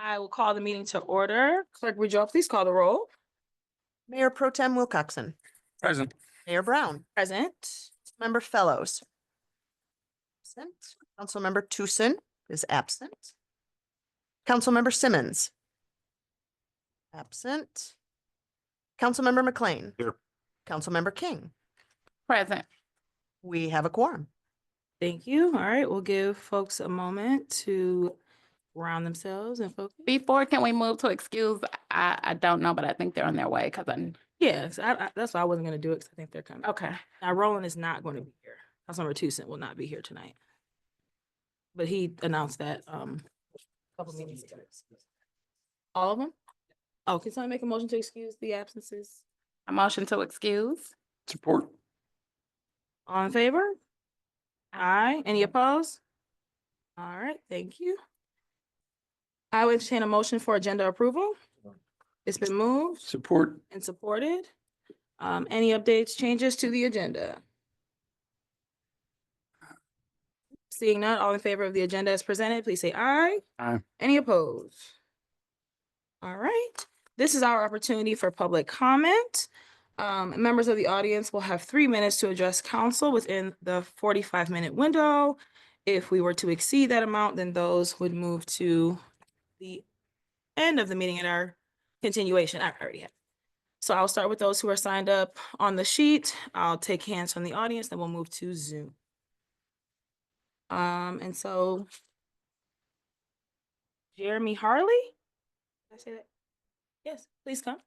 I will call the meeting to order. Clerk, would you all please call the roll? Mayor Pro Tem Wilcoxen, Present. Mayor Brown, Present. Member Fellows. Absent. Councilmember Tucson is absent. Councilmember Simmons. Absent. Councilmember McLean. Here. Councilmember King. Present. We have a quorum. Thank you. All right, we'll give folks a moment to round themselves and focus. Before, can we move to excuse? I don't know, but I think they're on their way because I'm, Yes, that's why I wasn't gonna do it because I think they're coming. okay. Now, Roland is not going to be here. Councilmember Tucson will not be here tonight. But he announced that, couple meetings ago. All of them? Oh, can someone make a motion to excuse the absences? A motion to excuse? Support. All in favor? Aye. Any opposed? All right, thank you. I would entertain a motion for agenda approval. It's been moved Support. and supported. Any updates, changes to the agenda? Seeing none, all in favor of the agenda as presented, please say aye. Aye. Any opposed? All right, this is our opportunity for public comment. Members of the audience will have 3 minutes to address council within the 45-minute window. If we were to exceed that amount, then those would move to the end of the meeting at our continuation. I already have. So I'll start with those who are signed up on the sheet. I'll take hands from the audience, then we'll move to Zoom. And so Jeremy Harley, did I say that? Yes, please come.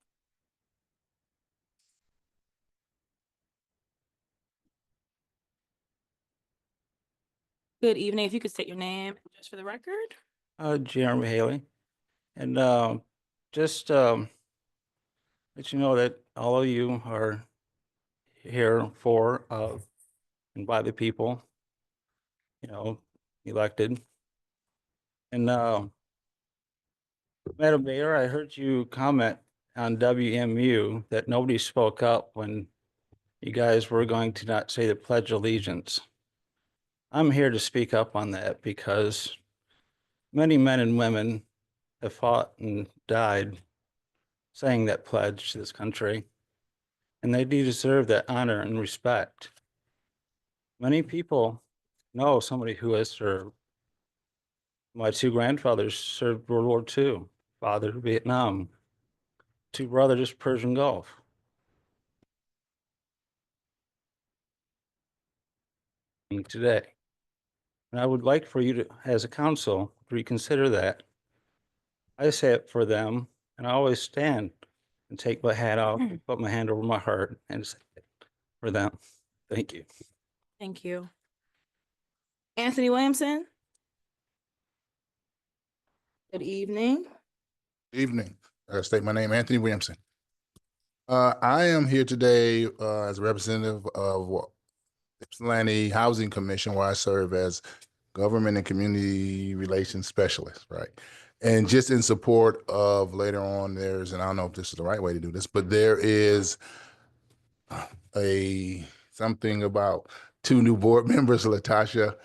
Good evening. If you could state your name just for the record. Jeremy Haley. And just let you know that all of you are here for and by the people, elected. And Madam Mayor, I heard you comment on WMU that nobody spoke up when you guys were going to not say the Pledge of Allegiance. I'm here to speak up on that because many men and women have fought and died saying that pledge to this country, and they do deserve that honor and respect. Many people know somebody who has served. My 2 grandfathers served World War II, father Vietnam, 2 brothers Persian Gulf. Today. And I would like for you to, as a council, reconsider that. I say it for them, and I always stand and take my hat off, and put my hand over my heart and say it for them. Thank you. Thank you. Anthony Williamson. Good evening. Evening. State my name, Anthony Williamson. I am here today as a representative of Ypsilanti Housing Commission, where I serve as Government and Community Relations Specialist, right? And just in support of later on, and I don't know if this is the right way to do this, but there is something about 2 new board members, Latasha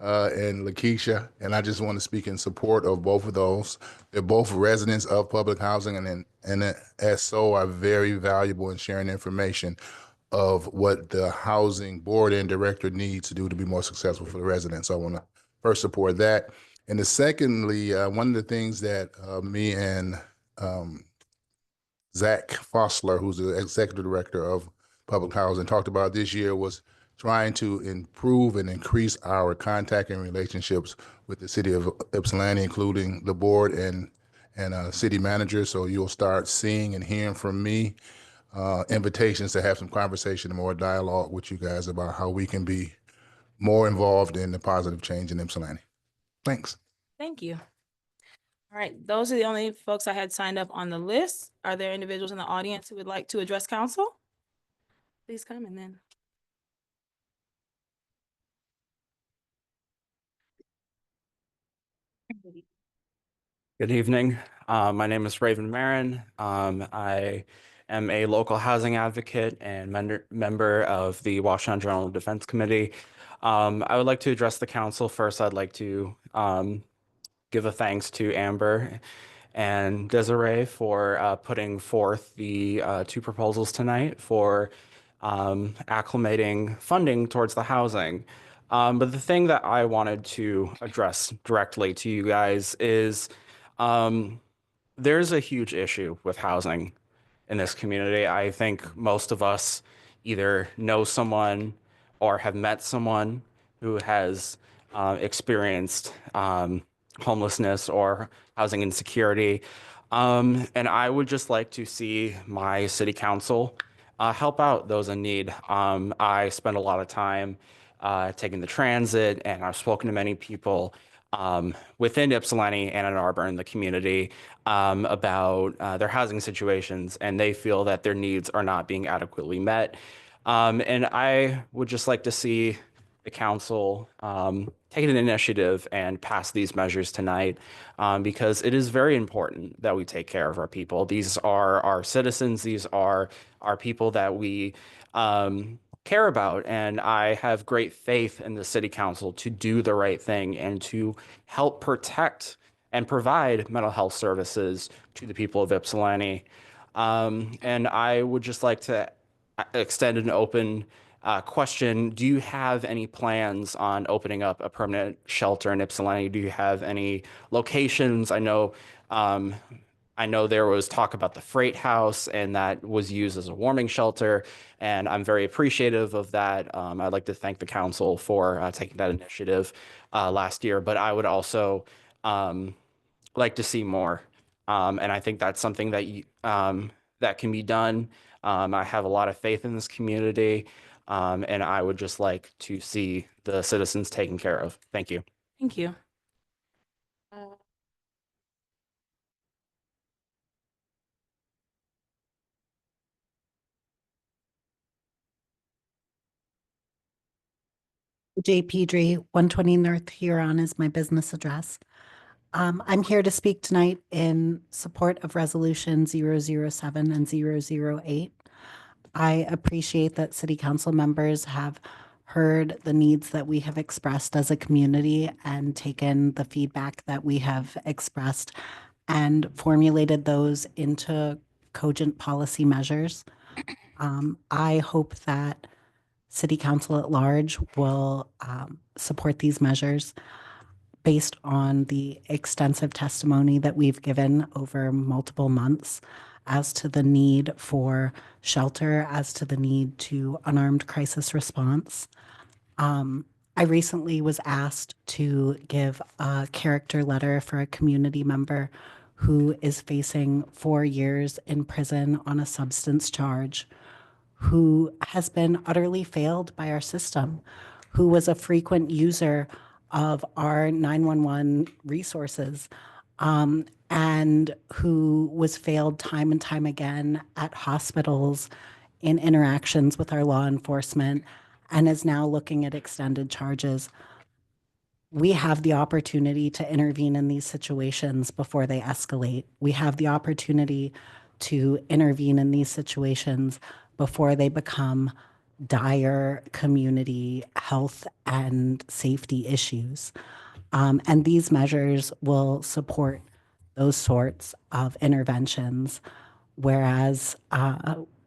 and Lakeisha, and I just want to speak in support of both of those. They're both residents of public housing, and as so are very valuable in sharing information of what the housing board and director needs to do to be more successful for the residents. So I want to first support that. And secondly, one of the things that me and Zach Fossler, who's the executive director of public housing, talked about this year was trying to improve and increase our contact and relationships with the city of Ypsilanti, including the board and city manager. So you'll start seeing and hearing from me invitations to have some conversation and more dialogue with you guys about how we can be more involved in the positive change in Ypsilanti. Thanks. Thank you. All right, those are the only folks I had signed up on the list. Are there individuals in the audience who would like to address council? Please come and then. Good evening. My name is Raven Marin. I am a local housing advocate and member of the Washington General Defense Committee. I would like to address the council first. I'd like to give a thanks to Amber and Desiree for putting forth the two proposals tonight for acclimating funding towards the housing. But the thing that I wanted to address directly to you guys is there's a huge issue with housing in this community. I think most of us either know someone or have met someone who has experienced homelessness or housing insecurity. And I would just like to see my city council help out those in need. I spend a lot of time taking the transit, and I've spoken to many people within Ypsilanti and Ann Arbor in the community about their housing situations, and they feel that their needs are not being adequately met. And I would just like to see the council take an initiative and pass these measures tonight because it is very important that we take care of our people. These are our citizens. These are our people that we care about. And I have great faith in the city council to do the right thing and to help protect and provide mental health services to the people of Ypsilanti. And I would just like to extend an open question. Do you have any plans on opening up a permanent shelter in Ypsilanti? Do you have any locations? I know there was talk about the Freight House, and that was used as a warming shelter, and I'm very appreciative of that. I'd like to thank the council for taking that initiative last year, but I would also like to see more. And I think that's something that that can be done. I have a lot of faith in this community, and I would just like to see the citizens taken care of. Thank you. Thank you. J. Pedri, 120 North Huron is my business address. I'm here to speak tonight in support of Resolution 007 and 008. I appreciate that City Council members have heard the needs that we have expressed as a community and taken the feedback that we have expressed and formulated those into cogent policy measures. I hope that City Council at large will support these measures based on the extensive testimony that we've given over multiple months as to the need for shelter, as to the need to unarmed crisis response. I recently was asked to give a character letter for a community member who is facing 4 years in prison on a substance charge, who has been utterly failed by our system, who was a frequent user of our 911 resources, and who was failed time and time again at hospitals in interactions with our law enforcement and is now looking at extended charges. We have the opportunity to intervene in these situations before they escalate. We have the opportunity to intervene in these situations before they become dire community health and safety issues. And these measures will support those sorts of interventions, whereas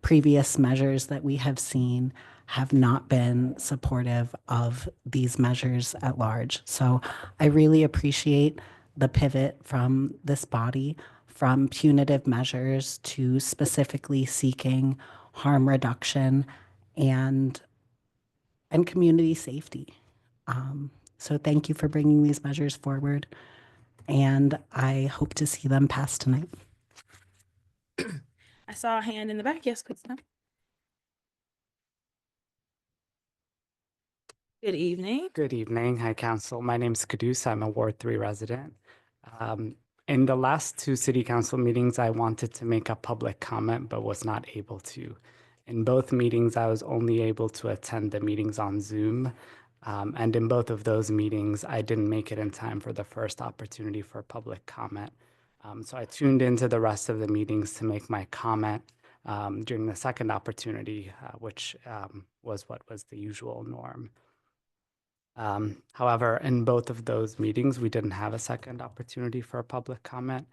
previous measures that we have seen have not been supportive of these measures at large. So I really appreciate the pivot from this body from punitive measures to specifically seeking harm reduction and community safety. So thank you for bringing these measures forward, and I hope to see them passed tonight. I saw a hand in the back. Yes, please. Ma'am. Good evening. Good evening. Hi, Council. My name is Kadus. I'm a Ward 3 resident. In the last 2 City Council meetings, I wanted to make a public comment, but was not able to. In both meetings, I was only able to attend the meetings on Zoom. And in both of those meetings, I didn't make it in time for the first opportunity for public comment. So I tuned into the rest of the meetings to make my comment during the second opportunity, which was what was the usual norm. However, in both of those meetings, we didn't have a second opportunity for a public comment.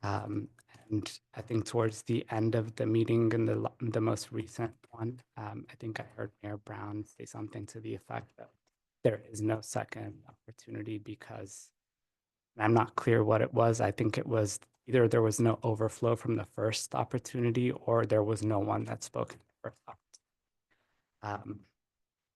And I think towards the end of the meeting in the most recent one, I think I heard Mayor Brown say something to the effect that there is no second opportunity because, and I'm not clear what it was. I think it was either there was no overflow from the first opportunity or there was no one that spoke in the first opportunity.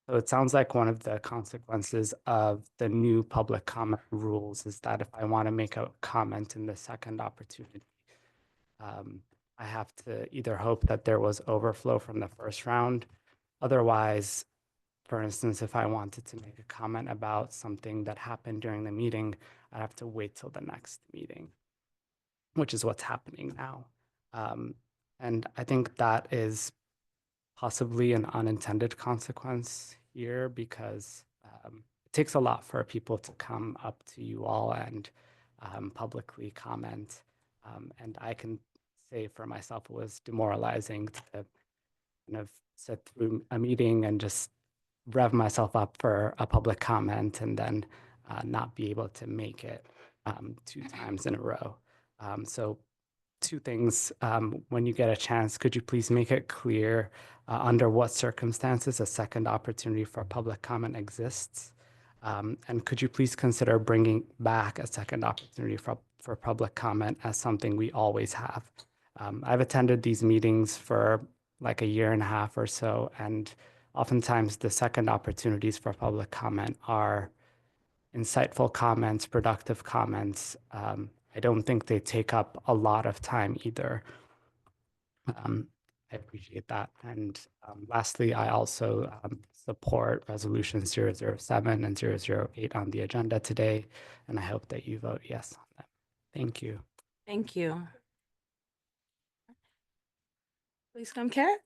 So it sounds like one of the consequences of the new public comment rules is that if I want to make a comment in the second opportunity, I have to either hope that there was overflow from the first round. Otherwise, for instance, if I wanted to make a comment about something that happened during the meeting, I'd have to wait till the next meeting, which is what's happening now. And I think that is possibly an unintended consequence here because it takes a lot for people to come up to you all and publicly comment. And I can say for myself, it was demoralizing to kind of sit through a meeting and just rev myself up for a public comment and then not be able to make it 2 times in a row. So 2 things. When you get a chance, could you please make it clear under what circumstances a second opportunity for public comment exists? And could you please consider bringing back a second opportunity for public comment as something we always have? I've attended these meetings for like a year and a half or so, and oftentimes the second opportunities for public comment are insightful comments, productive comments. I don't think they take up a lot of time either. I appreciate that. And lastly, I also support resolution 007 and 008 on the agenda today, and I hope that you vote yes on them. Thank you. Thank you. Please come, Kat.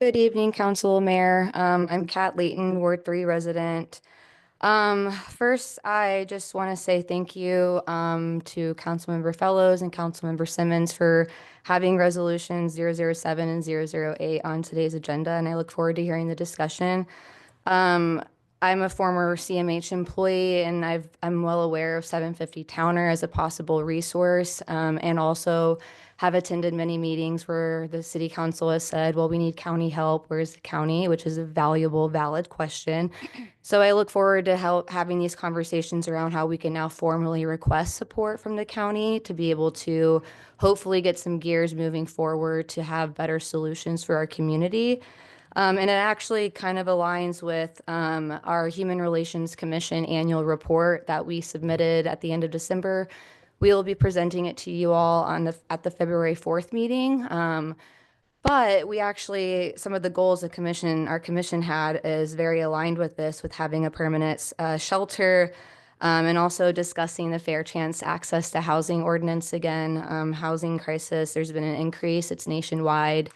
Good evening, Council, Mayor. I'm Kat Layton, Ward 3 resident. First, I just want to say thank you to Councilmember Fellows and Councilmember Simmons for having resolutions 007 and 008 on today's agenda, and I look forward to hearing the discussion. I'm a former CMH employee, and I'm well aware of 750 Towner as a possible resource, and also have attended many meetings where the city council has said, well, we need county help. Where's the county? Which is a valuable, valid question. So I look forward to having these conversations around how we can now formally request support from the county to be able to hopefully get some gears moving forward to have better solutions for our community. And it actually kind of aligns with our Human Relations Commission annual report that we submitted at the end of December. We will be presenting it to you all at the February 4th meeting. But we actually, some of the goals our commission had is very aligned with this, with having a permanent shelter and also discussing the fair chance access to housing ordinance again. Housing crisis, there's been an increase, it's nationwide.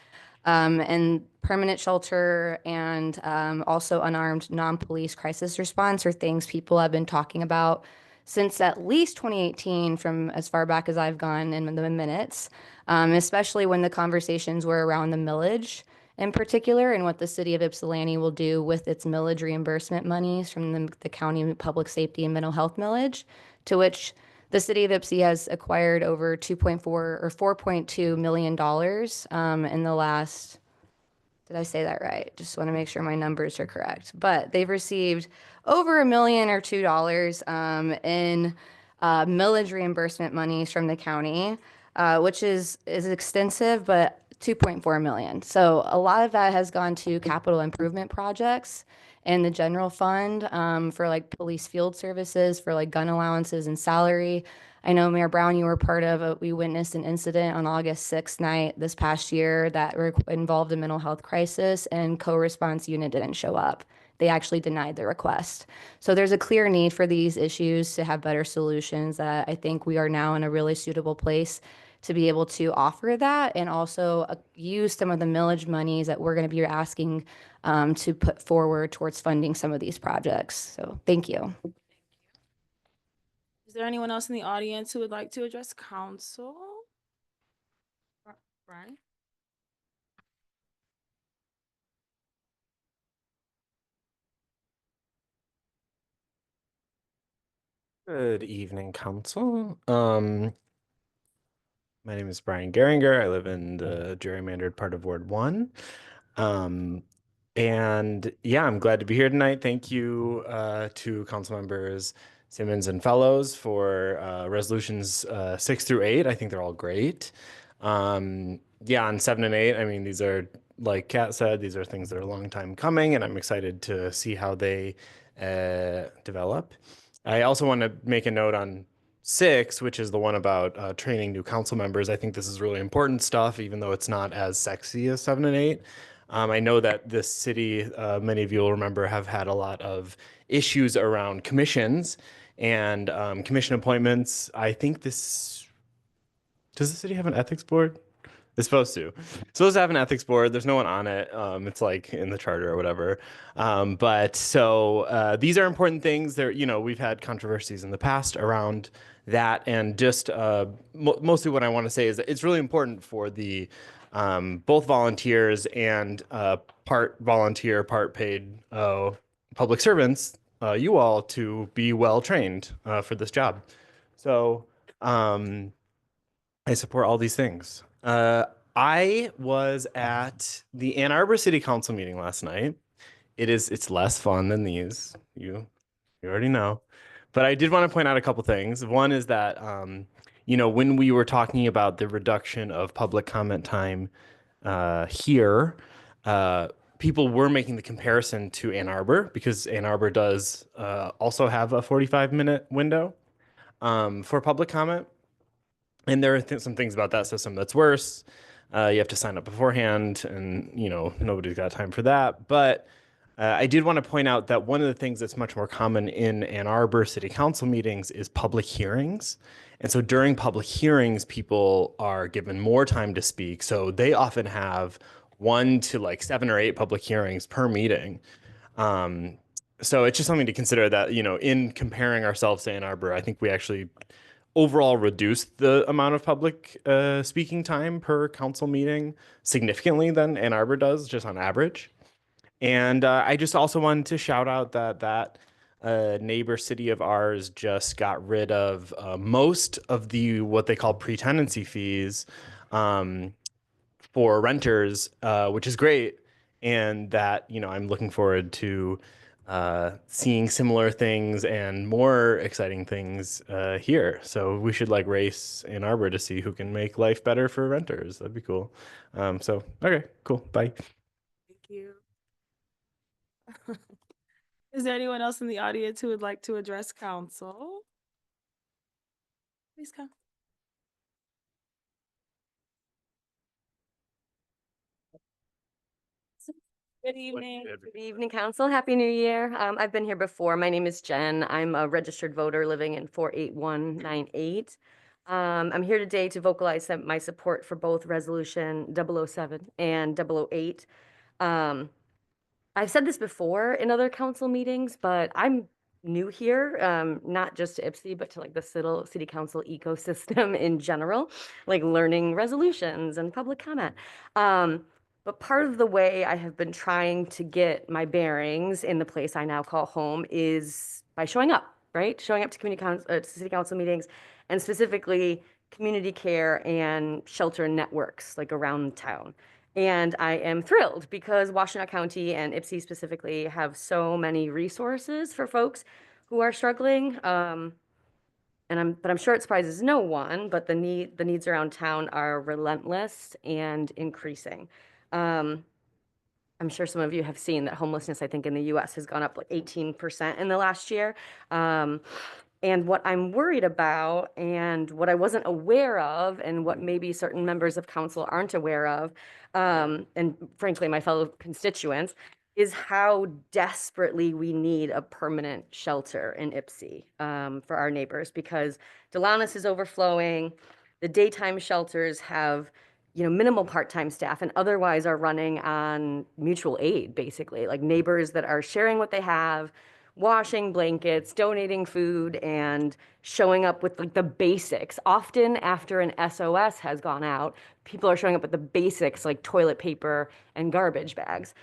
And permanent shelter and also unarmed non-police crisis response are things people have been talking about since at least 2018, from as far back as I've gone in the minutes, especially when the conversations were around the millage in particular and what the city of Ypsilanti will do with its millage reimbursement monies from the county public safety and mental health millage, to which the city of Ypsi has acquired over 2.4 or $4.2 million in the last, did I say that right? Just want to make sure my numbers are correct. But they've received over $1 million or $2 in millage reimbursement monies from the county, which is extensive, but 2.4 million. So a lot of that has gone to capital improvement projects and the general fund for like police field services, for like gun allowances and salary. I know Mayor Brown, you were part of we witnessed an incident on August 6th night this past year that involved a mental health crisis, and co-response unit didn't show up. They actually denied the request. So there's a clear need for these issues to have better solutions that I think we are now in a really suitable place to be able to offer that, and also use some of the millage monies that we're going to be asking to put forward towards funding some of these projects. So thank you. Is there anyone else in the audience who would like to address council? Brian? Good evening, council. My name is Brian Geringer. I live in the gerrymandered part of Ward 1. And yeah, I'm glad to be here tonight. Thank you to council members Simmons and Fellows for resolutions 6 through 8. I think they're all great. Yeah, on 7 and 8, I mean, these are, like Kat said, these are things that are a long time coming, and I'm excited to see how they develop. I also want to make a note on 6, which is the one about training new council members. I think this is really important stuff, even though it's not as sexy as 7 and 8. I know that this city, many of you will remember, have had a lot of issues around commissions and commission appointments. I think does the city have an ethics board? It's supposed to. Supposed to have an ethics board. There's no one on it. It's like in the charter or whatever. These are important things. We've had controversies in the past around that, and just mostly what I want to say is that it's really important for the both volunteers and part volunteer, part paid public servants, you all, to be well trained for this job. So I support all these things. I was at the Ann Arbor City Council meeting last night. It's less fun than these. You already know. But I did want to point out a couple things. One is that when we were talking about the reduction of public comment time here, people were making the comparison to Ann Arbor, because Ann Arbor does also have a 45-minute window for public comment. And there are some things about that system that's worse. You have to sign up beforehand, and nobody's got time for that. But I did want to point out that one of the things that's much more common in Ann Arbor City Council meetings is public hearings. And so during public hearings, people are given more time to speak. So they often have 1 to like 7 or 8 public hearings per meeting. So it's just something to consider that, in comparing ourselves to Ann Arbor, I think we actually overall reduced the amount of public speaking time per council meeting significantly than Ann Arbor does, just on average. And I just also wanted to shout out that neighbor city of ours just got rid of most of what they call pre-tenancy fees for renters, which is great. And that, I'm looking forward to seeing similar things and more exciting things here. So we should race Ann Arbor to see who can make life better for renters. That'd be cool. Okay, cool. Bye. Thank you. Is there anyone else in the audience who would like to address council? Please come. Good evening. Good evening, council. Happy New Year. I've been here before. My name is Jen. I'm a registered voter living in 48198. I'm here today to vocalize my support for both Resolution 007 and 008. I've said this before in other council meetings, but I'm new here, not just to IPSI, but to the city council ecosystem in general, learning resolutions and public comment. But part of the way I have been trying to get my bearings in the place I now call home is by showing up, right? Showing up to city council meetings, and specifically community care and shelter networks around town. And I am thrilled because Washtenaw County and IPSI specifically have so many resources for folks who are struggling. But I'm sure it surprises no one, but the needs around town are relentless and increasing. I'm sure some of you have seen that homelessness, I think, in the US has gone up 18% in the last year. And what I'm worried about, and what I wasn't aware of, and what maybe certain members of council aren't aware of, and frankly, my fellow constituents, is how desperately we need a permanent shelter in IPSI for our neighbors, because Delonis is overflowing. The daytime shelters have minimal part-time staff and otherwise are running on mutual aid, basically, neighbors that are sharing what they have, washing blankets, donating food, and showing up with the basics. Often after an SOS has gone out, people are showing up with the basics like toilet paper and garbage bags.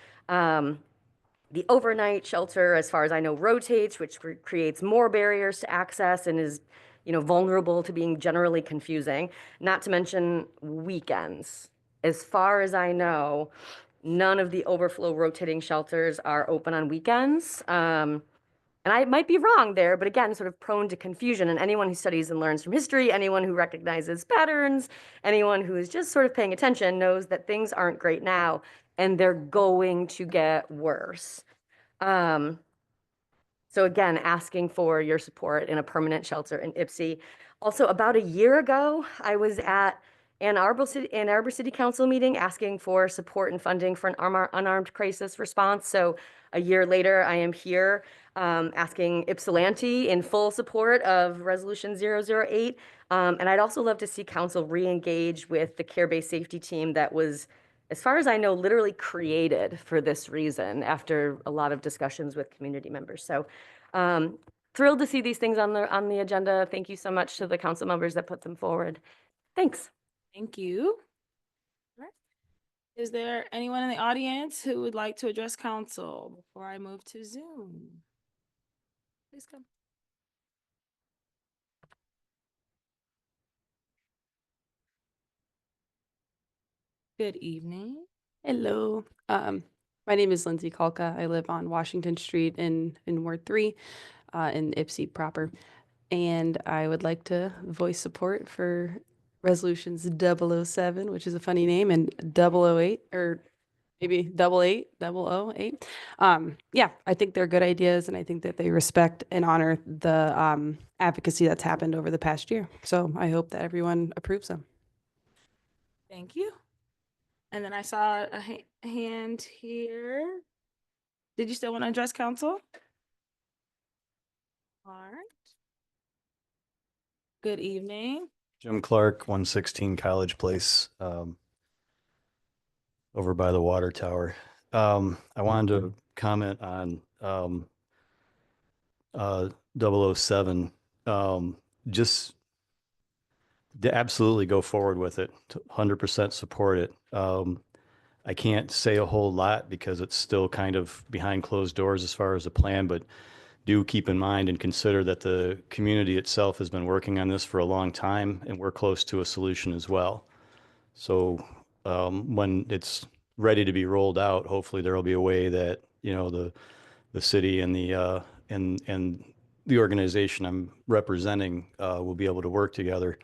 The overnight shelter, as far as I know, rotates, which creates more barriers to access and is, vulnerable to being generally confusing. Not to mention weekends. As far as I know, none of the overflow rotating shelters are open on weekends. And I might be wrong there, but again, sort of prone to confusion. And anyone who studies and learns from history, anyone who recognizes patterns, anyone who is just sort of paying attention knows that things aren't great now and they're going to get worse. So again, asking for your support in a permanent shelter in Ypsi. Also, about a year ago, I was at Ann Arbor City Council meeting asking for support and funding for an unarmed crisis response. So a year later, I am here asking Ypsilanti in full support of Resolution 008. And I'd also love to see council re-engage with the care-based safety team that was, as far as I know, literally created for this reason after a lot of discussions with community members. So thrilled to see these things on the agenda. Thank you so much to the council members that put them forward. Thanks. Thank you. All right. Is there anyone in the audience who would like to address council before I move to Zoom? Please come. Good evening. Hello. My name is Lindsay Kalka. I live on Washington Street in Ward 3, in Ypsi proper. And I would like to voice support for resolutions 007, which is a funny name, and 008, or maybe 008. Yeah, I think they're good ideas, and I think that they respect and honor the advocacy that's happened over the past year. So I hope that everyone approves them. Thank you. And then I saw a hand here. Did you still want to address council? All right. Good evening. Jim Clark, 116 College Place, over by the water tower. I wanted to comment on 007. Just to absolutely go forward with it, 100% support it. I can't say a whole lot because it's still kind of behind closed doors as far as the plan, but do keep in mind and consider that the community itself has been working on this for a long time, and we're close to a solution as well. So when it's ready to be rolled out, hopefully there will be a way that, the city and the and the organization I'm representing will be able to work together.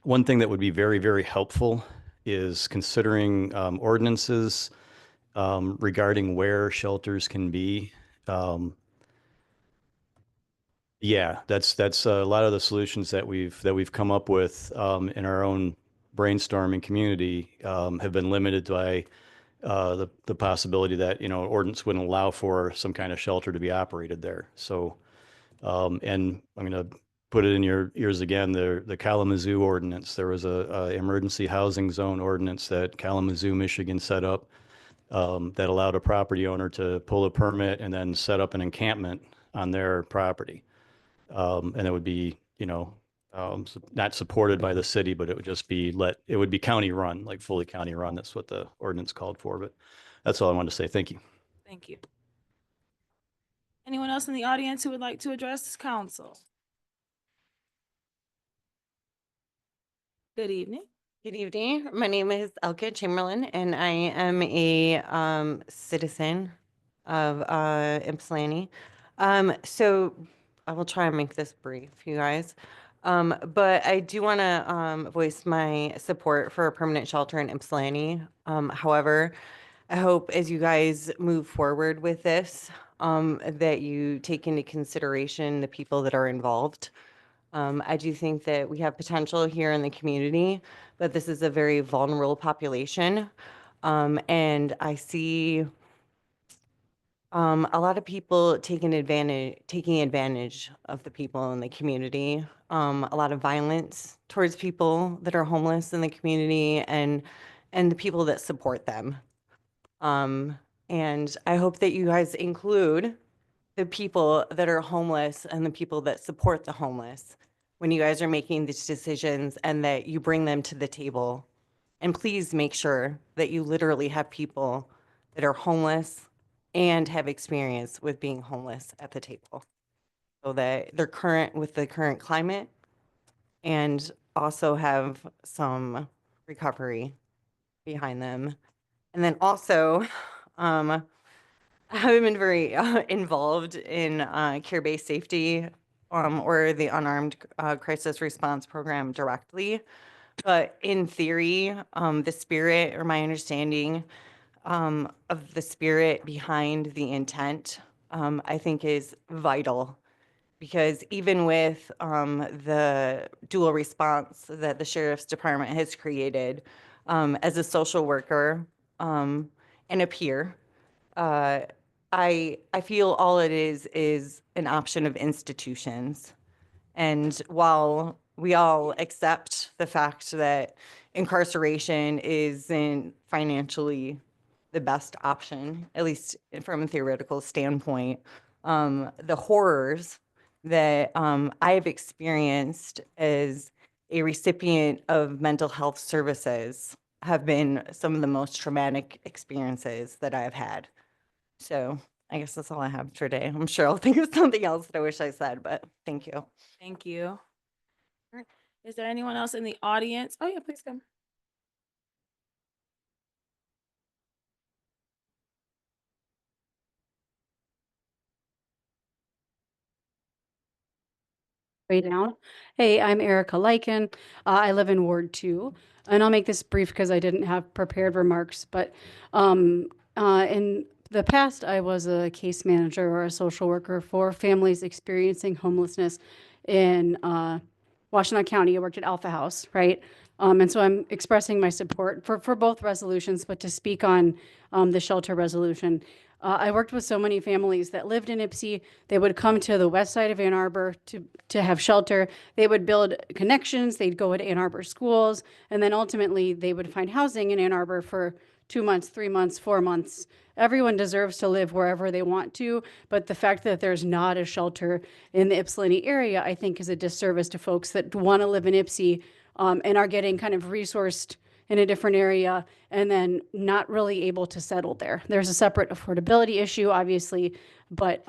One thing that would be very, very helpful is considering ordinances regarding where shelters can be. Yeah, that's a lot of the solutions that we've come up with in our own brainstorming community have been limited by the possibility that, ordinance wouldn't allow for some kind of shelter to be operated there. So, and I'm going to put it in your ears again, the Kalamazoo ordinance. There was a emergency housing zone ordinance that Kalamazoo, Michigan set up that allowed a property owner to pull a permit and then set up an encampment on their property. And it would be, not supported by the city, but it would just be it would be county run, like fully county run. That's what the ordinance called for, but that's all I wanted to say. Thank you. Thank you. Anyone else in the audience who would like to address this council? Good evening. Good evening. My name is Elka Chamberlain, and I am a citizen of Ypsilanti. So I will try and make this brief, you guys. But I do want to voice my support for a permanent shelter in Ypsilanti. However, I hope as you guys move forward with this, that you take into consideration the people that are involved. I do think that we have potential here in the community, but this is a very vulnerable population. And I see a lot of people taking advantage of the people in the community. A lot of violence towards people that are homeless in the community and the people that support them. And I hope that you guys include the people that are homeless and the people that support the homeless when you guys are making these decisions, and that you bring them to the table. And please make sure that you literally have people that are homeless and have experience with being homeless at the table, so that they're current with the current climate and also have some recovery behind them. And then also, I haven't been very involved in care-based safety or the unarmed crisis response program directly. But in theory, the spirit or my understanding of the spirit behind the intent, I think is vital. Because even with the dual response that the sheriff's department has created, as a social worker and a peer, I feel all it is an option of institutions. And while we all accept the fact that incarceration isn't financially the best option, at least from a theoretical standpoint, the horrors that I've experienced as a recipient of mental health services have been some of the most traumatic experiences that I've had. So I guess that's all I have for today. I'm sure I'll think of something else that I wish I said, but thank you. Thank you. All right. Is there anyone else in the audience? Oh, yeah, please come. Way down. Hey, I'm Erica Lycan. I live in Ward 2, and I'll make this brief because I didn't have prepared remarks. But in the past, I was a case manager or a social worker for families experiencing homelessness in Washtenaw County. I worked at Alpha House, right? And so I'm expressing my support for both resolutions, but to speak on the shelter resolution. I worked with so many families that lived in Ypsi. They would come to the west side of Ann Arbor to have shelter. They would build connections. They'd go to Ann Arbor schools. And then ultimately, they would find housing in Ann Arbor for 2 months, 3 months, 4 months. Everyone deserves to live wherever they want to. But the fact that there's not a shelter in the Ypsilanti area, I think, is a disservice to folks that want to live in Ypsi and are getting kind of resourced in a different area and then not really able to settle there. There's a separate affordability issue, obviously, but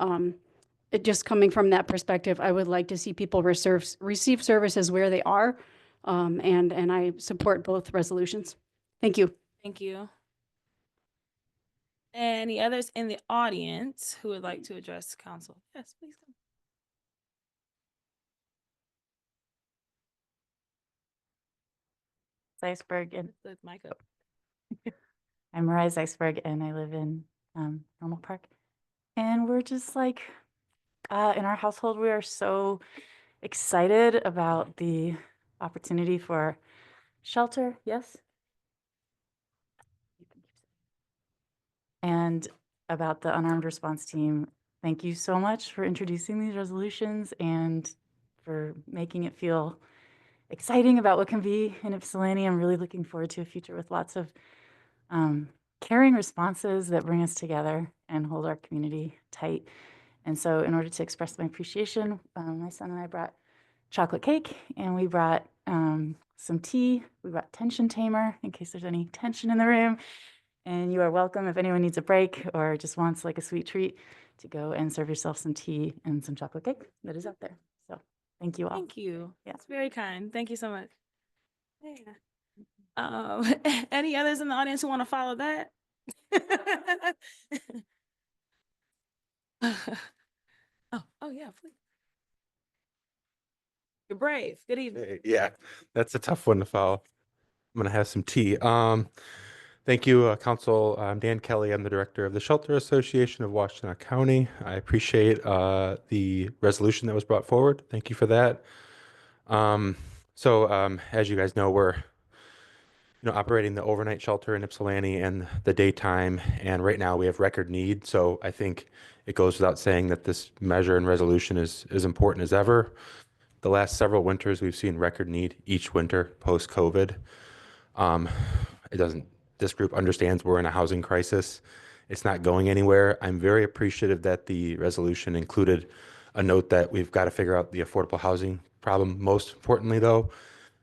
it just coming from that perspective, I would like to see people receive services where they are, and I support both resolutions. Thank you. Thank you. Any others in the audience who would like to address council? Yes, please come. Iceberg, and The mic up. I'm Mariah Iceberg, and I live in Normal Park. And we're just like, in our household, we are so excited about the opportunity for shelter. Yes. And about the unarmed response team. Thank you so much for introducing these resolutions and for making it feel exciting about what can be in Ypsilanti. I'm really looking forward to a future with lots of caring responses that bring us together and hold our community tight. And so in order to express my appreciation, my son and I brought chocolate cake, and we brought some tea. We brought tension tamer in case there's any tension in the room. And you are welcome if anyone needs a break or just wants like a sweet treat to go and serve yourself some tea and some chocolate cake that is out there. So thank you all. Thank you. Yeah. It's very kind. Thank you so much. Yeah. Any others in the audience who want to follow that? Oh yeah, please. You're brave. Good evening. Yeah, that's a tough one to follow. I'm gonna have some tea. Thank you, Council. I'm Dan Kelly. I'm the director of the Shelter Association of Washtenaw County. I appreciate the resolution that was brought forward. Thank you for that. As you guys know, we're operating the overnight shelter in Ypsilanti and the daytime, and right now we have record need. So I think it goes without saying that this measure and resolution is as important as ever. The last several winters, we've seen record need each winter post-COVID. This group understands we're in a housing crisis. It's not going anywhere. I'm very appreciative that the resolution included a note that we've got to figure out the affordable housing problem, most importantly though.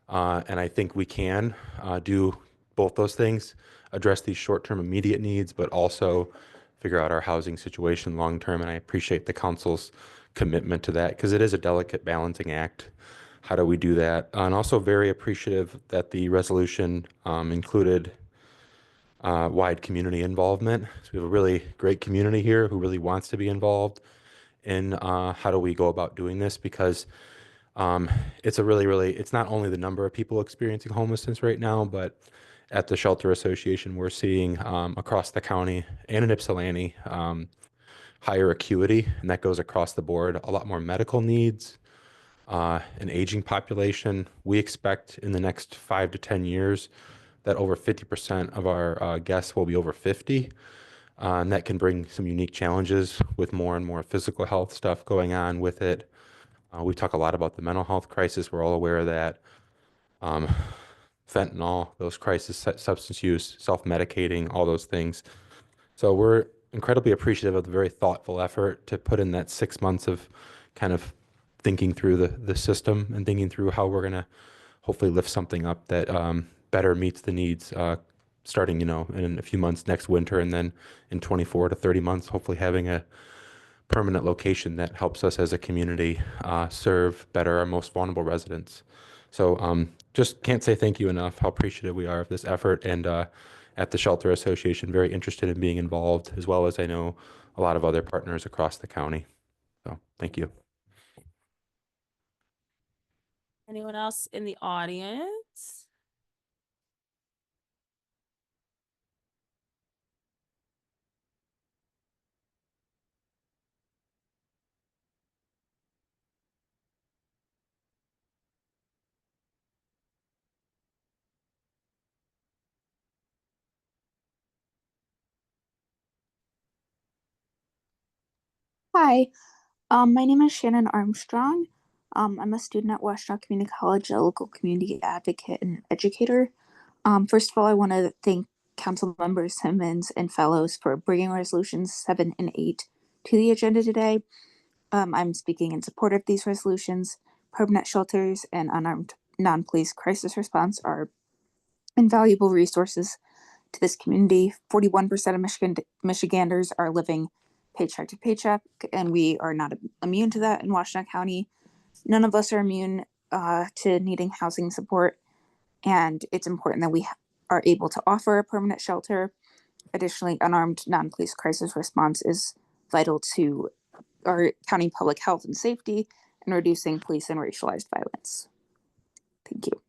And I think we can do both those things. address these short-term immediate needs, but also figure out our housing situation long-term. And I appreciate the council's commitment to that because it is a delicate balancing act. How do we do that? And also very appreciative that the resolution included wide community involvement. So we have a really great community here who really wants to be involved in how do we go about doing this, because it's a really, it's not only the number of people experiencing homelessness right now, but at the Shelter Association, we're seeing across the county and in Ypsilanti higher acuity, and that goes across the board, a lot more medical needs, an aging population. We expect in the next 5 to 10 years that over 50% of our guests will be over 50. And that can bring some unique challenges with more and more physical health stuff going on with it. We talk a lot about the mental health crisis. We're all aware of that. Fentanyl, those crises, substance use, self-medicating, all those things. So we're incredibly appreciative of the very thoughtful effort to put in that 6 months of kind of thinking through the system and thinking through how we're going to hopefully lift something up that better meets the needs starting, in a few months next winter, and then in 24 to 30 months, hopefully having a permanent location that helps us as a community serve better our most vulnerable residents. So just can't say thank you enough, how appreciative we are of this effort. And at the Shelter Association, very interested in being involved, as well as I know a lot of other partners across the county. So thank you. Anyone else in the audience? Hi, my name is Shannon Armstrong. I'm a student at Washtenaw Community College, a local community advocate and educator. First of all, I want to thank Council Members Simmons and Fellows for bringing resolutions 7 and 8 to the agenda today. I'm speaking in support of these resolutions. Permanent shelters and unarmed non-police crisis response are invaluable resources to this community. 41% of Michiganders are living paycheck to paycheck, and we are not immune to that in Washtenaw County. None of us are immune to needing housing support, and it's important that we are able to offer a permanent shelter. Additionally, unarmed non-police crisis response is vital to our county public health and safety and reducing police and racialized violence. Thank you.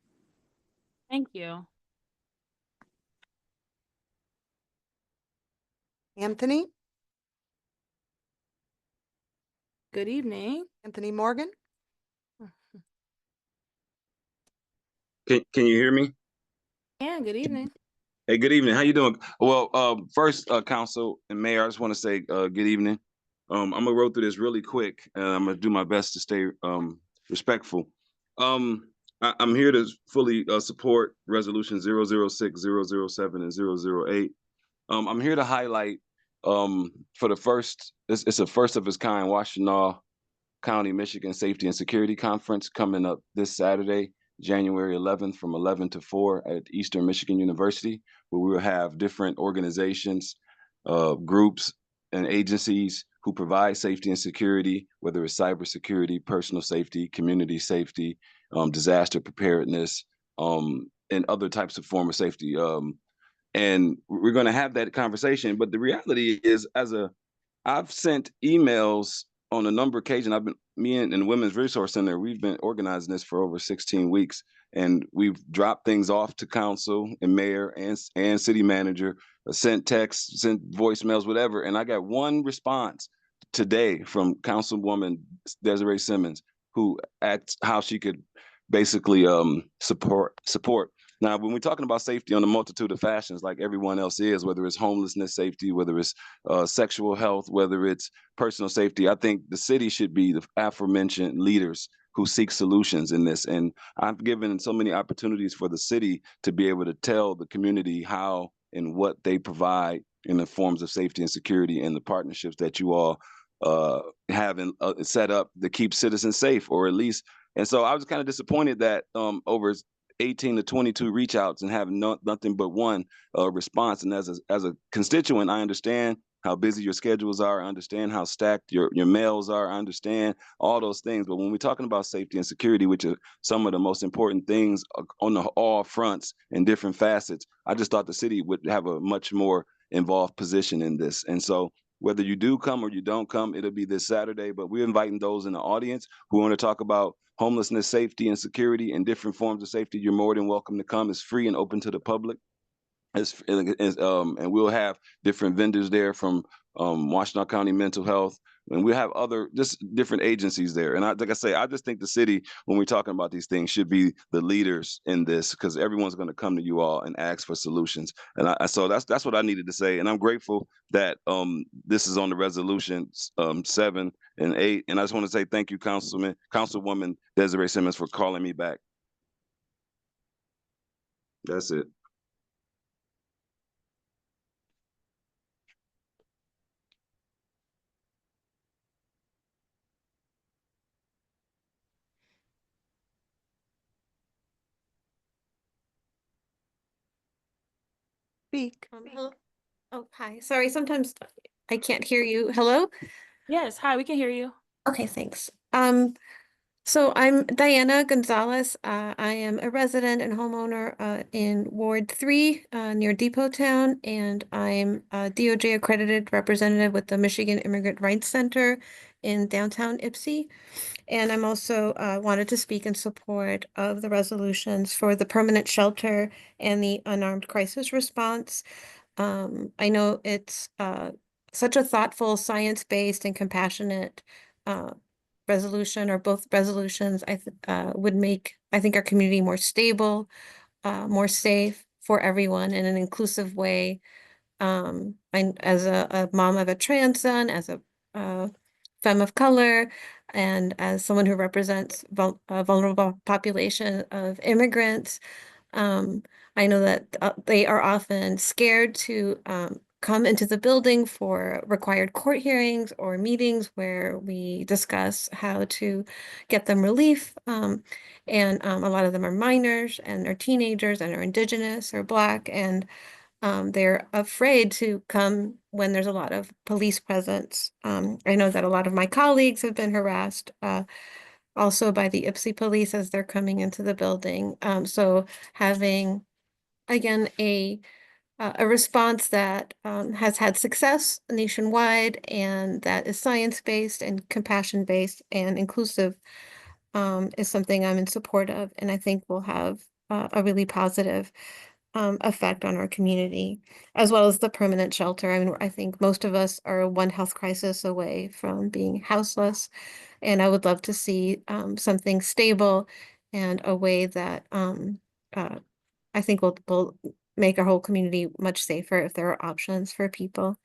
Thank you. Anthony? Good evening. Anthony Morgan? Can you hear me? Yeah, good evening. Hey, good evening. How you doing? Well, first, council and mayor, I just want to say good evening. I'm gonna roll through this really quick, and I'm gonna do my best to stay respectful. I'm here to fully support resolution 006, 007, and 008. I'm here to highlight for the first, it's a first of its kind Washtenaw County, Michigan Safety and Security Conference coming up this Saturday, January 11th from 11 to 4 at Eastern Michigan University, where we will have different organizations, groups, and agencies who provide safety and security, whether it's cybersecurity, personal safety, community safety, disaster preparedness, and other types of form of safety. And we're going to have that conversation. But the reality is, I've sent emails on a number of occasions. Me and the Women's Resource Center, we've been organizing this for over 16 weeks, and we've dropped things off to council and mayor and city manager, sent texts, sent voicemails, whatever. And I got one response today from Councilwoman Desiree Simmons, who asked how she could basically support. Now, when we're talking about safety on a multitude of fashions, like everyone else is, whether it's homelessness safety, whether it's sexual health, whether it's personal safety, I think the city should be the aforementioned leaders who seek solutions in this. And I've given so many opportunities for the city to be able to tell the community how and what they provide in the forms of safety and security and the partnerships that you all have set up to keep citizens safe, or at least. And so I was kind of disappointed that over 18 to 22 reach outs and have nothing but one response. And as a constituent, I understand how busy your schedules are. I understand how stacked your mails are. I understand all those things. But when we're talking about safety and security, which are some of the most important things on all fronts and different facets, I just thought the city would have a much more involved position in this. And so whether you do come or you don't come, it'll be this Saturday. But we're inviting those in the audience who want to talk about homelessness, safety, and security, and different forms of safety. You're more than welcome to come. It's free and open to the public. And we'll have different vendors there from Washington County Mental Health, and we'll have other just different agencies there. And like I say, I just think the city, when we're talking about these things, should be the leaders in this, because everyone's going to come to you all and ask for solutions. And so that's what I needed to say. And I'm grateful that this is on the resolutions 7 and 8. And I just want to say thank you, Councilwoman Desiree Simmons, for calling me back. That's it. Speak. Hello. Oh, hi. Sorry, sometimes I can't hear you. Hello? Yes, hi, we can hear you. Okay, thanks. So I'm Diana Gonzalez. I am a resident and homeowner in Ward 3 near Depot Town, and I'm a DOJ accredited representative with the Michigan Immigrant Rights Center in downtown Ypsi. And I'm also wanted to speak in support of the resolutions for the permanent shelter and the unarmed crisis response. I know it's such a thoughtful, science-based, and compassionate resolution, or both resolutions, would make, I think, our community more stable, more safe for everyone in an inclusive way. As a mom of a trans son, as a femme of color, and as someone who represents a vulnerable population of immigrants, I know that they are often scared to come into the building for required court hearings or meetings where we discuss how to get them relief. And a lot of them are minors and are teenagers and are Indigenous or Black, and they're afraid to come when there's a lot of police presence. I know that a lot of my colleagues have been harassed also by the Ypsi police as they're coming into the building. So having, again, a response that has had success nationwide and that is science-based and compassion-based and inclusive is something I'm in support of, and I think will have a really positive effect on our community, as well as the permanent shelter. I mean, I think most of us are one health crisis away from being houseless, and I would love to see something stable and a way that I think will make our whole community much safer if there are options for people.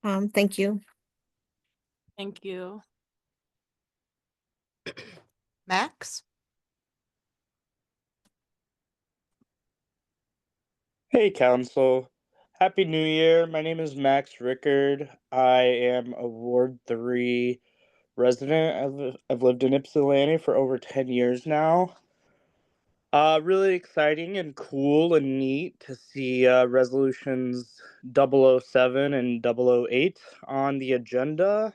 Thank you. Thank you. Max? Hey, Council. Happy New Year. My name is Max Rickard. I am a Ward 3 resident. I've lived in Ypsilanti for over 10 years now. Really exciting and cool and neat to see resolutions 007 and 008 on the agenda.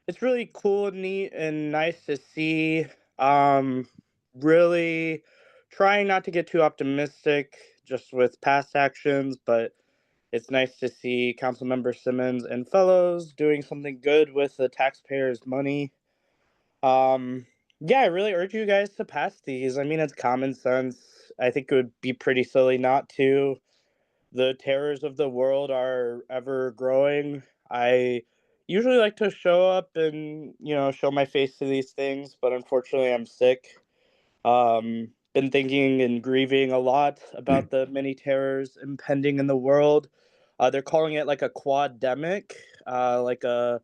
It's really cool and neat and nice to see. Really trying not to get too optimistic just with past actions, but it's nice to see Councilmember Simmons and fellows doing something good with the taxpayers' money. Yeah, I really urge you guys to pass these. I mean, it's common sense. I think it would be pretty silly not to. The terrors of the world are ever growing. I usually like to show up and, show my face to these things, but unfortunately I'm sick. Been thinking and grieving a lot about the many terrors impending in the world. They're calling it like a quademic, like a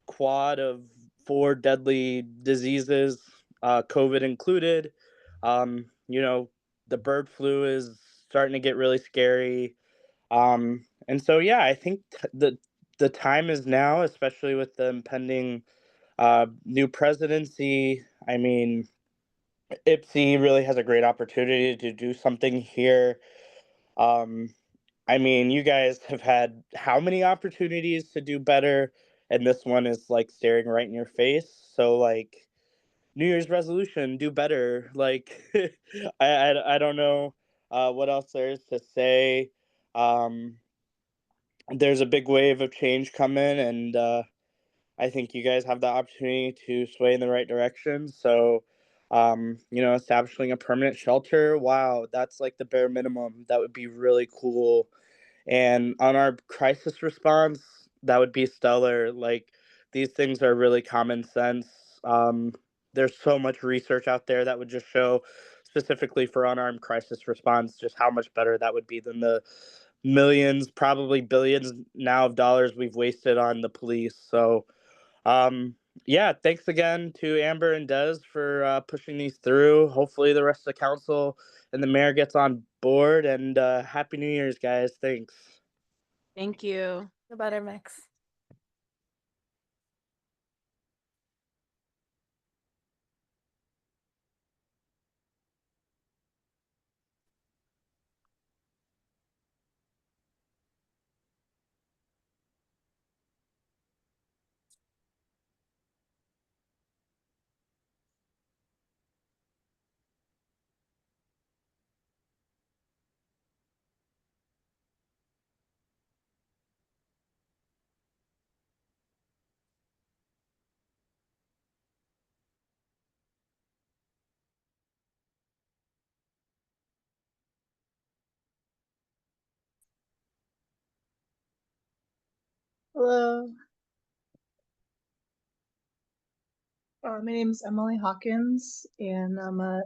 quad of 4 deadly diseases, COVID included. The bird flu is starting to get really scary. And so, yeah, I think the time is now, especially with the impending new presidency. I mean, IPSI really has a great opportunity to do something here. I mean, you guys have had how many opportunities to do better, and this one is like staring right in your face. So like New Year's resolution, do better. Like I don't know what else there is to say. Um, there's a big wave of change coming, and I think you guys have the opportunity to sway in the right direction. So, establishing a permanent shelter, wow, that's like the bare minimum. That would be really cool. And on our crisis response, that would be stellar. Like, these things are really common sense. There's so much research out there that would just show, specifically for unarmed crisis response, just how much better that would be than the millions, probably billions now of dollars we've wasted on the police. So, yeah, thanks again to Amber and Des for pushing these through. Hopefully the rest of the council and the mayor gets on board, and Happy New Year's, guys. Thanks. Thank you. The better mix. Hello. My name is Emily Hawkins, and I'm a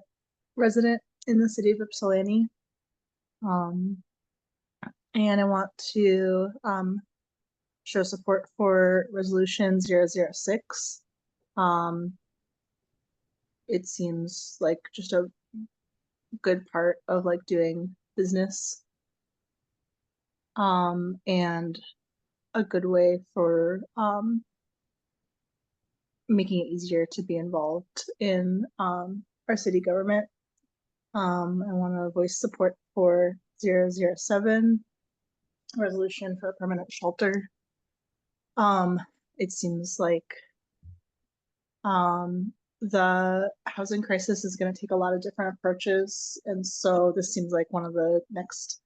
resident in the city of Ypsilanti. And I want to show support for resolution 006. It seems like just a good part of like doing business. And a good way for making it easier to be involved in our city government. I want to voice support for 007 resolution for a permanent shelter. It seems like the housing crisis is going to take a lot of different approaches, and so this seems like one of the next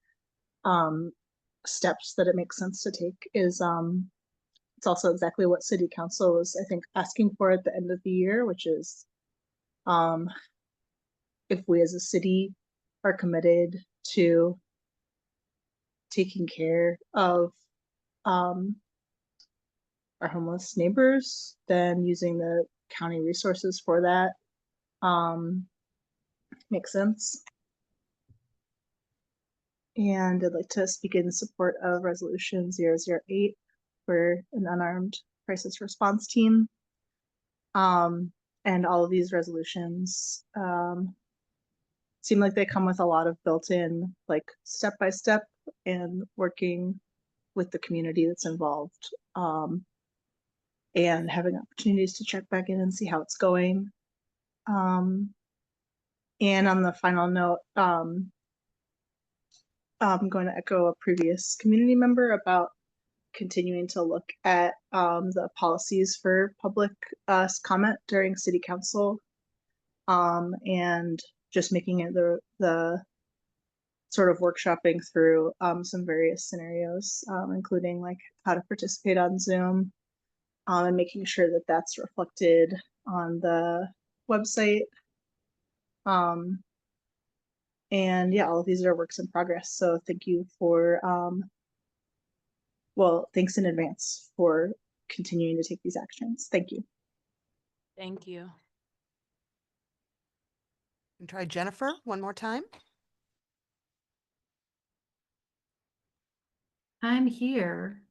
steps that it makes sense to take. Is it's also exactly what city council was, I think, asking for at the end of the year, which is if we as a city are committed to taking care of our homeless neighbors, then using the county resources for that makes sense. And I'd like to speak in support of resolution 008 for an unarmed crisis response team. And all of these resolutions seem like they come with a lot of built-in, like step-by-step and working with the community that's involved, and having opportunities to check back in and see how it's going. And on the final note, I'm going to echo a previous community member about continuing to look at the policies for public comment during city council, and just making it the sort of workshopping through some various scenarios, including like how to participate on Zoom, and making sure that that's reflected on the website. And yeah, all of these are works in progress. So thank you for, well, thanks in advance for continuing to take these actions. Thank you. Thank you. And try Jennifer one more time. I'm here.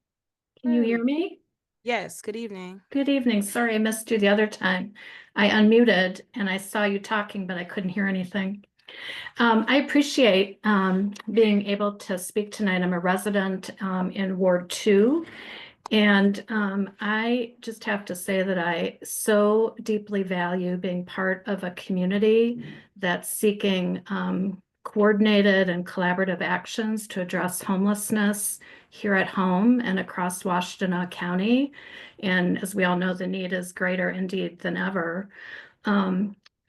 Can you hear me? Yes, good evening. Good evening. Sorry, I missed you the other time. I unmuted and I saw you talking, but I couldn't hear anything. I appreciate being able to speak tonight. I'm a resident in Ward 2, And I just have to say that I so deeply value being part of a community that's seeking coordinated and collaborative actions to address homelessness here at home and across Washtenaw County. And as we all know, the need is greater indeed than ever.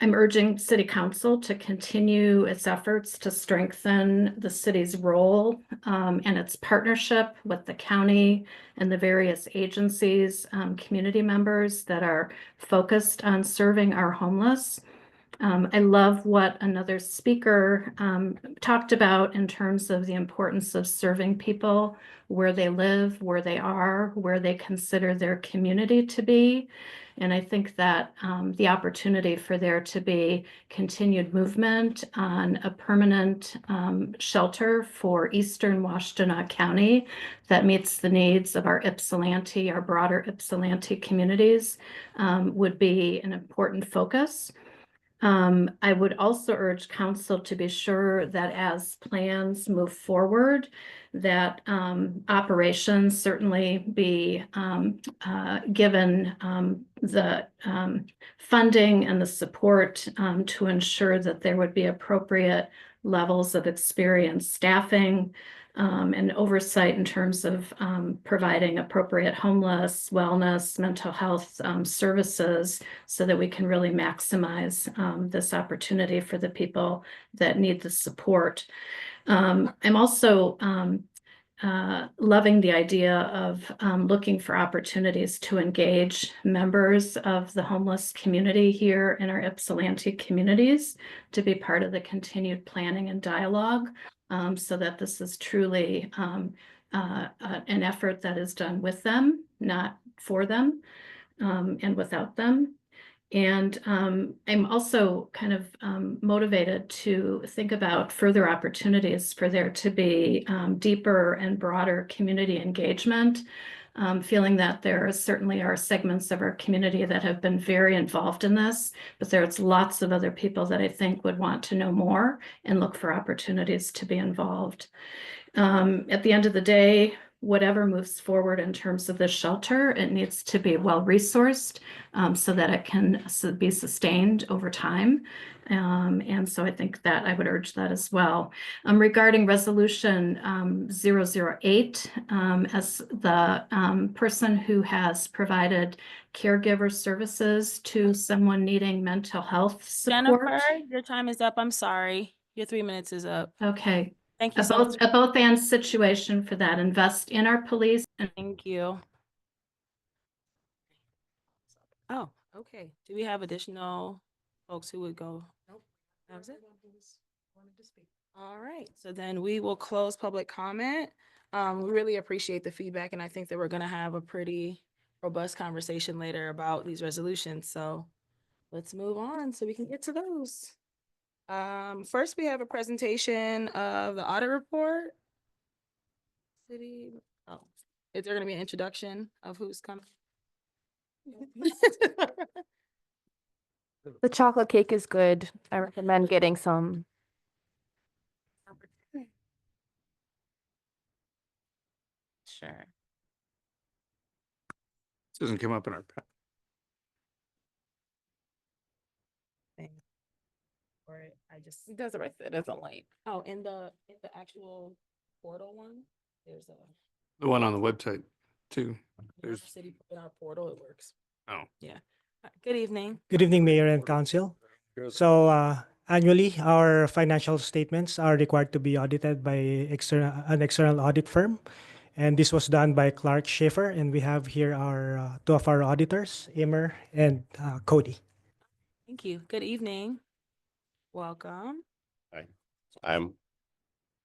I'm urging City Council to continue its efforts to strengthen the city's role and its partnership with the county and the various agencies, community members that are focused on serving our homeless. I love what another speaker talked about in terms of the importance of serving people where they live, where they are, where they consider their community to be. And I think that the opportunity for there to be continued movement on a permanent shelter for Eastern Washtenaw County that meets the needs of our Ypsilanti, our broader Ypsilanti communities would be an important focus. I would also urge council to be sure that as plans move forward, that operations certainly be given the funding and the support to ensure that there would be appropriate levels of experienced staffing and oversight in terms of providing appropriate homeless, wellness, mental health services so that we can really maximize this opportunity for the people that need the support. I'm also loving the idea of looking for opportunities to engage members of the homeless community here in our Ypsilanti communities to be part of the continued planning and dialogue so that this is truly an effort that is done with them, not for them and without them. And I'm also kind of motivated to think about further opportunities for there to be deeper and broader community engagement, feeling that there certainly are segments of our community that have been very involved in this, but there's lots of other people that I think would want to know more and look for opportunities to be involved. At the end of the day, whatever moves forward in terms of this shelter, it needs to be well-resourced so that it can be sustained over time. And so I think that I would urge that as well. Regarding resolution 008, as the person who has provided caregiver services to someone needing mental health support. Jennifer, your time is up. I'm sorry. Your 3 minutes is up. Okay. Thank you so much. A both and situation for that. Invest in our police. Thank you. Oh, okay. Do we have additional folks who would go? Nope. That was it? All right. So then we will close public comment. We really appreciate the feedback, and I think that we're going to have a pretty robust conversation later about these resolutions. So let's move on so we can get to those. First, we have a presentation of the audit report. Is there going to be an introduction of who's coming? The chocolate cake is good. I recommend getting some. Sure. Doesn't come up in our. Or I just. It does it right there. It doesn't light. Oh, in the actual portal one, there's a. The one on the website too. There's. City in our portal, it works. Oh. Yeah. Good evening. Good evening, Mayor and Council. So annually, our financial statements are required to be audited by an external audit firm. And this was done by Clark Schaefer. And we have here our two of our auditors, Emer and Cody. Thank you. Good evening. Welcome. Hi, I'm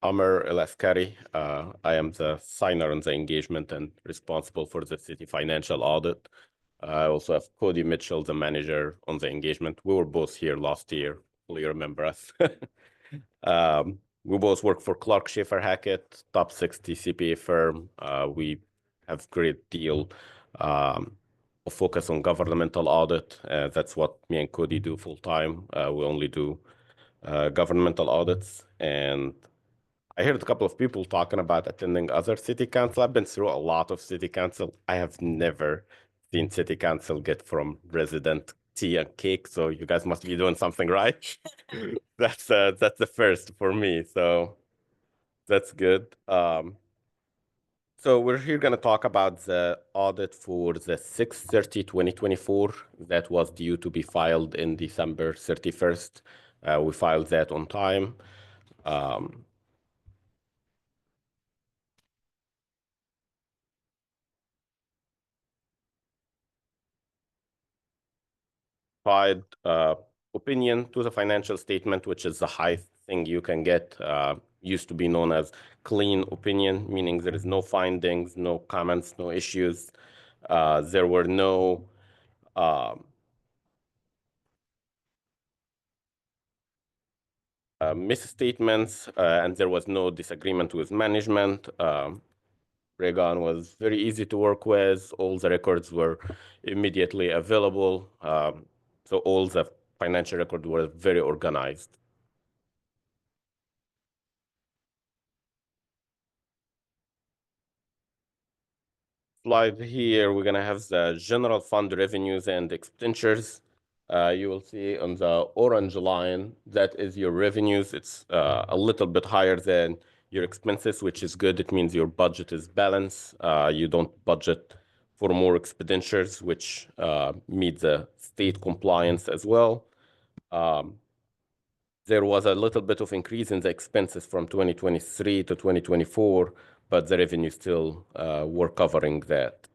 Amer Elaskari. I am the signer on the engagement and responsible for the city financial audit. I also have Cody Mitchell, the manager on the engagement. We were both here last year. Will you remember us? We both work for Clark Schaefer Hackett, top 60 CPA firm. We have great deal of focus on governmental audit. That's what me and Cody do full time. We only do governmental audits, and I heard a couple of people talking about attending other city council. I've been through a lot of city council. I have never seen city council get from resident tea and cake. So you guys must be doing something right. That's the first for me. So that's good. So we're here going to talk about the audit for the 6/30/2024 that was due to be filed in December 31st. We filed that on time. Opinion to the financial statement, which is the highest thing you can get, used to be known as clean opinion, meaning there is no findings, no comments, no issues. There were no misstatements, and there was no disagreement with management. Regan was very easy to work with. All the records were immediately available. So all the financial records were very organized. Slide here, we're going to have the general fund revenues and expenditures. You will see on the orange line, that is your revenues. It's a little bit higher than your expenses, which is good. It means your budget is balanced. You don't budget for more expenditures, which meet the state compliance as well. There was a little bit of increase in the expenses from 2023 to 2024, but the revenue still were covering that.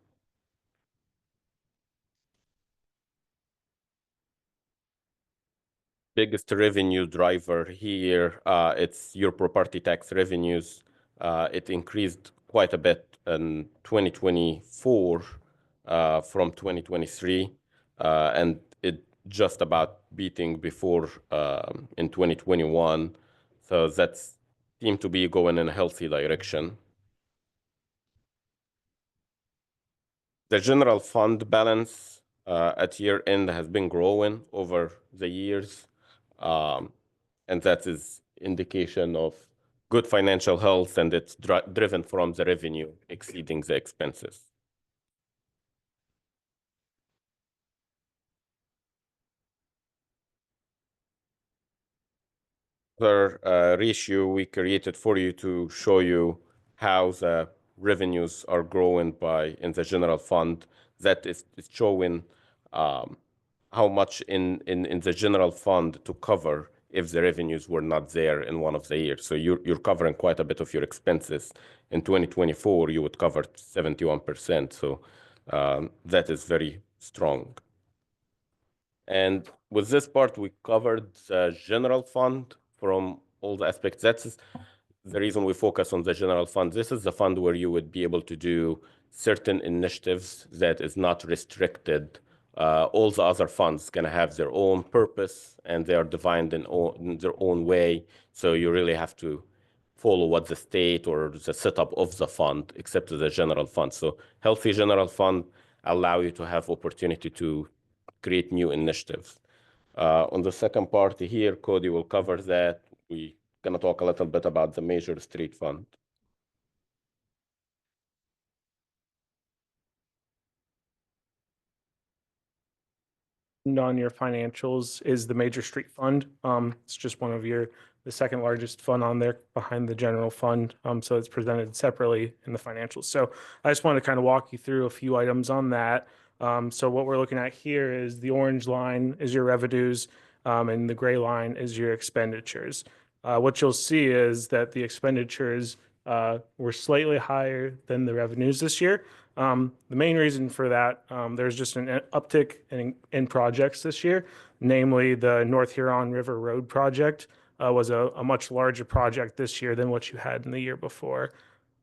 Biggest revenue driver here, it's your property tax revenues. It increased quite a bit in 2024 from 2023, and it just about beating before in 2021. So that's seemed to be going in a healthy direction. The general fund balance at year end has been growing over the years. And that is indication of good financial health, and it's driven from the revenue exceeding the expenses. The ratio we created for you to show you how the revenues are growing in the general fund. That is showing how much in the general fund to cover if the revenues were not there in one of the years. So you're covering quite a bit of your expenses. In 2024, you would cover 71%. So that is very strong. And with this part, we covered the general fund from all the aspects. That's the reason we focus on the general fund. This is the fund where you would be able to do certain initiatives that is not restricted. All the other funds can have their own purpose, and they are defined in their own way. So you really have to follow what the state or the setup of the fund, except the general fund. So healthy general fund allow you to have opportunity to create new initiatives. On the second part here, Cody will cover that. We're going to talk a little bit about the major street fund. On your financials is the Major Street Fund. It's just one of the second largest fund on there behind the general fund. So it's presented separately in the financials. So I just want to kind of walk you through a few items on that. So what we're looking at here is the orange line is your revenues, and the gray line is your expenditures. What you'll see is that the expenditures were slightly higher than the revenues this year. The main reason for that, there's just an uptick in projects this year, namely the North Huron River Road project was a much larger project this year than what you had in the year before.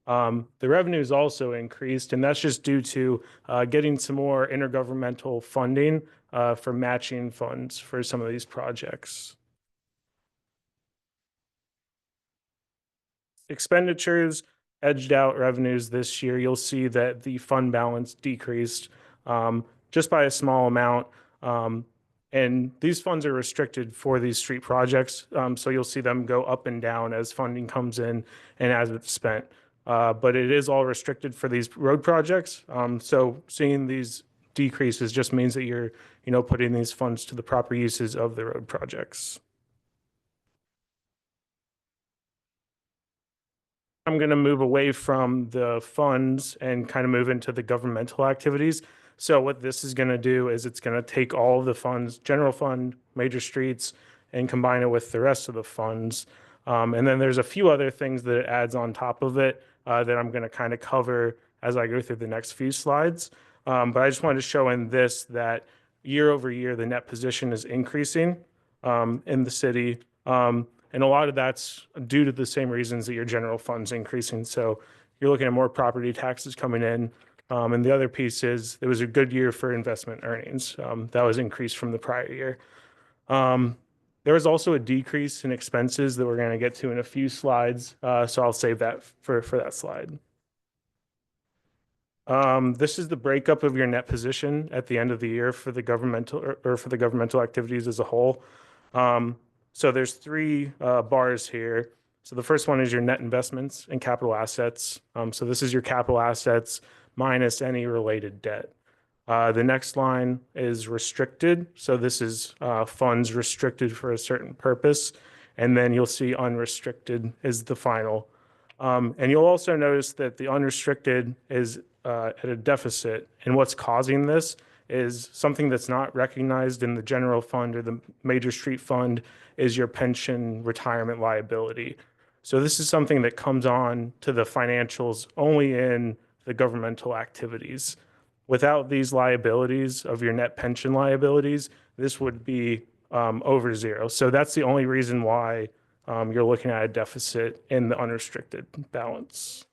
The revenues also increased, and that's just due to getting some more intergovernmental funding for matching funds for some of these projects. Expenditures edged out revenues this year. You'll see that the fund balance decreased just by a small amount. And these funds are restricted for these street projects. So you'll see them go up and down as funding comes in and as it's spent. But it is all restricted for these road projects. So seeing these decreases just means that you're, putting these funds to the proper uses of the road projects. I'm going to move away from the funds and kind of move into the governmental activities. So what this is going to do is it's going to take all of the funds, general fund, major streets, and combine it with the rest of the funds. And then there's a few other things that it adds on top of it that I'm going to kind of cover as I go through the next few slides. But I just wanted to show in this that year over year, the net position is increasing in the city. And a lot of that's due to the same reasons that your general fund's increasing. So you're looking at more property taxes coming in. And the other piece is it was a good year for investment earnings. That was increased from the prior year. There was also a decrease in expenses that we're going to get to in a few slides. So I'll save that for that slide. This is the breakup of your net position at the end of the year for the governmental or for the governmental activities as a whole. So there's three bars here. So the first one is your net investments and capital assets. So this is your capital assets minus any related debt. The next line is restricted. So this is funds restricted for a certain purpose. And then you'll see unrestricted is the final. And you'll also notice that the unrestricted is at a deficit. And what's causing this is something that's not recognized in the general fund or the major street fund is your pension retirement liability. So this is something that comes on to the financials only in the governmental activities. Without these liabilities of your net pension liabilities, this would be over zero. So that's the only reason why you're looking at a deficit in the unrestricted balance.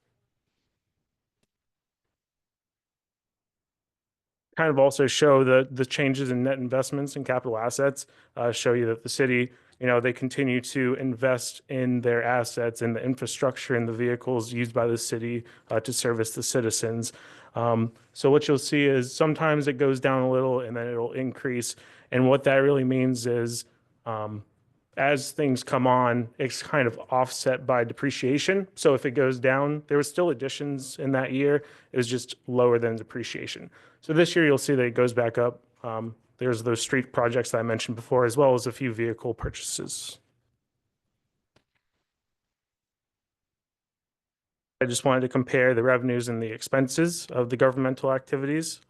Kind of also show the changes in net investments and capital assets, show you that the city, they continue to invest in their assets and the infrastructure and the vehicles used by the city to service the citizens. So what you'll see is sometimes it goes down a little and then it'll increase. And what that really means is as things come on, it's kind of offset by depreciation. So if it goes down, there was still additions in that year. It was just lower than depreciation. So this year you'll see that it goes back up. There's those street projects that I mentioned before, as well as a few vehicle purchases. I just wanted to compare the revenues and the expenses of the governmental activities,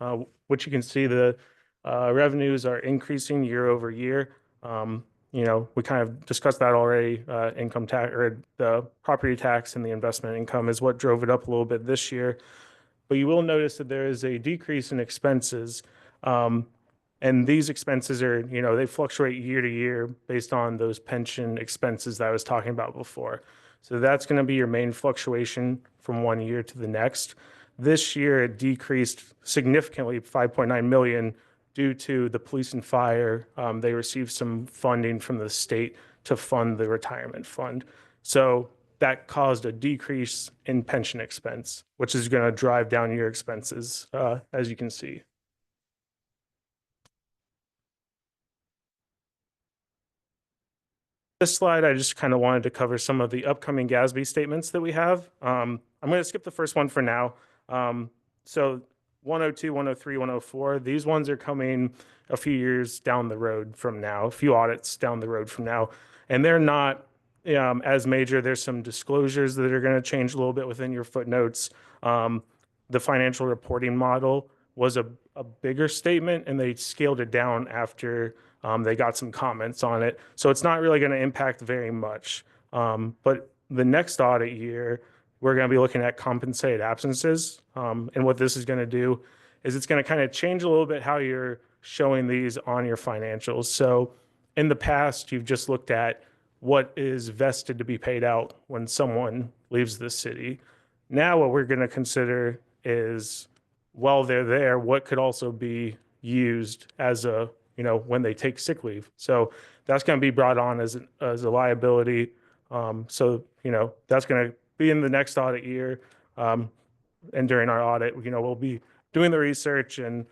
which you can see the revenues are increasing year over year. We kind of discussed that already. Income tax or the property tax and the investment income is what drove it up a little bit this year. But you will notice that there is a decrease in expenses. And these expenses are, they fluctuate year to year based on those pension expenses that I was talking about before. So that's going to be your main fluctuation from one year to the next. This year, it decreased significantly, 5.9 million, due to the police and fire. They received some funding from the state to fund the retirement fund. So that caused a decrease in pension expense, which is going to drive down your expenses, as you can see. This slide, I just kind of wanted to cover some of the upcoming GASB statements that we have. I'm going to skip the first one for now. So 102, 103, 104, these ones are coming a few years down the road from now, a few audits down the road from now. And they're not as major. There's some disclosures that are going to change a little bit within your footnotes. The financial reporting model was a bigger statement, and they scaled it down after they got some comments on it. So it's not really going to impact very much. But the next audit year, we're going to be looking at compensated absences. And what this is going to do is it's going to kind of change a little bit how you're showing these on your financials. So in the past, you've just looked at what is vested to be paid out when someone leaves the city. Now what we're going to consider is, while they're there, what could also be used as a, when they take sick leave. So that's going to be brought on as a liability. So, that's going to be in the next audit year. And during our audit, we'll be doing the research and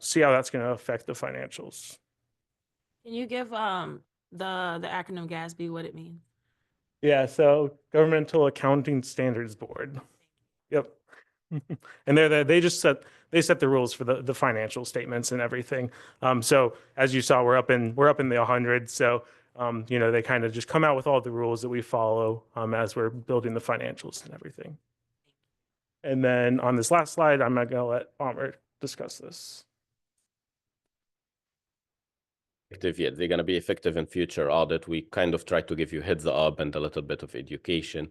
see how that's going to affect the financials. Can you give the acronym GASB what it means? Yeah, so Governmental Accounting Standards Board. Yep. And they just set the rules for the financial statements and everything. So as you saw, we're up in the hundreds. So you know, they kind of just come out with all the rules that we follow as we're building the financials and everything. And then on this last slide, I'm not gonna let Palmer discuss this. Effective yet. They're going to be effective in future audit. We kind of try to give you heads up and a little bit of education,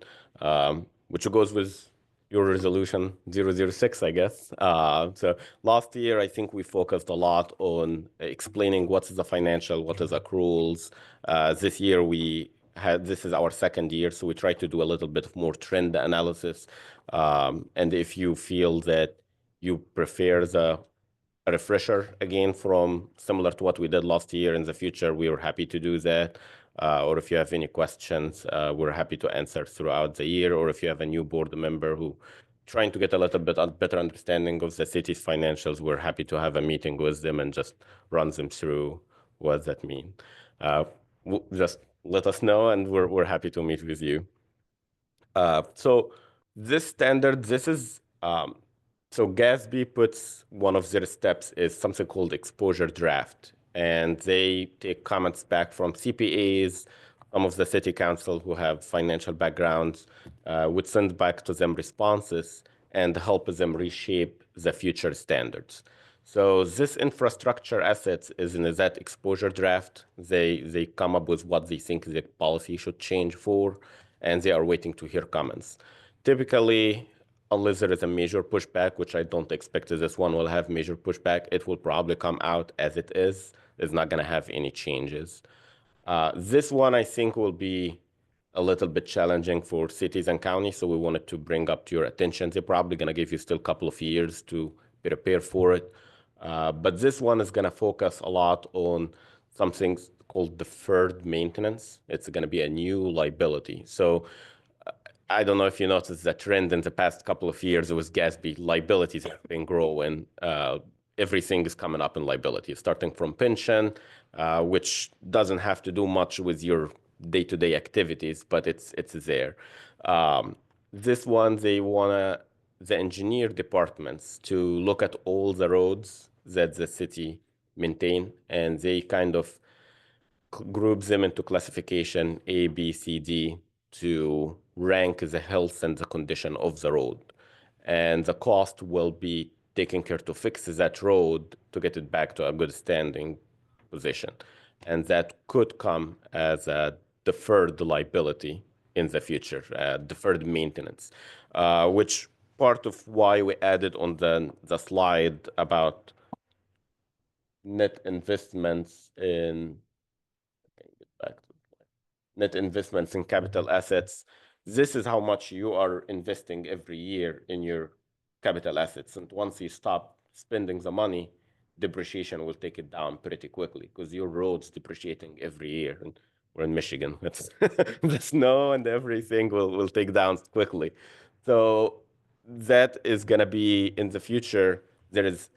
which goes with your resolution 006, I guess. So last year, I think we focused a lot on explaining what is the financial, what is accruals. This year, this is our second year, so we try to do a little bit of more trend analysis. And if you feel that you prefer a refresher again from similar to what we did last year in the future, we were happy to do that. Or if you have any questions, we're happy to answer throughout the year. Or if you have a new board member who trying to get a little bit better understanding of the city's financials, we're happy to have a meeting with them and just run them through what that mean. Just let us know, and we're happy to meet with you. So this standard, this is so GASB puts one of their steps is something called exposure draft, and they take comments back from CPAs, some of the city council who have financial backgrounds, would send back to them responses and help them reshape the future standards. So this infrastructure assets is in that exposure draft. They come up with what they think the policy should change for, and they are waiting to hear comments. Typically, unless there is a major pushback, which I don't expect this one will have major pushback, it will probably come out as it is. It's not going to have any changes. This one, I think, will be a little bit challenging for cities and counties, so we wanted to bring up to your attention. They're probably going to give you still a couple of years to prepare for it. But this one is going to focus a lot on something called deferred maintenance. It's going to be a new liability. So I don't know if you noticed the trend in the past couple of years with GASB, liabilities have been growing. Everything is coming up in liability, starting from pension, which doesn't have to do much with your day-to-day activities, but it's there. This one, they want the engineer departments to look at all the roads that the city maintain, and they kind of group them into classification A, B, C, D to rank the health and the condition of the road. And the cost will be taken care to fix that road to get it back to a good standing position. And that could come as a deferred liability in the future, deferred maintenance, which part of why we added on the slide about net investments in capital assets. This is how much you are investing every year in your capital assets. And once you stop spending the money, depreciation will take it down pretty quickly because your road's depreciating every year. And we're in Michigan. It's the snow and everything will take down quickly. So that is going to be in the future. There is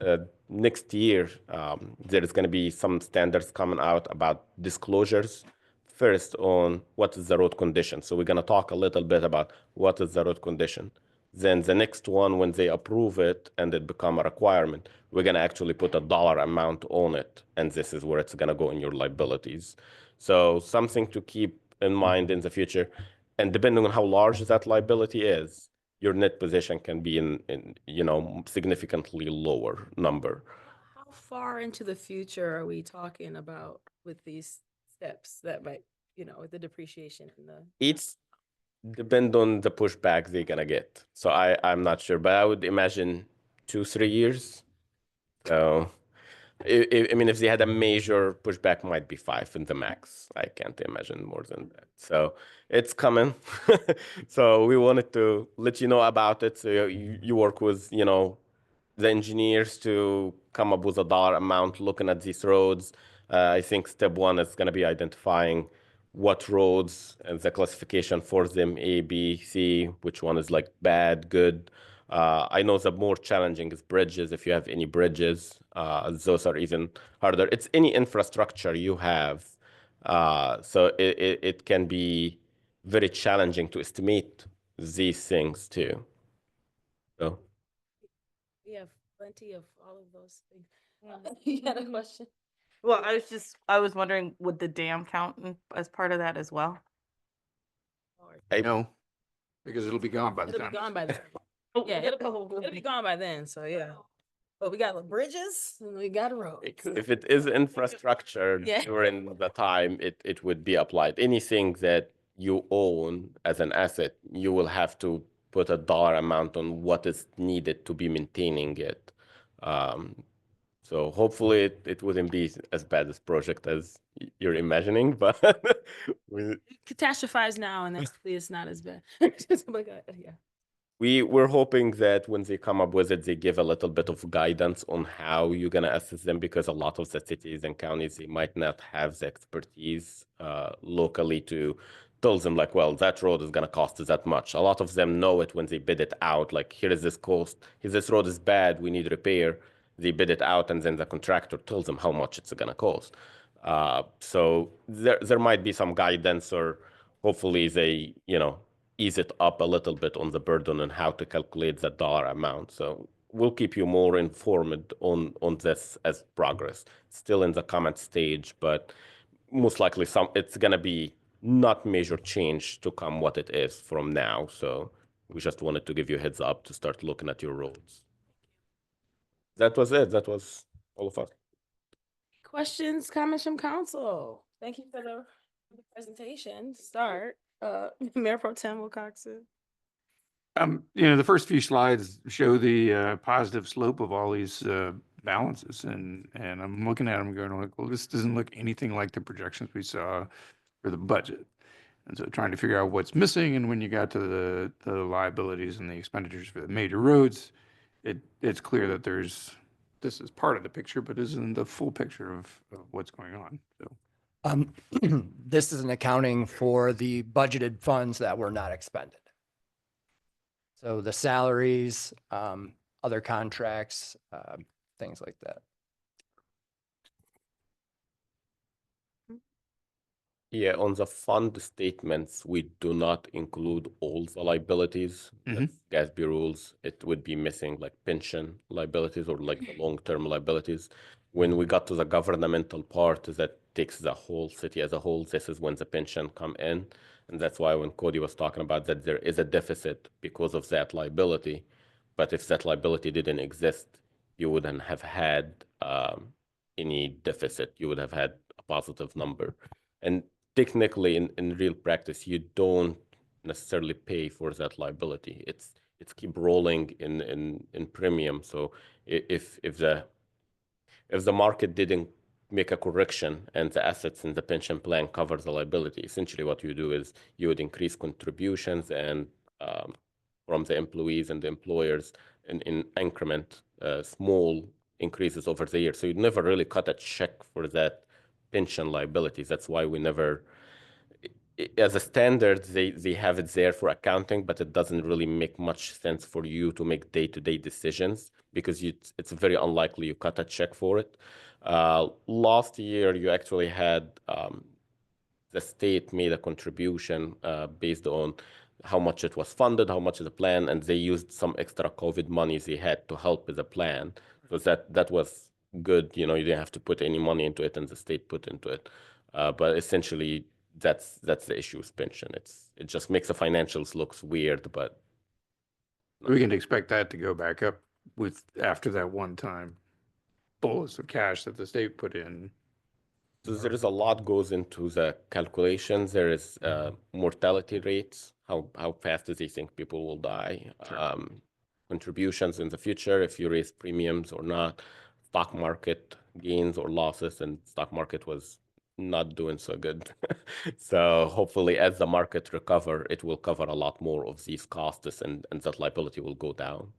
next year, there is going to be some standards coming out about disclosures. First on what is the road condition. So we're going to talk a little bit about what is the road condition. Then the next one, when they approve it and it become a requirement, we're going to actually put a dollar amount on it. And this is where it's going to go in your liabilities. So something to keep in mind in the future. And depending on how large that liability is, your net position can be in significantly lower number. How far into the future are we talking about with these steps that might, with the depreciation and the... It's depend on the pushback they're gonna get. So I'm not sure, but I would imagine 2-3 years. So if they had a major pushback, might be 5 in the max. I can't imagine more than that. So it's coming. So we wanted to let you know about it. So you work with, the engineers to come up with a dollar amount looking at these roads. I think step 1 is going to be identifying what roads and the classification for them, A, B, C, which one is like bad, good. I know the more challenging is bridges. If you have any bridges, those are even harder. It's any infrastructure you have. So it can be very challenging to estimate these things too. So We have plenty of all of those things. You had a question? Well, I was wondering, would the dam count as part of that as well? I know, because it'll be gone by the It'll be time. gone by then. Yeah, it'll be gone by then, so yeah. But we got the bridges and we got a road. if it is infrastructure Yeah. during the time, it would be applied. Anything that you own as an asset, you will have to put a dollar amount on what is needed to be maintaining it. So hopefully it wouldn't be as bad as project as you're imagining, but we, Catastrophize now and then it's not as bad. But, yeah. we're hoping that when they come up with it, they give a little bit of guidance on how you're gonna assess them, because a lot of the cities and counties, they might not have the expertise locally to tell them like, well, that road is gonna cost us that much. A lot of them know it when they bid it out, like here is this cost, here this road is bad, we need repair. They bid it out and then the contractor tells them how much it's gonna cost. So there might be some guidance, or hopefully they, ease it up a little bit on the burden and how to calculate the dollar amount. So we'll keep you more informed on this as progress. Still in the comment stage, but most likely it's gonna be not major change to come what it is from now. So we just wanted to give you a heads up to start looking at your roads. That was it. That was all of us. Questions, comments from council? Thank you for the presentation. Start, Mayor Pro Tem Wilcoxon. The first few slides show the positive slope of all these balances, and I'm looking at them going like, well, this doesn't look anything like the projections we saw for the budget. And so trying to figure out what's missing, and when you got to the liabilities and the expenditures for the major roads, it's clear that this is part of the picture, but isn't the full picture of what's going on. So This is an accounting for the budgeted funds that were not expended. So the salaries, other contracts, things like that. Yeah, on the fund statements, we do not include all the liabilities. Mhm. That's GASB rules. It would be missing like pension liabilities or like the long-term liabilities. When we got to the governmental part that takes the whole city as a whole, this is when the pension come in. And that's why when Cody was talking about that there is a deficit because of that liability. But if that liability didn't exist, you wouldn't have had any deficit. You would have had a positive number. And technically, in real practice, you don't necessarily pay for that liability. It's keep rolling in premium. So if the market didn't make a correction and the assets in the pension plan cover the liability, essentially what you do is you would increase contributions and from the employees and the employers in increment, small increases over the year. So you'd never really cut a check for that pension liabilities. That's why we never, as a standard, they have it there for accounting, but it doesn't really make much sense for you to make day-to-day decisions because it's very unlikely you cut a check for it. Last year, you actually had the state made a contribution based on how much it was funded, how much of the plan, and they used some extra COVID money they had to help with the plan. So that was good. You didn't have to put any money into it, and the state put into it. But essentially, that's the issue with pension. It just makes the financials looks weird, but we can expect that to go back up after that one-time bolus of cash that the state put in. So there is a lot goes into the calculations. There is mortality rates, how fast do they think people will die, contributions in the future, if you raise premiums or not, stock market gains or losses, and stock market was not doing so good. So hopefully as the market recover, it will cover a lot more of these costs and that liability will go down.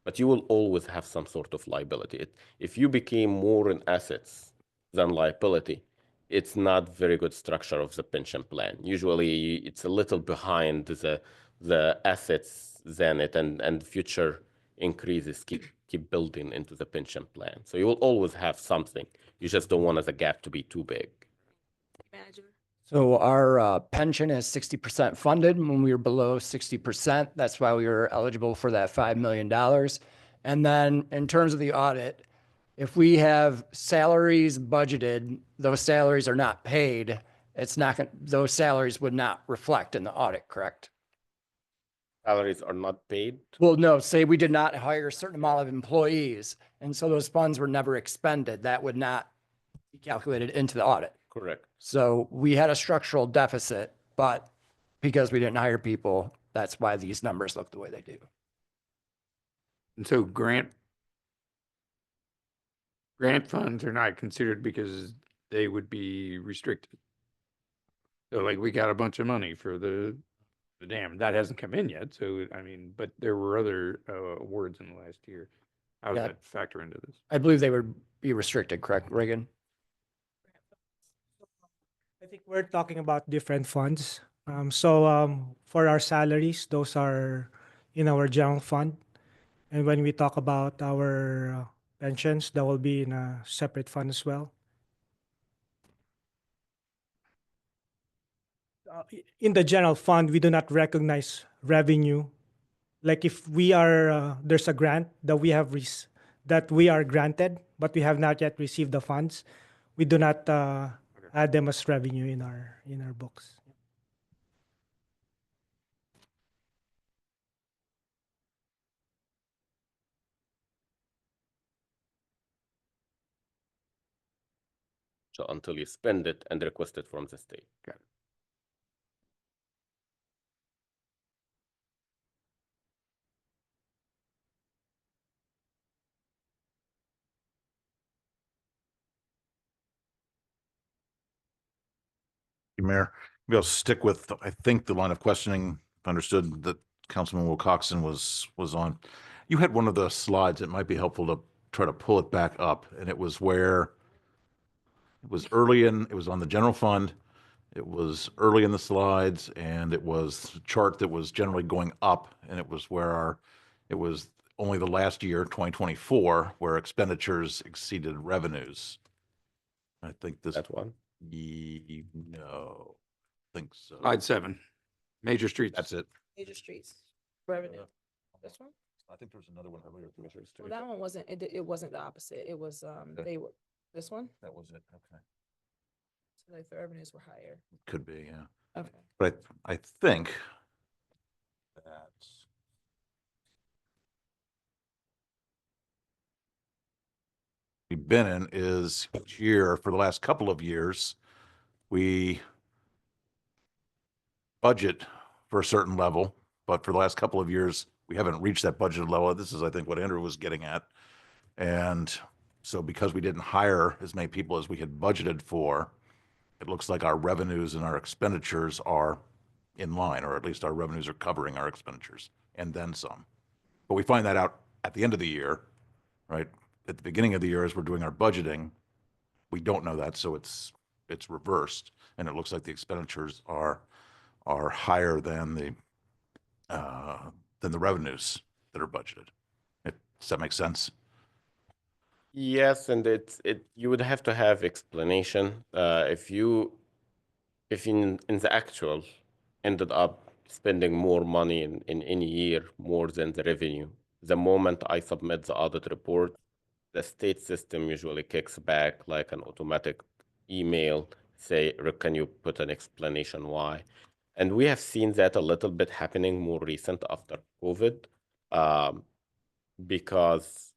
But you will always have some sort of liability. If you became more in assets than liability, it's not very good structure of the pension plan. Usually it's a little behind the assets than it, and future increases keep building into the pension plan. So you will always have something. You just don't want the gap to be too big. So our pension is 60% funded. When we were below 60%, that's why we were eligible for that $5 million. And then in terms of the audit, if we have salaries budgeted, those salaries are not paid, it's not going, those salaries would not reflect in the audit, correct? Salaries are not paid. Well, no, say we did not hire a certain amount of employees, and so those funds were never expended. That would not be calculated into the audit. Correct. So we had a structural deficit, but because we didn't hire people, that's why these numbers look the way they do. And so grant funds are not considered because they would be restricted. So like we got a bunch of money for the dam. That hasn't come in yet. So, I mean, but there were other awards in the last year. How does Yeah. that factor into this? I believe they would be restricted, correct, Reagan? I think we're talking about different funds. For our salaries, those are in our general fund. And when we talk about our pensions, that will be in a separate fund as well. In the general fund, we do not recognize revenue. Like if we are, there's a grant that we have that we are granted, but we have not yet received the funds, we do not add them as revenue in our books. So until you spend it and request it from the state. Got it. Mayor, maybe I'll stick with, I think, the line of questioning. If I understood that Councilman Wilcoxon was on. You had one of the slides. It might be helpful to try to pull it back up. And it was where it was it was on the general fund. It was early in the slides, and it was a chart that was generally going up. And it was where it was only the last year, 2024, where expenditures exceeded revenues. I think this. That one? No, I think so. Slide 7, major streets. That's it. Major streets, revenue. This one? I think there was another one earlier. Well, that one wasn't, it wasn't the opposite. It was, they were, this one? That was it. Okay. So like the revenues were higher. Could be, yeah. Okay. But I think that's. We've been in is each year for the last couple of years, we budget for a certain level, but for the last couple of years, we haven't reached that budgeted level. This is, I think, what Andrew was getting at. And so because we didn't hire as many people as we had budgeted for, it looks like our revenues and our expenditures are in line, or at least our revenues are covering our expenditures and then some. But we find that out at the end of the year, right? At the beginning of the year, as we're doing our budgeting, we don't know that, so it's reversed, and it looks like the expenditures are higher than the revenues that are budgeted. Does that make sense? Yes, and you would have to have explanation. If in the actual ended up spending more money in any year more than the revenue, the moment I submit the audit report, the state system usually kicks back like an automatic email, say, can you put an explanation why? And we have seen that a little bit happening more recent after COVID, because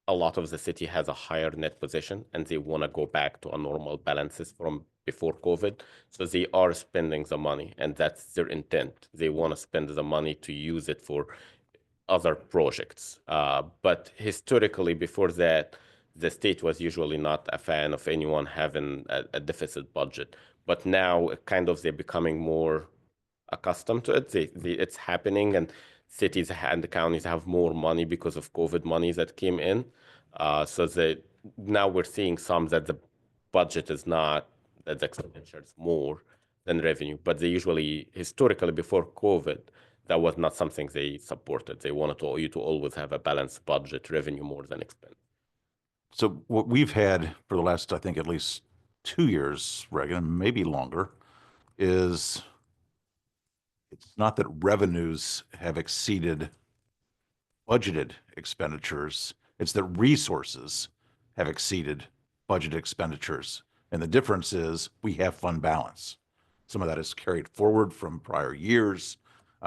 a lot of the city has a higher net position and they want to go back to a normal balances from before COVID. So they are spending the money, and that's their intent. They want to spend the money to use it for other projects. But historically, before that, the state was usually not a fan of anyone having a deficit budget. But now, kind of, they're becoming more accustomed to it. It's happening, and cities and the counties have more money because of COVID money that came in. So now we're seeing some that the budget is not, that the expenditure is more than revenue. But they usually, historically, before COVID, that was not something they supported. They wanted you to always have a balanced budget, revenue more than expense. So what we've had for the last, I think, at least 2 years, Reagan, maybe longer, is it's not that revenues have exceeded budgeted expenditures, it's that resources have exceeded budget expenditures. And the difference is we have fund balance. Some of that is carried forward from prior years,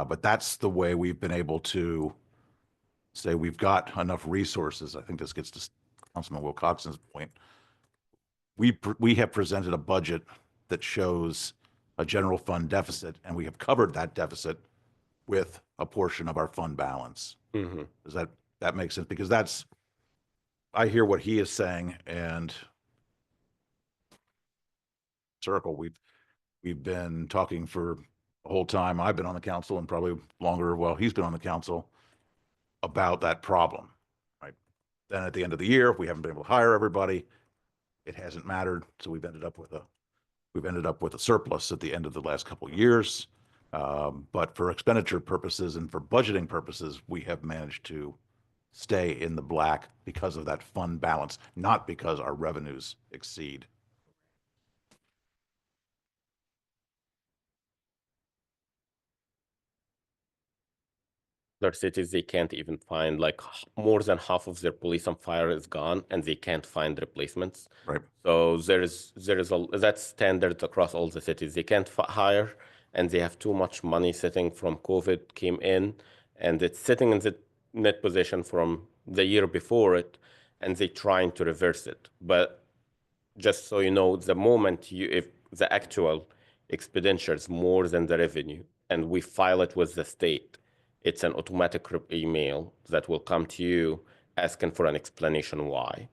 but that's the way we've been able to say we've got enough resources. I think this gets to Councilman Wilcoxon's point. We have presented a budget that shows a general fund deficit, and we have covered that deficit with a portion of our fund balance. Mm-hmm. Does that make sense? Because that's, I hear what he is saying, and circle, we've been talking for the whole time I've been on the council, and probably longer while he's been on the council, about that problem, right? Then at the end of the year, we haven't been able to hire everybody. It hasn't mattered, so we've ended up with a surplus at the end of the last couple of years. But for expenditure purposes and for budgeting purposes, we have managed to stay in the black because of that fund balance, not because our revenues exceed. Other cities, they can't even find, like, more than half of their police and fire is gone, and they can't find replacements. Right. So that's standard across all the cities. They can't hire, and they have too much money sitting from COVID came in, and it's sitting in the net position from the year before it, and they're trying to reverse it. But just so you know, the moment if the actual expenditure is more than the revenue, and we file it with the state, it's an automatic email that will come to you asking for an explanation why.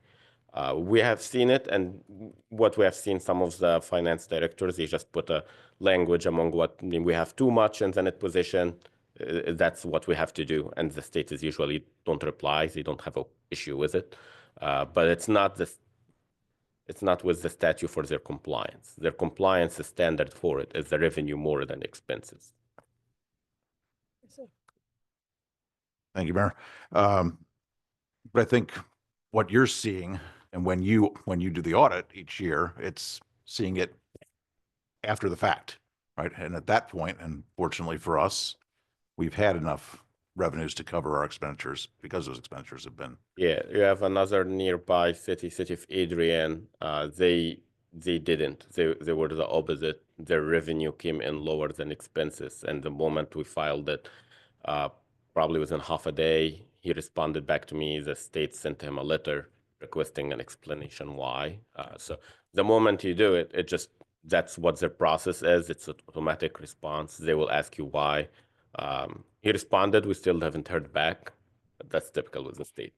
We have seen it, and what we have seen, some of the finance directors, they just put a language among what we have too much in the net position. That's what we have to do, and the state is usually don't reply. They don't have an issue with it, but it's not with the statute for their compliance. Their compliance is standard for it is the revenue more than expenses. Thank you, Mayor. But I think what you're seeing, and when you do the audit each year, it's seeing it after the fact, right? And at that point, and fortunately for us, we've had enough revenues to cover our expenditures because those expenditures have been. Yeah, you have another nearby city of Adrian. They didn't. They were the opposite. Their revenue came in lower than expenses, and the moment we filed it, probably within half a day, he responded back to me. The state sent him a letter requesting an explanation why. So the moment you do it, that's what their process is. It's an automatic response. They will ask you why. He responded. We still haven't heard back. That's typical with the state.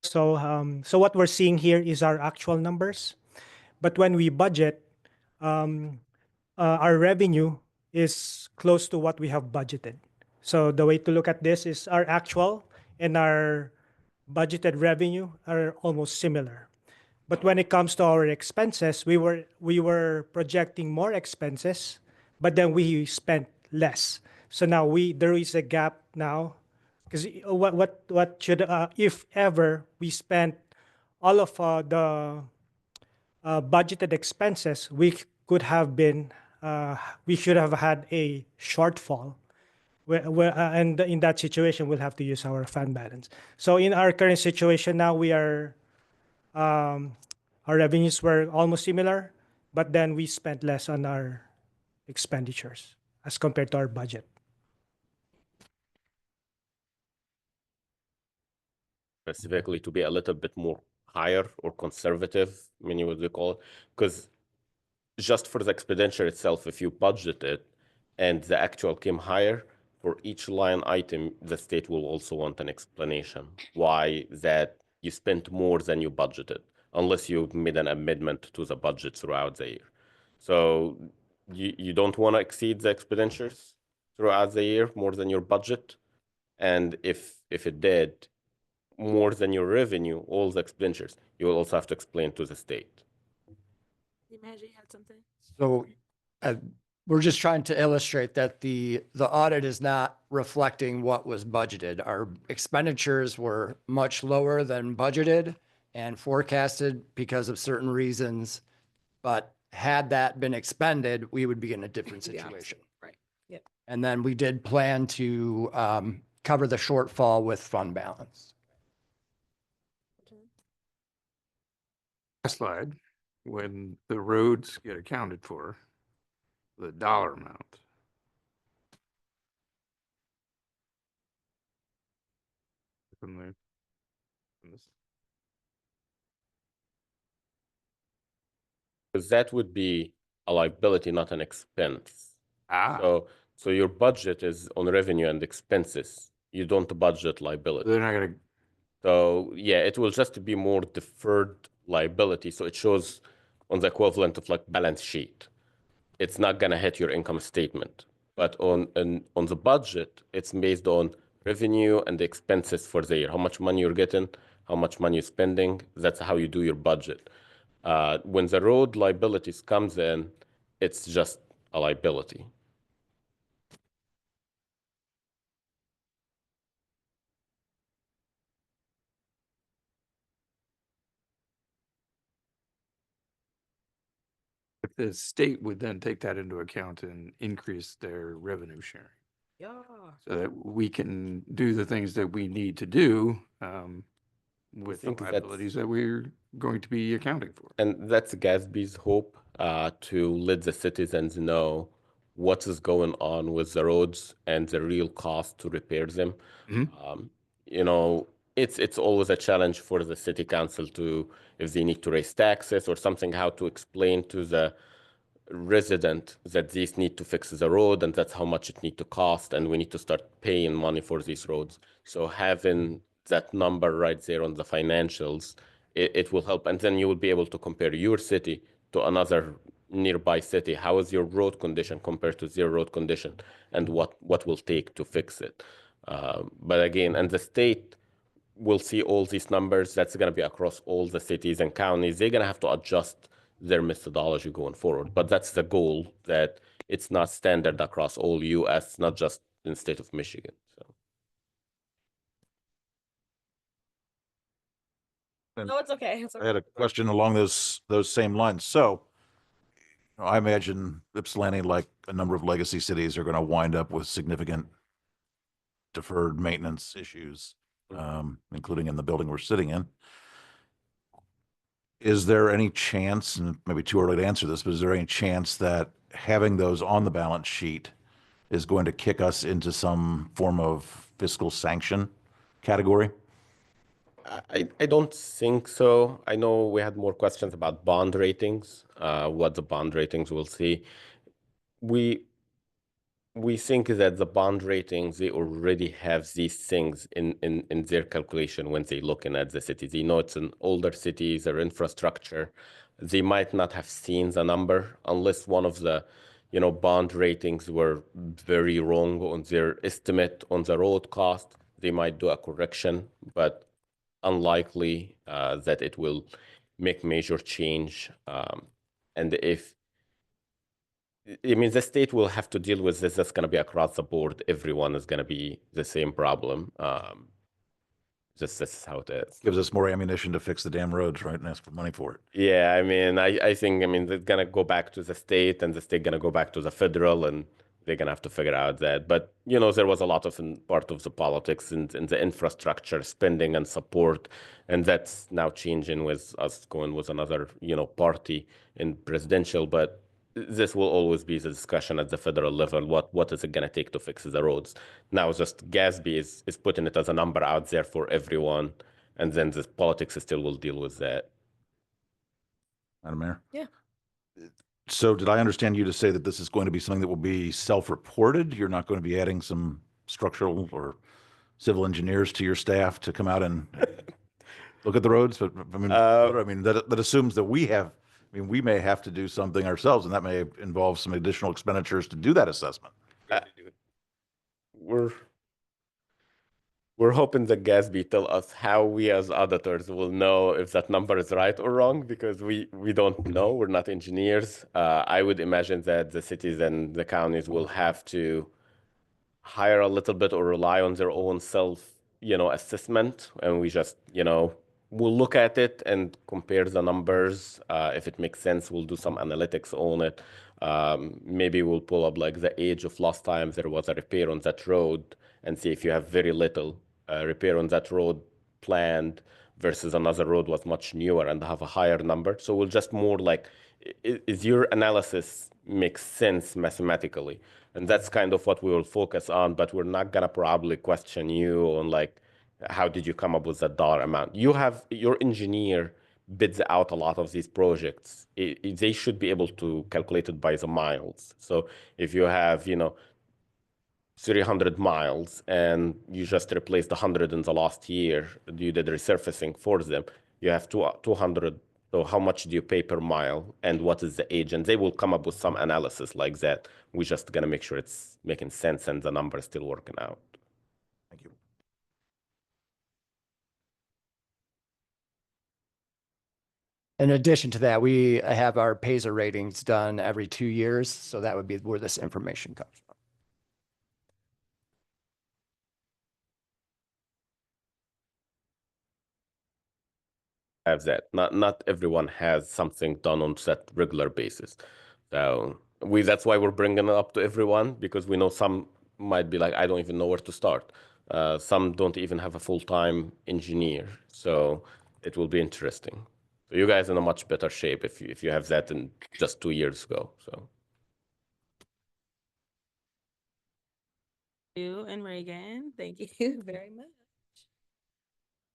So what we're seeing here is our actual numbers, but when we budget, our revenue is close to what we have budgeted. So the way to look at this is our actual and our budgeted revenue are almost similar. But when it comes to our expenses, we were projecting more expenses, but then we spent less. So now there is a gap now, because what should if ever we spent all of the budgeted expenses, we should have had a shortfall. And in that situation, we'll have to use our fund balance. So in our current situation now, our revenues were almost similar, but then we spent less on our expenditures as compared to our budget. Specifically to be a little bit more higher or conservative, what do you call it? Because just for the expenditure itself, if you budget it and the actual came higher, for each line item, the state will also want an explanation why that you spent more than you budgeted, unless you made an amendment to the budget throughout the year. So you don't want to exceed the expenditures throughout the year more than your budget. And if it did more than your revenue, all the expenditures, you will also have to explain to the state. City Manager, you had something? So we're just trying to illustrate that the audit is not reflecting what was budgeted. Our expenditures were much lower than budgeted and forecasted because of certain reasons. But had that been expended, we would be in a different The opposite, situation. right, yep. And then we did plan to cover the shortfall with fund balance. Slide, when the roads get accounted for, the dollar amount. From the, from this. Because that would be a liability, not an expense. So your budget is on revenue and expenses. You don't budget liability. They're not gonna. So yeah, it will just be more deferred liability. So it shows on the equivalent of like balance sheet. It's not gonna hit your income statement. But on the budget, it's based on revenue and the expenses for the year. How much money you're getting, how much money you're spending. That's how you do your budget. When the road liabilities comes in, it's just a liability. If the state would then take that into account and increase their revenue sharing. Yeah. So that we can do the things that we need to do with the think that's- liabilities that we're going to be accounting for. And that's Gatsby's hope, to let the citizens know what is going on with the roads and the real cost to repair them. You know, it's always a challenge for the city council to, if they need to raise taxes or something, how to explain to the resident that these need to fix the road and that's how much it need to cost, and we need to start paying money for these roads. So having that number right there on the financials, it will help. And then you will be able to compare your city to another nearby city. How is your road condition compared to their road condition, and what will take to fix it? But again, and the state will see all these numbers. That's going to be across all the cities and counties. They're going to have to adjust their methodology going forward. But that's the goal, that it's not standard across all US, not just in the state of Michigan. So. No, it's okay. It's I had a question along those same lines. So I imagine Ypsilanti, like a number of legacy cities, are going to wind up with significant deferred maintenance issues, including in the building we're sitting in. Is there any chance, and maybe too early to answer this, but is there any chance that having those on the balance sheet is going to kick us into some form of fiscal sanction category? I don't think so. I know we had more questions about bond ratings, what the bond ratings will see. We think that the bond ratings, they already have these things in their calculation when they're looking at the city. They know it's an older city, their infrastructure. They might not have seen the number unless one of the, bond ratings were very wrong on their estimate on the road cost. They might do a correction, but unlikely that it will make major change. And the state will have to deal with this. That's going to be across the board. Everyone is going to be the same problem. This is how it is. Gives us more ammunition to fix the damn roads, right? And ask for money for it. Yeah, I think they're going to go back to the state, and the state going to go back to the federal, and they're going to have to figure out that. But, there was a lot of part of the politics and the infrastructure spending and support, and that's now changing with us going with another, party in presidential. But this will always be the discussion at the federal level. What is it going to take to fix the roads? Now, just Gatsby is putting it as a number out there for everyone, and then the politics still will deal with that. Madam Mayor? Yeah. So did I understand you to say that this is going to be something that will be self-reported? You're not going to be adding some structural or civil engineers to your staff to come out and look at the roads? But that assumes that we may have to do something ourselves, and that may involve some additional expenditures to do that assessment. we're hoping the GASB tell us how we as auditors will know if that number is right or wrong, because we don't know. We're not engineers. I would imagine that the cities and the counties will have to hire a little bit or rely on their own self, assessment. And we just, we'll look at it and compare the numbers. If it makes sense, we'll do some analytics on it. Maybe we'll pull up like the age of last time there was a repair on that road and see if you have very little repair on that road planned versus another road was much newer and have a higher number. So we'll just more like, is your analysis makes sense mathematically? And that's kind of what we will focus on, but we're not gonna probably question you on like, how did you come up with that dollar amount? You have, your engineer bids out a lot of these projects. They should be able to calculate it by the miles. So if you have, 300 miles and you just replaced 100 in the last year, you did resurfacing for them, you have 200. So how much do you pay per mile and what is the age? And they will come up with some analysis like that. We're just gonna make sure it's making sense and the number is still working out. Thank you. In addition to that, we have our PASER ratings done every 2 years. So that would be where this information comes from. Have that. Not everyone has something done on that regular basis. So that's why we're bringing it up to everyone, because we know some might be like, I don't even know where to start. Some don't even have a full-time engineer. So it will be interesting. So you guys are in a much better shape if you have that in just 2 years ago. So. You and Reagan, thank you very much.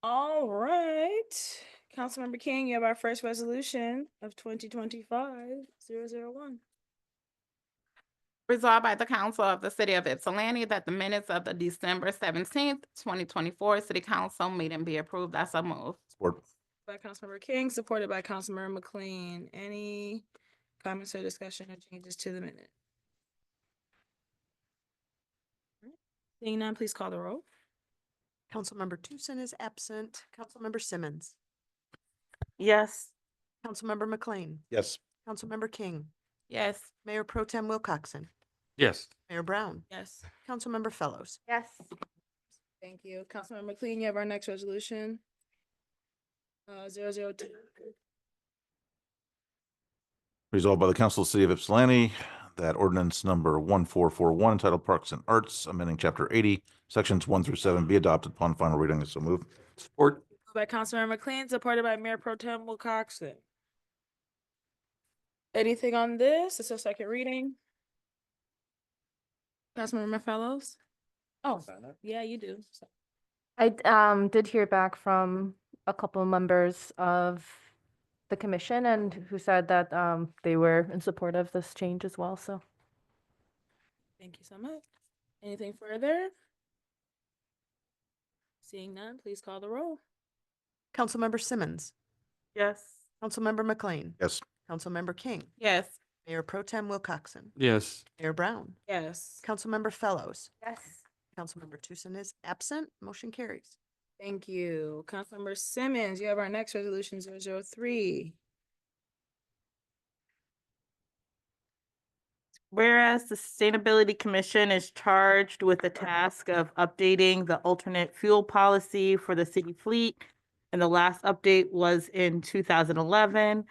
All right, Councilmember King, you have our first resolution of 2025-001. Resolved by the Council of the City of Ypsilanti that the minutes of the December 17th, 2024 City Council meeting be approved. That's a move. Support. By Councilmember King, supported by Councilmember McLean. Any comments or discussion or changes to the minute? Seeing none, please call the roll. Councilmember Tucson is absent. Councilmember Simmons. Yes. Councilmember McLean. Yes. Councilmember King. Yes. Mayor Pro Tem Wilcoxen. Yes. Mayor Brown. Yes. Councilmember Fellows. Yes. Thank you. Councilmember McLean, you have our next resolution. 002. Resolved by the Council of the City of Ypsilanti that ordinance number 1441 entitled Parks and Arts, amending chapter 80, sections 1 through 7 be adopted upon final reading. So moved. Support. By Councilmember McLean, supported by Mayor Pro Tem Wilcoxen. Anything on this? It's a second reading. Councilmember Fellows? Oh, yeah, you do. I did hear back from a couple of members of the commission and who said that they were in support of this change as well. So Thank you so much. Anything further? Seeing none, please call the roll. Councilmember Simmons. Yes. Councilmember McLean. Yes. Councilmember King. Yes. Mayor Pro Tem Wilcoxen. Yes. Mayor Brown. Yes. Councilmember Fellows. Yes. Councilmember Tucson is absent. Motion carries. Thank you. Councilmember Simmons, you have our next resolution 003. Whereas the Sustainability Commission is charged with the task of updating the alternate fuel policy for the city fleet, and the last update was in 2011.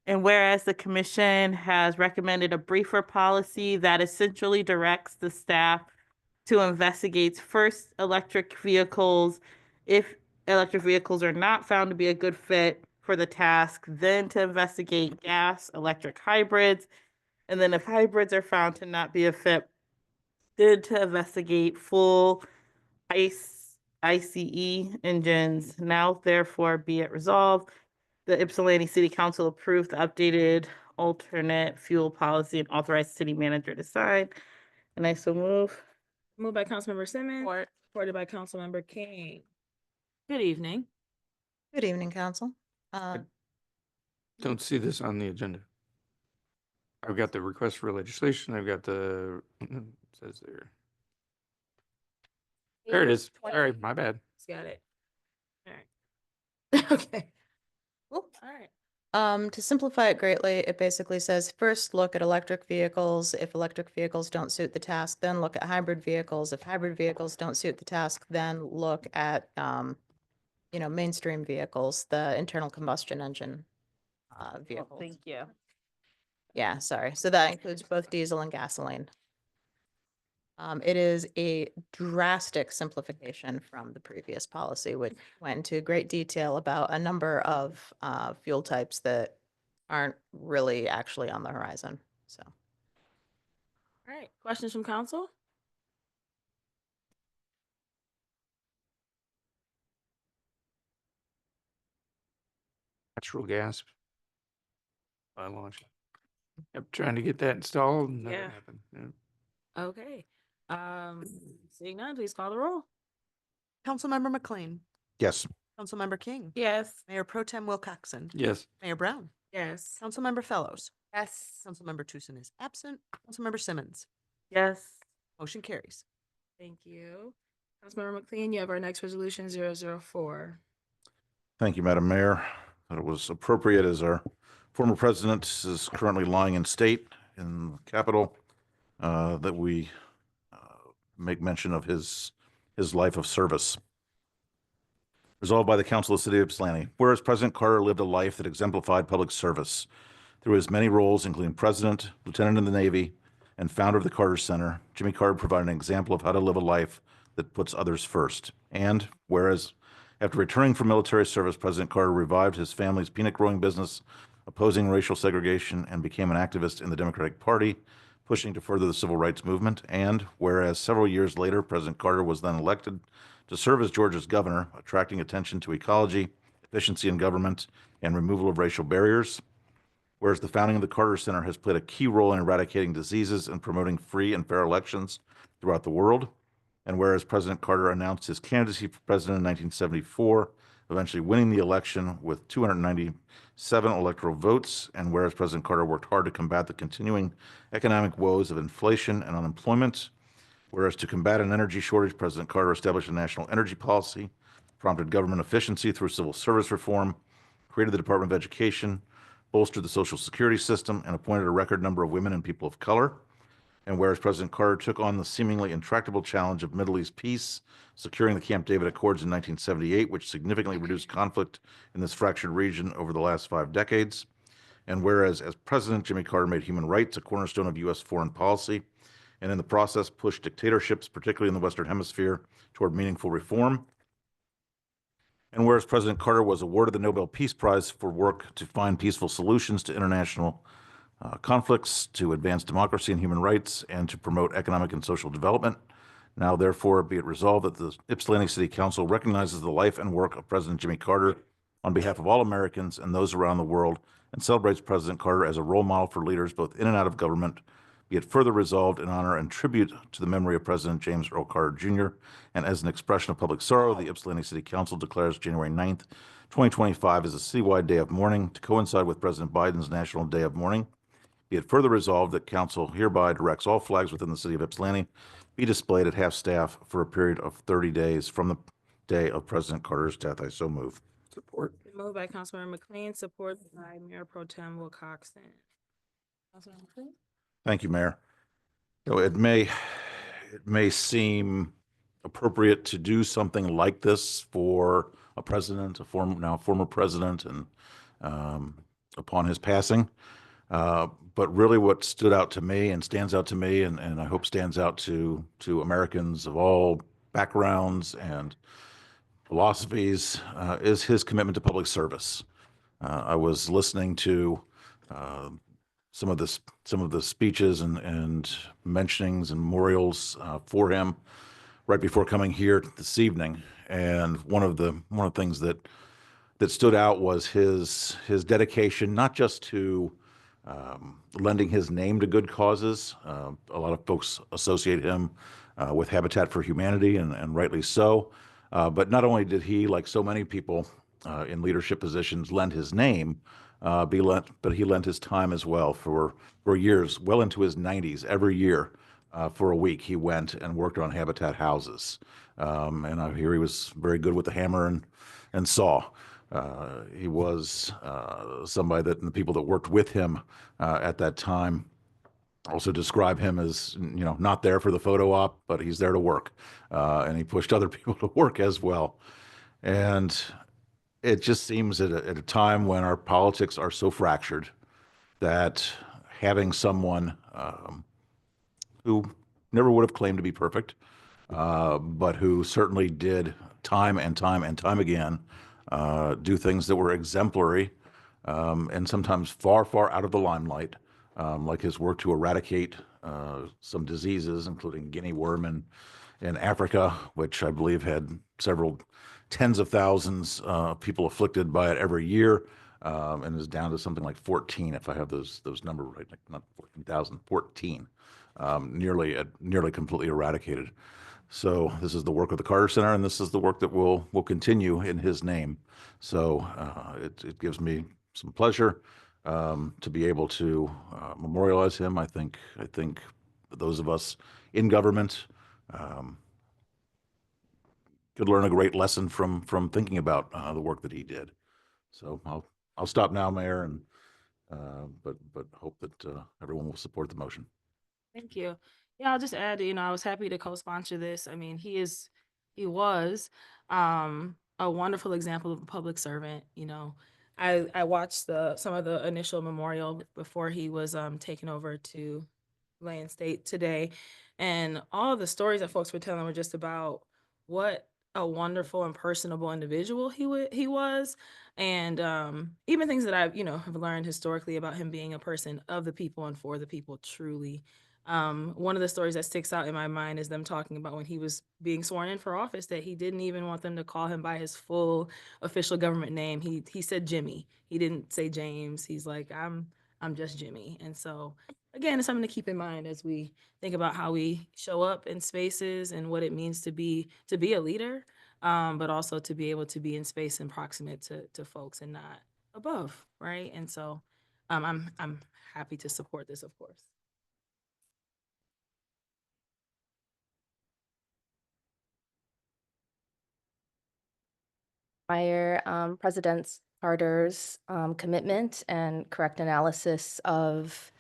And whereas the commission has recommended a briefer policy that essentially directs the staff to investigate first electric vehicles, if electric vehicles are not found to be a good fit for the task, then to investigate gas, electric hybrids, and then if hybrids are found to not be a fit, then to investigate full ICE engines. Now therefore be it resolved, the Ypsilanti City Council approved the updated alternate fuel policy and authorized city manager to sign. And I so move. Moved by Councilmember Simmons, supported by Councilmember King. Good evening. Good evening, Council. Don't see this on the agenda. I've got the request for legislation. I've got the, it says there. There it is. Sorry, my bad. Got it. All right. Okay. Cool. All right. To simplify it greatly, it basically says, first look at electric vehicles. If electric vehicles don't suit the task, then look at hybrid vehicles. If hybrid vehicles don't suit the task, then look at, mainstream vehicles, the internal combustion engine vehicles. Thank you. Yeah, sorry. So that includes both diesel and gasoline. It is a drastic simplification from the previous policy, which went into great detail about a number of fuel types that aren't really actually on the horizon. So, All right. Questions from council? Natural gas. By launch. Yep, trying to get that installed and nothing Yeah. happened. Yeah. Okay. Seeing none, please call the roll. Councilmember McLean. Yes. Councilmember King. Yes. Mayor Pro Tem Wilcoxen. Yes. Mayor Brown. Yes. Councilmember Fellows. Yes. Councilmember Tucson is absent. Councilmember Simmons. Yes. Motion carries. Thank you. Councilmember McLean, you have our next resolution 004. Thank you, Madam Mayor. Thought it was appropriate as our former president is currently lying in state in the Capitol, that we make mention of his life of service. Resolved by the Council of the City of Ypsilanti. Whereas President Carter lived a life that exemplified public service through his many roles, including President, Lieutenant in the Navy, and founder of the Carter Center, Jimmy Carter provided an example of how to live a life that puts others first. And whereas after returning from military service, President Carter revived his family's peanut growing business, opposing racial segregation, and became an activist in the Democratic Party, pushing to further the civil rights movement. And whereas several years later, President Carter was then elected to serve as Georgia's governor, attracting attention to ecology, efficiency in government, and removal of racial barriers. Whereas the founding of the Carter Center has played a key role in eradicating diseases and promoting free and fair elections throughout the world. And whereas President Carter announced his candidacy for president in 1974, eventually winning the election with 297 electoral votes. And whereas President Carter worked hard to combat the continuing economic woes of inflation and unemployment. Whereas to combat an energy shortage, President Carter established a national energy policy, prompted government efficiency through civil service reform, created the Department of Education, bolstered the Social Security system, and appointed a record number of women and people of color. And whereas President Carter took on the seemingly intractable challenge of Middle East peace, securing the Camp David Accords in 1978, which significantly reduced conflict in this fractured region over the last 5 decades. And whereas as President, Jimmy Carter made human rights a cornerstone of U.S. foreign policy, and in the process pushed dictatorships, particularly in the Western Hemisphere, toward meaningful reform. And whereas President Carter was awarded the Nobel Peace Prize for work to find peaceful solutions to international conflicts, to advance democracy and human rights, and to promote economic and social development. Now, therefore, be it resolved that the Ypsilanti City Council recognizes the life and work of President Jimmy Carter on behalf of all Americans and those around the world, and celebrates President Carter as a role model for leaders both in and out of government. Be it further resolved in honor and tribute to the memory of President James Earl Carter Jr. And as an expression of public sorrow, the Ypsilanti City Council declares January 9th, 2025 as a citywide day of mourning to coincide with President Biden's National Day of Mourning. Be it further resolved that council hereby directs all flags within the city of Ypsilanti be displayed at half-staff for a period of 30 days from the day of President Carter's death. I so move. Support. Moved by Councilmember McLean, support by Mayor Pro Tem Wilcoxen. Councilmember McLean? Thank you, Mayor. You know, it may seem appropriate to do something like this for a president, former president, and upon his passing. But really what stood out to me and stands out to me, and I hope stands out to Americans of all backgrounds and philosophies, is his commitment to public service. I was listening to some of the speeches and mentionings and memorials for him right before coming here this evening, and one of the things that stood out was his dedication, not just to lending his name to good causes. A lot of folks associate him with Habitat for Humanity, and rightly so. But not only did he, like so many people in leadership positions, lend his name, but he lent his time as well for years, well into his 90s, every year, for a week. He went and worked on Habitat houses. And I hear he was very good with the hammer and saw. He was somebody that, and the people that worked with him at that time also describe him as, not there for the photo op, but he's there to work. And he pushed other people to work as well. And it just seems at a time when our politics are so fractured that having someone who never would have claimed to be perfect, but who certainly did time and time and time again do things that were exemplary and sometimes far, far out of the limelight, like his work to eradicate some diseases, including guinea worm in Africa, which I believe had several tens of thousands of people afflicted by it every year, and is down to something like 14, if I have those numbers right, like not 14,000, 14, nearly completely eradicated. So this is the work of the Carter Center, and this is the work that will continue in his name. So it gives me some pleasure to be able to memorialize him. I think those of us in government could learn a great lesson from thinking about the work that he did. So I'll stop now, Mayor, and but hope that everyone will support the motion. Thank you. Yeah, I'll just add, I was happy to co-sponsor this. I mean, he was a wonderful example of a public servant. I watched some of the initial memorial before he was taken over to Land State today, and all of the stories that folks were telling were just about what a wonderful and personable individual he was, and even things that I've have learned historically about him being a person of the people and for the people truly. One of the stories that sticks out in my mind is them talking about when he was being sworn in for office that he didn't even want them to call him by his full official government name. He said Jimmy. He didn't say James. He's like, I'm just Jimmy. And so again, it's something to keep in mind as we think about how we show up in spaces and what it means to be a leader, but also to be able to be in space and proximate to folks and not above, right? And so I'm happy to support this, of course. President Carter's commitment and correct analysis of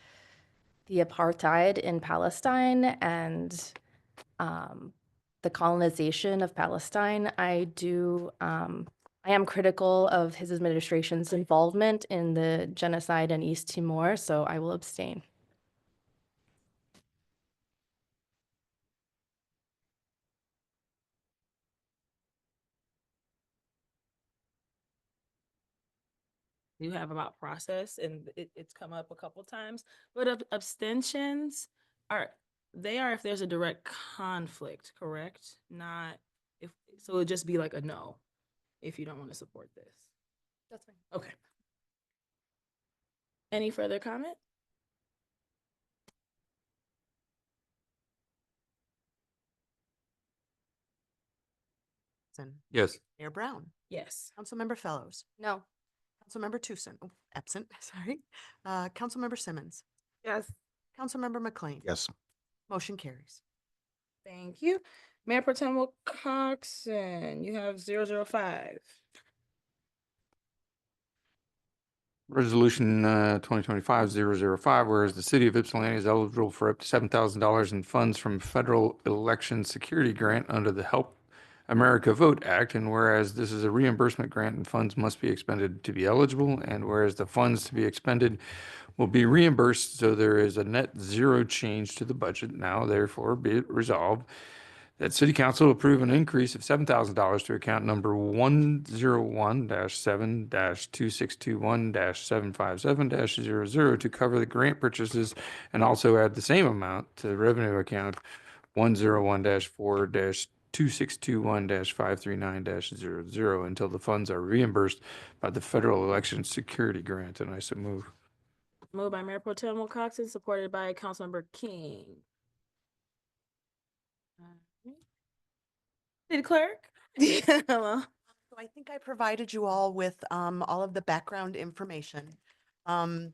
the apartheid in Palestine and the colonization of Palestine. I am critical of his administration's involvement in the genocide in East Timor, so I will abstain. You have about process, and it's come up a couple times, but abstentions are if there's a direct conflict, correct? Not if, so it'd just be like a no if you don't want to support this. That's fine. Okay. Any further comment? Yes. Mayor Brown. Yes. Councilmember Fellows. No. Councilmember Tucson, absent, sorry. Councilmember Simmons. Yes. Councilmember McLean. Yes. Motion carries. Thank you. Mayor Pro Tem Wilcoxen, you have 005. Resolution 2025-005, whereas the city of Ypsilanti is eligible for up to $7,000 in funds from federal election security grant under the Help America Vote Act, and whereas this is a reimbursement grant and funds must be expended to be eligible, and whereas the funds to be expended will be reimbursed, so there is a net zero change to the budget. Now, therefore, be it resolved that City Council approve an increase of $7,000 to account number 101-7-2621-757-00 to cover the grant purchases, and also add the same amount to the revenue account 101-4-2621-539-00 until the funds are reimbursed by the federal election security grant. And I so move. Moved by Mayor Pro Tem Wilcoxen, supported by Councilmember King. City Clerk? Hello. So I think I provided you all with all of the background information. The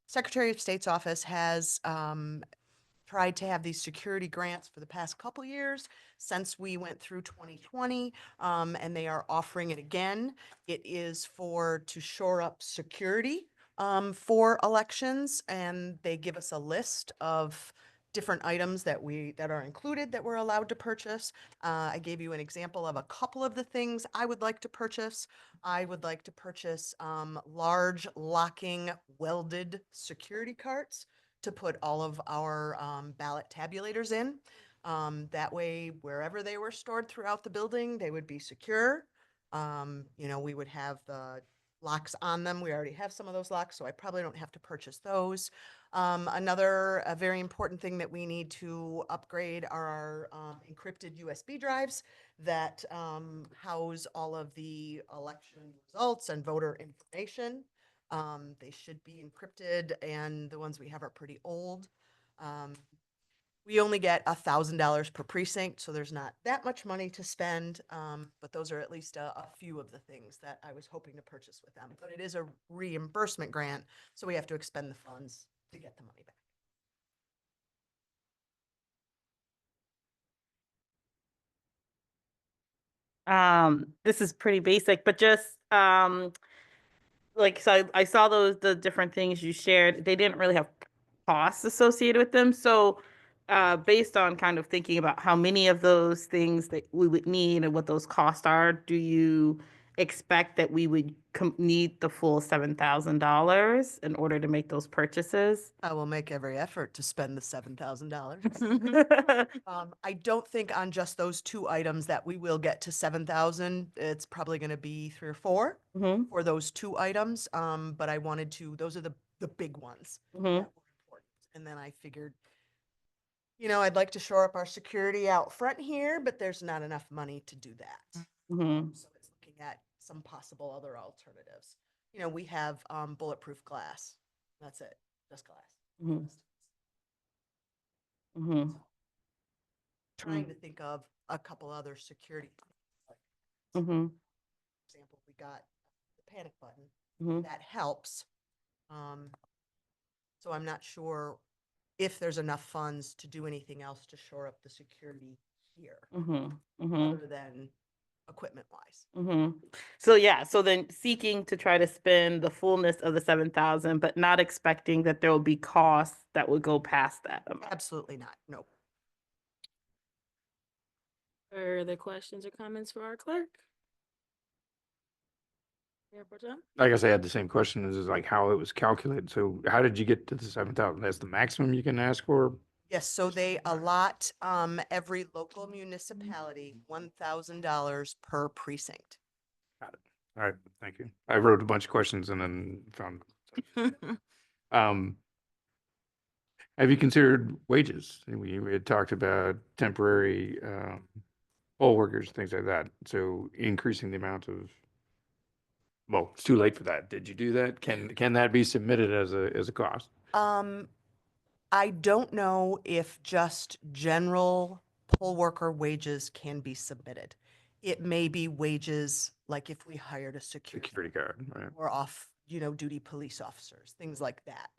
Secretary of State's office has tried to have these security grants for the past couple years since we went through 2020, and they are offering it again. It is to shore up security for elections, and they give us a list of different items that are included that we're allowed to purchase. I gave you an example of a couple of the things I would like to purchase. I would like to purchase large locking welded security carts to put all of our ballot tabulators in. That way, wherever they were stored throughout the building, they would be secure. We would have the locks on them. We already have some of those locks, so I probably don't have to purchase those. A very important thing that we need to upgrade are our encrypted USB drives that house all of the election results and voter information. They should be encrypted, and the ones we have are pretty old. We only get $1,000 per precinct, so there's not that much money to spend. But those are at least a few of the things that I was hoping to purchase with them. But it is a reimbursement grant, so we have to expend the funds to get the money back. This is pretty basic, but just so I saw the different things you shared. They didn't really have costs associated with them. So based on kind of thinking about how many of those things that we would need and what those costs are, do you expect that we would need the full $7,000 in order to make those purchases? I will make every effort to spend the $7,000. I don't think on just those two items that we will get to 7,000. It's probably going to be 3 or 4 for those 2 items. But I wanted to, those are the big ones that were important. And then I figured, I'd like to shore up our security out front here, but there's not enough money to do that. So it's looking at some possible other alternatives. We have bulletproof glass. That's it, just glass. Trying to think of a couple other security. For example, we got the panic button. That helps. So I'm not sure if there's enough funds to do anything else to shore up the security here, other than equipment wise. So then seeking to try to spend the fullness of the 7,000, but not expecting that there will be costs that would go past that amount. Absolutely not. No. Further questions or comments for our clerk? Mayor Pro Tem? I guess I had the same question as like how it was calculated. So how did you get to the 7,000? That's the maximum you can ask for? Yes, so they allot every local municipality $1,000 per precinct. Got it. All right, thank you. I wrote a bunch of questions and then found. Have you considered wages? We had talked about temporary poll workers, things like that. So increasing the amount of, well, it's too late for that. Did you do that? Can that be submitted as a cost? I don't know if just general poll worker wages can be submitted. It may be wages, like if we hired a security guard, right? Or off, duty police officers, things like that,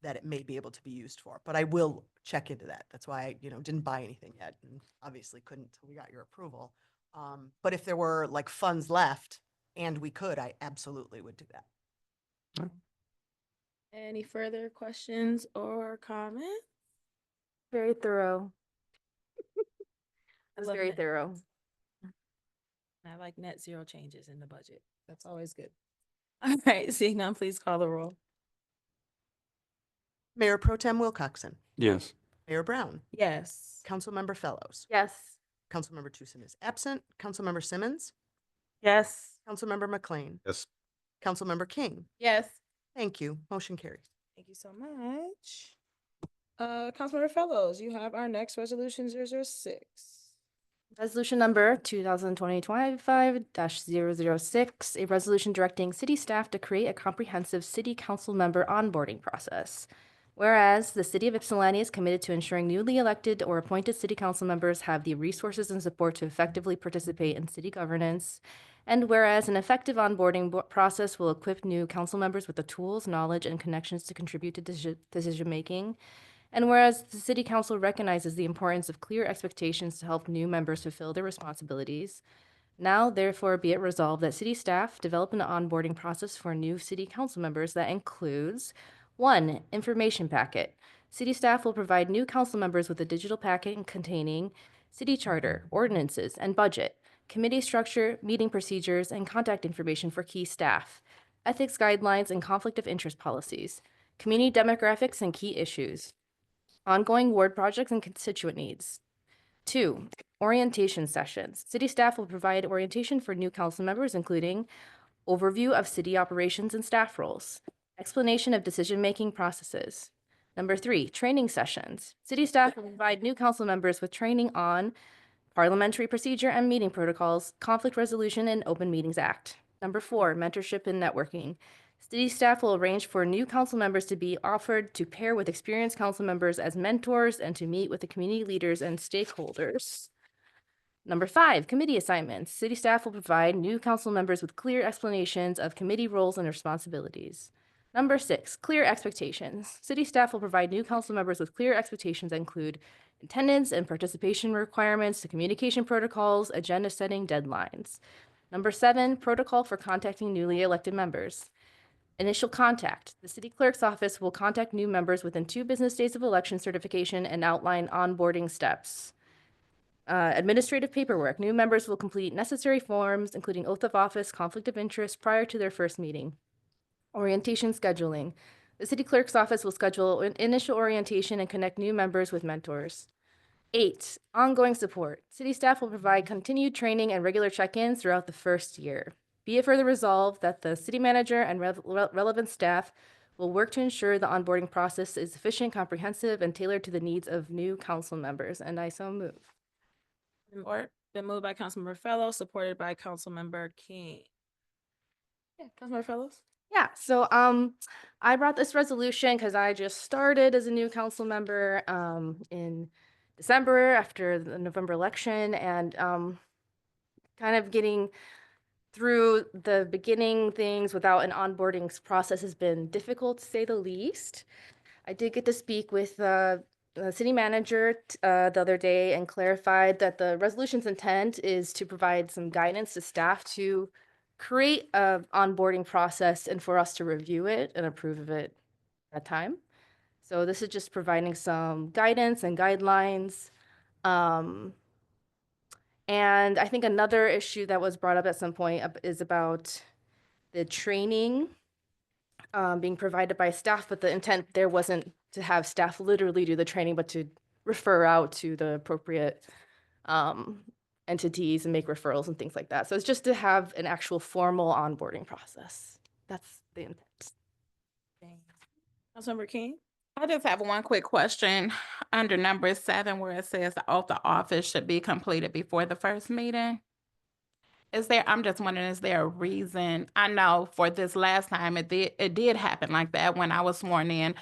that it may be able to be used for. But I will check into that. That's why I, didn't buy anything yet, and obviously couldn't until we got your approval. But if there were like funds left and we could, I absolutely would do that. Any further questions or comments? Very thorough. I It was love very net- thorough. I like net zero changes in the budget. That's always good. All right, seeing none, please call the roll. Mayor Pro Tem Wilcoxen. Yes. Mayor Brown. Yes. Councilmember Fellows. Yes. Councilmember Tucson is absent. Councilmember Simmons. Yes. Councilmember McLean. Yes. Councilmember King. Yes. Thank you. Motion carries. Thank you so much. Councilmember Fellows, you have our next resolution 006. Resolution number 2025-006, a resolution directing city staff to create a comprehensive city council member onboarding process. Whereas the City of Ypsilanti is committed to ensuring newly elected or appointed city council members have the resources and support to effectively participate in city governance. And whereas an effective onboarding process will equip new council members with the tools, knowledge, and connections to contribute to decision-making. And whereas the City Council recognizes the importance of clear expectations to help new members fulfill their responsibilities. Now, therefore, be it resolved that city staff develop an onboarding process for new city council members that includes 1. Information packet. City staff will provide new council members with a digital packet containing city charter, ordinances, and budget, committee structure, meeting procedures, and contact information for key staff, ethics guidelines and conflict of interest policies, community demographics and key issues, ongoing ward projects and constituent needs. 2. Orientation sessions. City staff will provide orientation for new council members, including overview of city operations and staff roles, explanation of decision-making processes. Number 3, training sessions. City staff will provide new council members with training on parliamentary procedure and meeting protocols, conflict resolution, and Open Meetings Act. Number 4, mentorship and networking. City staff will arrange for new council members to be offered to pair with experienced council members as mentors and to meet with the community leaders and stakeholders. Number 5, committee assignments. City staff will provide new council members with clear explanations of committee roles and responsibilities. Number 6, clear expectations. City staff will provide new council members with clear expectations that include attendance and participation requirements to communication protocols, agenda setting, deadlines. Number 7, protocol for contacting newly elected members. Initial contact. The city clerk's office will contact new members within 2 business days of election certification and outline onboarding steps. Administrative paperwork. New members will complete necessary forms, including oath of office, conflict of interest, prior to their first meeting. Orientation scheduling. The city clerk's office will schedule an initial orientation and connect new members with mentors. 8, ongoing support. City staff will provide continued training and regular check-ins throughout the first year. Be it further resolved that the city manager and relevant staff will work to ensure the onboarding process is efficient, comprehensive, and tailored to the needs of new council members, and I so move. Been moved by Councilmember Fellows, supported by Councilmember King. Yeah, Councilmember Fellows? Yeah, so I brought this resolution because I just started as a new council member in December after the November election, and kind of getting through the beginning things without an onboarding process has been difficult, to say the least. I did get to speak with the city manager the other day and clarified that the resolution's intent is to provide some guidance to staff to create a onboarding process and for us to review it and approve of it at time. So this is just providing some guidance and guidelines. And I think another issue that was brought up at some point is about the training being provided by staff, but the intent there wasn't to have staff literally do the training, but to refer out to the appropriate entities and make referrals and things like that. So it's just to have an actual formal onboarding process. That's the intent. Councilmember King? I just have one quick question under number 7, where it says the oath of office should be completed before the first meeting. I'm just wondering, is there a reason? I know for this last time, it did happen like that. When I was sworn in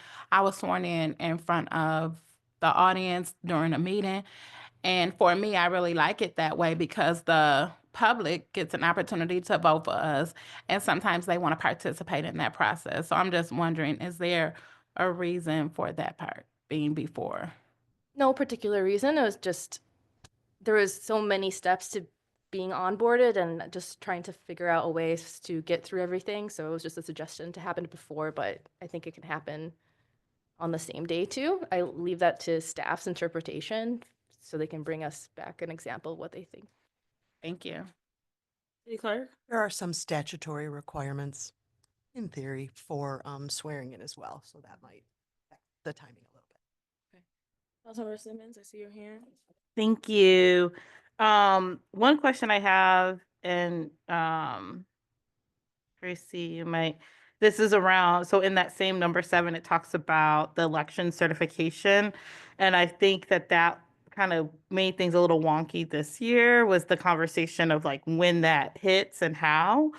in front of the audience during a meeting. And for me, I really like it that way because the public gets an opportunity to vote for us. And sometimes they want to participate in that process. So I'm just wondering, is there a reason for that part being before? No particular reason. It was just, there was so many steps to being onboarded and just trying to figure out a way to get through everything. So it was just a suggestion to happen before, but I think it can happen on the same day too. I leave that to staff's interpretation so they can bring us back an example of what they think. Thank you. City Clerk? There are some statutory requirements in theory for swearing in as well, so that might affect the timing a little bit. Councilmember Simmons, I see your hand. Thank you. One question I have, and Tracy, you might, this is around, so in that same number 7, it talks about the election certification. And I think that kind of made things a little wonky this year, was the conversation of like when that hits and how.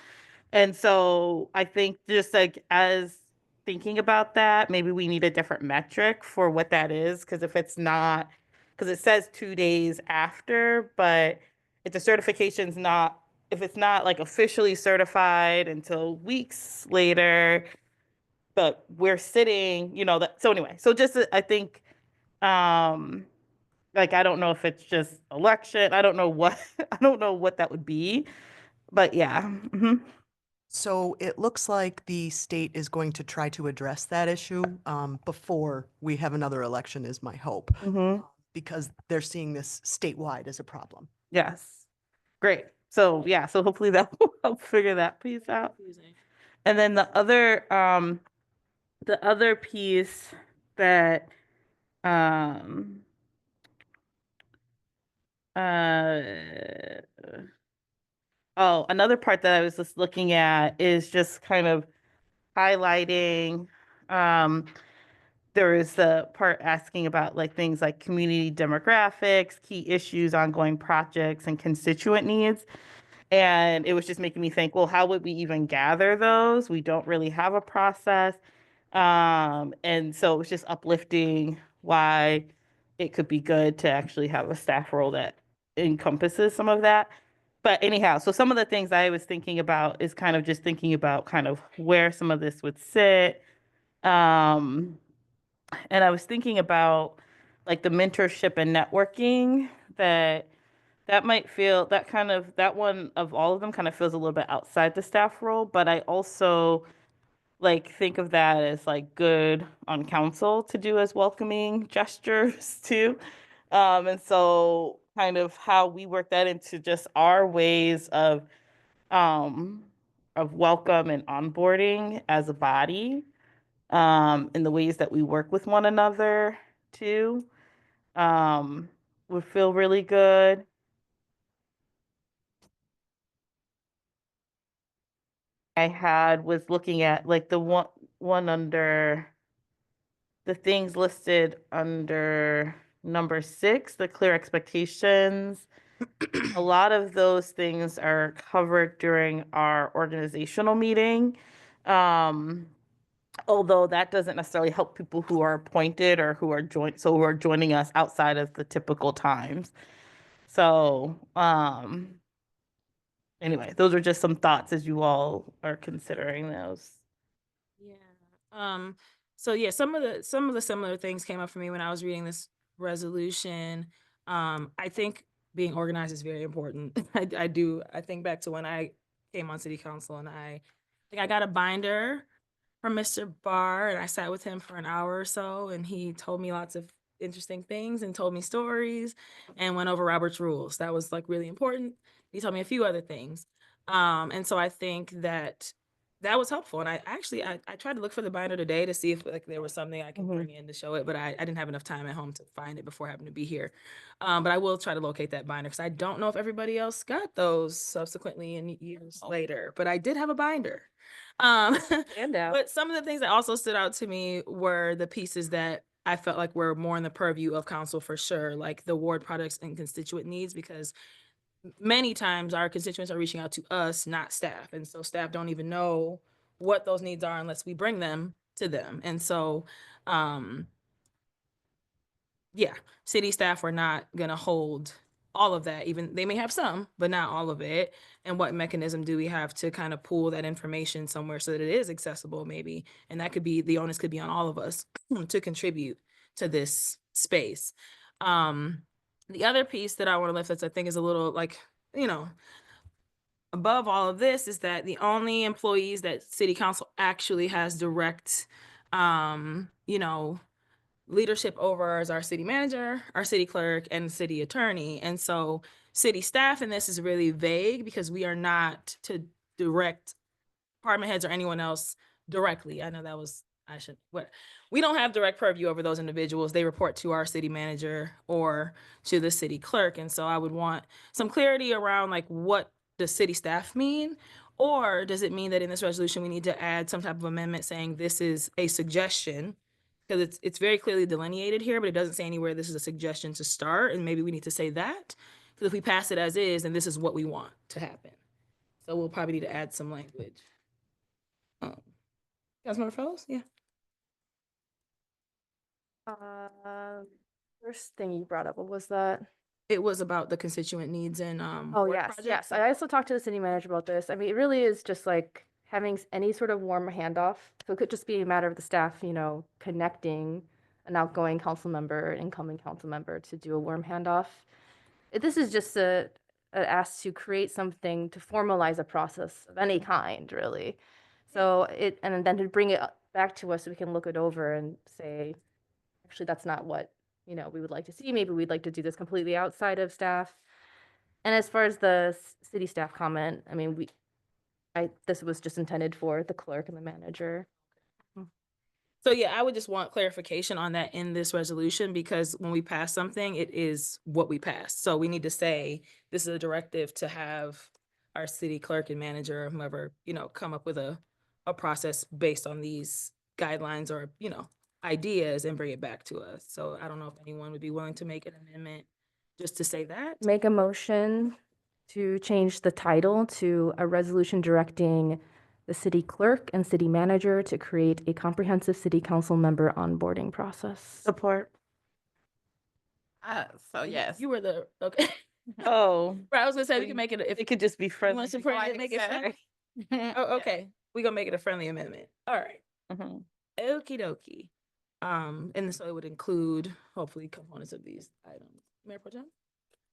And so I think just like as thinking about that. Maybe we need a different metric for what that is, because if it's not, because it says 2 days after, but if the certification's not, if it's not like officially certified until weeks later, but we're sitting, you know, that, so anyway, so just, I think, like, I don't know if it's just election, I don't know what, I don't know what that would be, but yeah. So it looks like the state is going to try to address that issue before we have another election, is my hope, because they're seeing this statewide as a problem. Yes. Great. So yeah, so hopefully that will help figure that piece out. And then the other piece that oh, another part that I was just looking at is just kind of highlighting, there is the part asking about like things like community demographics, key issues, ongoing projects, and constituent needs. And it was just making me think, well, how would we even gather those? We don't really have a process. And so it was just uplifting why it could be good to actually have a staff role that encompasses some of that. But anyhow, so some of the things I was thinking about is kind of just thinking about kind of where some of this would sit. And I was thinking about like the mentorship and networking that might feel, that kind of, that one of all of them kind of feels a little bit outside the staff role, but I also like think of that as like good on council to do as welcoming gestures too. And so kind of how we work that into just our ways of welcome and onboarding as a body, in the ways that we work with one another too, would feel really good. I had was looking at like the one under the things listed under number 6, the clear expectations. A lot of those things are covered during our organizational meeting. Although that doesn't necessarily help people who are appointed or who are who are joining us outside of the typical times. So, anyway, those are just some thoughts as you all are considering those. So yeah, some of the similar things came up for me when I was reading this resolution. I think being organized is very important. I think back to when I came on city council, and I think I got a binder from Mr. Barr, and I sat with him for an hour or so, and he told me lots of interesting things and told me stories and went over Robert's rules. That was like really important. He told me a few other things. And so I think that was helpful. And I tried to look for the binder today to see if like there was something I can bring in to show it, but I didn't have enough time at home to find it before having to be here. But I will try to locate that binder because I don't know if everybody else got those subsequently in years later, but I did have a binder. But some of the things that also stood out to me were the pieces that I felt like were more in the purview of council for sure, like the ward products and constituent needs, because many times our constituents are reaching out to us, not staff. And so staff don't even know what those needs are unless we bring them to them. And so, yeah, city staff are not going to hold all of that. Even they may have some, but not all of it. And what mechanism do we have to kind of pull that information somewhere so that it is accessible maybe? And that could be, the onus could be on all of us to contribute to this space. The other piece that I want to lift that I think is a little like, above all of this is that the only employees that city council actually has direct, leadership over is our city manager, our city clerk, and city attorney. And so city staff in this is really vague because we are not to direct department heads or anyone else directly. I know that was, we don't have direct purview over those individuals. They report to our city manager or to the city clerk. And so I would want some clarity around like, what does city staff mean? Or does it mean that in this resolution, we need to add some type of amendment saying this is a suggestion? Because it's very clearly delineated here, but it doesn't say anywhere this is a suggestion to start. And maybe we need to say that. Because if we pass it as is, then this is what we want to happen. So we'll probably need to add some language. Councilmember Fellows? Yeah. First thing you brought up, what was that? It was about the constituent needs and Oh, work yes, projects. yes. I also talked to the city manager about this. I mean, it really is just like having any sort of warm handoff. So it could just be a matter of the staff, connecting an outgoing council member, incoming council member to do a warm handoff. This is just a ask to create something to formalize a process of any kind, really. So and then to bring it back to us so we can look it over and say, actually, that's not what, we would like to see. Maybe we'd like to do this completely outside of staff. And as far as the city staff comment, I mean, this was just intended for the clerk and the manager. So yeah, I would just want clarification on that in this resolution, because when we pass something, it is what we pass. So we need to say, this is a directive to have our city clerk and manager, or whomever, come up with a process based on these guidelines or, ideas and bring it back to us. So I don't know if anyone would be willing to make an amendment just to say that. Make a motion to change the title to a resolution directing the city clerk and city manager to create a comprehensive city council member onboarding process. Support. So yes. You were the, okay. Oh. Right, I was gonna say, we can make it, if It could just be you friendly. want to make it friendly. Oh, okay, we gonna make it a friendly amendment. All right. Mhm. Okie dokie. And so it would include hopefully components of these items. Mayor Pro Tem?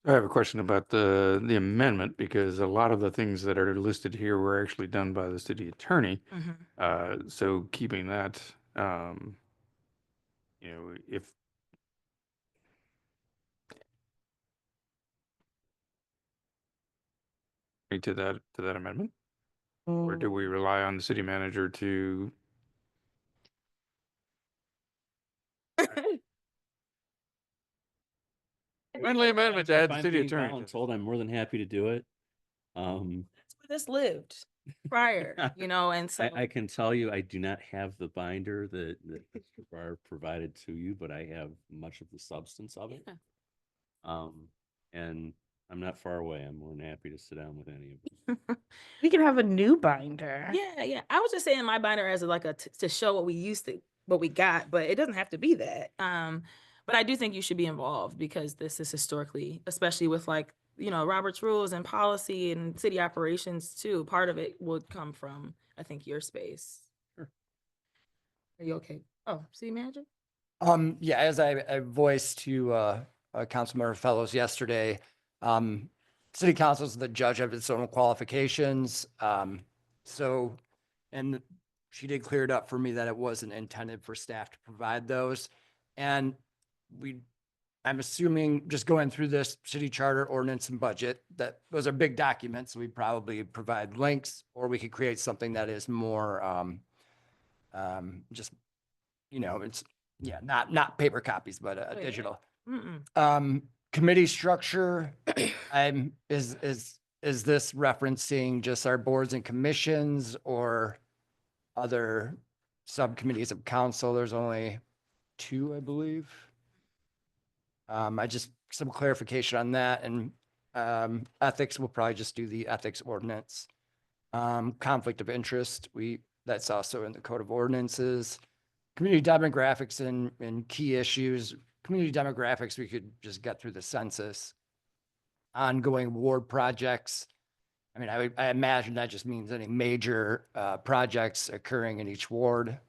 I have a question about the amendment, because a lot of the things that are listed here were actually done by the city attorney. So keeping that, if to that amendment, or do we rely on the city manager to? Friendly amendment to add the city attorney. Told I'm more than happy to do it. That's where this lived prior, and so. I can tell you, I do not have the binder that Mr. Barr provided to you, but I have much of the substance of it. And I'm not far away. I'm more than happy to sit down with any of them. We can have a new binder. Yeah. I was just saying my binder as to show what we got, but it doesn't have to be that. But I do think you should be involved, because this is historically, especially with Robert's rules and policy and city operations too. Part of it would come from, I think, your space. Sure. Are you okay? Oh, city manager? Yeah, as I voiced to Councilmember Fellows yesterday, city council is the judge of its own qualifications. So, and she did clear it up for me that it wasn't intended for staff to provide those. And I'm assuming, just going through this city charter, ordinance, and budget, that those are big documents. So we'd probably provide links, or we could create something that is more, just, it's, not paper copies, but digital. Committee structure, is this referencing just our boards and commissions or other subcommittees of council? There's only 2, I believe. Some clarification on that, and ethics, we'll probably just do the ethics ordinance. Conflict of interest, that's also in the code of ordinances. Community demographics and key issues. Community demographics, we could just get through the census. Ongoing ward projects. I mean, I imagine that just means any major projects occurring in each ward,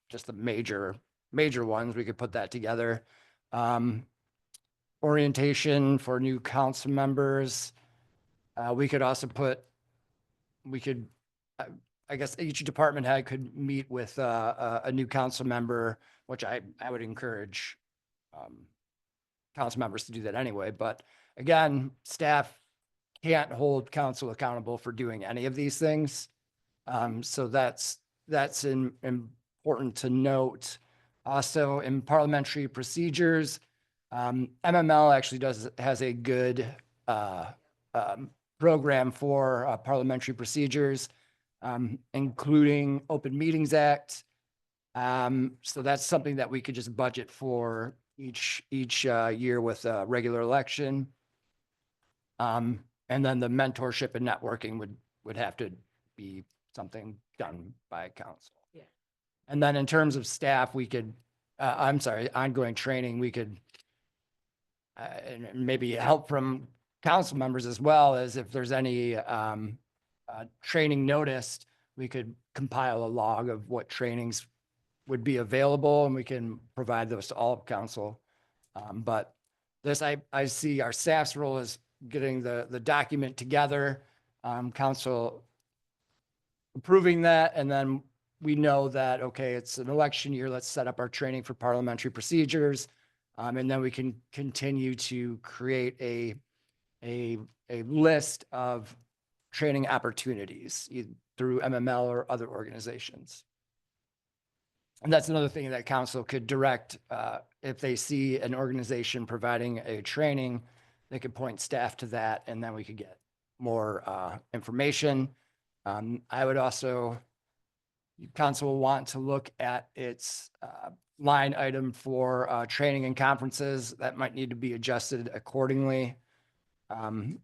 just the major ones, we could put that together. Orientation for new council members. We could also I guess each department head could meet with a new council member, which I would encourage council members to do that anyway. But again, staff can't hold council accountable for doing any of these things. So that's important to note. Also, in parliamentary procedures, MML actually has a good program for parliamentary procedures, including Open Meetings Act. So that's something that we could just budget for each year with a regular election. And then the mentorship and networking would have to be something done by council. And then in terms of staff, we could, I'm sorry, ongoing training, we could and maybe help from council members as well, as if there's any training noticed, we could compile a log of what trainings would be available, and we can provide those to all of council. But this, I see our staff's role as getting the document together, council approving that, and then we know that, okay, it's an election year, let's set up our training for parliamentary procedures. And then we can continue to create a list of training opportunities through MML or other organizations. And that's another thing that council could direct, if they see an organization providing a training, they could point staff to that, and then we could get more information. I would also, council will want to look at its line item for training and conferences that might need to be adjusted accordingly.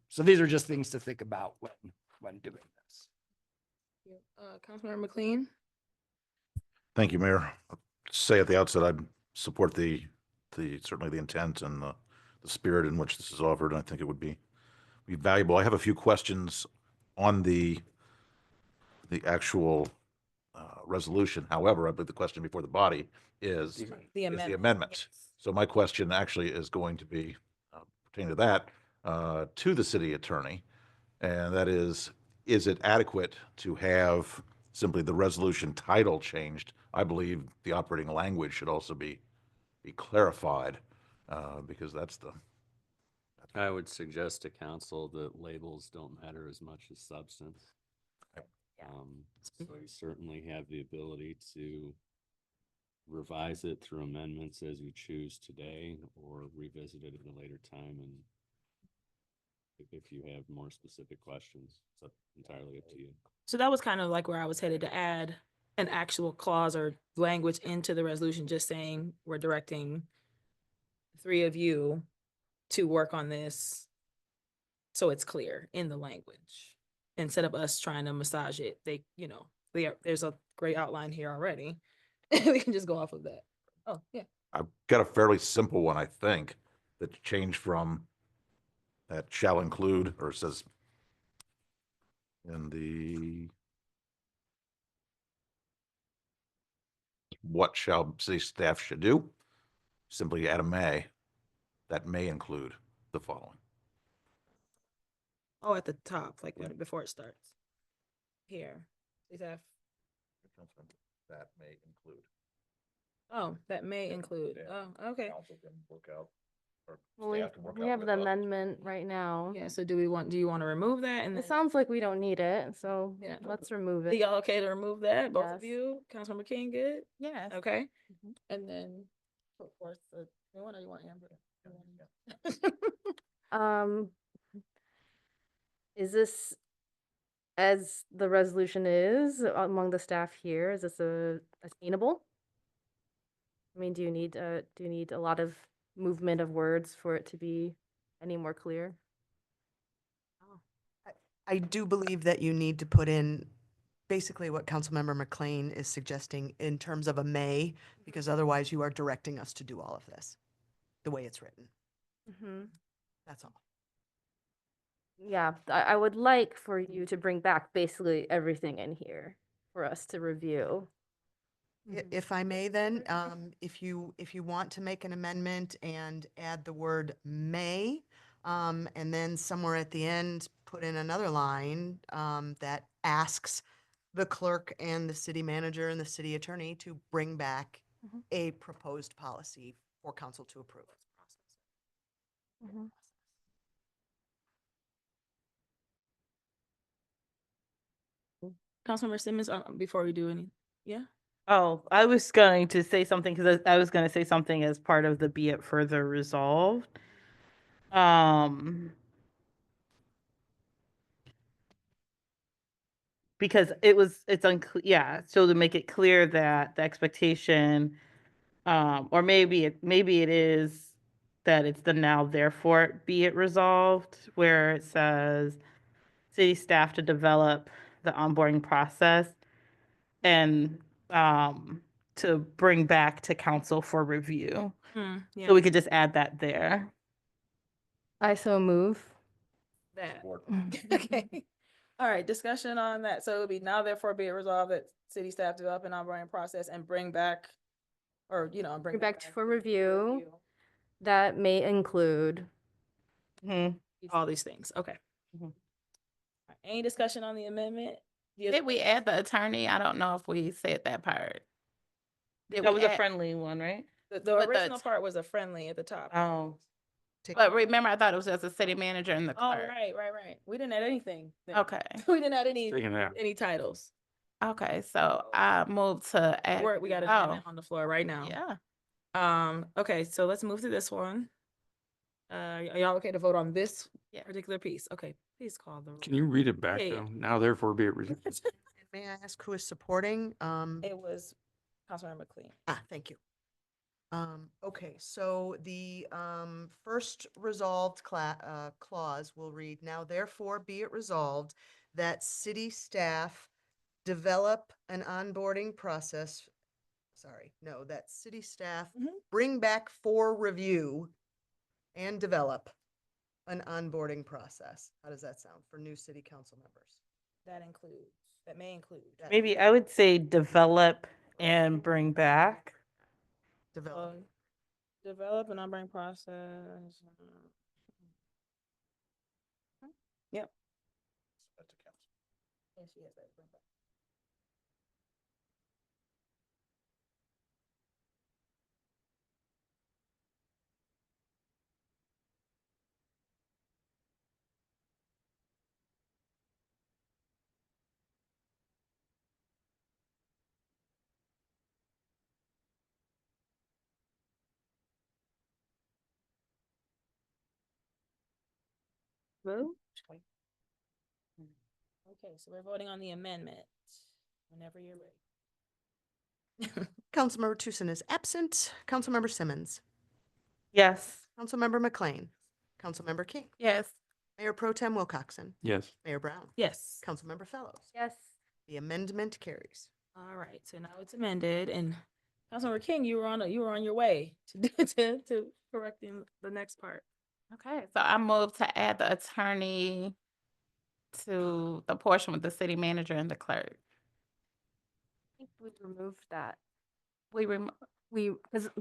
So these are just things to think about when doing this. Councilmember McLean. Thank you, Mayor. I'll say at the outset, I support certainly the intent and the spirit in which this is offered. And I think it would be valuable. I have a few questions on the actual resolution. However, I believe the question before the body is the amendment. So my question actually is going to be pertaining to that, to the city attorney. And that is it adequate to have simply the resolution title changed? I believe the operating language should also be clarified, because that's I would suggest to council that labels don't matter as much as substance. So you certainly have the ability to revise it through amendments as you choose today, or revisit it at a later time. And if you have more specific questions, it's entirely up to you. So that was kind of like where I was headed, to add an actual clause or language into the resolution, just saying we're directing the three of you to work on this so it's clear in the language, instead of us trying to massage it. There's a great outline here already. We can just go off of that. Oh, yeah. I've got a fairly simple one, I think, that changed from that shall include, or it says in the what shall city staff should do, simply add a may, that may include the following. Oh, at the top, like before it starts. Here. That may include. Oh, that may include. Oh, okay. Council can work out, or Well, we staff can work we out have with the us. amendment right now. Yeah, so do you want to remove that? And It then, sounds like we don't need it, so Yeah. let's remove are it. y'all okay to remove that? Both of Yes. you? Councilmember King, good? Yes. Okay. Mhm. And then put forth the new one, or you want Amber? Is this, as the resolution is among the staff here, is this attainable? I mean, do you need a lot of movement of words for it to be any more clear? I do believe that you need to put in basically what Councilmember McLean is suggesting in terms of a may, because otherwise you are directing us to do all of this, the way it's written. Mm-hmm. That's all. Yeah, I would like for you to bring back basically everything in here for us to review. If I may then, if you want to make an amendment and add the word may, and then somewhere at the end, put in another line that asks the clerk and the city manager and the city attorney to bring back Mhm. a proposed policy for council to approve. Mhm. Councilmember Simmons, before we do any, yeah? Oh, I was going to say something, because I was going to say something as part of the be it further resolved. Because it's unclear, yeah, so to make it clear that the expectation, or maybe it is that it's the now therefore be it resolved, where it says city staff to develop the onboarding process. And to bring back to council for review. Yeah. So we could just add that there. I so move. That. Okay. All right, discussion on that. So it would be now therefore be it resolved that city staff develop an onboarding process and bring back, or, you know, Bring back for review. That may include. all these things. Okay. Mhm. All right, any discussion on the amendment? Did we add the attorney? I don't know if we said that part. Did That we was a add- friendly one, right? The But the original part was a friendly at the top. Oh. But remember, I thought it was just the city manager and the Oh, clerk. right. We didn't add anything. then. Okay. We didn't add any Taking it out. titles. Okay, so I moved to add. We got an Oh, amendment on the floor right now. yeah. Okay, so let's move to this one. Are y'all okay to vote on this Yeah. particular piece? Okay, please call the roll. Can you read it back Yeah, yeah. though? Now therefore be it resolved. May I ask who is supporting? It was Councilmember McLean. Thank you. Okay, so the first resolved clause will read, now therefore be it resolved that city staff develop an onboarding process. That city staff bring back for review and develop an onboarding process. How does that sound for new city council members? That may include. Maybe I would say develop and bring back. Develop. Develop an onboarding process. Yep. Yeah, she has that. Bring back. Vote. Okay, so we're voting on the amendment. Whenever you're ready. Councilmember Tucson is absent. Councilmember Simmons. Yes. Councilmember McLean. Councilmember King. Yes. Mayor Pro Tem Wilcoxen. Yes. Mayor Brown. Yes. Councilmember Fellows. Yes. The amendment carries. All right, so now it's amended, and Councilmember King, you were on your way to correcting the next part. Okay, so I moved to add the attorney to the portion with the city manager and the clerk. I think we removed that. We rem-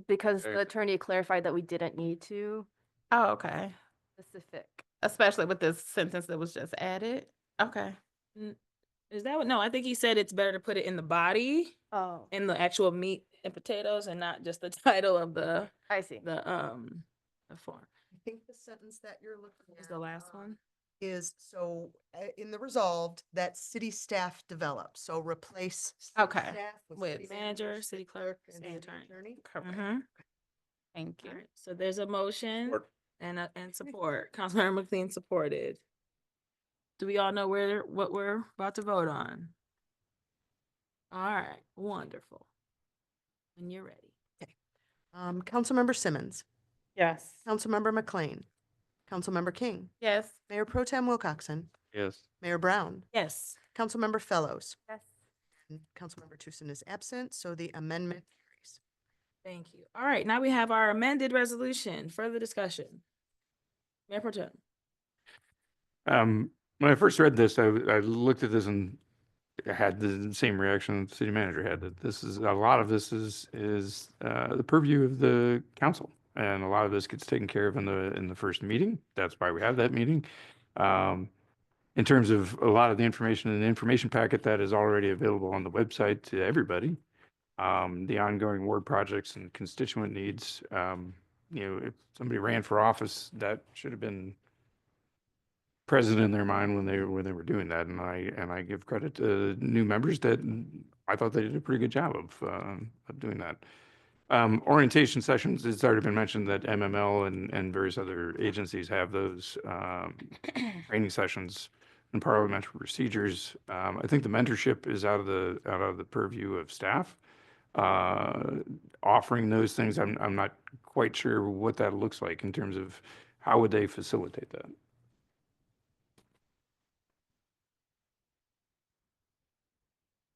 Because Okay. the attorney clarified that we didn't need to Oh, okay. specific. Especially with this sentence that was just added. Okay. Is that what? No, I think he said it's better to put it in the body, Oh, in the actual meat and potatoes, and not just the title of the I see. the form. I think the sentence that you're looking Is at the last one? is so in the resolved that city staff develop. So replace city Okay. staff with With city manager, city clerk, and city city attorney. attorney. Correct. Mhm. Thank you. All right, so there's a motion Support. and support. Councilmember McLean supported. Do we all know what we're about to vote on? All right, wonderful. When you're ready. Councilmember Simmons. Yes. Councilmember McLean. Councilmember King. Yes. Mayor Pro Tem Wilcoxen. Yes. Mayor Brown. Yes. Councilmember Fellows. Yes. And Councilmember Tucson is absent, so the amendment carries. Thank you. All right, now we have our amended resolution. Further discussion. Mayor Pro Tem. When I first read this, I looked at this and had the same reaction the city manager had, that this is, a lot of this is the purview of the council. And a lot of this gets taken care of in the first meeting. That's why we have that meeting. In terms of a lot of the information in the information packet that is already available on the website to everybody, the ongoing ward projects and constituent needs, if somebody ran for office, that should have been present in their mind when they were doing that. And I give credit to new members that I thought they did a pretty good job of doing that. Orientation sessions, it's already been mentioned that MML and various other agencies have those training sessions and parliamentary procedures. I think the mentorship is out of the purview of staff. Offering those things, I'm not quite sure what that looks like in terms of how would they facilitate that.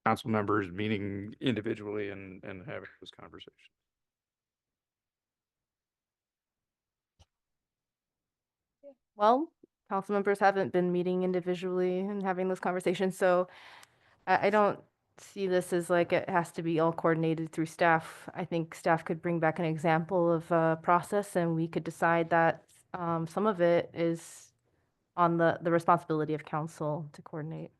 council members meeting individually and having those conversations. Well, council members haven't been meeting individually and having those conversations, so I don't see this as like it has to be all coordinated through staff. I think staff could bring back an example of a process and we could decide that some of it is on the responsibility of council to coordinate.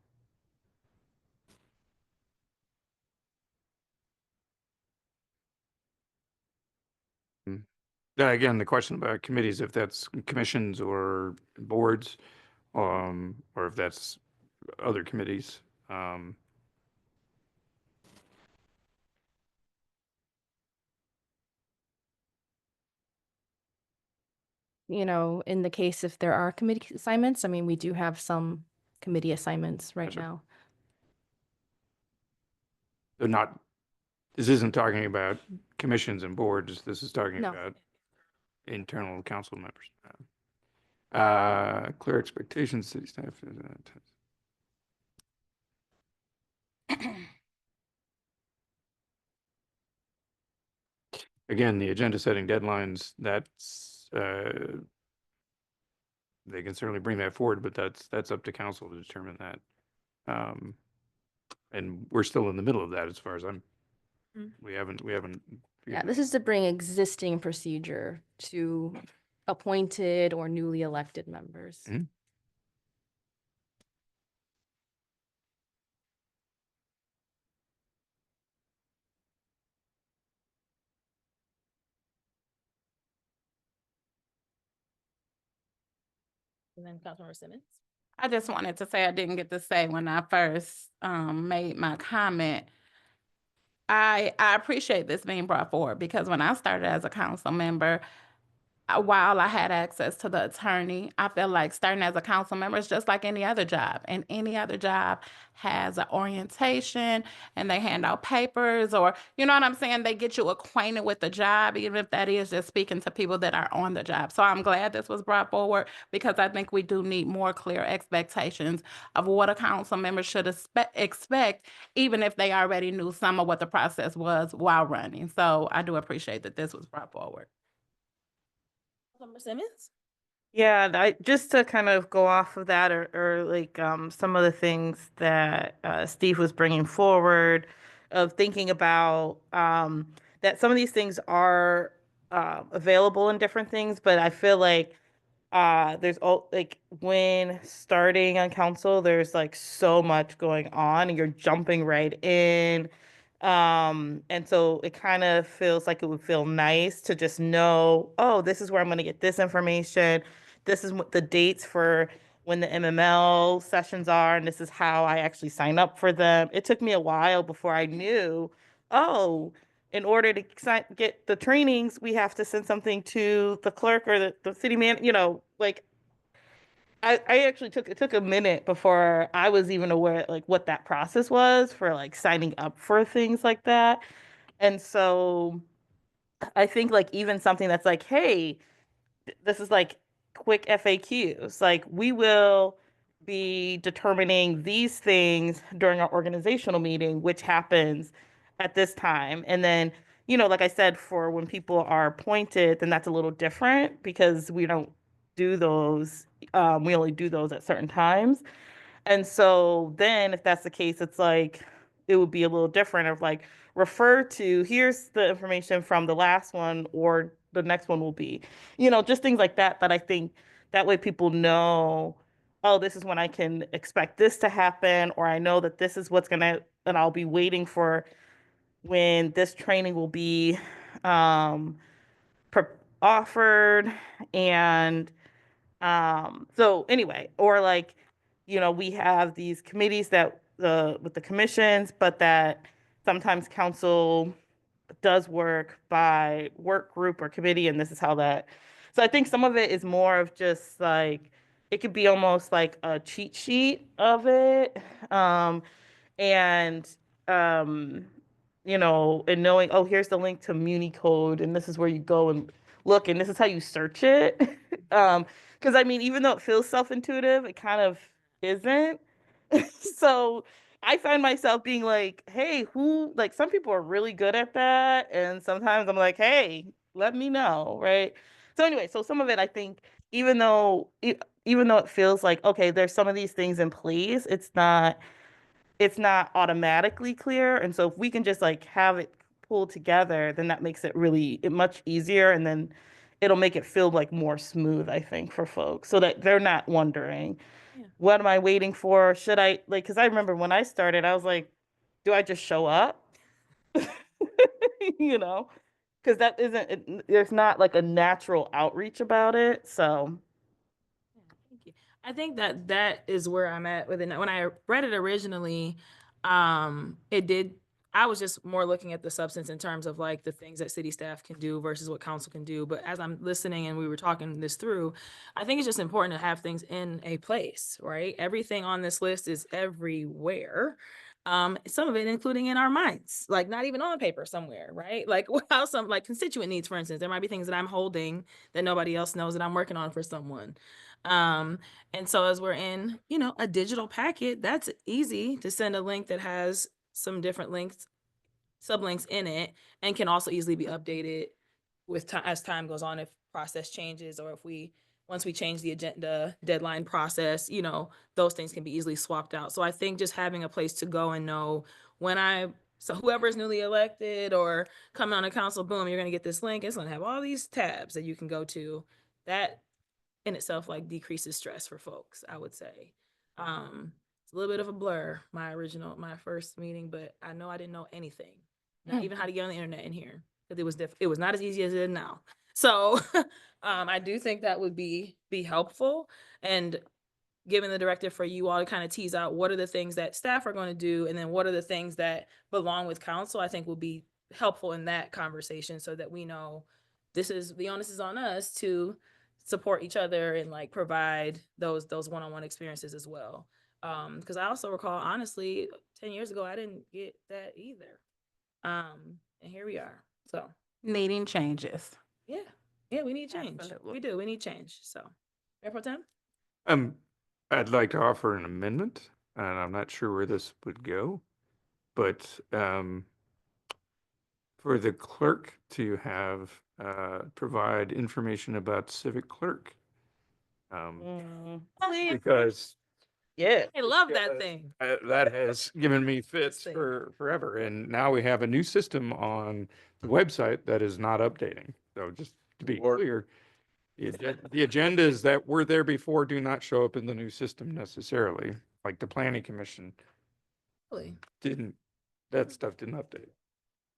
Again, the question about committees, if that's commissions or boards, or if that's other committees. You know, in the case if there are committee assignments, I mean, we do have some committee assignments right Gotcha. now. They're not, this isn't talking about commissions and boards. This is talking No. about internal council members. Clear expectations, city staff. Again, the agenda setting deadlines, that's, they can certainly bring that forward, but that's up to council to determine that. And we're still in the middle of that as far as we haven't. Yeah, this is to bring existing procedure to appointed or newly elected members. Mhm. And then Councilmember Simmons. I just wanted to say I didn't get to say when I first made my comment. I appreciate this being brought forward because when I started as a council member, while I had access to the attorney, I feel like starting as a council member is just like any other job. And any other job has an orientation and they hand out papers or, you know what I'm saying? They get you acquainted with the job, even if that is just speaking to people that are on the job. So I'm glad this was brought forward because I think we do need more clear expectations of what a council member should expect, even if they already knew some of what the process was while running. So I do appreciate that this was brought forward. Councilmember Simmons. Yeah, and I just to kind of go off of that or like some of the things that Steve was bringing forward of thinking about that some of these things are available in different things, but I feel like there's like when starting on council, there's like so much going on and you're jumping right in. And so it kind of feels like it would feel nice to just know, oh, this is where I'm going to get this information. This is what the dates for when the MML sessions are, and this is how I actually sign up for them. It took me a while before I knew, oh, in order to get the trainings, we have to send something to the clerk or the city man, you know, like I actually it took a minute before I was even aware like what that process was for like signing up for things like that. And so I think like even something that's like, hey, this is like quick FAQs. Like we will be determining these things during our organizational meeting, which happens at this time. And then, you know, like I said, for when people are appointed, then that's a little different because we don't do those. We only do those at certain times. And so then if that's the case, it's like it would be a little different of like refer to here's the information from the last one or the next one will be, you know, just things like that that I think that way people know, oh, this is when I can expect this to happen, or I know that this is what's gonna, and I'll be waiting for when this training will be offered. And so anyway, or like, you know, we have these committees that with the commissions, but that sometimes council does work by work group or committee, and this is how that. So I think some of it is more of just like it could be almost like a cheat sheet of it, and you know, and knowing, oh, here's the link to MuniCode, and this is where you go and look, and this is how you search it. Because I mean, even though it feels self-intuitive, it kind of isn't. So, I find myself being like, hey, like some people are really good at that. And sometimes I'm like, hey, let me know. Right. So anyway, so some of it, I think, even though it feels like, okay, there's some of these things in place, it's not automatically clear. And so if we can just like have it pulled together, then that makes it really much easier. And then it'll make it feel like more smooth, I think, for folks so that they're not wondering, what am I waiting for? Should I like, because I remember when I started, I was like, do I just show up? You know, because that isn't, there's not like a natural outreach about it. So I think that that is where I'm at with it. When I read it originally, I was just more looking at the substance in terms of like the things that city staff can do versus what council can do. But as I'm listening and we were talking this through, I think it's just important to have things in a place, right? Everything on this list is everywhere. Some of it including in our minds, like not even on paper somewhere, right? Like how some like constituent needs, for instance, there might be things that I'm holding that nobody else knows that I'm working on for someone. And so as we're in, a digital packet, that's easy to send a link that has some different links, sublinks in it, and can also easily be updated with time as time goes on if process changes or if once we change the agenda deadline process, those things can be easily swapped out. So I think just having a place to go and know so whoever's newly elected or coming on a council, boom, you're gonna get this link. It's gonna have all these tabs that you can go to. That in itself like decreases stress for folks, I would say. It's a little bit of a blur, my first meeting, but I know I didn't know anything, not even how to get on the internet in here, because it was not as easy as it is now. So I do think that would be helpful, and giving the directive for you all to kind of tease out what are the things that staff are going to do, and then what are the things that belong with council, I think will be helpful in that conversation so that we know the onus is on us to support each other and like provide those one-on-one experiences as well. Because I also recall, honestly, 10 years ago, I didn't get that either. And here we are. So Needing changes. yeah, we need change. We do. We need change. So, Mayor Pro Tem? I'd like to offer an amendment, and I'm not sure where this would go, but for the clerk to have provide information about civic clerk. Because yeah, I love that thing. that has given me fits for forever, and now we have a new system on the website that is not updating. So just to be clear, the agendas that were there before do not show up in the new system necessarily. Like the planning commission Really? that stuff didn't update.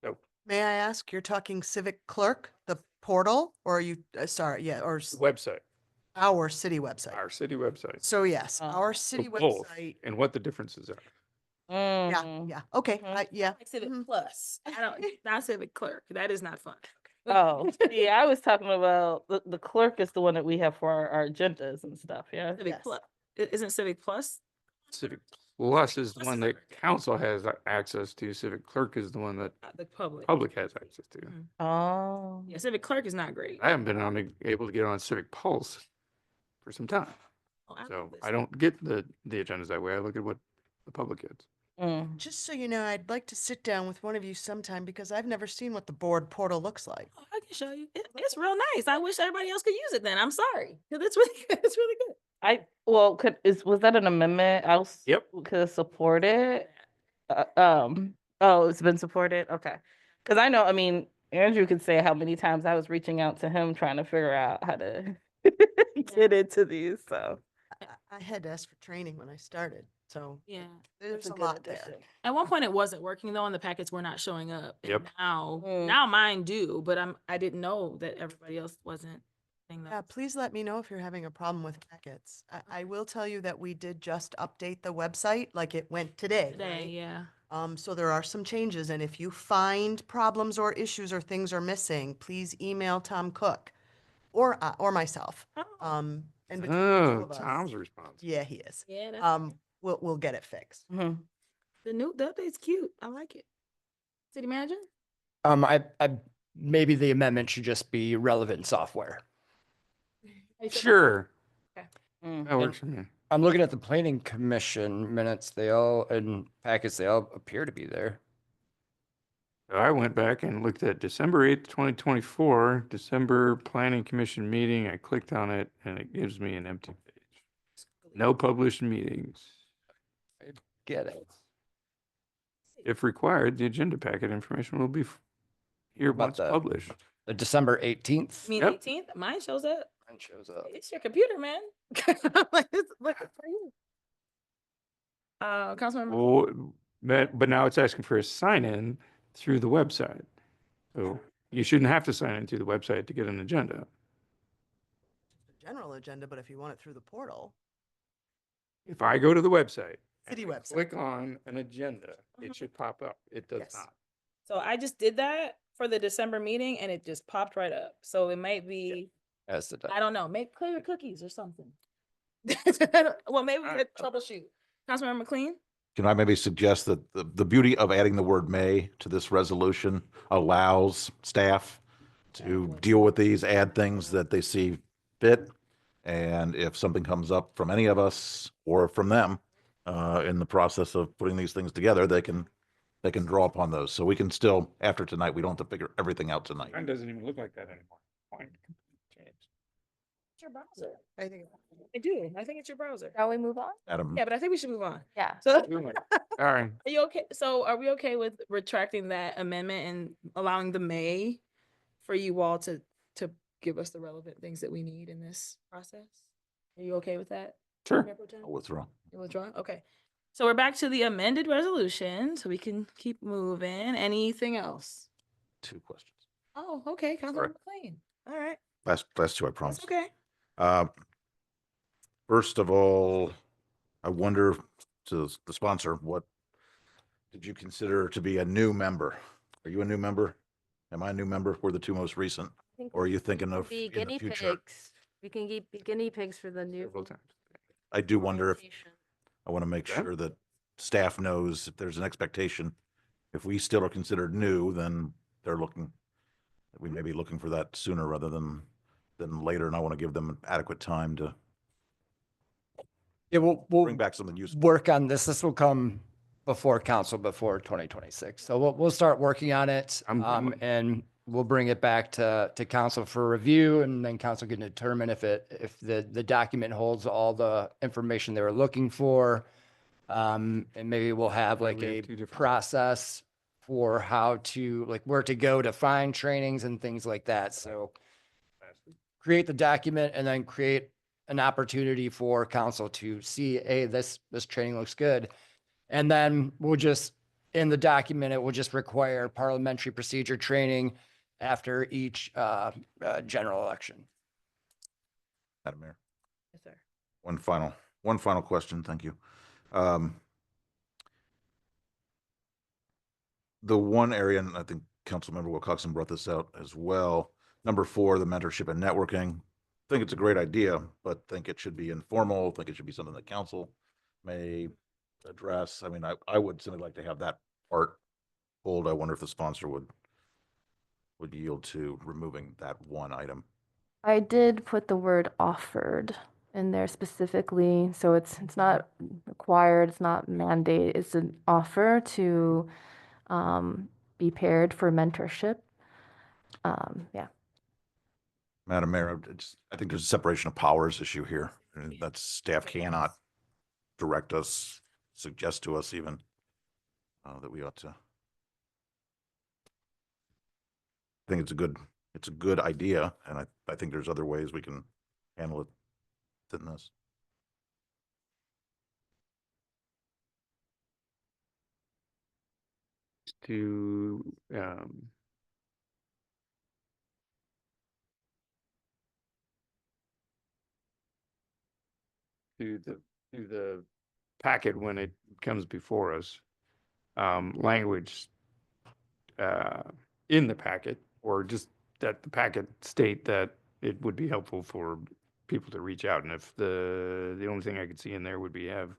So May I ask, you're talking civic clerk, the portal, or are you, sorry, yeah, or the website, our city website? our city website. So yes, our So city both, website. and what the differences are. Yeah, okay, yeah. Like Civic Plus. Not Civic Clerk. That is not fun. Oh, yeah, I was talking about the clerk is the one that we have for our agendas and stuff. Yeah. Civic Plus. Isn't Civic Plus? Civic Plus is the one that council has access to. Civic Clerk is the one that The public. public has access to. Oh. Yeah, Civic Clerk is not great. I haven't been able to get on Civic Pulse for some time. So I don't get the agendas that way. I look at what the public gets. Just so you know, I'd like to sit down with one of you sometime because I've never seen what the board portal looks like. Oh, I can show you. It's real nice. I wish everybody else could use it then. I'm sorry. Because it's really good. It's really good. Was that an amendment? Yep. Could support it. Oh, it's been supported. Okay. Because I know, I mean, Andrew could say how many times I was reaching out to him trying to figure out how to get into these. So I had to ask for training when I started, so Yeah. there's a good lot addition. there. At one point it wasn't working though, and the packets were not showing up. And Yep. now mine do, but I didn't know that everybody else wasn't seeing Yeah, those. please let me know if you're having a problem with packets. I will tell you that we did just update the website, like it went today, Today, right? yeah. So there are some changes, and if you find problems or issues or things are missing, please email Tom Cook or myself. And between the two Oh, of us- Tom's response. Yeah, he is. Yeah, that's We'll get it fixed. the update's cute. I like it. City manager? I maybe the amendment should just be relevant software. Sure. Okay. That works for me. I'm looking at the planning commission minutes. They all, and packets, they all appear to be there. I went back and looked at December 8th, 2024, December Planning Commission meeting. I clicked on it and it gives me an empty page. No published meetings. Get it. If required, the agenda packet information will be here About once the- published. The December 18th. I mean, Yep. 18th, mine shows up. Mine shows up. It's your computer, man. I'm like, it's looking for you. Councilmember. Well, but now it's asking for a sign in through the website. So you shouldn't have to sign in through the website to get an agenda. The general agenda, but if you want it through the portal, If I go to the website, city and I website. click on an agenda, it should pop up. It does Yes. not. So I just did that for the December meeting and it just popped right up. So it might be, As the, I don't know, make clear your cookies or something. Well, maybe we could troubleshoot. Councilmember McLean? Can I maybe suggest that the beauty of adding the word may to this resolution allows staff to deal with these, add things that they see fit. And if something comes up from any of us or from them in the process of putting these things together, they can draw upon those. So we can still, after tonight, we don't have to figure everything out tonight. Mine doesn't even look like that anymore. Mine changed. It's your browser. I do. I think it's your browser. Shall we move on? Adam, Yeah, but I think we should move on. Yeah. So All right. are you okay? So are we okay with retracting that amendment and allowing the May for you all to give us the relevant things that we need in this process? Are you okay with that? Sure. Mayor Pro Tem? I'll withdraw. You withdraw? Okay. So we're back to the amended resolution, so we can keep moving. Anything else? 2 questions. Oh, okay, Councilmember McLean. All right, Last 2, I promise. that's okay. First of all, I wonder to the sponsor, what did you consider to be a new member? Are you a new member? Am I a new member? We're the 2 most recent. think Or are you thinking of Be in the guinea future? pigs. We can be guinea pigs for the new. Several times. I do wonder if, orientation. I want to make Okay. sure that staff knows if there's an expectation. If we still are considered new, then we may be looking for that sooner rather than later. And I want to give them adequate time to yeah, we'll bring back something useful. work on this. This will come before council before 2026. So we'll start working on it. And we'll bring it back to council for review, and then council can determine if the document holds all the information they were looking for. And maybe we'll have like we have a 2 different- process for how to, like, where to go to find trainings and things like that. So create the document and then create an opportunity for council to see, hey, this training looks good. And then we'll just, in the document, it will just require parliamentary procedure training after each general election. Madam Mayor, Yes, sir. one final question. Thank you. The one area, and I think Councilmember Wilcoxon brought this out as well, number 4, the mentorship and networking. I think it's a great idea, but think it should be informal. Think it should be something that council may address. I mean, I would simply like to have that part pulled. I wonder if the sponsor would yield to removing that one item. I did put the word offered in there specifically, so it's not required, it's not mandate, it's an offer to be paired for mentorship. Yeah. Madam Mayor, I think there's a separation of powers issue here. And that staff cannot direct us, suggest to us even that we ought to. I think it's a good idea, and I think there's other ways we can handle it than this. To the packet when it comes before us, language in the packet, or just that the packet state that it would be helpful for people to reach out. And if the only thing I could see in there would be have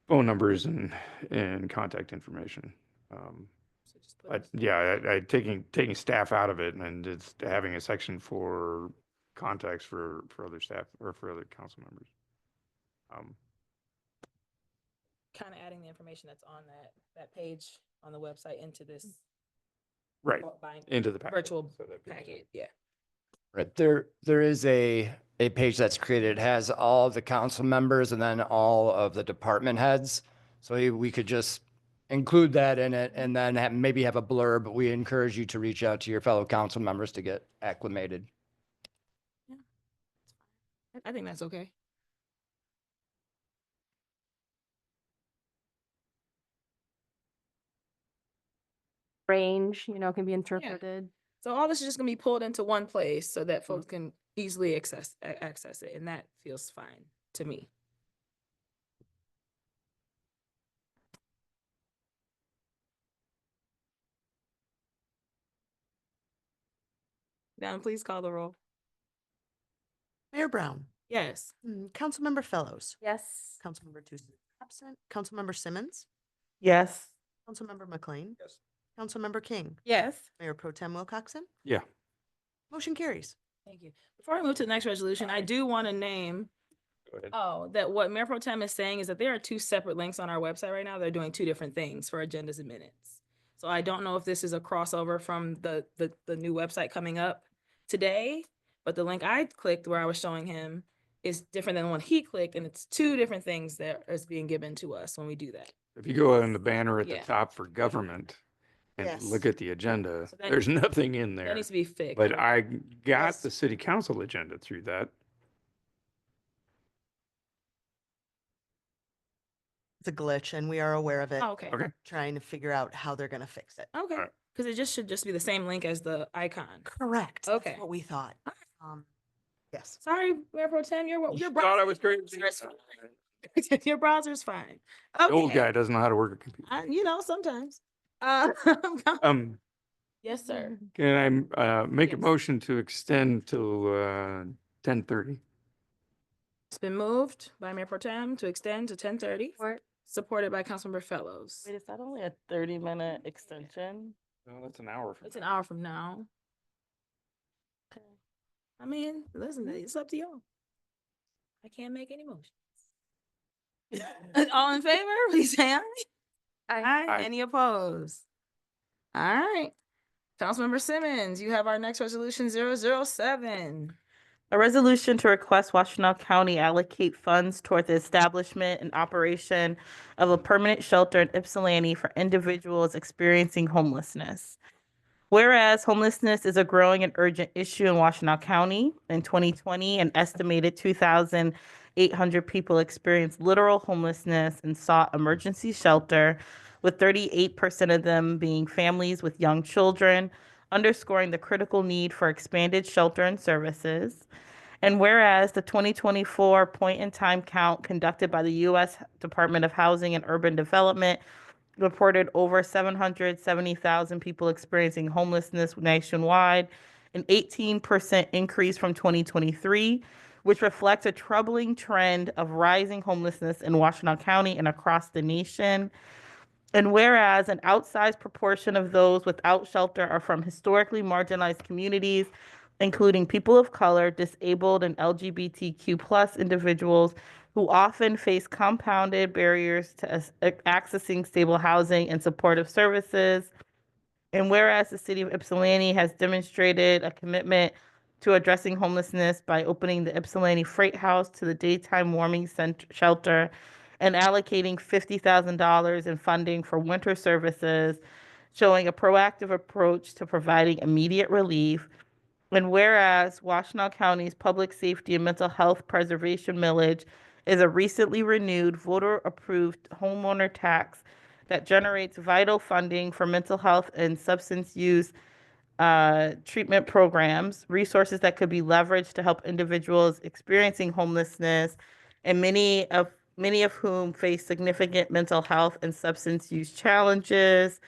phone numbers and contact information. But yeah, I taking staff out of it and just having a section for contacts for other staff or for other council members. Kind of adding the information that's on that page on the website into this. Right, into the packet, Virtual so that people- packet, yeah. Right, there is a page that's created, it has all of the council members and then all of the department heads. So we could just include that in it and then maybe have a blurb, but we encourage you to reach out to your fellow council members to get acclimated. I think that's okay. Range, can be interpreted. So all this is just gonna be pulled into one place so that folks can easily access it, and that feels fine to me. Now, please call the roll. Mayor Brown. Yes. Councilmember Fellows. Yes. Councilmember Tucson absent. Councilmember Simmons. Yes. Councilmember McLean. Yes. Councilmember King. Yes. Mayor Pro Tem Wilcoxen. Yeah. Motion carries. Thank you. Before I move to the next resolution, I do want to name, that what Mayor Pro Tem is saying is that there are two separate links on our website right now. They're doing two different things for agendas and minutes. So I don't know if this is a crossover from the new website coming up today, but the link I clicked where I was showing him is different than the one he clicked, and it's two different things that is being given to us when we do that. If you go on the banner at the Yeah. top for government and Yes. look at the agenda, So that there's needs- nothing in there. That needs to be fixed. But I got the city council agenda through that. It's a glitch and we are aware of it. Oh, okay. Okay. Trying to figure out how they're going to fix it. Okay, because it should just be the same link as the icon. Correct. Okay. That's what we thought. Yes. Sorry, Mayor Pro Tem, your thought I was crazy. Your browser's fine. The old Okay. guy doesn't know how to work a computer. Sometimes. Yes, sir. Can I make a motion to extend till 10:30? It's been moved by Mayor Pro Tem to extend to 10:30. Supported by Councilmember Fellows. Wait, is that only a 30-minute extension? No, that's an hour from. It's an hour from now. I mean, listen, it's up to y'all. I can't make any motions. All in favor, please say aye. Aye. Any opposed? All right. Councilmember Simmons, you have our next resolution 007. A resolution to request Washtenaw County allocate funds toward the establishment and operation of a permanent shelter in Ypsilanti for individuals experiencing homelessness. Whereas homelessness is a growing and urgent issue in Washtenaw County, in 2020, an estimated 2,800 people experienced literal homelessness and sought emergency shelter, with 38% of them being families with young children, underscoring the critical need for expanded shelter and services. And whereas the 2024 point-in-time count conducted by the U.S. Department of Housing and Urban Development reported over 770,000 people experiencing homelessness nationwide, an 18% increase from 2023, which reflects a troubling trend of rising homelessness in Washtenaw County and across the nation. And whereas an outsized proportion of those without shelter are from historically marginalized communities, including people of color, disabled, and LGBTQ+ individuals who often face compounded barriers to accessing stable housing and supportive services. And whereas the city of Ypsilanti has demonstrated a commitment to addressing homelessness by opening the Ypsilanti Freight House to the daytime warming shelter and allocating $50,000 in funding for winter services, showing a proactive approach to providing immediate relief. And whereas Washtenaw County's public safety and mental health preservation millage is a recently renewed voter-approved homeowner tax that generates vital funding for mental health and substance use treatment programs, resources that could be leveraged to help individuals experiencing homelessness, and many of whom face significant mental health and substance use challenges.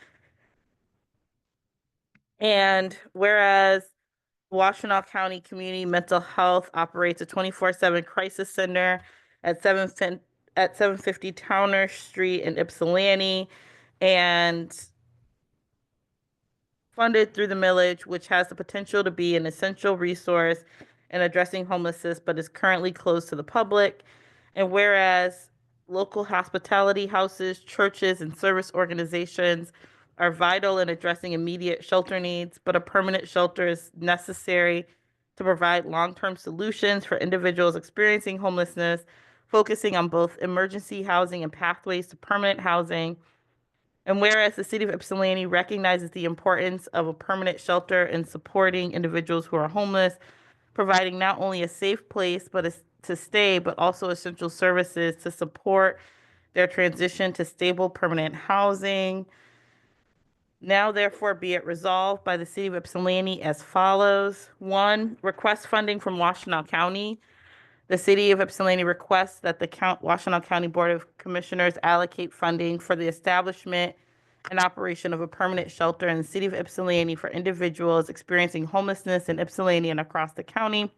And whereas Washtenaw County Community Mental Health operates a 24/7 crisis center at 750 Towner Street in Ypsilanti, and funded through the millage, which has the potential to be an essential resource in addressing homelessness, but is currently closed to the public. And whereas local hospitality houses, churches, and service organizations are vital in addressing immediate shelter needs, but a permanent shelter is necessary to provide long-term solutions for individuals experiencing homelessness, focusing on both emergency housing and pathways to permanent housing. And whereas the city of Ypsilanti recognizes the importance of a permanent shelter in supporting individuals who are homeless, providing not only a safe place to stay, but also essential services to support their transition to stable permanent housing. Now therefore be it resolved by the city of Ypsilanti as follows. 1, request funding from Washtenaw County. The city of Ypsilanti requests that the Washtenaw County Board of Commissioners allocate funding for the establishment and operation of a permanent shelter in the city of Ypsilanti for individuals experiencing homelessness in Ypsilanti and across the county.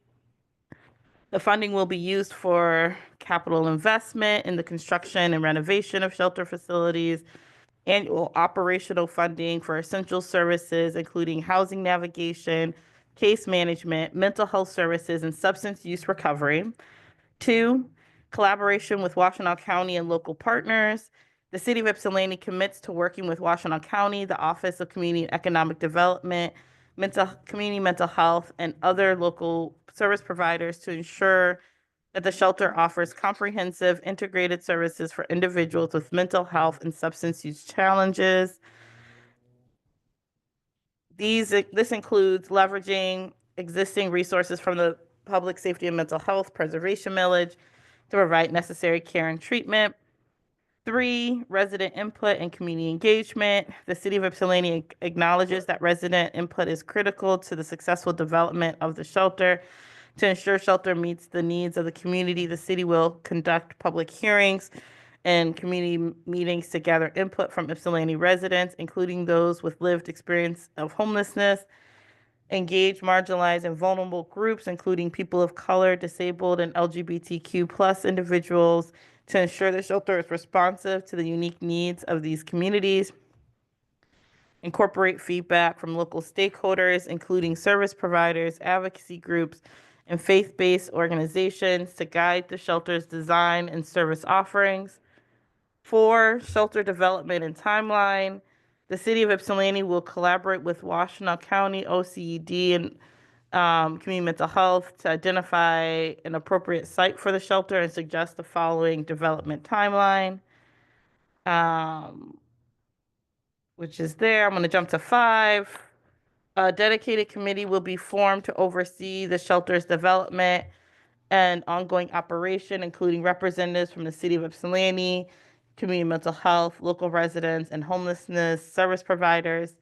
The funding will be used for capital investment in the construction and renovation of shelter facilities, annual operational funding for essential services, including housing navigation, case management, mental health services, and substance use recovery. 2, collaboration with Washtenaw County and local partners. The city of Ypsilanti commits to working with Washtenaw County, the Office of Community and Economic Development, community mental health, and other local service providers to ensure that the shelter offers comprehensive integrated services for individuals with mental health and substance use challenges. This includes leveraging existing resources from the Public Safety and Mental Health Preservation Millage to provide necessary care and treatment. 3, resident input and community engagement. The city of Ypsilanti acknowledges that resident input is critical to the successful development of the shelter. To ensure shelter meets the needs of the community, the city will conduct public hearings and community meetings to gather input from Ypsilanti residents, including those with lived experience of homelessness, engage marginalized and vulnerable groups, including people of color, disabled, and LGBTQ+ individuals, to ensure the shelter is responsive to the unique needs of these communities. Incorporate feedback from local stakeholders, including service providers, advocacy groups, and faith-based organizations to guide the shelter's design and service offerings. 4, shelter development and timeline. The city of Ypsilanti will collaborate with Washtenaw County, OCED, and community mental health to identify an appropriate site for the shelter and suggest the following development timeline, which is there. I'm going to jump to 5. A dedicated committee will be formed to oversee the shelter's development and ongoing operation, including representatives from the city of Ypsilanti, community mental health, local residents, and homelessness service providers.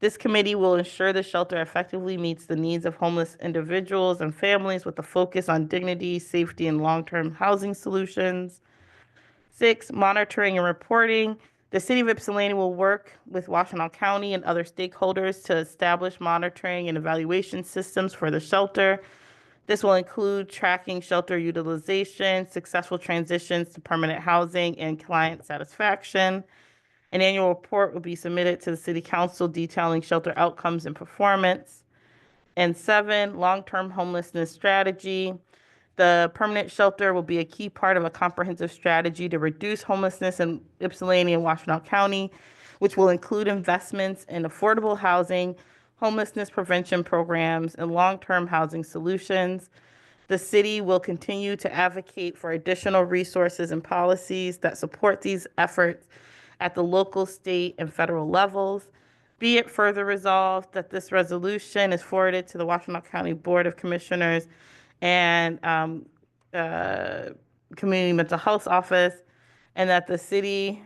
This committee will ensure the shelter effectively meets the needs of homeless individuals and families with a focus on dignity, safety, and long-term housing solutions. 6, monitoring and reporting. The city of Ypsilanti will work with Washtenaw County and other stakeholders to establish monitoring and evaluation systems for the shelter. This will include tracking shelter utilization, successful transitions to permanent housing, and client satisfaction. An annual report will be submitted to the City Council detailing shelter outcomes and performance. And 7, long-term homelessness strategy. The permanent shelter will be a key part of a comprehensive strategy to reduce homelessness in Ypsilanti and Washtenaw County, which will include investments in affordable housing, homelessness prevention programs, and long-term housing solutions. The city will continue to advocate for additional resources and policies that support these efforts at the local, state, and federal levels. Be it further resolved that this resolution is forwarded to the Washtenaw County Board of Commissioners and Community Mental Health Office, and that the City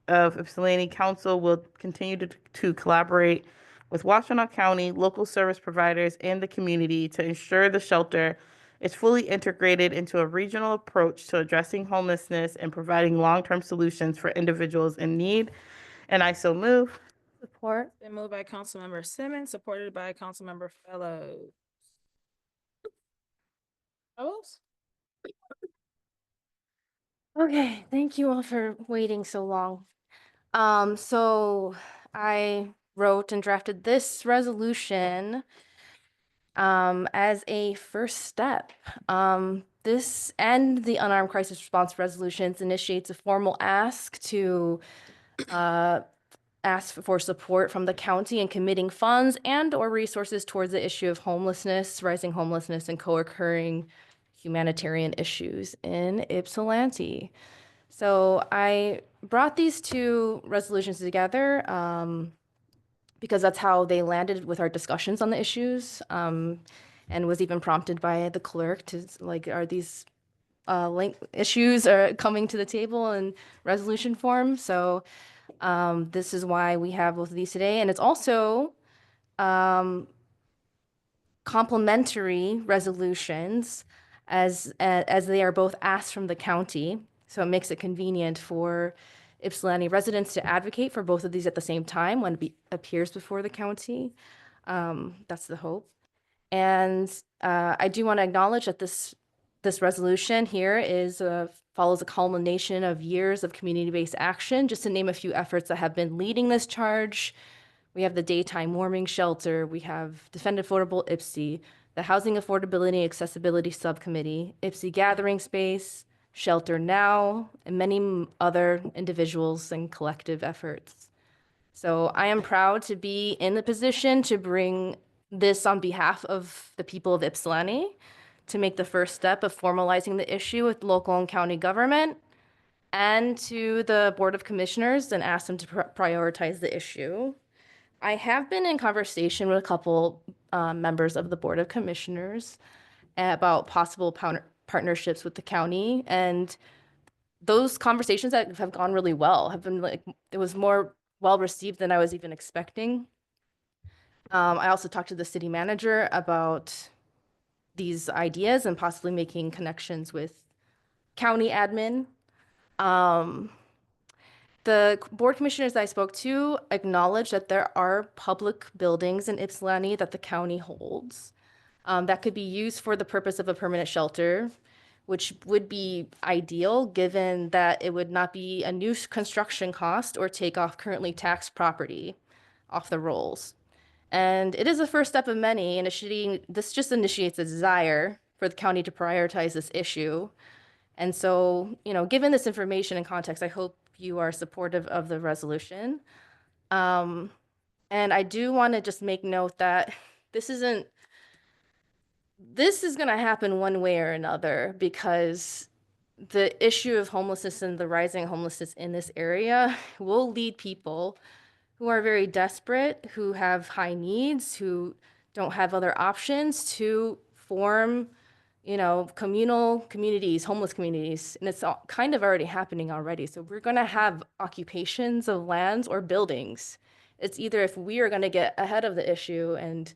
of Ypsilanti Council will continue to collaborate with Washtenaw County, local service providers, and the community to ensure the shelter is fully integrated into a regional approach to addressing homelessness and providing long-term solutions for individuals in need. And I so move. Support. Been moved by Councilmember Simmons, supported by Councilmember Fellows. Fellows? Okay, thank you all for waiting so long. So I wrote and drafted this resolution as a first step This and the unarmed crisis response resolutions initiates a formal ask to ask for support from the county in committing funds and or resources towards the issue of homelessness, rising homelessness, and co-occurring humanitarian issues in Ypsilanti. So I brought these two resolutions together because that's how they landed with our discussions on the issues, and was even prompted by the clerk to like, are these link issues are coming to the table in resolution form? So this is why we have both of these today, and it's also complementary resolutions as they are both asked from the county. So it makes it convenient for Ypsilanti residents to advocate for both of these at the same time when it appears before the county. That's the hope. And I do want to acknowledge that this resolution here is follows a culmination of years of community-based action. Just to name a few efforts that have been leading this charge, we have the Daytime Warming Shelter, we have Defend Affordable Ypsi, the Housing Affordability and Accessibility Subcommittee, Ypsi Gathering Space, Shelter Now, and many other individuals and collective efforts. So I am proud to be in the position to bring this on behalf of the people of Ypsilanti, to make the first step of formalizing the issue with local and county government, and to the Board of Commissioners and ask them to prioritize the issue. I have been in conversation with a couple members of the Board of Commissioners about possible partnerships with the county, and those conversations that have gone really well have been like, it was more well received than I was even expecting. I also talked to the city manager about these ideas and possibly making connections with county admin. The board commissioners I spoke to acknowledged that there are public buildings in Ypsilanti that the county holds that could be used for the purpose of a permanent shelter, which would be ideal given that it would not be a new construction cost or take off currently taxed property off the rolls. And it is the first step of many, this just initiates a desire for the county to prioritize this issue. And so, given this information and context, I hope you are supportive of the resolution. And I do want to just make note that this is going to happen one way or another, because the issue of homelessness and the rising homelessness in this area will lead people who are very desperate, who have high needs, who don't have other options, to form, communal communities, homeless communities. And it's kind of already happening already. So we're going to have occupations of lands or buildings. It's either if we are going to get ahead of the issue and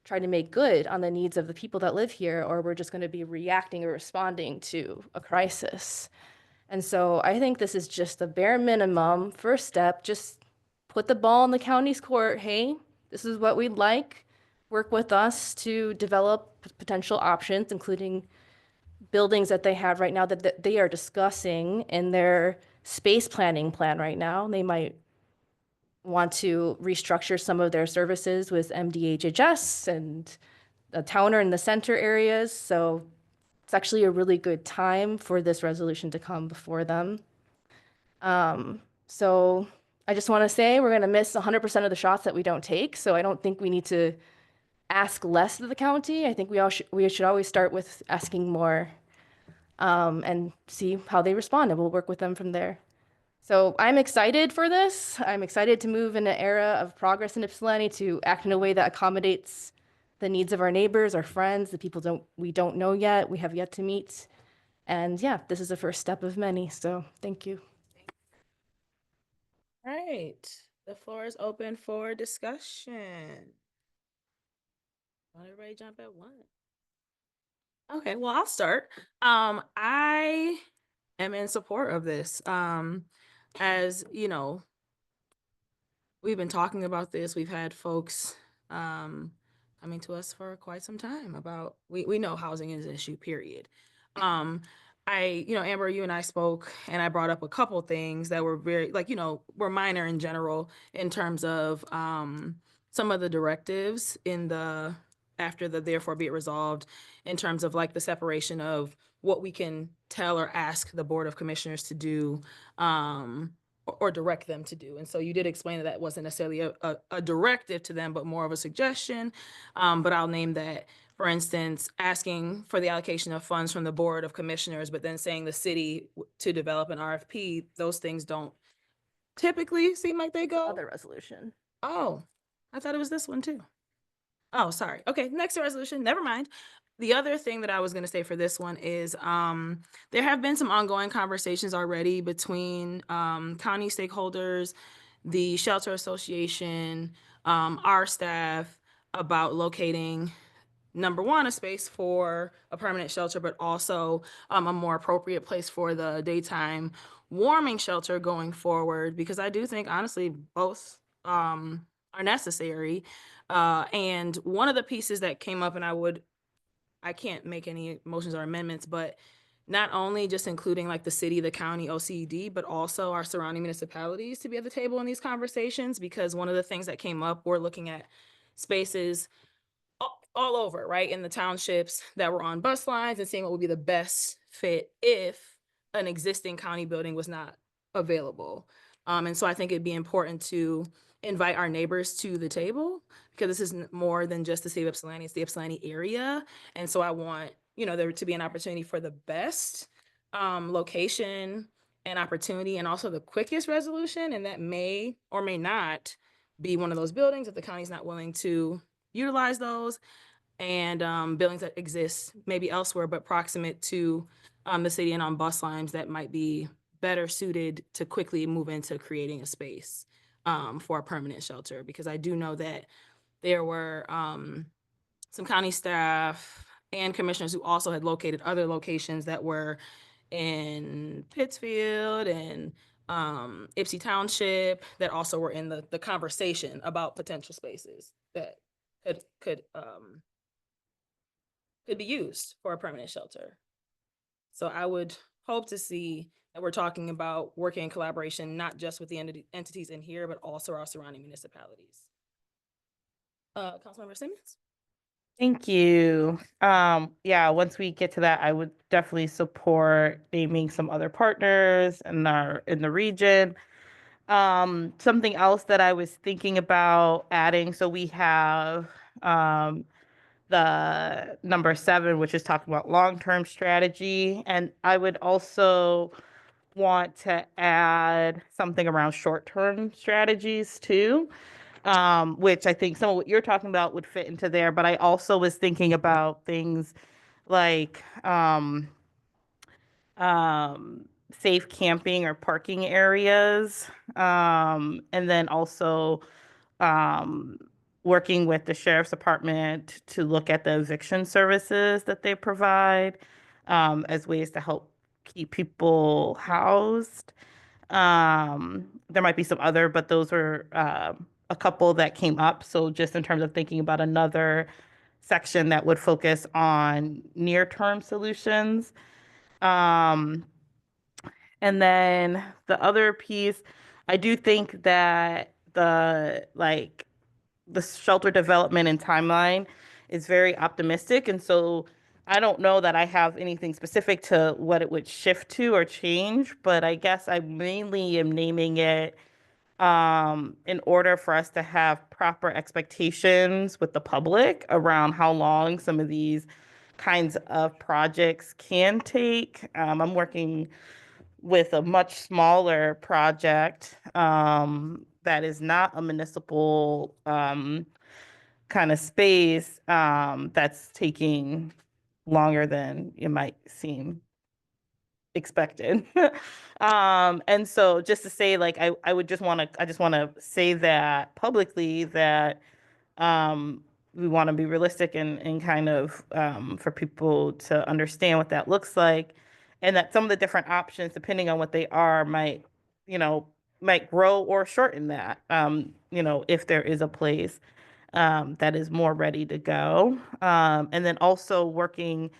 try to make good on the needs of the people that live here, or we're just going to be reacting or responding to a crisis. And so I think this is just the bare minimum first step. Just put the ball in the county's court. Hey, this is what we'd like. Work with us to develop potential options, including buildings that they have right now that they are discussing in their space planning plan right now. They might want to restructure some of their services with MDHHS and the Towner and the center areas. So it's actually a really good time for this resolution to come before them. So I just want to say we're going to miss 100% of the shots that we don't take. So I don't think we need to ask less of the county. I think we should always start with asking more and see how they respond, and we'll work with them from there. So I'm excited for this. I'm excited to move in an era of progress in Ypsilanti, to act in a way that accommodates the needs of our neighbors, our friends, the people we don't know yet, we have yet to meet. And yeah, this is the first step of many. So thank you. All right, the floor is open for discussion. Not everybody jump at once. Okay, well, I'll start. I am in support of this. As you know, we've been talking about this. We've had folks coming to us for quite some time about, we know housing is an issue, period. Amber, you and I spoke, and I brought up a couple things that were very, were minor in general in terms of some of the directives in after the therefore be it resolved, in terms of the separation of what we can tell or ask the Board of Commissioners to do, or direct them to do. And so you did explain that that wasn't necessarily a directive to them, but more of a suggestion. But I'll name that, for instance, asking for the allocation of funds from the Board of Commissioners, but then saying the city to develop an RFP, those things don't typically seem like they go. Other resolution. Oh, I thought it was this one too. Oh, sorry. Okay, next resolution, never mind. The other thing that I was gonna say for this one is, there have been some ongoing conversations already between, county stakeholders, the Shelter Association, our staff, about locating, number one, a space for a permanent shelter, but also, a more appropriate place for the daytime warming shelter going forward, because I do think honestly, both, are necessary. And one of the pieces that came up, and I can't make any motions or amendments, but not only just including like the city, the county, OCD, but also our surrounding municipalities to be at the table in these conversations, because one of the things that came up, we're looking at spaces all over, right, in the townships that were on bus lines and seeing what would be the best fit if an existing county building was not available. And so I think it'd be important to invite our neighbors to the table, because this is more than just the city of Ypsilanti, it's the Ypsilanti area. And so I want, there to be an opportunity for the best location and opportunity, and also the quickest resolution. And that may or may not be one of those buildings if the county's not willing to utilize those, and buildings that exist maybe elsewhere but proximate to the city and on bus lines that might be better suited to quickly move into creating a space for a permanent shelter. Because I do know that there were some county staff and commissioners who also had located other locations that were in Pittsfield and Ypsi Township that also were in the conversation about potential spaces that could be used for a permanent shelter. So I would hope to see that we're talking about working in collaboration, not just with the entities in here, but also our surrounding municipalities. Councilmember Simmons? Thank you. Yeah, once we get to that, I would definitely support naming some other partners in the region. Something else that I was thinking about adding, so we have the number 7, which is talking about long-term strategy. And I would also want to add something around short-term strategies too, which I think some of what you're talking about would fit into there. But I also was thinking about things like safe camping or parking areas, and then also working with the sheriff's department to look at the eviction services that they provide, as ways to help keep people housed. There might be some other, but those were a couple that came up. So just in terms of thinking about another section that would focus on near-term solutions. And then the other piece, I do think that the shelter development and timeline is very optimistic. And so I don't know that I have anything specific to what it would shift to or change, but I guess I mainly am naming it in order for us to have proper expectations with the public around how long some of these kinds of projects can take. I'm working with a much smaller project that is not a municipal kind of space that's taking longer than it might seem expected. And so just to say, like, I just want to say that publicly, that we want to be realistic and kind of for people to understand what that looks like, and that some of the different options, depending on what they are, might grow or shorten that, if there is a place that is more ready to go. And then also working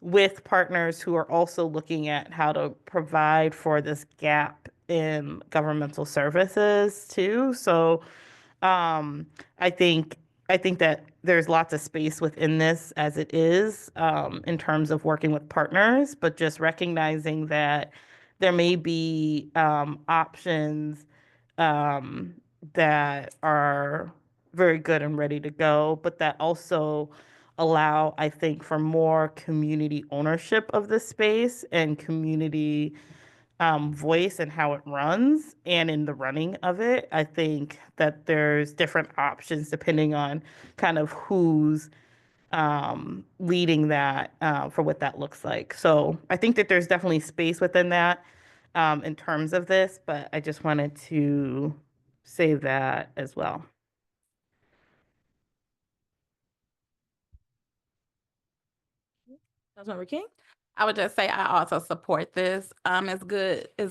with partners who are also looking at how to provide for this gap in governmental services too. So I think I think that there's lots of space within this as it is, in terms of working with partners, but just recognizing that there may be options that are very good and ready to go, but that also allow, I think, for more community ownership of the space and community voice and how it runs and in the running of it. I think that there's different options depending on kind of who's leading that for what that looks like. So I think that there's definitely space within that in terms of this, but I just wanted to say that as well. Councilmember King? I would just say I also support this. It's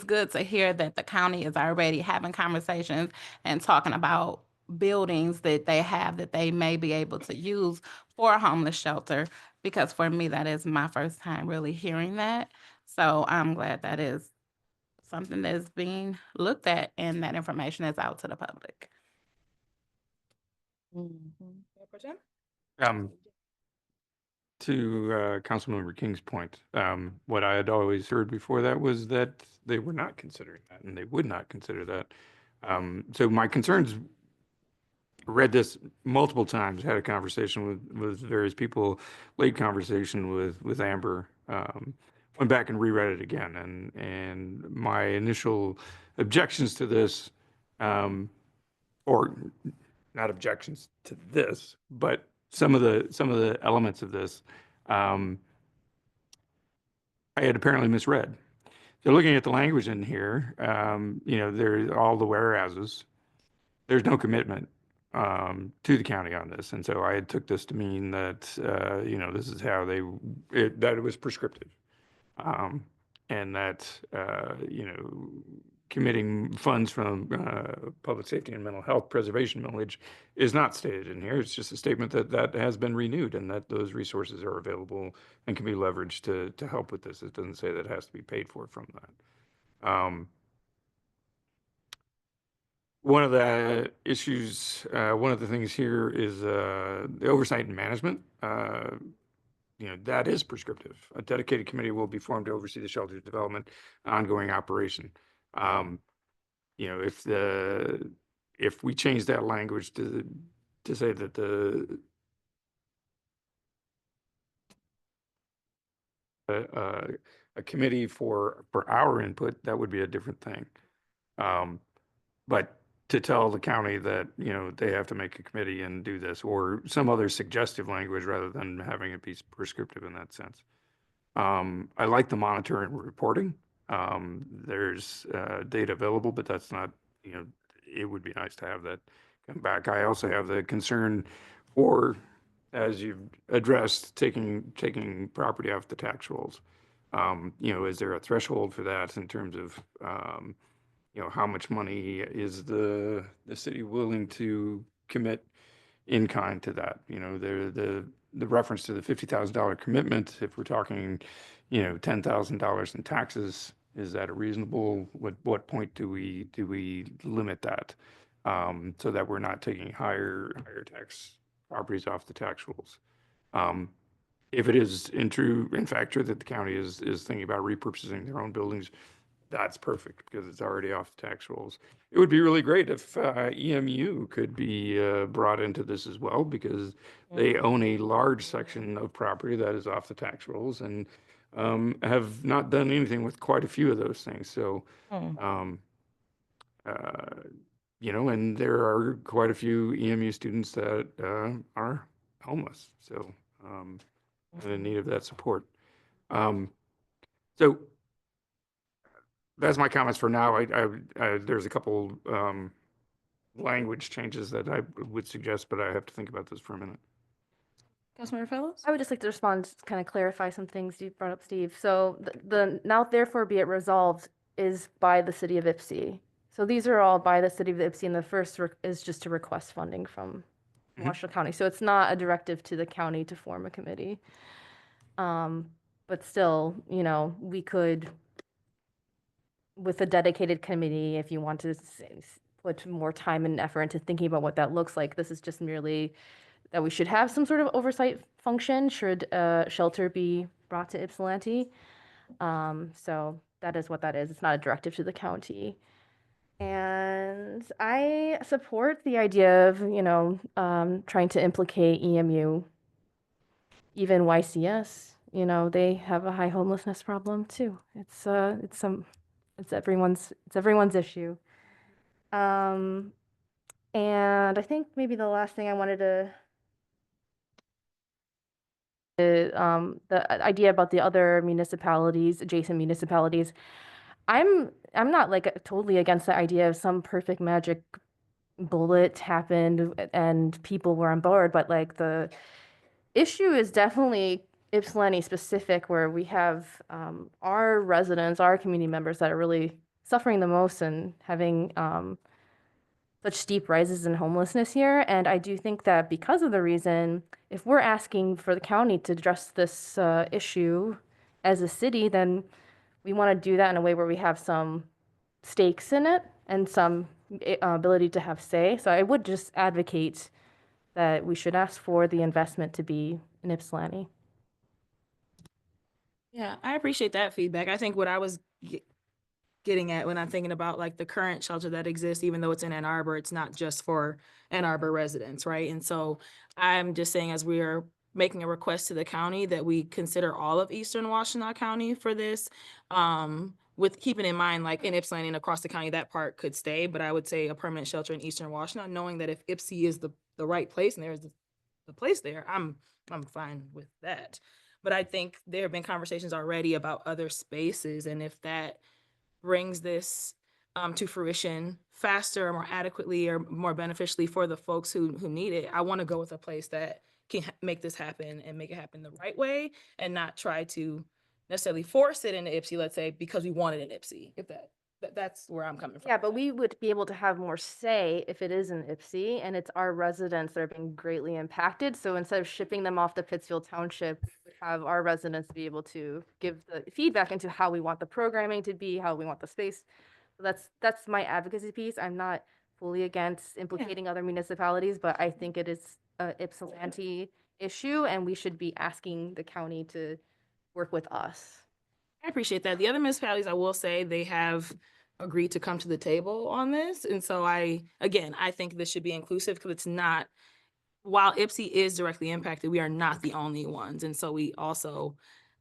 good to hear that the county is already having conversations and talking about buildings that they have that they may be able to use for a homeless shelter. Because for me, that is my first time really hearing that. So I'm glad that is something that is being looked at and that information is out to the public. Mayor Pro Tem? To Councilmember King's point, what I had always heard before that was that they were not considering that and they would not consider that. So my concerns, read this multiple times, had a conversation with various people, late conversation with Amber, went back and reread it again. And my initial objections to this, or not objections to this, but some of the elements of this, I had apparently misread. So looking at the language in here, there's all the whereases. There's no commitment to the county on this, and so I took this to mean that this is how that it was prescriptive, and that committing funds from public safety and mental health preservation millage is not stated in here. It's just a statement that has been renewed and that those resources are available and can be leveraged to help with this. It doesn't say that it has to be paid for from that. One of the issues, one of the things here is the oversight and management. That is prescriptive. A dedicated committee will be formed to oversee the shelter's development, ongoing operation. If we change that language to say that a committee for our input, that would be a different thing. But to tell the county that, they have to make a committee and do this, or some other suggestive language rather than having it be prescriptive in that sense. I like the monitoring and reporting. There's data available, but that's not, it would be nice to have that come back. I also have the concern for, as you've addressed, taking property off the tax rolls. Is there a threshold for that in terms of, how much money is the city willing to commit in kind to that? The reference to the $50,000 commitment, if we're talking, $10,000 in taxes, is that a reasonable? What point do we limit that, so that we're not taking higher tax properties off the tax rolls? If it is in fact true that the county is thinking about repurposing their own buildings, that's perfect because it's already off the tax rolls. It would be really great if EMU could be brought into this as well, because they own a large section of property that is off the tax rolls and have not done anything with quite a few of those things. So, and there are quite a few EMU students that are homeless, so in need of that support. So that's my comments for now. There's a couple language changes that I would suggest, but I have to think about this for a minute. Councilmember Fellows? I would just like to respond, kind of clarify some things you brought up, Steve. So the now therefore be it resolved is by the city of Ypsi. So these are all by the city of Ypsi, and the first is just to request funding from Washoe County. So it's not a directive to the county to form a committee. But still, we could, with a dedicated committee, if you want to put more time and effort into thinking about what that looks like, this is just merely that we should have some sort of oversight function should a shelter be brought to Ypsilanti. So that is what that is. It's not a directive to the county. And I support the idea of, trying to implicate EMU, even YCS. They have a high homelessness problem too. It's everyone's issue. And I think maybe the last thing I wanted to the idea about the other municipalities, adjacent municipalities. I'm not like totally against the idea of some perfect magic bullet happened and people were on board, but like the issue is definitely Ypsilanti specific, where we have our residents, our community members that are really suffering the most and having such steep rises in homelessness here. And I do think that because of the reason, if we're asking for the county to address this issue as a city, then we want to do that in a way where we have some stakes in it and some ability to have say. So I would just advocate that we should ask for the investment to be in Ypsilanti. Yeah, I appreciate that feedback. I think what I was getting at when I'm thinking about like the current shelter that exists, even though it's in Ann Arbor, it's not just for Ann Arbor residents, right? And so I'm just saying, as we are making a request to the county, that we consider all of Eastern Washtenaw County for this, with keeping in mind, like in Ypsilanti and across the county, that part could stay, but I would say a permanent shelter in Eastern Washtenaw, knowing that if Ypsi is the right place and there's the place there, I'm fine with that. But I think there have been conversations already about other spaces, and if that brings this to fruition faster or more adequately or more beneficially for the folks who need it, I want to go with a place that can make this happen and make it happen the right way, and not try to necessarily force it into Ypsi, let's say, because we want it in Ypsi, if that's where I'm coming from. Yeah, but we would be able to have more say if it is in Ypsi and it's our residents that are being greatly impacted. So instead of shipping them off to Pittsfield Township, we have our residents be able to give the feedback into how we want the programming to be, how we want the space. So that's my advocacy piece. I'm not fully against implicating other municipalities, but I think it is a Ypsilanti issue and we should be asking the county to work with us. I appreciate that. The other municipalities, I will say, they have agreed to come to the table on this. And so I think this should be inclusive, because it's not, while Ypsi is directly impacted, we are not the only ones. And so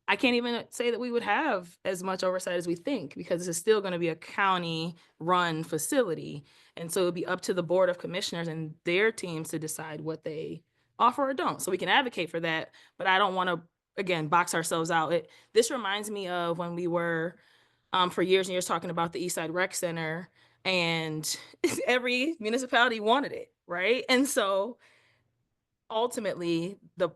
I can't even say that we would have as much oversight as we think, because this is still going to be a county-run facility. And so it would be up to the Board of Commissioners and their teams to decide what they offer or don't. So we can advocate for that, but I don't want to, again, box ourselves out. This reminds me of when we were for years and years talking about the Eastside Rec Center, and every municipality wanted it, right? And so ultimately the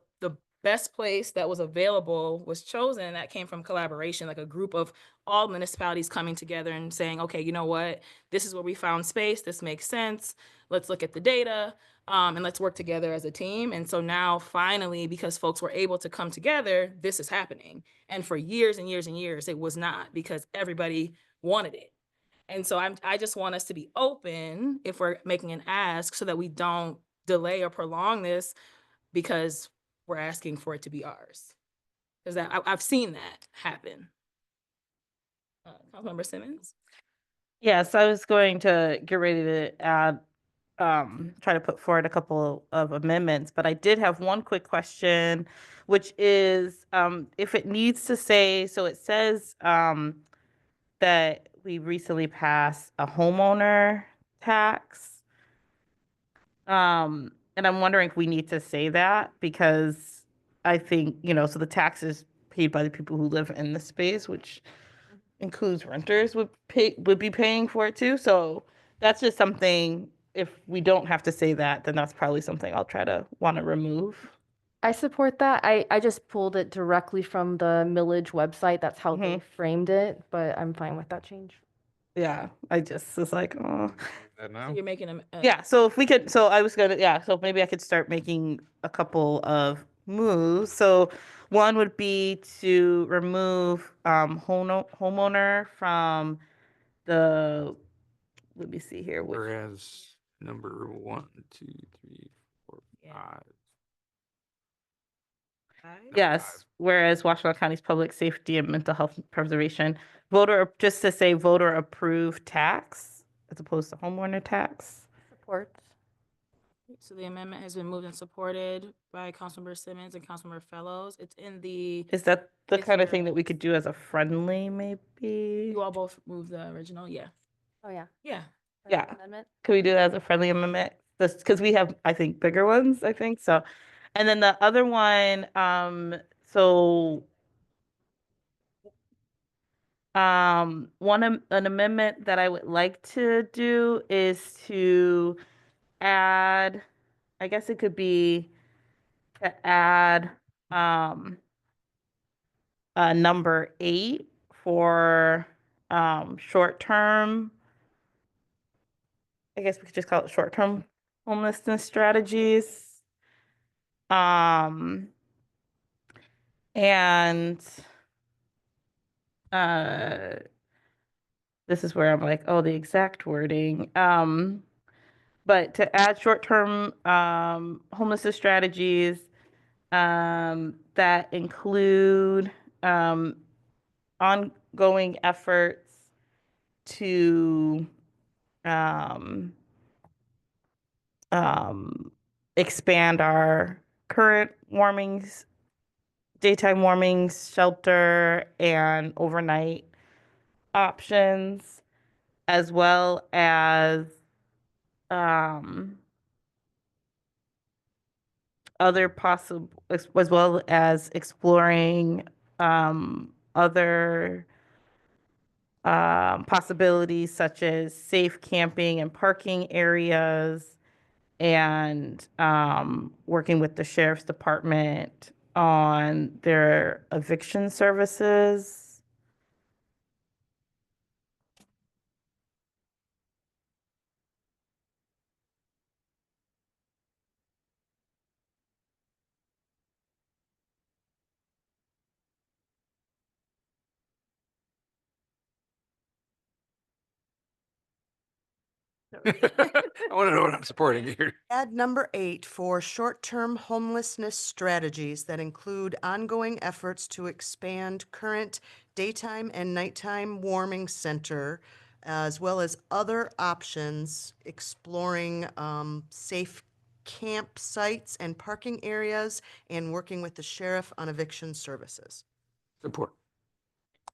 best place that was available was chosen, and that came from collaboration, like a group of all municipalities coming together and saying, okay, you know what, this is where we found space, this makes sense, let's look at the data, and let's work together as a team. And so now finally, because folks were able to come together, this is happening. And for years and years and years, it was not, because everybody wanted it. And so I just want us to be open if we're making an ask, so that we don't delay or prolong this because we're asking for it to be ours. Because I've seen that happen. Councilmember Simmons? Yes, I was going to get ready to add, try to put forward a couple of amendments, but I did have one quick question, which is if it needs to say, so it says that we recently passed a homeowner tax. And I'm wondering if we need to say that, because I think, so the tax is paid by the people who live in the space, which includes renters would be paying for it too. So that's just something, if we don't have to say that, then that's probably something I'll want to remove. I support that. I just pulled it directly from the millage website. That's how they framed it, but I'm fine with that change. Yeah, I just was like, oh. So you're making them. Yeah, so if we could, so maybe I could start making a couple of moves. So one would be to remove homeowner from the, let me see here. Whereas number 1, 2, 3, 4, 5, Yes, whereas Washington County's public safety and mental health preservation, just to say voter approved tax as opposed to homeowner tax. Support. So the amendment has been moved and supported by Councilmember Simmons and Councilmember Fellows. It's in the, Is that the It's kind of the- thing that we could do as a friendly, maybe? you all both moved the original, yeah. Oh, yeah. Yeah. Yeah. Amendment. Could we do that as a friendly amendment? This, because we have, I think, bigger ones, I think, so. And then the other one, so an amendment that I would like to do is to add, I guess it could be to add number 8 for short-term, I guess we could just call it short-term homelessness strategies. And this is where I'm like, oh, the exact wording. But to add short-term homelessness strategies that include ongoing efforts to expand our current daytime warming shelter and overnight options, as well as other possible, as well as exploring other possibilities such as safe camping and parking areas, and working with the sheriff's department on their eviction services. I want to know what I'm supporting here. Add number 8 for short-term homelessness strategies that include ongoing efforts to expand current daytime and nighttime warming center, as well as other options, exploring safe campsites and parking areas, and working with the sheriff on eviction services. Support.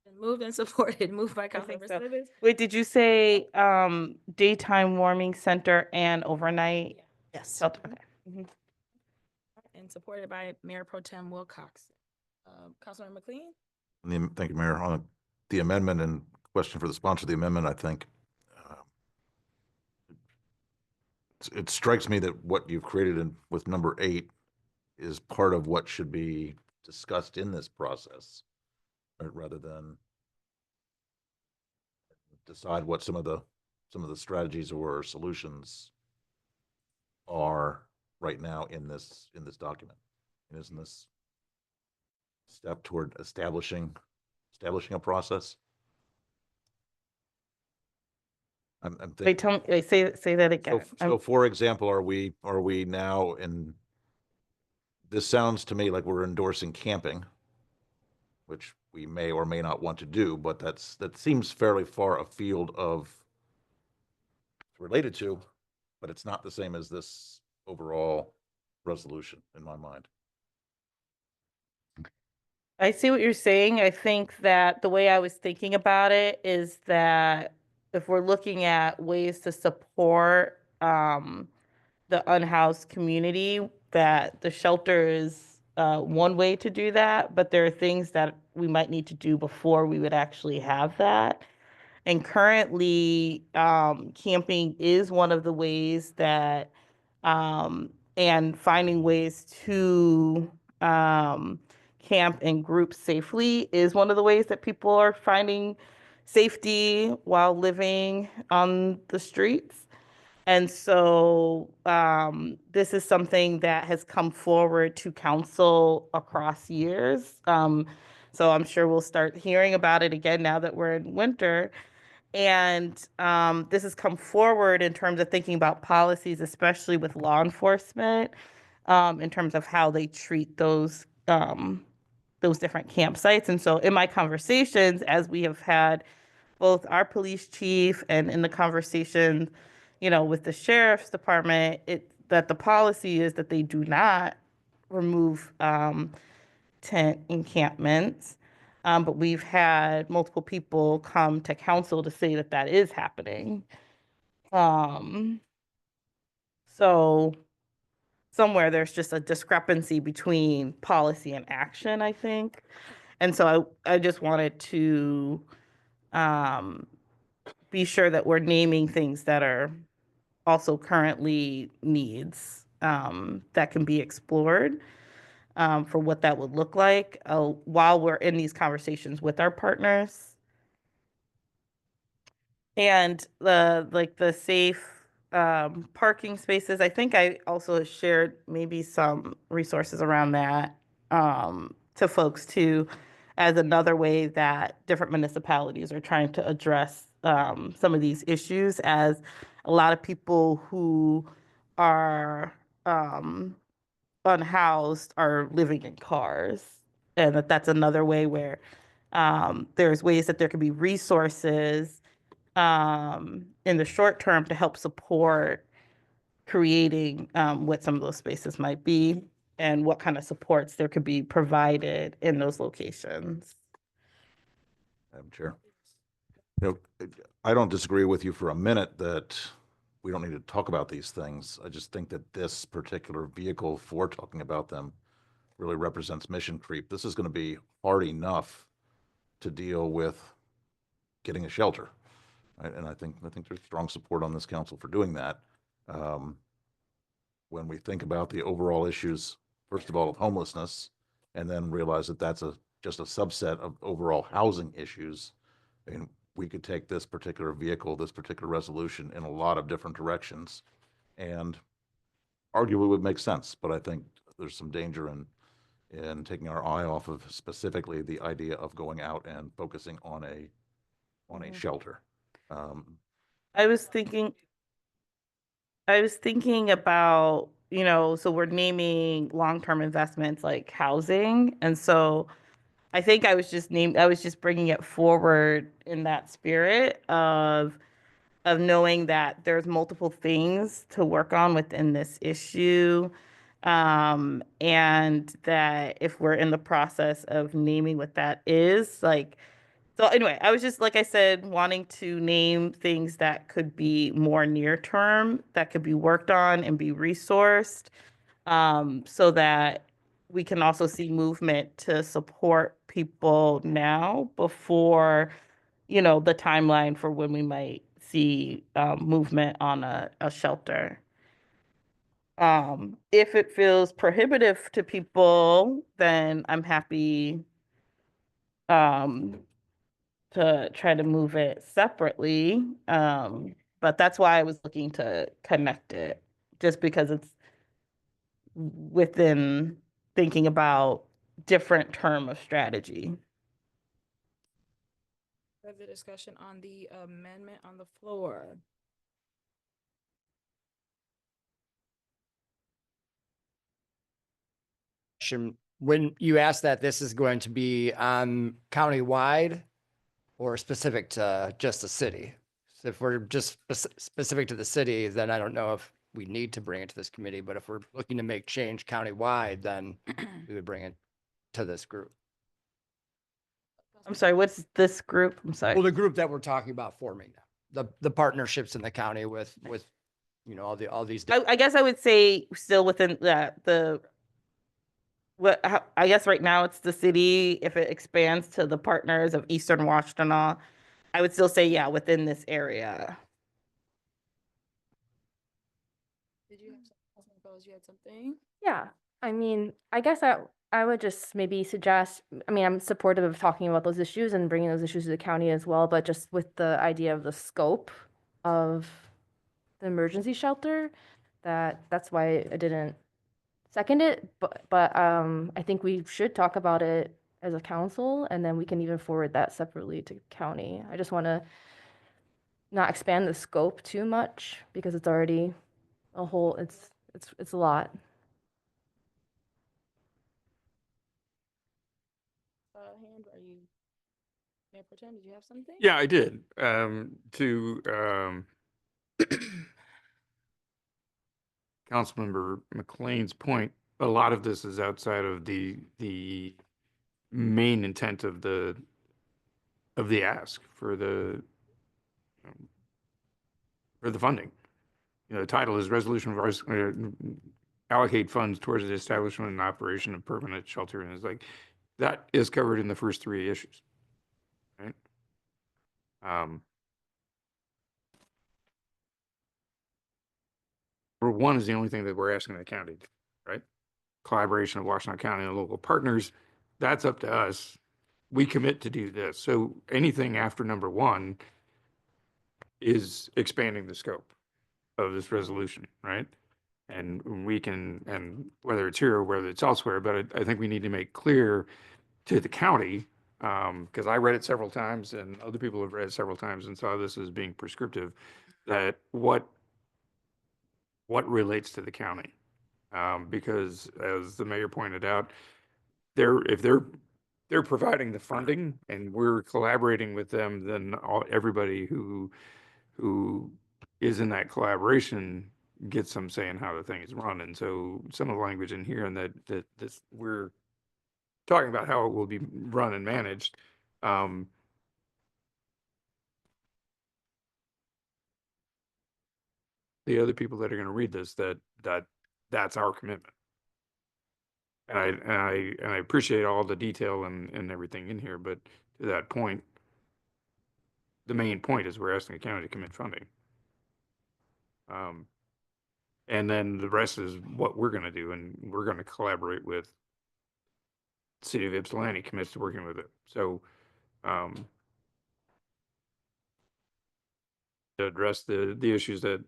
Been moved and supported, moved by I think Councilmember so. Simmons. Wait, did you say daytime warming center and overnight Yes. shelter? Okay. Mhm. And supported by Mayor Pro Tem Wilcox. Councilmember McLean? Thank you, Mayor. On the amendment and question for the sponsor of the amendment, I think it strikes me that what you've created with number 8 is part of what should be discussed in this process, right, rather than decide what some of the strategies or solutions are right now in this document. And isn't this step toward establishing a process? I'm Wait, thinking. say that again. So for example, are we now this sounds to me like we're endorsing camping, which we may or may not want to do, but that seems fairly far afield of related to, but it's not the same as this overall resolution in my mind. I see what you're saying. I think that the way I was thinking about it is that if we're looking at ways to support the unhoused community, that the shelter is one way to do that, but there are things that we might need to do before we would actually have that. And currently, camping is one of the ways that, and finding ways to camp and group safely is one of the ways that people are finding safety while living on the streets. And so this is something that has come forward to council across years. So I'm sure we'll start hearing about it again now that we're in winter. And this has come forward in terms of thinking about policies, especially with law enforcement, in terms of how they treat those those different campsites. And so in my conversations, as we have had both our police chief and in the conversation, with the sheriff's department, that the policy is that they do not remove tent encampments. But we've had multiple people come to council to say that that is happening. So somewhere there's just a discrepancy between policy and action, I think. And so I just wanted to be sure that we're naming things that are also currently needs that can be explored for what that would look like while we're in these conversations with our partners. And the safe parking spaces, I think I also shared maybe some resources around that to folks too, as another way that different municipalities are trying to address some of these issues, as a lot of people who are unhoused are living in cars, and that's another way where there's ways that there could be resources in the short term to help support creating what some of those spaces might be and what kind of supports there could be provided in those locations. Madam Chair. I don't disagree with you for a minute that we don't need to talk about these things. I just think that this particular vehicle for talking about them really represents mission creep. This is going to be hard enough to deal with getting a shelter. Right? And I think there's strong support on this council for doing that. When we think about the overall issues, first of all, of homelessness, and then realize that that's just a subset of overall housing issues, and we could take this particular vehicle, this particular resolution in a lot of different directions, and arguably would make sense. But I think there's some danger in taking our eye off of specifically the idea of going out and focusing on a shelter. I was thinking about, so we're naming long-term investments like housing. And so I think I was just bringing it forward in that spirit of knowing that there's multiple things to work on within this issue. And that if we're in the process of naming what that is, so anyway, I was just, like I said, wanting to name things that could be more near term, that could be worked on and be resourced, so that we can also see movement to support people now before, the timeline for when we might see movement on a shelter. If it feels prohibitive to people, then I'm happy to try to move it separately. But that's why I was looking to connect it, just because it's within thinking about different term of strategy. Further discussion on the amendment on the floor. When you ask that this is going to be countywide or specific to just the city? So if we're just specific to the city, then I don't know if we need to bring it to this committee, but if we're looking to make change countywide, then we would bring it to this group. I'm sorry, what's this group? I'm sorry. Well, the group that we're talking about forming, the partnerships in the county with all these. I guess I would say still within I guess right now it's the city. If it expands to the partners of Eastern Washtenaw, I would still say, yeah, within this area. Did you have Councilman Fellows, you had something? Yeah, I mean, I guess I would just maybe suggest, I mean, I'm supportive of talking about those issues and bringing those issues to the county as well, but just with the idea of the scope of the emergency shelter, that's why I didn't second it, but I think we should talk about it as a council, and then we can even forward that separately to county. I just want to not expand the scope too much because it's already a whole, it's a lot. Mayor Pro Tem, did you have something? Yeah, I did. To Councilmember McLean's point, a lot of this is outside of the main intent of the ask for the funding. You know, the title is Resolution of allocate funds towards the establishment and operation of permanent shelter, and it's like that is covered in the first three issues, right? Number one is the only thing that we're asking the county to do, right? Collaboration of Washington County and local partners. That's up to us. We commit to do this. So anything after number one is expanding the scope of this resolution, right? And we can, and whether it's here or whether it's elsewhere, but I think we need to make clear to the county, because I read it several times and other people have read it several times and saw this as being prescriptive, that what relates to the county. Because as the mayor pointed out, if they're providing the funding and we're collaborating with them, then everybody who is in that collaboration gets some say in how the thing is run. And so some of the language in here and that this, we're talking about how it will be run and managed. The other people that are going to read this, that's our commitment. And I appreciate all the detail and everything in here, but to that point, the main point is we're asking the county to commit funding. And then the rest is what we're going to do, and we're going to collaborate with the City of Ypsilanti commits to working with it. So to address the issues that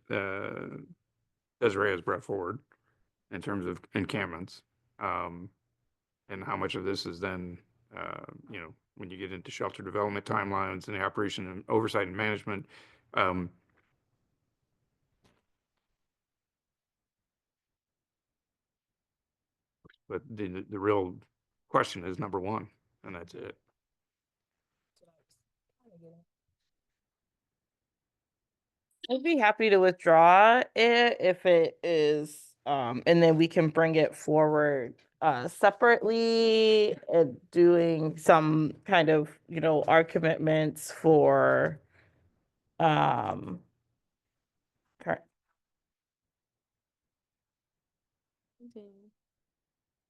Desiree has brought forward in terms of encampments, and how much of this is then, you know, when you get into shelter development timelines and the operation and oversight and management, but the real question is number one, and that's it. I'd be happy to withdraw it if it is, and then we can bring it forward separately and doing some kind of, you know, our commitments for correct.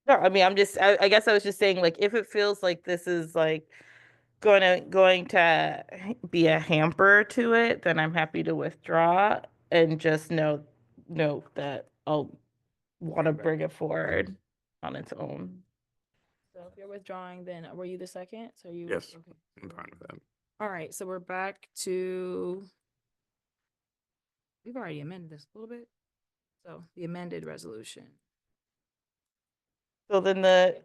No, I mean, I guess I was just saying, like, if it feels like this is like going to be a hamper to it, then I'm happy to withdraw and just note that I'll want to bring it forward on its own. So if you're withdrawing, then were you the second? So you? Yes, Okay. I'm fine with that. All right, so we're back to, we've already amended this a little bit. So the amended resolution. So then the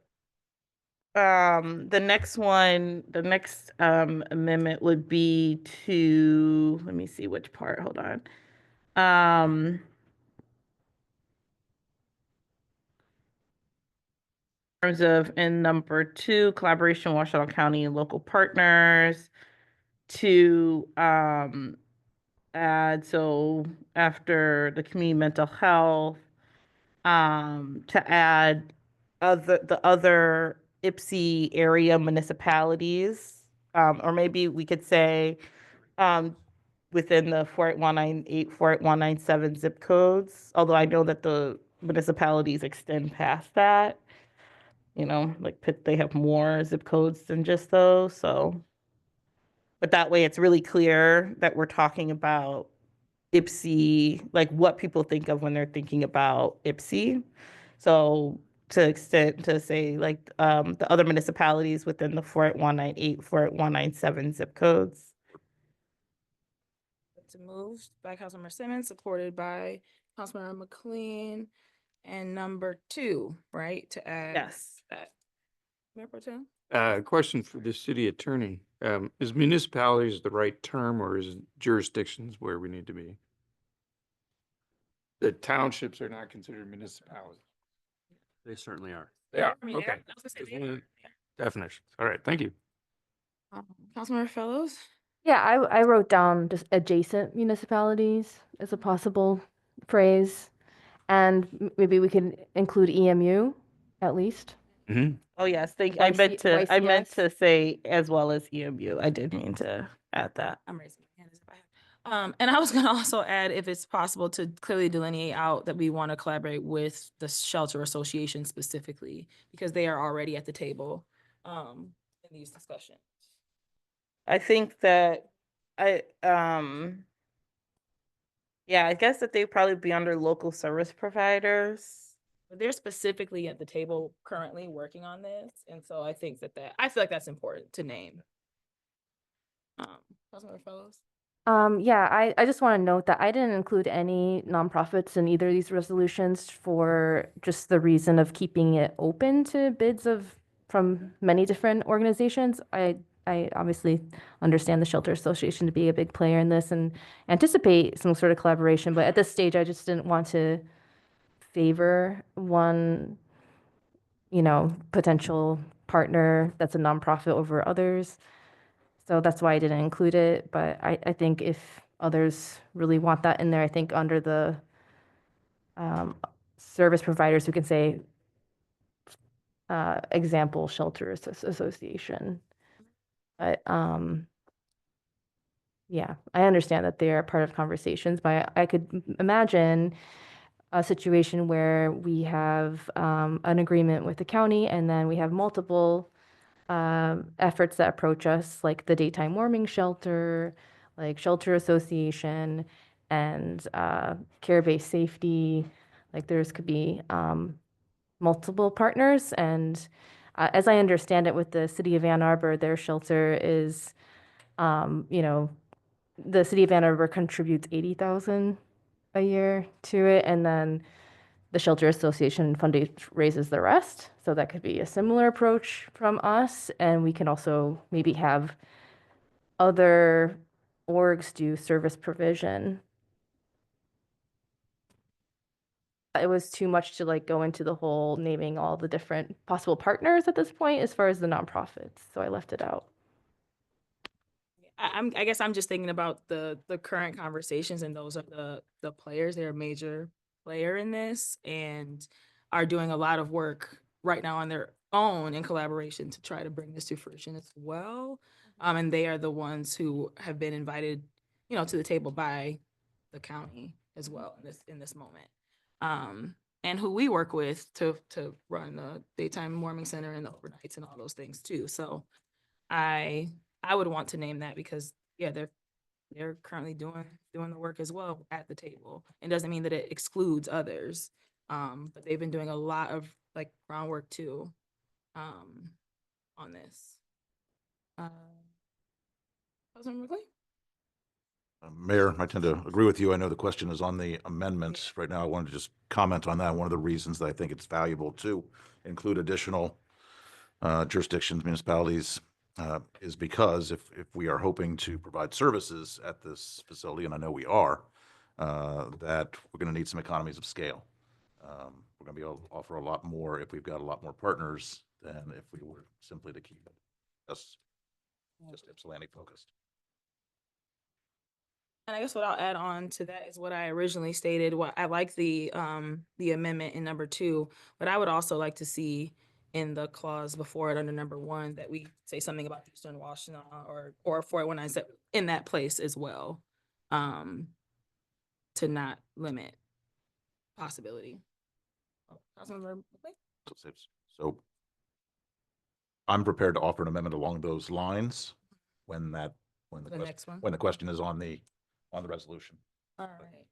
next one, the next amendment would be to, let me see which part, hold on. In terms of in number 2, collaboration with Washington County and local partners, to add, so after the community mental health, to add the other Ypsi area municipalities, or maybe we could say within the 48198, 48197 zip codes, although I know that the municipalities extend past that. You know, like they have more zip codes than just those, so. But that way it's really clear that we're talking about Ypsi, like what people think of when they're thinking about Ypsi. So to extent to say like the other municipalities within the 48198, 48197 zip codes. It's moved by Councilmember Simmons, supported by Councilmember McLean. And number 2, right, to add. Yes. That. Mayor Pro Tem? Question for the city attorney. Is municipalities the right term, or is jurisdictions where we need to be? The townships are not considered municipalities. They certainly are. They are, I mean, okay. I was gonna say they are. Definitions. All right, thank you. Councilmember Fellows? Yeah, I wrote down just adjacent municipalities as a possible phrase. And maybe we can include EMU at least. Oh, yes, I meant YCS. to say as well as EMU. I did mean to add that. I'm raising my hand as if I have. And I was gonna also add, if it's possible, to clearly delineate out that we want to collaborate with the Shelter Association specifically, because they are already at the table in these discussions. I think that yeah, I guess that they'd probably be under local service providers. But they're specifically at the table currently working on this, and so I think that I feel like that's important to name. Councilmember Fellows? Yeah, I just want to note that I didn't include any nonprofits in either of these resolutions for just the reason of keeping it open to bids from many different organizations. I obviously understand the Shelter Association to be a big player in this and anticipate some sort of collaboration, but at this stage, I just didn't want to favor one, potential partner that's a nonprofit over others. So that's why I didn't include it. But I think if others really want that in there, I think under the service providers, we can say example Shelter Association. But yeah, I understand that they are part of conversations, but I could imagine a situation where we have an agreement with the county and then we have multiple efforts that approach us, like the daytime warming shelter, like Shelter Association, and care-based safety. Like there's could be multiple partners, and as I understand it, with the city of Ann Arbor, their shelter is, the city of Ann Arbor contributes 80,000 a year to it, and then the Shelter Association raises the rest. So that could be a similar approach from us, and we can also maybe have other orgs do service provision. It was too much to go into the whole naming all the different possible partners at this point as far as the nonprofits, so I left it out. I guess I'm just thinking about the current conversations, and those are the players. They're a major player in this and are doing a lot of work right now on their own in collaboration to try to bring this to fruition as well. And they are the ones who have been invited, to the table by the county as well in this moment. And who we work with to run the daytime warming center and the overnights and all those things too. So I would want to name that because they're currently doing the work as well at the table. It doesn't mean that it excludes others, but they've been doing a lot of groundwork too, on this. Councilmember McLean? Mayor, I tend to agree with you. I know the question is on the amendments. Right now, I wanted to just comment on that. One of the reasons that I think it's valuable to include additional jurisdictions, municipalities, is because if we are hoping to provide services at this facility, and I know we are, that we're going to need some economies of scale. We're going to be able to offer a lot more if we've got a lot more partners than if we were simply to keep it just Ypsilanti focused. And I guess what I'll add on to that is what I originally stated. What I like the amendment in number 2, but I would also like to see in the clause before it under number 1 that we say something about Eastern Washington or 4197 in that place as well, to not limit possibility. Councilmember McLean? So I'm prepared to offer an amendment along those lines when the next one? when the question is on the resolution. All right.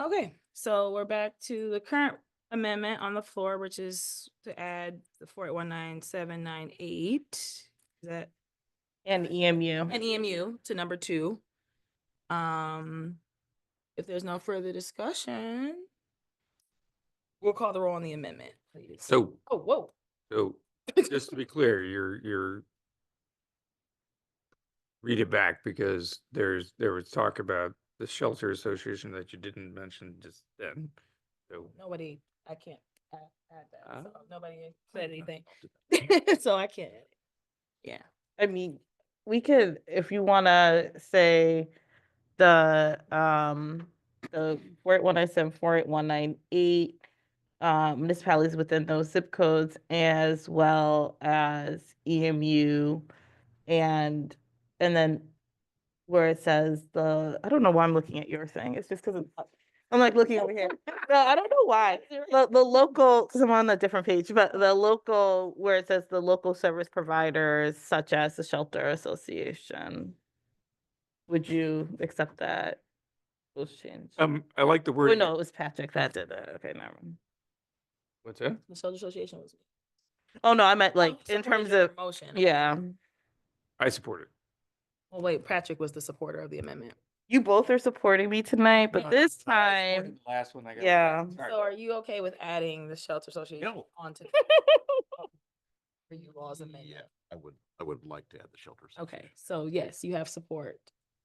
Okay, so we're back to the current amendment on the floor, which is to add the 4819798. Is that? And EMU. And EMU to number 2. If there's no further discussion, we'll call the roll on the amendment, please. So, Oh, whoa. so just to be clear, you're read it back because there was talk about the Shelter Association that you didn't mention just then. So Nobody, I can't add that. So nobody said anything. So I can't. Yeah. I mean, we could, if you wanna say the 48197, 48198 municipalities within those zip codes, as well as EMU, and then where it says I don't know why I'm looking at your thing. It's just because I'm like looking over here. No, I don't know why. The local, because I'm on a different page, but the local, where it says the local service providers such as the Shelter Association. Would you accept that? Those change? I like the Oh, word. no, it was Patrick that did that. Okay, never mind. What's that? The Shelter Association was. Oh, no, I meant like in supported terms your of, motion. yeah. I support it. Well, wait, Patrick was the supporter of the amendment. You both are supporting me tonight, but No, this I supported time, the last one I got. yeah. So are you okay with adding the Shelter Association No. onto for you all's amendment? I would like to add the shelters. Okay, so yes, you have support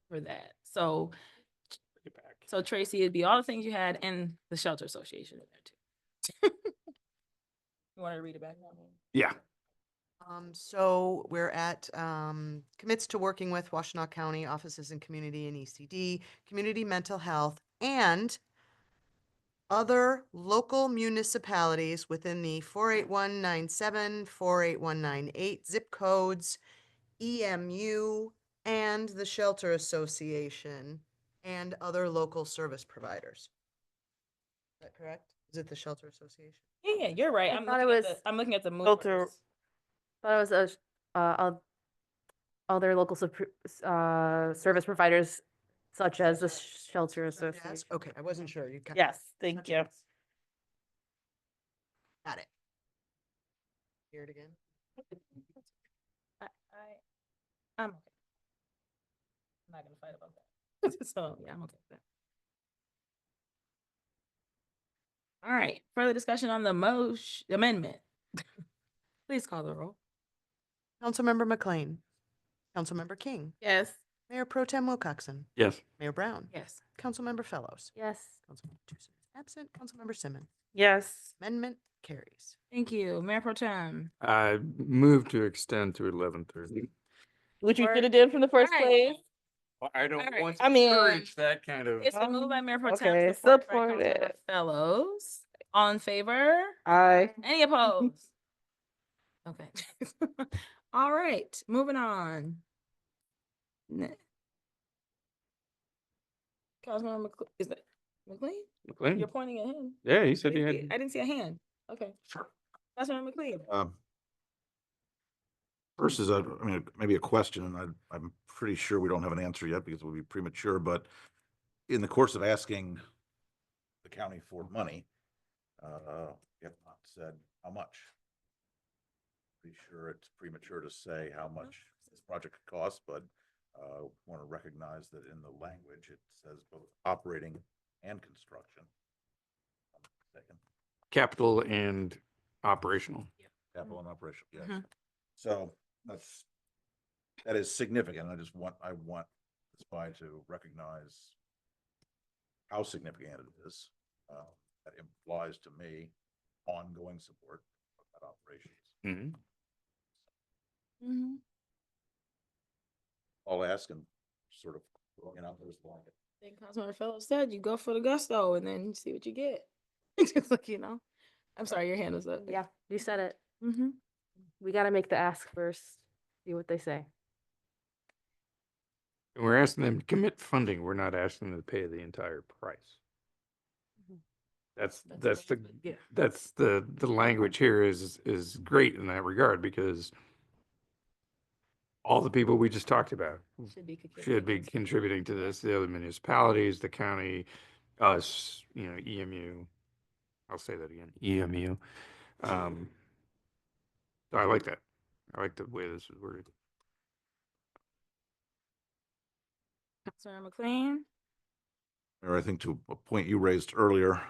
for that. So Tracy, it'd be all the things you had in the Shelter Association in there too. You want to read it back? Yeah. So we're at, commits to working with Washtenaw County Offices and Community and ECD, Community Mental Health, and other local municipalities within the 48197, 48198 zip codes, EMU, and the Shelter Association, and other local service providers. Is that correct? Is it the Shelter Association? Yeah, you're right. I I'm thought it looking at was- I'm looking at the Shelter- movers. Thought it was other local service providers such as the Shelter Yes, Association. okay, I wasn't sure. You got Yes, thank you. Got it. Hear it again? I'm okay. I'm not gonna fight about that. So yeah, I'm okay with that. All right, further discussion on the amendment. Please call the roll. Councilmember McLean. Councilmember King. Yes. Mayor Pro Tem Wilcoxen. Yes. Mayor Brown. Yes. Councilmember Fellows. Yes. Councilmember Tucson is absent. Councilmember Simmons. Yes. Amendment carries. Thank you, Mayor Pro Tem. I move to extend to 11:30. Which you should have did from the first All right. place. I don't All right. want I to mean- encourage that kind of. It's been moved by Mayor Pro Tem. Okay, supported by support Councilmember it. Fellows. All in favor? Aye. Any opposed? Okay. All right, moving on. Councilmember is that McLean? McLean? You're pointing at him. Yeah, he I said he didn't see- had. I didn't see a hand. Okay. Sure. Councilmember McLean. First is maybe a question, and I'm pretty sure we don't have an answer yet because it would be premature, but in the course of asking the county for money, you have not said how much. Pretty sure it's premature to say how much this project could cost, but want to recognize that in the language, it says both operating and construction. Second. Capital and operational. Capital and operational, yes. Mhm. So that is significant. I want this body to recognize how significant it is. That implies to me ongoing support of that operations. Mhm. Mm-hmm. I'll ask and sort of, there's blanket. I think Councilmember Fellows said you go for the gusto and then see what you get. Just like, I'm sorry, your hand was up. Yeah, you said it. Mm-hmm. We got to make the ask first, see what they say. And we're asking them to commit funding. We're not asking them to pay the entire price. That's the language here is great in that regard because all the people we just talked about should be contributing to this, the other municipalities, the county, us, EMU. I'll say that again, EMU. I like that. I like the way this is worded. Councilmember McLean. Mayor, I think to a point you raised earlier,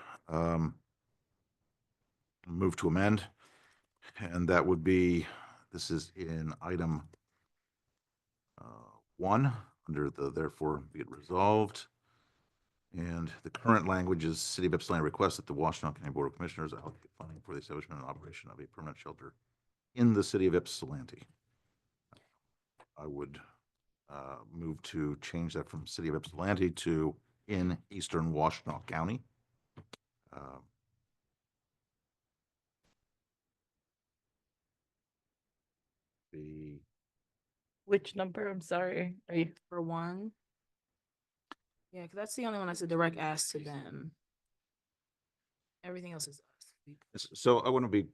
move to amend, and that would be, this is in item 1, under the therefore be it resolved. And the current language is City of Ypsilanti requests that the Washtenaw County Board of Commissioners allocate funding for the establishment and operation of a permanent shelter in the City of Ypsilanti. I would move to change that from City of Ypsilanti to in Eastern Washtenaw County. The Which number? I'm sorry. Are you? For one. Yeah, because that's the only one that's a direct ask to them. Everything else is us. So I want to be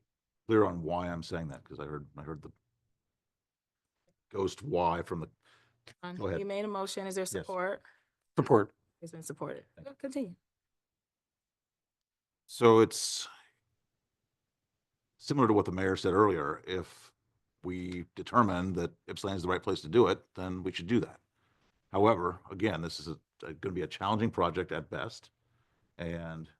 clear on why I'm saying that, because I heard the ghost why from the, go ahead. You made a motion. Is there support? Support. It's been supported. Continue. So it's similar to what the mayor said earlier. If we determine that Ypsilanti is the right place to do it, then we should do that. However, again, this is going to be a challenging project at best. And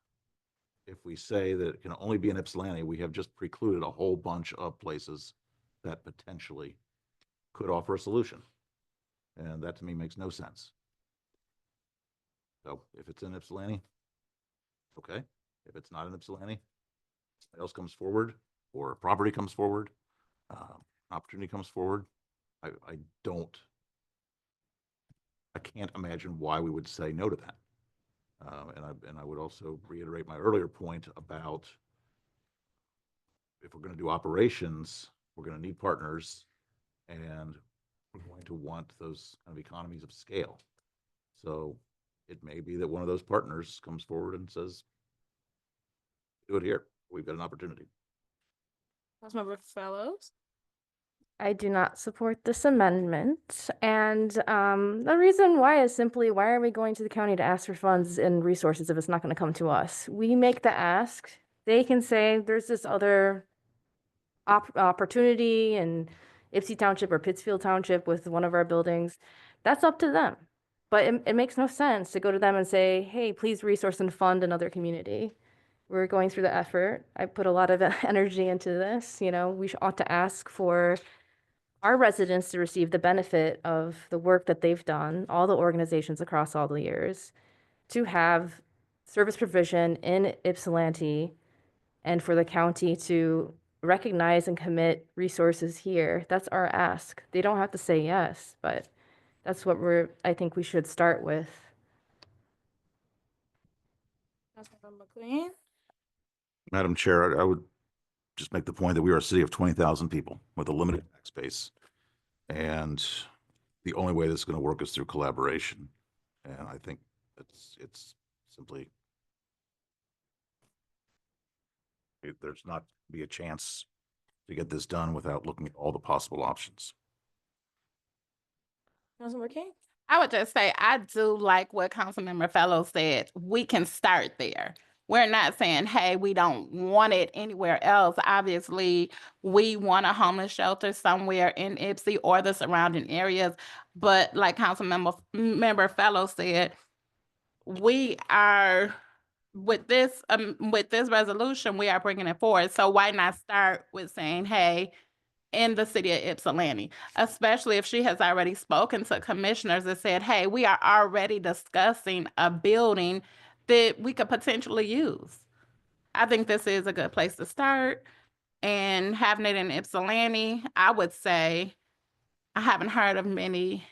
if we say that it can only be in Ypsilanti, we have just precluded a whole bunch of places that potentially could offer a solution. And that to me makes no sense. So if it's in Ypsilanti, okay. If it's not in Ypsilanti, somebody else comes forward, or a property comes forward, opportunity comes forward. I can't imagine why we would say no to that. And I would also reiterate my earlier point about if we're going to do operations, we're going to need partners, and we're going to want those kind of economies of scale. So it may be that one of those partners comes forward and says, do it here. We've got an opportunity. Councilmember Fellows? I do not support this amendment. And the reason why is simply, why are we going to the county to ask for funds and resources if it's not going to come to us? We make the ask. They can say there's this other opportunity in Ypsi Township or Pittsfield Township with one of our buildings. That's up to them. But it makes no sense to go to them and say, hey, please resource and fund another community. We're going through the effort. I put a lot of energy into this. You know, we ought to ask for our residents to receive the benefit of the work that they've done, all the organizations across all the years, to have service provision in Ypsilanti, and for the county to recognize and commit resources here. That's our ask. They don't have to say yes, but that's what I think we should start with. Councilmember McLean? Madam Chair, I would just make the point that we are a city of 20,000 people with a limited tax base. And the only way this is going to work is through collaboration. And I think it's simply, there's not be a chance to get this done without looking at all the possible options. Councilmember King? I would just say, I do like what Councilmember Fellows said. We can start there. We're not saying, hey, we don't want it anywhere else. Obviously, we want a homeless shelter somewhere in Ypsi or the surrounding areas. But like Member Fellows said, we are, with this resolution, we are bringing it forward. So why not start with saying, hey, in the city of Ypsilanti, especially if she has already spoken to commissioners and said, hey, we are already discussing a building that we could potentially use. I think this is a good place to start. And having it in Ypsilanti, I would say, I haven't heard of many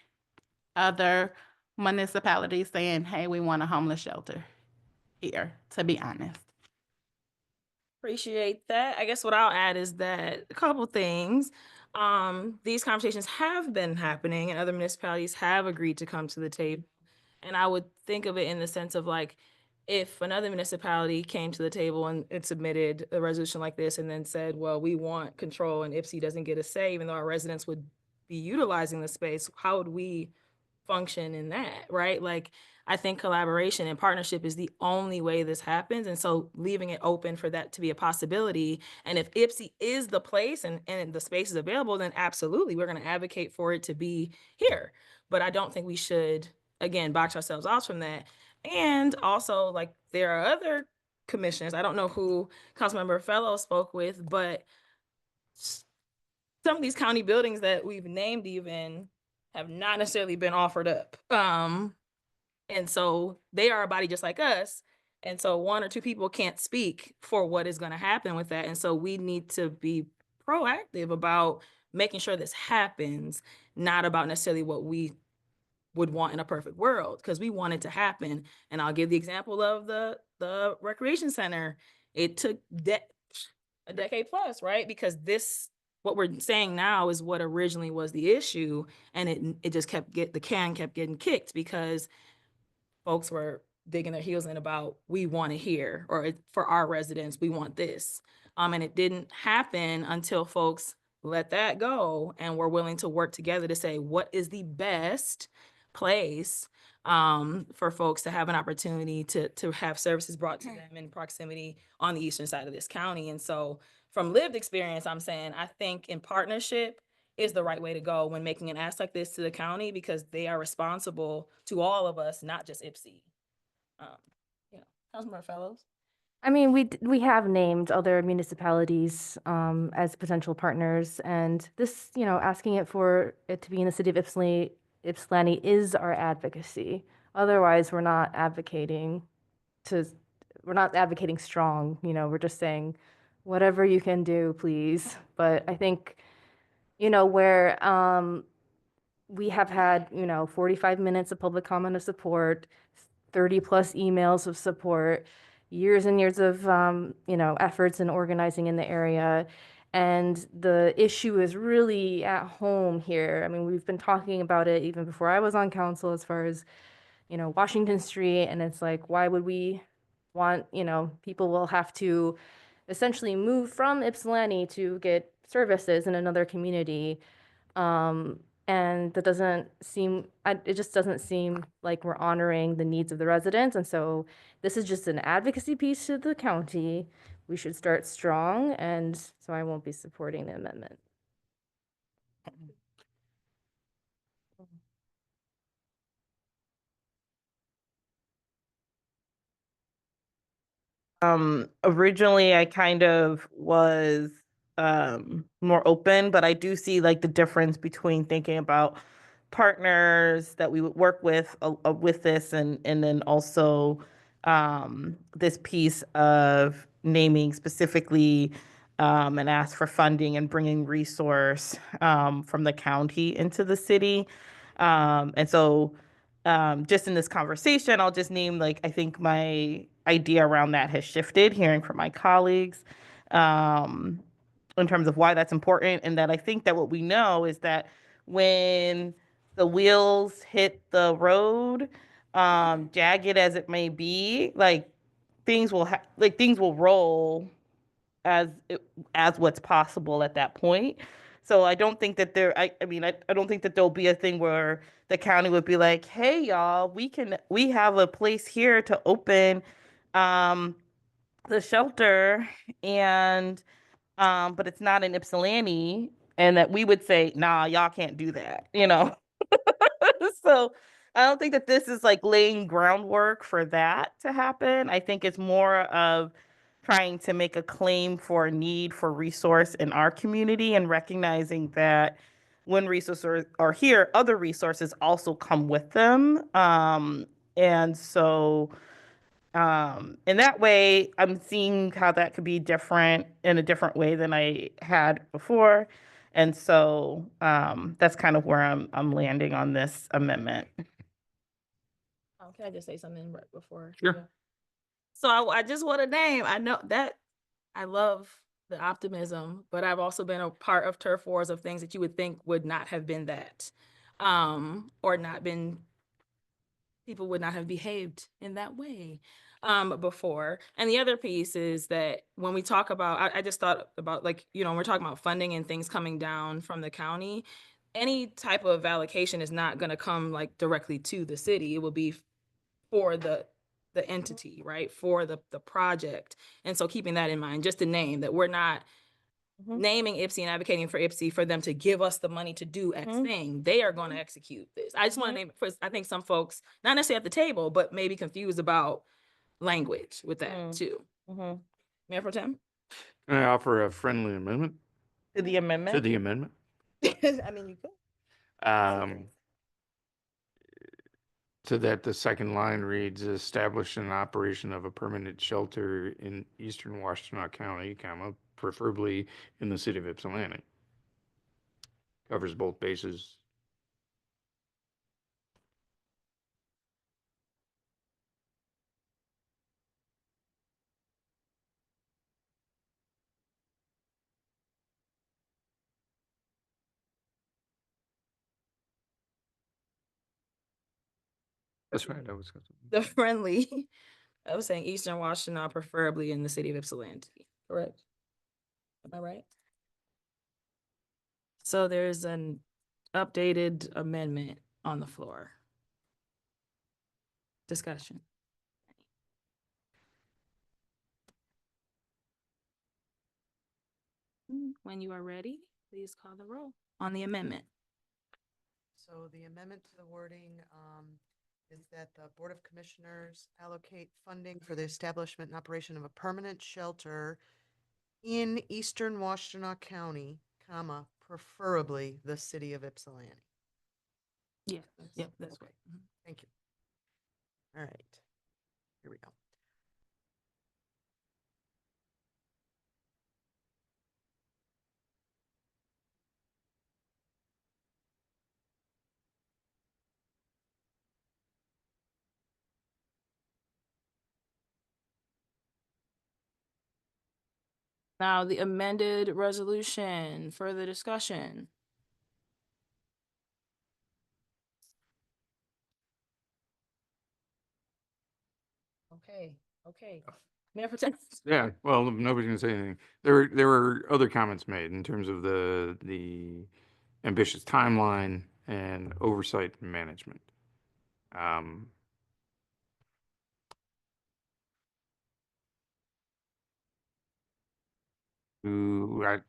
other municipalities saying, hey, we want a homeless shelter here, to be honest. Appreciate that. I guess what I'll add is that a couple things. These conversations have been happening and other municipalities have agreed to come to the table. And I would think of it in the sense of like, if another municipality came to the table and it submitted a resolution like this and then said, well, we want control and Ypsi doesn't get a say, even though our residents would be utilizing the space, how would we function in that, right? Like, I think collaboration and partnership is the only way this happens. And so leaving it open for that to be a possibility. And if Ypsi is the place and the space is available, then absolutely, we're going to advocate for it to be here. But I don't think we should, again, box ourselves off from that. And also, like, there are other commissioners. I don't know who Councilmember Fellows spoke with, but some of these county buildings that we've named even have not necessarily been offered up. And so they are a body just like us. And so one or two people can't speak for what is going to happen with that. And so we need to be proactive about making sure this happens, not about necessarily what we would want in a perfect world, because we want it to happen. And I'll give the example of the recreation center. It took a decade plus, right? Because what we're saying now is what originally was the issue, and it just the can kept getting kicked because folks were digging their heels in about, we want it here, or for our residents, we want this. And it didn't happen until folks let that go and were willing to work together to say, what is the best place for folks to have an opportunity to have services brought to them in proximity on the eastern side of this county. And so from lived experience, I'm saying, I think in partnership is the right way to go when making an ask like this to the county, because they are responsible to all of us, not just IPSI. Councilmember Fellows? I mean, we have named other municipalities as potential partners, and this, asking it for it to be in the city of Ypsilanti is our advocacy. Otherwise, we're not advocating strong, we're just saying, whatever you can do, please. But I think, where we have had, 45 minutes of public comment of support, 30 plus emails of support, years and years of, efforts and organizing in the area. And the issue is really at home here. I mean, we've been talking about it even before I was on council, as far as, Washington Street. And it's like, why would we want, people will have to essentially move from Ypsilanti to get services in another community. And that it just doesn't seem like we're honoring the needs of the residents. And so this is just an advocacy piece to the county. We should start strong, and so I won't be supporting the amendment. Originally I kind of was more open, but I do see like the difference between thinking about partners that we would work with this, and then also this piece of naming specifically and ask for funding and bringing resource from the county into the city. And so just in this conversation, I'll just name, like, I think my idea around that has shifted, hearing from my colleagues in terms of why that's important. And that I think that what we know is that when the wheels hit the road, jagged as it may be, like things will roll as what's possible at that point. So I don't think that I don't think that there'll be a thing where the county would be like, hey, y'all, we have a place here to open the shelter, and but it's not in Ypsilanti, and that we would say, nah, y'all can't do that, So I don't think that this is like laying groundwork for that to happen. I think it's more of trying to make a claim for a need for resource in our community, and recognizing that when resources are here, other resources also come with them. And so in that way, I'm seeing how that could be different in a different way than I had before. And so that's kind of where I'm landing on this amendment. Can I just say something right before? Sure. So I just want to name, I know that I love the optimism, but I've also been a part of turf wars of things that you would think would not have been that, or not been, people would not have behaved in that way before. And the other piece is that when we talk about, I just thought about, like, we're talking about funding and things coming down from the county. Any type of allocation is not going to come like directly to the city. It will be for the entity, right? For the project. And so keeping that in mind, just to name that we're not naming IPSI and advocating for IPSI for them to give us the money to do X thing. They are going to execute this. I just want to name it first. I think some folks, not necessarily at the table, but maybe confused about language with that too. Mayor Pro Tem? Can I offer a friendly amendment? To the amendment? To the amendment? I mean, you could. So that the second line reads, establish an operation of a permanent shelter in eastern Washtenaw County, preferably in the city of Ypsilanti. Covers both bases. That's right. That was. The friendly, I was saying Eastern Washtenaw, preferably in the city of Ypsilanti, correct? Am I right? So there's an updated amendment on the floor. Discussion. When you are ready, please call the roll on the amendment. So the amendment to the wording is that the Board of Commissioners allocate funding for the establishment and operation of a permanent shelter in Eastern Washtenaw County, comma, preferably the city of Ypsilanti. Yeah, yep, that's right. Thank you. All right, here we go. Now the amended resolution, further discussion. Okay. Mayor Protem. Yeah, well, nobody's gonna say anything. There were other comments made in terms of the ambitious timeline and oversight and management.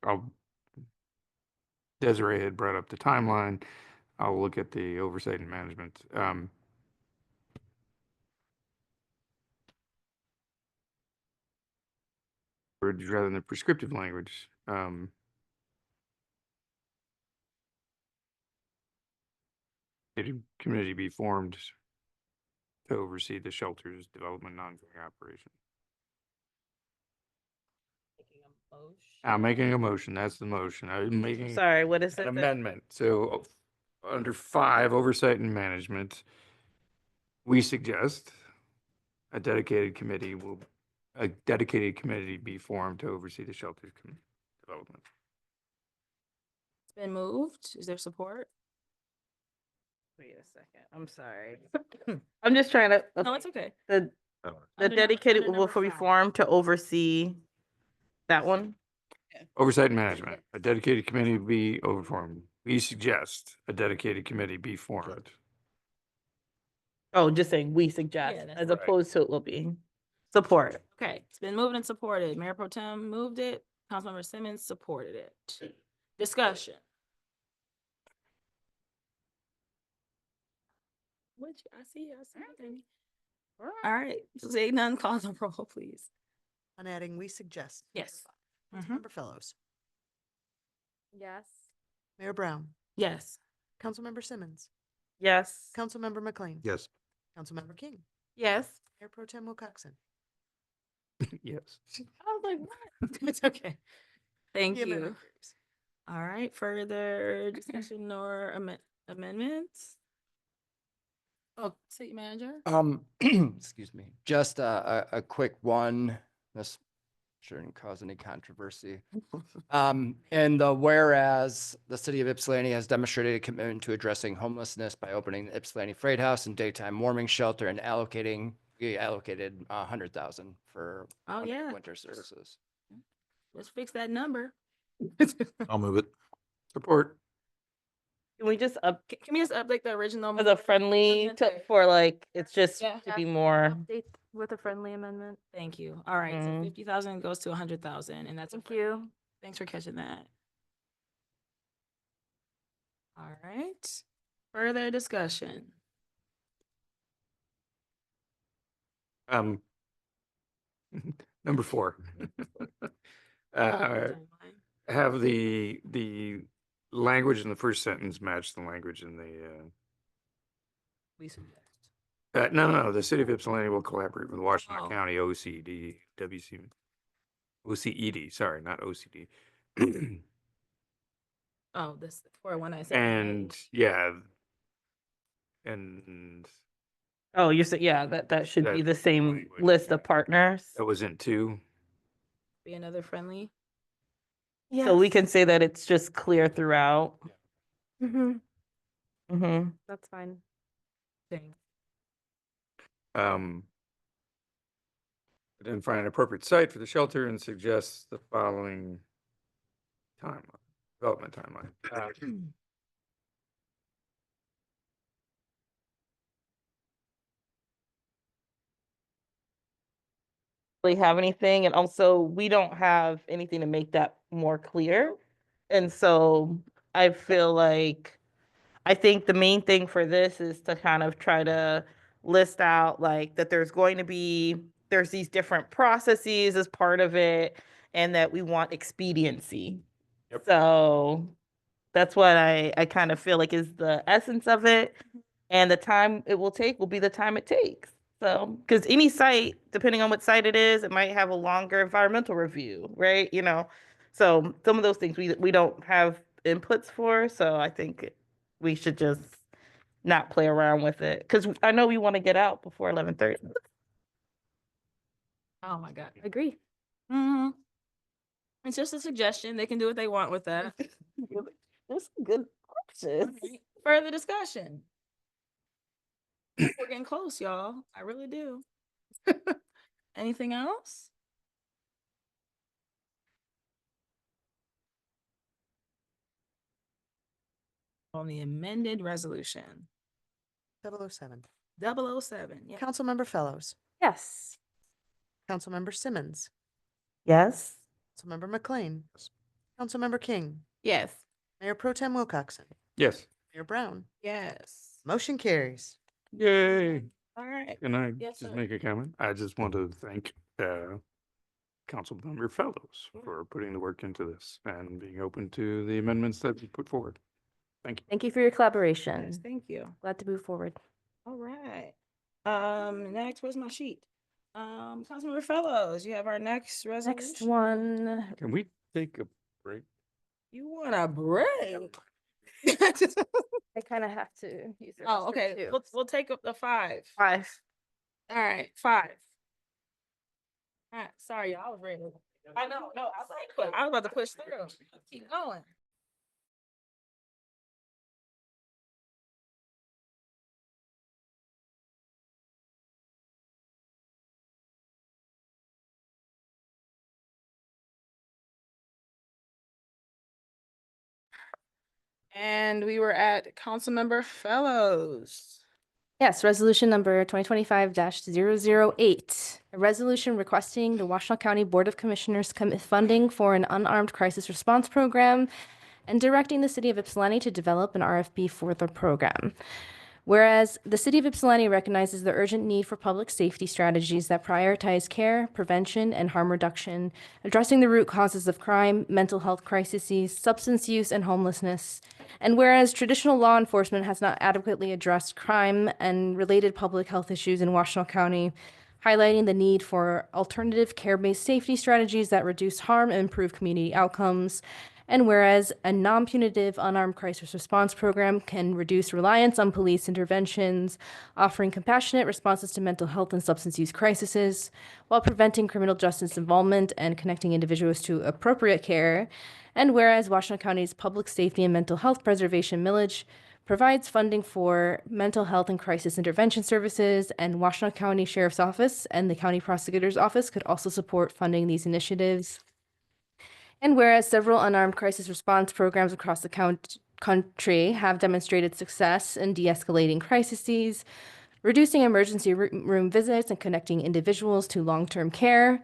I'll Desiree had brought up the timeline. I'll look at the oversight and management. Rather than the prescriptive language, committee be formed to oversee the shelter's development and ongoing operation. I'm making a motion. That's the motion. I'm making. Sorry, what is an it? amendment. So under 5, oversight and management, we suggest a dedicated committee be formed to oversee the shelter's development. It's been moved. Is there support? Wait a second, I'm sorry. I'm just trying to. No, it's okay. The Under dedicated number will be 5. formed to oversee that one? Oversight and management, a dedicated committee be formed. We suggest a dedicated committee be formed. Oh, just saying we suggest, Yeah, that's as right. opposed to it will be support. Okay, it's been moved and supported. Mayor Pro Tem moved it. Councilmember Simmons supported it. Discussion. I see. All right, say none, call the roll, please. On adding, we suggest. Yes. Councilmember Fellows, Yes. Mayor Brown, Yes. Councilmember Simmons, Yes. Councilmember McLean. Yes. Councilmember King, Yes. Mayor Pro Tem Wilcoxen. Yes. I was like, what? It's okay. Thank The you. amendment carries. All right, further discussion or amendments? Oh, city manager? Excuse me, just a quick one. This shouldn't cause any controversy. And whereas the city of Ypsilanti has demonstrated a commitment to addressing homelessness by opening the Ypsilanti Freight House and daytime warming shelter and we allocated 100,000 for Oh, yeah. winter services. Let's fix that number. I'll move it. Support. Can we just Can we just update the original? as a friendly for like, it's just Yeah. to be more. Update with a friendly amendment. Thank you. All right, so Mhm. 50,000 goes to 100,000, and that's. Thank you. Thanks for catching that. All right, further discussion. Number 4. Have the language in the first sentence match the language in the, We suggest. no, the city of Ypsilanti will collaborate with Washington Oh. County OCED, sorry, not OCD. Oh, this for when I said. And yeah. And Oh, you said, yeah, that should be That the same language. list of partners. that was in 2. Be another friendly. So we can say that it's just clear throughout. Mm-hmm. Mm-hmm. That's fine. Thing. Identify an appropriate site for the shelter and suggest the following development timeline. Really have anything, and also we don't have anything to make that more clear. And so I feel like, I think the main thing for this is to kind of try to list out like that there's these different processes as part of it, and that we want expediency. So that's what I kind of feel like is the essence of it. And the time it will take will be the time it takes. So, because any site, depending on what site it is, it might have a longer environmental review, right? So some of those things we don't have inputs for. So I think we should just not play around with it, because I know we want to get out before 11:30. Oh my God. Agree. Mm-hmm. It's just a suggestion. They can do what they want with that. That's a good option. Further discussion. We're getting close, y'all. I really do. Anything else? On the amended resolution. 007. 007. Yeah. Councilmember Fellows. Yes. Councilmember Simmons. Yes. Councilmember McLean. Councilmember King. Yes. Mayor Pro Tem Wilcoxen. Yes. Mayor Brown. Yes. Motion carries. Yay. All right. Can I Yes, just sir. make a comment? I just want to thank Councilmember Fellows for putting the work into this and being open to the amendments that we put forward. Thank you. Thank you for your collaboration. Yes, thank you. Glad to move forward. All right. Next, where's my sheet? Councilmember Fellows, you have our next resolution. Next one. Can we take a break? You want a break? I kind of have to use the Oh, restroom okay. too. We'll take up the 5. 5. All right, 5. All right, sorry, y'all. I was ready. I know, no, I was about to push through. Keep going. And we were at Councilmember Fellows. Yes, resolution number 2025-008, a resolution requesting the Washtenaw County Board of Commissioners commit funding for an unarmed crisis response program and directing the city of Ypsilanti to develop an RFP for the program. Whereas the city of Ypsilanti recognizes the urgent need for public safety strategies that prioritize care, prevention, and harm reduction, addressing the root causes of crime, mental health crises, substance use, and homelessness. And whereas traditional law enforcement has not adequately addressed crime and related public health issues in Washtenaw County, highlighting the need for alternative care-based safety strategies that reduce harm and improve community outcomes. And whereas a non-punitive unarmed crisis response program can reduce reliance on police interventions, offering compassionate responses to mental health and substance use crises, while preventing criminal justice involvement and connecting individuals to appropriate care. And whereas Washtenaw County's Public Safety and Mental Health Preservation Millage provides funding for mental health and crisis intervention services, and Washtenaw County Sheriff's Office and the County Prosecutor's Office could also support funding these initiatives. And whereas several unarmed crisis response programs across the country have demonstrated success in de-escalating crises, reducing emergency room visits, and connecting individuals to long-term care.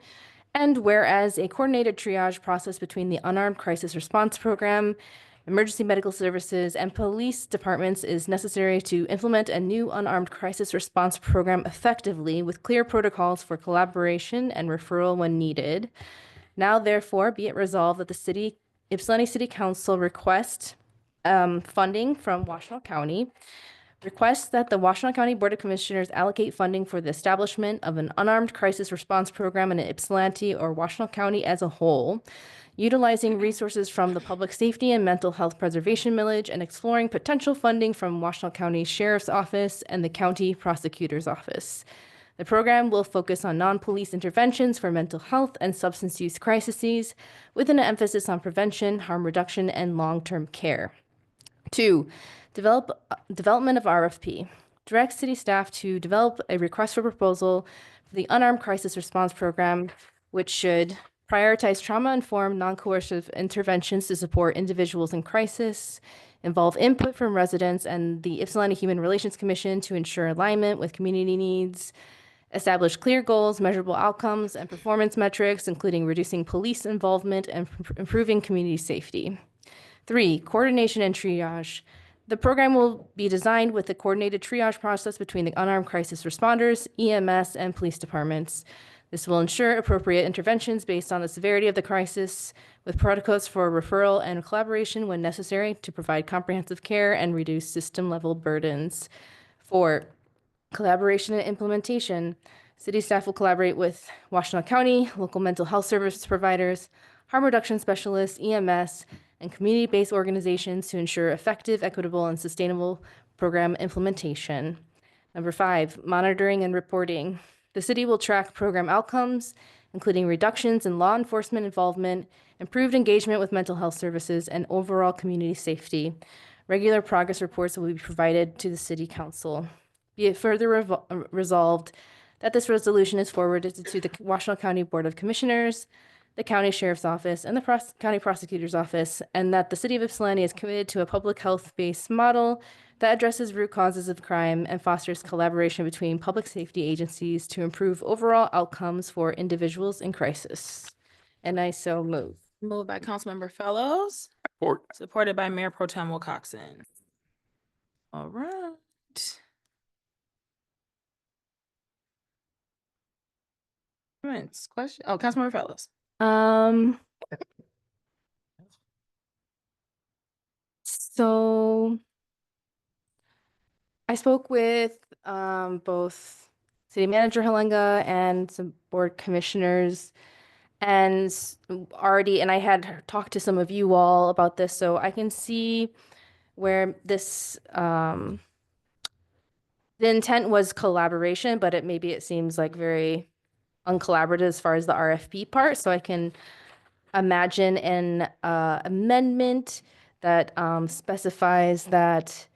And whereas a coordinated triage process between the Unarmed Crisis Response Program, emergency medical services, and police departments is necessary to implement a new unarmed crisis response program effectively with clear protocols for collaboration and referral when needed. Now, therefore, be it resolved that the Ypsilanti City Council request funding from Washtenaw County, requests that the Washtenaw County Board of Commissioners allocate funding for the establishment of an unarmed crisis response program in Ypsilanti or Washtenaw County as a whole, utilizing resources from the Public Safety and Mental Health Preservation Millage and exploring potential funding from Washtenaw County Sheriff's Office and the County Prosecutor's Office. The program will focus on non-police interventions for mental health and substance use crises, with an emphasis on prevention, harm reduction, and long-term care. 2, development of RFP. direct city staff to develop a request for proposal for the Unarmed Crisis Response Program, which should prioritize trauma-informed, non-coercive interventions to support individuals in crisis, involve input from residents and the Ypsilanti Human Relations Commission to ensure alignment with community needs, establish clear goals, measurable outcomes, and performance metrics, including reducing police involvement and improving community safety. 3, coordination and triage. The program will be designed with a coordinated triage process between the unarmed crisis responders, EMS, and police departments. This will ensure appropriate interventions based on the severity of the crisis, with protocols for referral and collaboration when necessary to provide comprehensive care and reduce system-level burdens. 4, collaboration and implementation. City staff will collaborate with Washtenaw County, local mental health service providers, harm reduction specialists, EMS, and community-based organizations to ensure effective, equitable, and sustainable program implementation. Number 5, monitoring and reporting. The city will track program outcomes, including reductions in law enforcement involvement, improved engagement with mental health services, and overall community safety. Regular progress reports will be provided to the city council. Be it further resolved that this resolution is forwarded to the Washtenaw County Board of Commissioners, the County Sheriff's Office, and the County Prosecutor's Office, and that the City of Ypsilanti is committed to a public health-based model that addresses root causes of crime and fosters collaboration between public safety agencies to improve overall outcomes for individuals in crisis. And I so move. Moved by Councilmember Fellows, Support. supported by Mayor Pro Tem Wilcoxen. All right. Comments, question? Oh, Councilmember Fellows. So I spoke with both City Manager Halenga and some board commissioners and I had talked to some of you all about this, so I can see where this the intent was collaboration, but maybe it seems like very uncollaborative as far as the RFP part. So I can imagine an amendment that specifies that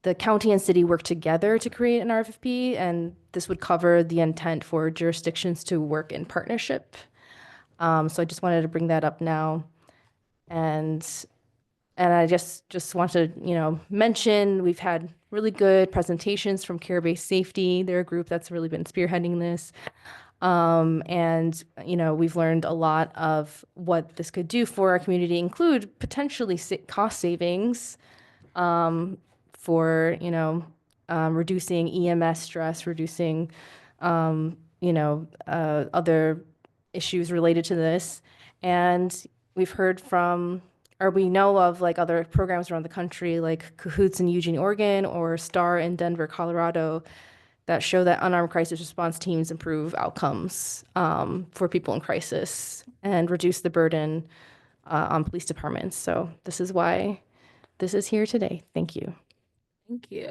the county and city work together to create an RFP, and this would cover the intent for jurisdictions to work in partnership. So I just wanted to bring that up now. And I just want to, mention we've had really good presentations from Care-Based Safety. They're a group that's really been spearheading this. And we've learned a lot of what this could do for our community, include potentially cost savings for, reducing EMS stress, reducing, other issues related to this. And we've heard from, or we know of other programs around the country, like Cahoots in Eugene, Oregon, or STAR in Denver, Colorado, that show that unarmed crisis response teams improve outcomes for people in crisis and reduce the burden on police departments. So this is why this is here today. Thank you. Thank you.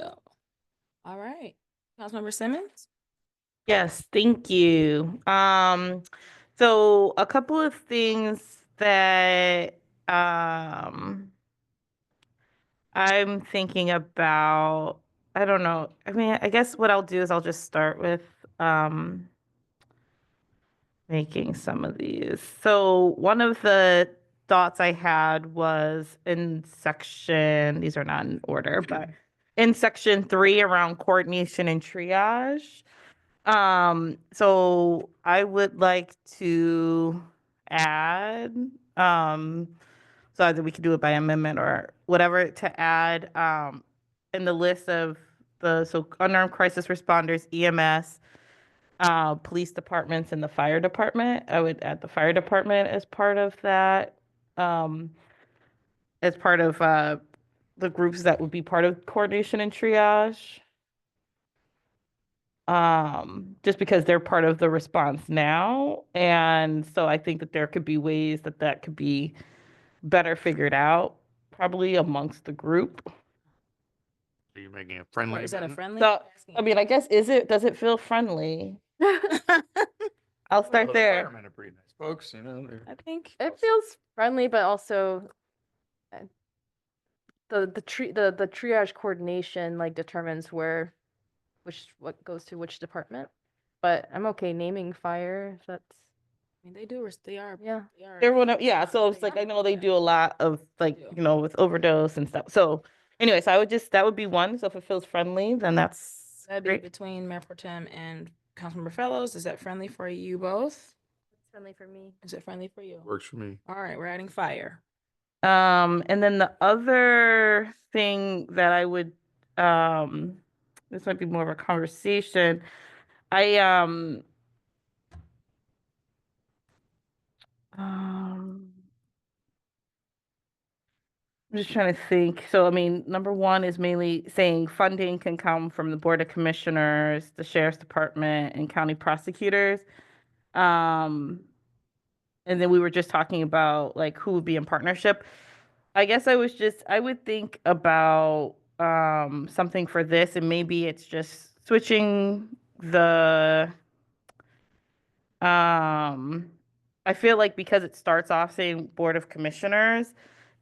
All right. Councilmember Simmons? Yes, thank you. So a couple of things that I'm thinking about. I don't know. I mean, I guess what I'll do is I'll just start with making some of these. So one of the thoughts I had was in section, these are not in order, but in section 3 around coordination and triage. So I would like to add, so either we could do it by amendment or whatever, to add in the list of so unarmed crisis responders, EMS, police departments, and the fire department. I would add the fire department as part of that, as part of the groups that would be part of coordination and triage. Just because they're part of the response now. And so I think that there could be ways that that could be better figured out, probably amongst the group. Are you making a friendly? Or is that a amendment? friendly? So, I mean, I guess, does it feel friendly? I'll start Well, the there. firemen are pretty nice folks, they're- I think It feels friendly, but also the triage coordination determines where what goes to which department. But I'm okay naming fire if that's, I mean, they are. yeah. They are. Everyone, yeah, so it's like, I know they do a lot of like, do. you know, with overdose and stuff. So anyway, so I would just, that would be one. So if it feels friendly, then that's That'd be great. between Mayor Pro Tem and Councilmember Fellows. Is that friendly for you both? It's friendly for me. Is it friendly for you? Works for me. All right, we're adding fire. And then the other thing that I would, this might be more of a conversation. I'm just trying to think. So, I mean, number one is mainly saying funding can come from the Board of Commissioners, the Sheriff's Department, and county prosecutors. And then we were just talking about like who would be in partnership. I guess I would think about something for this, and maybe it's just switching the I feel like because it starts off saying Board of Commissioners,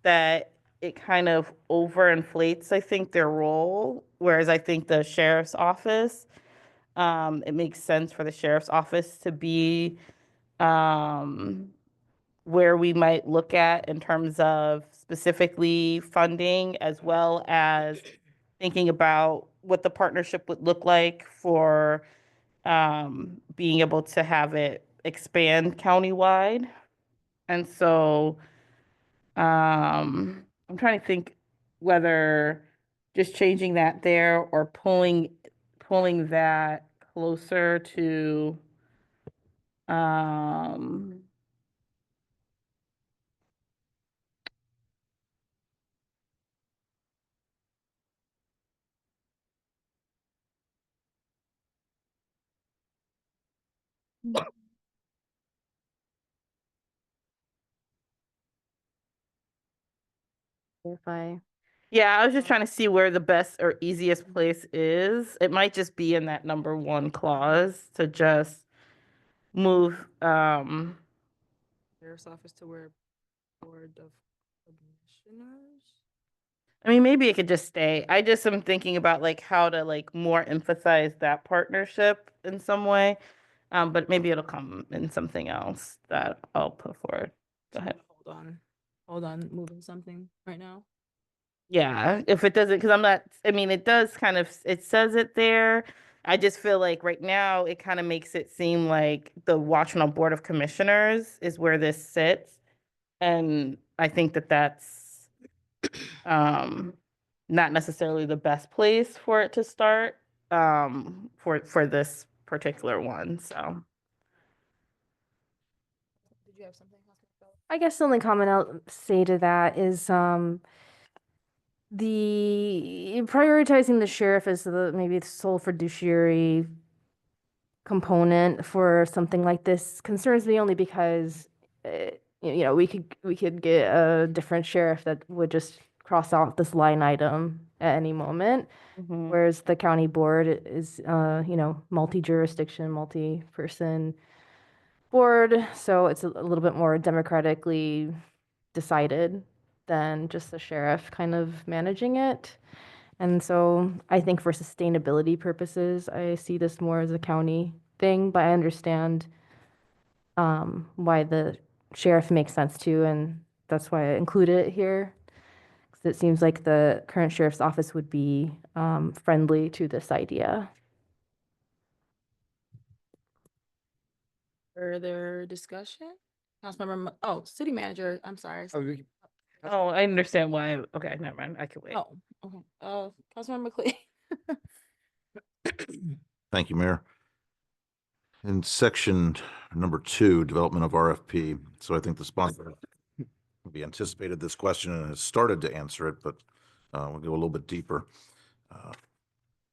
that it kind of overinflates, I think, their role. Whereas I think the sheriff's office, it makes sense for the sheriff's office to be where we might look at in terms of specifically funding, as well as thinking about what the partnership would look like for being able to have it expand countywide. And so I'm trying to think whether just changing that there or pulling that closer to yeah, I was just trying to see where the best or easiest place is. It might just be in that number one clause to just move, Sheriff's Office to where Board of Commissioners? I mean, maybe it could just stay. I just am thinking about like how to like more emphasize that partnership in some way. But maybe it'll come in something else that I'll put forward. Go ahead. Hold on, moving something right now. Yeah, if it doesn't, because I'm not, I mean, it does kind of, it says it there. I just feel like right now it kind of makes it seem like the Washington Board of Commissioners is where this sits. And I think that that's not necessarily the best place for it to start for this particular one. So Did you have something? I guess the only comment I'll say to that is the prioritizing the sheriff as the maybe the sole fiduciary component for something like this concerns me only because we could get a different sheriff that would just cross off this line item at any moment, whereas the county board is multi-jurisdiction, multi-person board, so it's a little bit more democratically decided than just the sheriff kind of managing it. And so I think for sustainability purposes, I see this more as a county thing, but I understand why the sheriff makes sense too, and that's why I included it here. 'Cause it seems like the current sheriff's office would be friendly to this idea. Further discussion? City Manager, I'm sorry. oh, I understand why. Okay, never mind. I can wait. Oh, okay. Councilmember Clee. Thank you, Mayor. In section number 2, development of RFP. So I think the sponsor maybe anticipated this question and has started to answer it, but we'll go a little bit deeper.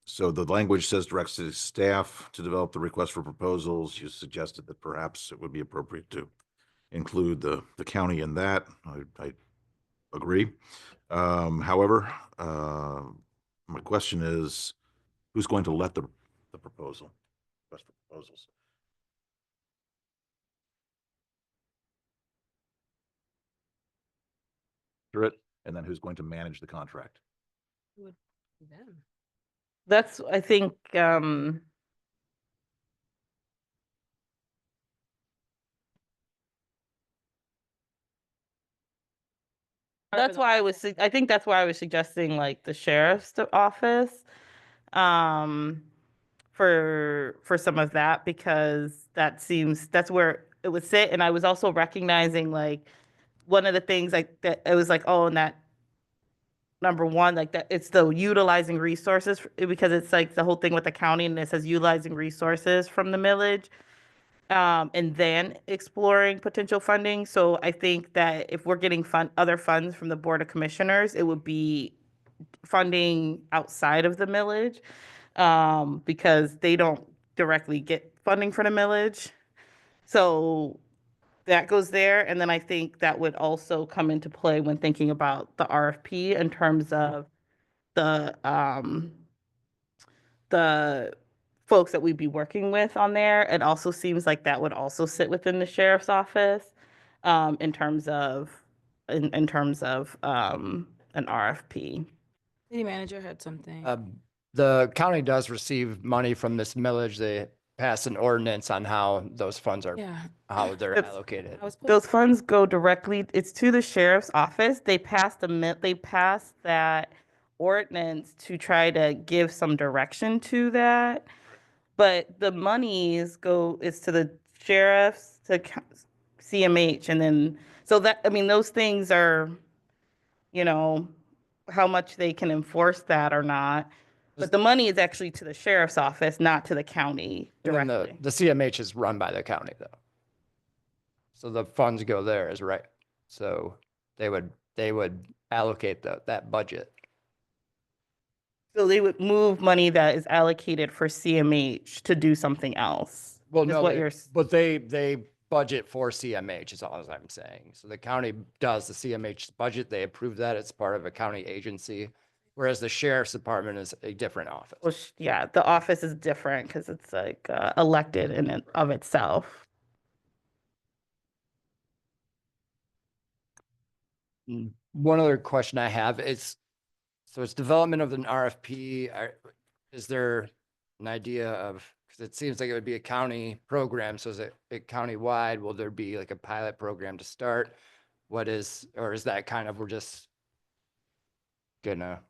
So the language says directs city staff to develop the request for proposals. You suggested that perhaps it would be appropriate to include the county in that. I agree. However, my question is, who's going to let the proposal, request for proposals? It, and then who's going to manage the contract? Would be them. That's, I think, that's why I think that's why I was suggesting like the office, for some of that, because that's where it would sit. And I was also recognizing like, one of the things like that, it was like, oh, and that number one, like that, it's the utilizing resources, because it's like the whole thing with the county, and it says utilizing resources from the millage, and then exploring potential funding. So I think that if we're getting other funds from the Board of Commissioners, it would be funding outside of the millage, because they don't directly get funding for the millage. So that goes there. And then I think that would also come into play when thinking about the RFP in terms of the folks that we'd be working with on there. It also seems like that would also sit within the sheriff's office, in terms of an RFP. City manager had something. The county does receive money from this millage. They pass an ordinance on how those funds are, Yeah. how they're It's- allocated. Those funds go directly, it's to the sheriff's office. They passed that ordinance to try to give some direction to that. But the monies is to the sheriffs, to CMH, and then, so that, I mean, those things are, how much they can enforce that or not. But the money is actually to the sheriff's office, not to the county And then directly. the CMH is run by the county though. So the funds go there is right. So they would allocate that budget. So they would move money that is allocated for CMH to do something else. Well, is no, what they- you're, but they budget for CMH is all I'm saying. So the county does the CMH budget. They approve that. It's part of a county agency. Whereas the sheriff's department is a different office. well, yeah, the office is different because it's like elected in and of itself. One other question I have is, so it's development of an RFP. Is there an idea of, because it seems like it would be a county program, so is it county-wide? Will there be like a pilot program to start? Or is that kind of, we're just gonna,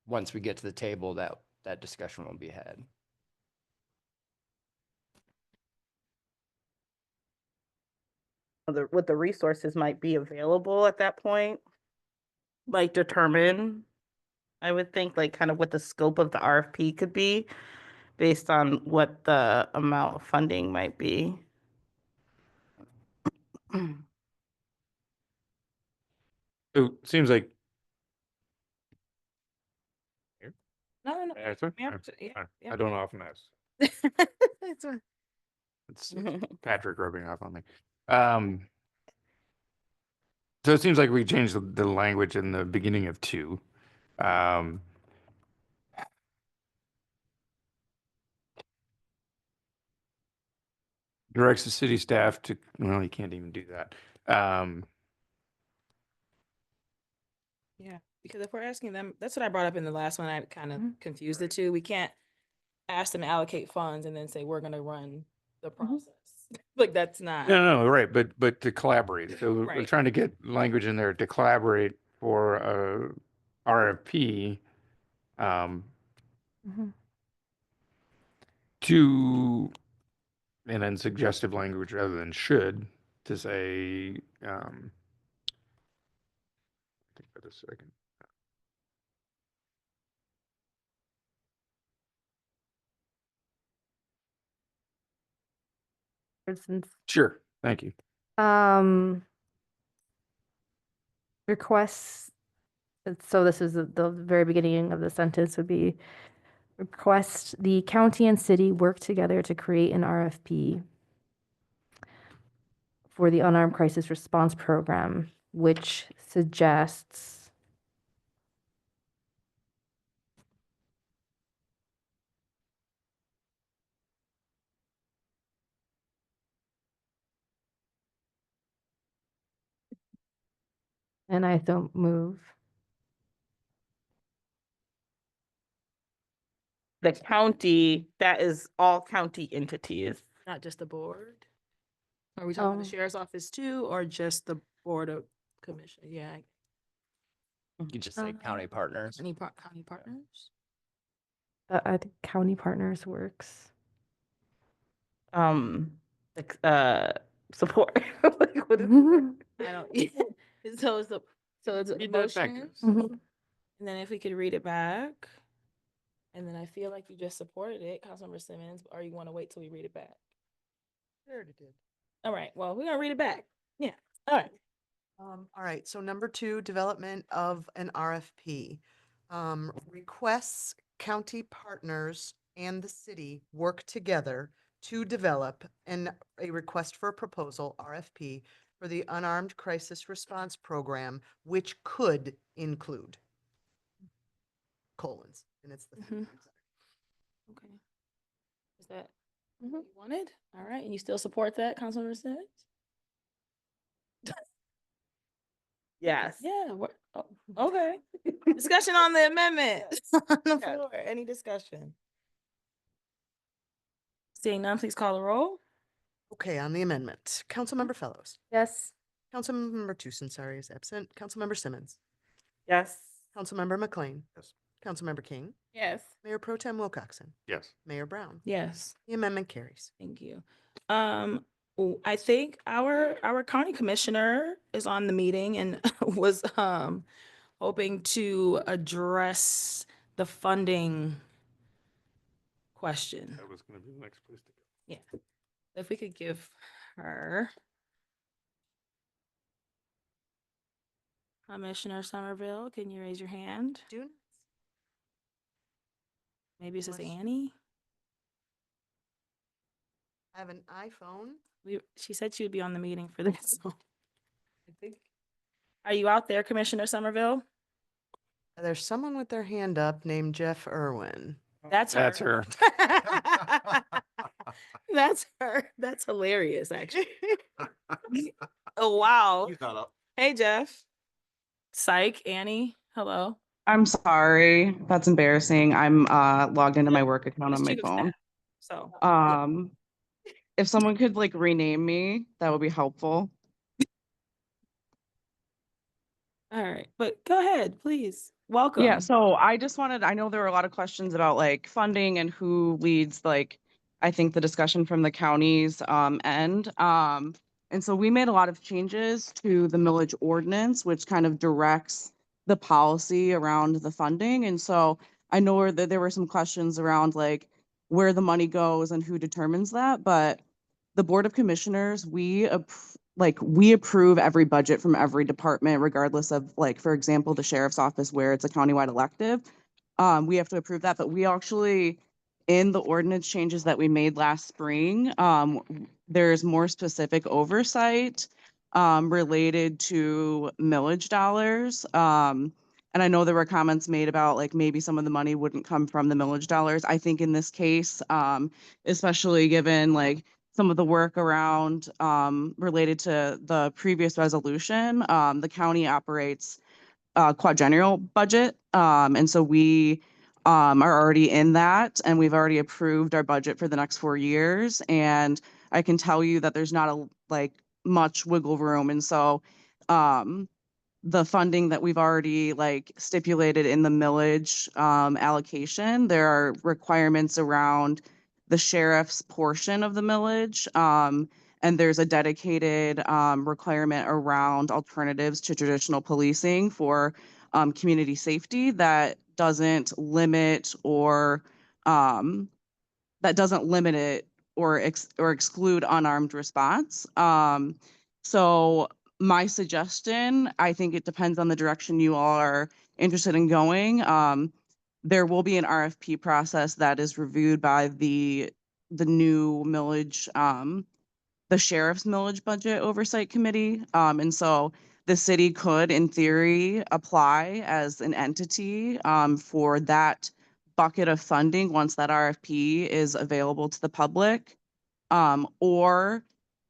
once we get to the table, that discussion will be had? What the resources might be available at that point, like determine, I would think, like kind of what the scope of the RFP could be based on what the amount of funding might be. So it seems like. No. Yeah, it's fine. Yeah, Fine. yeah. I don't often ask. It's fine. It's Patrick rubbing off on me. So it seems like we changed the language in the beginning of 2. Directs the city staff to, well, you can't even do that. Yeah, because if we're asking them, that's what I brought up in the last one. I kind of confused the two. We can't ask them to allocate funds and then say, we're gonna run the process. Like, that's not. No, right, but to collaborate. So we're Right. trying to get language in there to collaborate for a RFP. To, and then suggestive language rather than should, to say, think about this a second. For instance, Sure, thank you. Requests, so this is the very beginning of the sentence would be, request the county and city work together to create an RFP for the unarmed crisis response program, which suggests and I don't move. the county, that is all county entities. Not just the board? Are we talking about the sheriff's office too, or just the board of commission? Yeah. You just say county partners. Any county partners? I think county partners works. Like, support. Like, what is I don't, so it's a Read that back to motion, us. and then if we could read it back, and then I feel like you just supported it, Councilmember Simmons, or you want to wait till we read it back? I already did. All right, well, we're gonna read it back. Yeah, all right. All right, so number 2, development of an RFP. Requests county partners and the city work together to develop a request for a proposal, RFP, for the Unarmed Crisis Response Program, which could include colons, and it's the. Okay. Is that what you wanted? All right, and you still support that, Councilmember Simmons? Yes. Yeah, okay. Discussion on the amendment on the floor. Any discussion? Seeing none, please call the roll. Okay, on the amendment, Councilmember Fellows. Yes. Councilmember Tucson, sorry, is absent. Councilmember Simmons. Yes. Councilmember McLean. Yes. Councilmember King. Yes. Mayor Pro Tem Wilcoxen. Yes. Mayor Brown. Yes. The amendment carries. Thank you. I think our county commissioner is on the meeting and was hoping to address the funding question. That was gonna be the next place to go. Yeah. If we could give her. Commissioner Somerville, can you raise your hand? Do Maybe it says Annie. I have an iPhone. She said she would be on the meeting for this. So I think. Are you out there, Commissioner Somerville? There's someone with their hand up named Jeff Irwin. That's her. That's her. That's her. That's hilarious, actually. Oh, wow. He's not up. Hey, Jeff. Psych, Annie. Hello. I'm sorry. That's embarrassing. I'm logged into my work account on my Chief of phone. Staff, So. If someone could like rename me, that would be helpful. All right, but go ahead, please. Welcome. Yeah, so I just wanted, I know there were a lot of questions about like funding and who leads like, I think the discussion from the county's end. And so we made a lot of changes to the millage ordinance, which kind of directs the policy around the funding. And so I know that there were some questions around like where the money goes and who determines that, but the Board of Commissioners, we approve every budget from every department, regardless of like, for example, the sheriff's office where it's a countywide elective. We have to approve that, but we actually, in the ordinance changes that we made last spring, there's more specific oversight related to millage dollars. And I know there were comments made about like maybe some of the money wouldn't come from the millage dollars. I think in this case, especially given like some of the work around related to the previous resolution, the county operates a quadrennial budget. And so we are already in that, and we've already approved our budget for the next 4 years. And I can tell you that there's not much wiggle room. And so the funding that we've already like stipulated in the millage allocation, there are requirements around the sheriff's portion of the millage. And there's a dedicated requirement around alternatives to traditional policing for community safety that doesn't limit or it or exclude unarmed response. So my suggestion, I think it depends on the direction you all are interested in going. There will be an RFP process that is reviewed by the new millage, the sheriff's millage budget oversight committee. And so the city could, in theory, apply as an entity for that bucket of funding once that RFP is available to the public. Or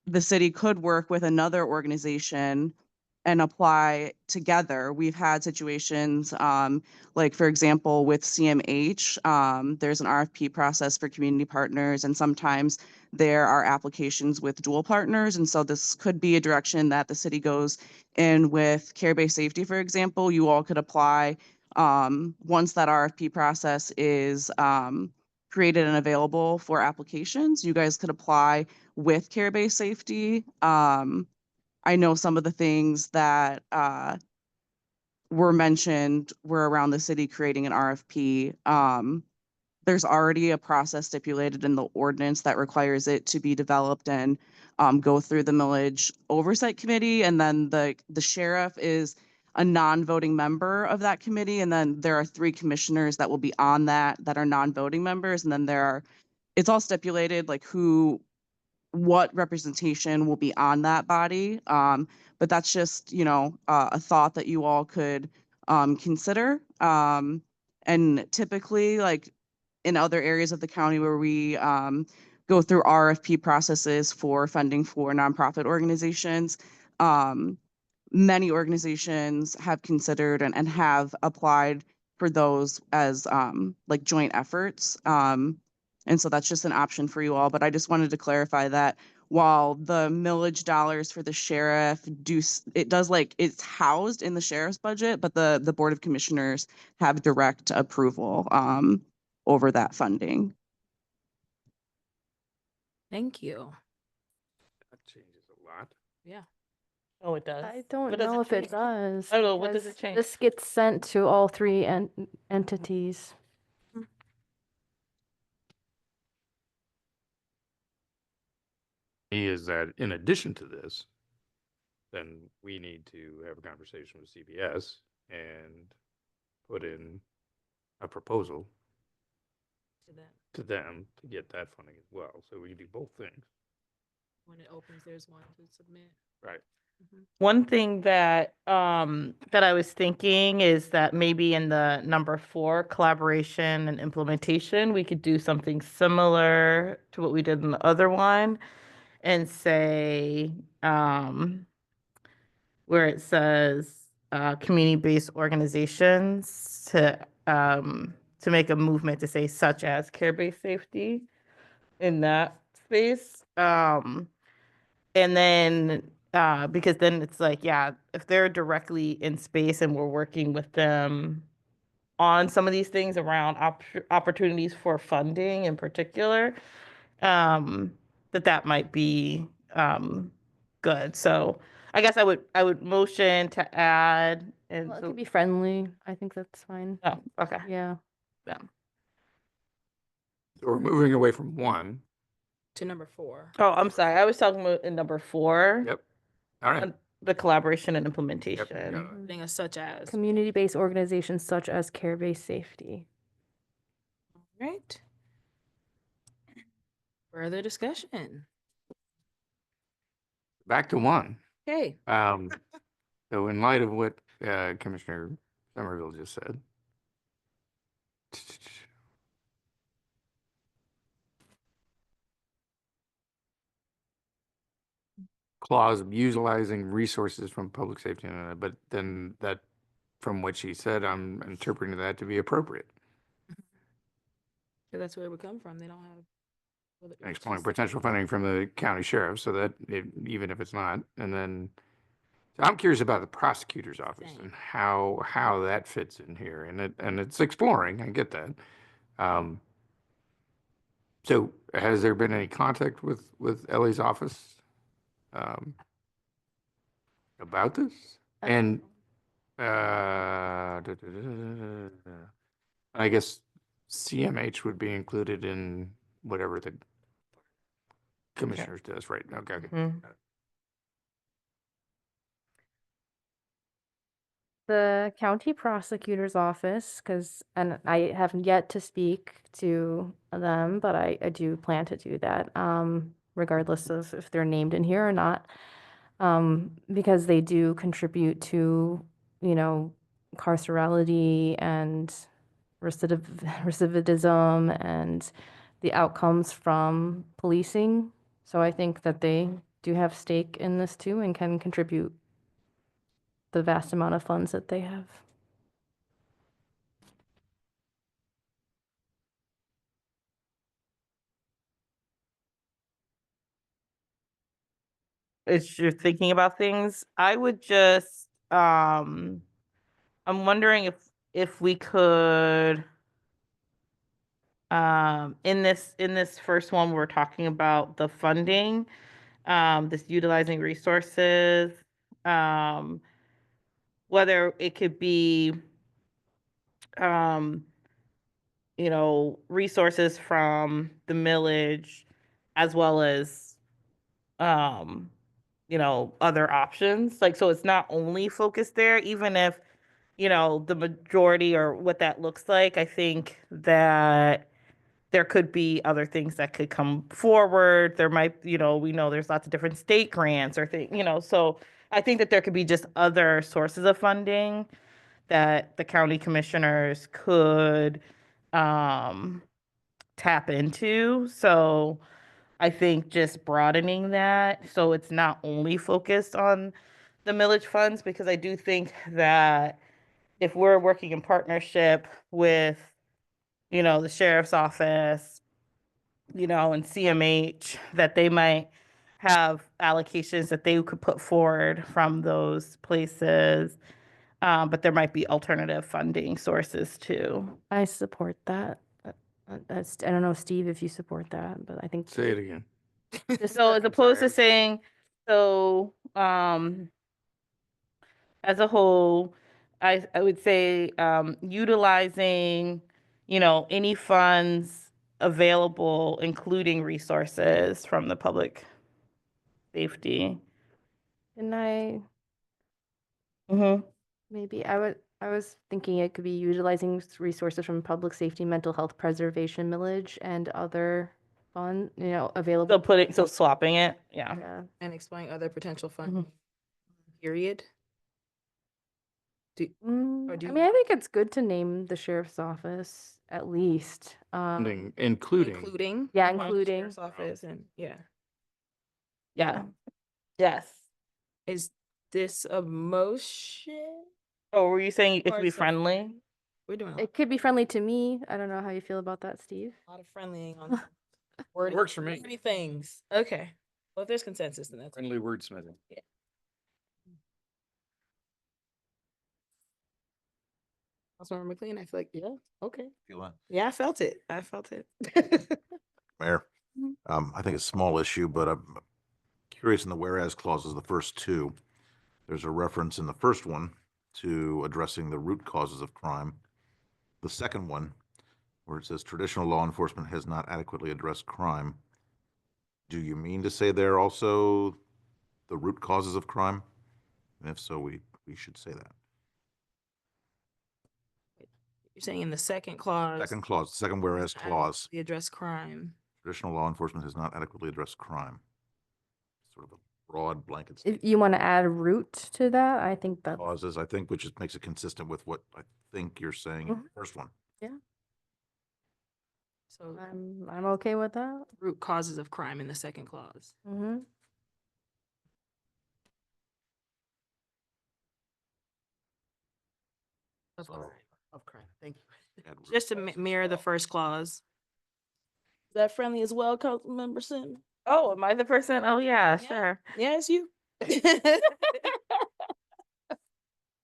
the city could work with another organization and apply together. We've had situations, like for example, with CMH, there's an RFP process for community partners, and sometimes there are applications with dual partners. And so this could be a direction that the city goes in with care-based safety, for example. You all could apply once that RFP process is created and available for applications. You guys could apply with care-based safety. I know some of the things that were mentioned were around the city creating an RFP. There's already a process stipulated in the ordinance that requires it to be developed and go through the millage oversight committee. And then the sheriff is a non-voting member of that committee. And then there are 3 commissioners that will be on that are non-voting members. And then it's all stipulated like what representation will be on that body. But that's just, a thought that you all could consider. And typically, like in other areas of the county where we go through RFP processes for funding for nonprofit organizations, many organizations have considered and have applied for those as like joint efforts. And so that's just an option for you all. But I just wanted to clarify that while the millage dollars for the sheriff it's housed in the sheriff's budget, but the Board of Commissioners have direct approval over that funding. Thank you. That changes a lot. Yeah. Oh, it does. I don't What does know it if it change? does. I don't know, what does it because change? This gets sent to all 3 entities. Is that in addition to this, then we need to have a conversation with CBS and put in a proposal to them to get that funding as well. So we can do both things. When it opens, there's one to submit. Right. One thing that that I was thinking is that maybe in the number 4, collaboration and implementation, we could do something similar to what we did in the other one and say where it says community-based organizations to make a movement to say such as care-based safety in that space. And then because then it's like, yeah, if they're directly in space and we're working with them on some of these things around opportunities for funding in particular, that might be good. So I guess I would motion to add and Well, it so, could be friendly. I think that's fine. oh, okay. Yeah. Yeah. So we're moving away from 1. To number 4. Oh, I'm sorry. I was talking about in number 4. Yep. All right. The collaboration and implementation. Things such as. Community-based organizations such as care-based safety. Right. Further discussion. Back to 1. Okay. So in light of what Commissioner Somerville just said, clause of utilizing resources from public safety, but then that, from what she said, I'm interpreting that to be appropriate. So that's where it would come from. They don't have. Exploring potential funding from the county sheriff, so that even if it's not, and then, so I'm curious about the prosecutor's office and how that fits in here, and it's exploring. I get that. So has there been any contact with Ellie's office about this? And I guess CMH would be included in whatever the commissioners does, right? Okay. The county prosecutor's office, and I haven't yet to speak to them, but I do plan to do that, regardless of if they're named in here or not, because they do contribute to, carcerality and recidivism and the outcomes from policing. So I think that they do have stake in this too and can contribute. the vast amount of funds that they have. As you're thinking about things, I would just, I'm wondering if we could, in this first one, we're talking about the funding, this utilizing resources, whether it could be, um, resources from the millage as well as, other options. Like, so it's not only focused there, even if, the majority or what that looks like, I think that there could be other things that could come forward. There might, we know there's lots of different state grants or things, so I think that there could be just other sources of funding that the county commissioners could tap into. So I think just broadening that so it's not only focused on the millage funds, because I do think that if we're working in partnership with, the sheriff's office, and CMH, that they might have allocations that they could put forward from those places. But there might be alternative funding sources too. I support that. I don't know, Steve, if you support that, but I think. Say it again. So as opposed to saying, so, as a whole, I would say, utilizing, any funds available, including resources from the public safety. And I, Mm-hmm. maybe I was thinking it could be utilizing resources from public safety, mental health preservation millage and other fund, available. So swapping it, yeah. Yeah. And explain other potential funding, period. Or do I mean, you- I think it's good to name the sheriff's office at least. Funding, including. Including. Yeah, Mhm. including. Sheriff's office and, yeah. Yeah. Yes. Is this a motion? Oh, were you saying it Or could be it's a- friendly? We're doing a It could be friendly to me. I don't know how you feel about that, Steve. lot of friendlying on wording. Works for me. Many things. Okay. Well, if there's consensus, then that's. Friendly wordsmithing. Yeah. Councilmember McLean, I feel like, yeah, okay. Feel that? Yeah, I felt it. I felt it. Mayor, Mhm. I think it's a small issue, but I'm curious in the whereas clauses, the first two. There's a reference in the first one to addressing the root causes of crime. The second one, where it says traditional law enforcement has not adequately addressed crime. Do you mean to say there also the root causes of crime? And if so, we should say that. You're saying in the second clause. Second clause, second whereas clause, The address crime. traditional law enforcement has not adequately addressed crime. Sort of a broad blanket If you want to add root to that, I think that. clauses, I think, which just makes it consistent with what I think you're saying in the first one. Yeah. So I'm okay with that. root causes of crime in the second clause. Mm-hmm. Of crime. Of crime, thank you. Add root Just to causes. mirror the first clause. Is that friendly as well, Councilmember Sim? Oh, am I the person? Oh, yeah, sure. Yeah, it's you.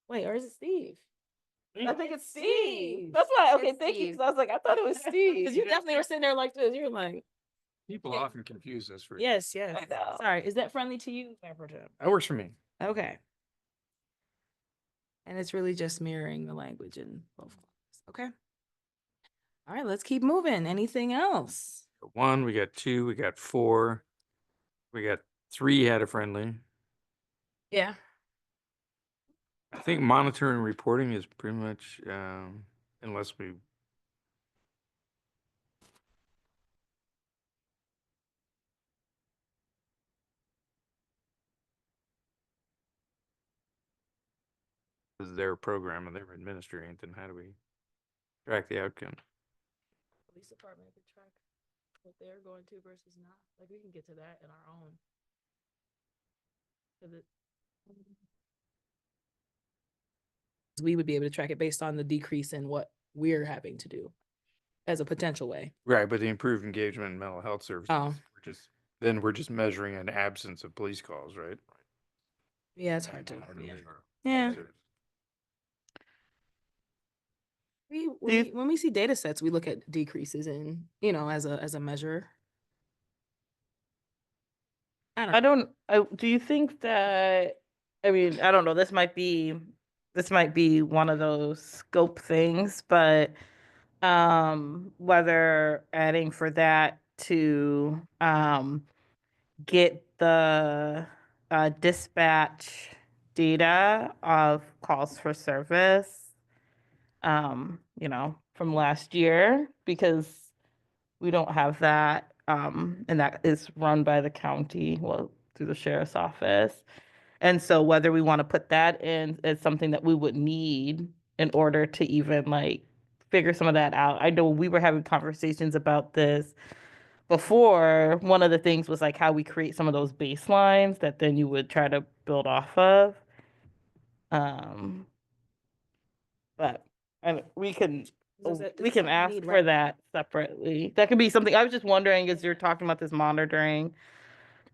Wait, or is it Steve? I think it's Steve. That's why. Okay, It's thank you. Steve. 'Cause I was like, I thought it was Steve. Because you definitely were sitting there like this. You were like, People often confuse us for. yes, yes. I know. Sorry, is that friendly to you, Mayor Pro Tem? That works for me. Okay. And it's really just mirroring the language in both clauses. Okay. All right, let's keep moving. Anything else? One, we got two, we got four, we got three had a friendly. Yeah. I think monitoring and reporting is pretty much, unless we. This is their program and they're administering it, then how do we track the outcome? Police department could track what they're going to versus not. Like, we can get to that in our own. 'Cause it- we would be able to track it based on the decrease in what we're having to do as a potential way. Right, but the improved engagement in mental health services, Oh. we're just measuring an absence of police calls, right? Yeah, it's hard to, yeah. When we see data sets, we look at decreases in, as a measure. Do you think that, I mean, I don't know, this might be one of those scope things, but whether adding for that to get the dispatch data of calls for service, from last year, because we don't have that, and that is run by the county, well, through the sheriff's office. And so whether we want to put that in as something that we would need in order to even like figure some of that out. I know we were having conversations about this before. One of the things was like how we create some of those baselines that then you would try to build off of. But we can ask need, for right? that separately. That could be something. I was just wondering, as you're talking about this monitoring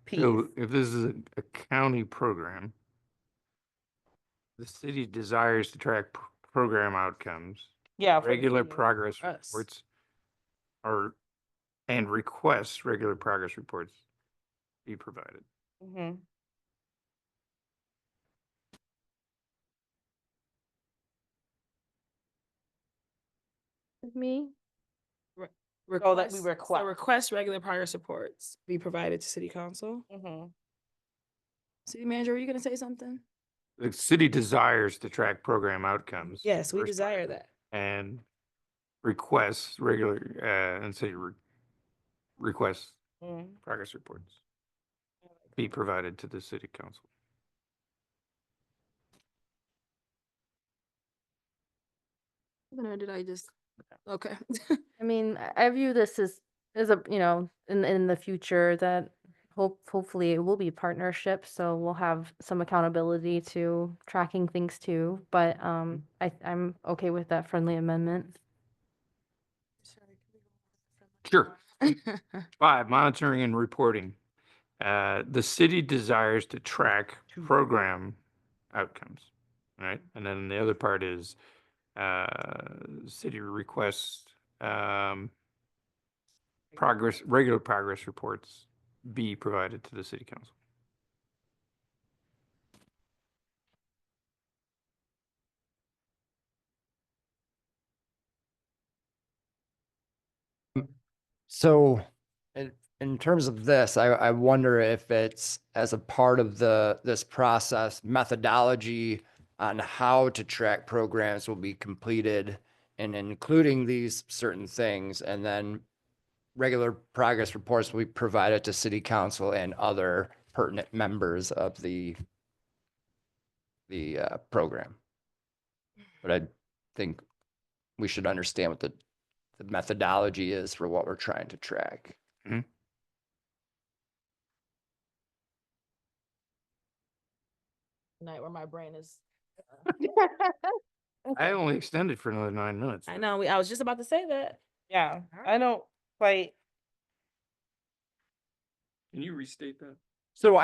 piece. So if this is a county program, the city desires to track program outcomes. Yeah, for the Regular city. progress Us. reports and requests regular progress reports be provided. Mhm. Me? Oh, that we So request. request regular progress reports be provided to city council. Mhm. City manager, were you gonna say something? The city desires to track program outcomes. Yes, we first desire that. And requests regular, and say requests Mm. progress reports be provided to the city council. Or did I just, okay. I mean, I view this as a, in the future that hopefully it will be partnership, so we'll have some accountability to tracking things too. But I'm okay with that friendly amendment. Sure. 5, monitoring and reporting. The city desires to track program outcomes, right? And then the other part is, city requests, regular progress reports be provided to the city council. So in terms of this, I wonder if it's as a part of this process, methodology on how to track programs will be completed and including these certain things, and then regular progress reports will be provided to city council and other pertinent members of the program. But I think we should understand what the methodology is for what we're trying to track. Mhm. Night where my brain is. I only extended for another 9 minutes. I know, I was just about to say that. Yeah, I don't quite. Can you restate that? So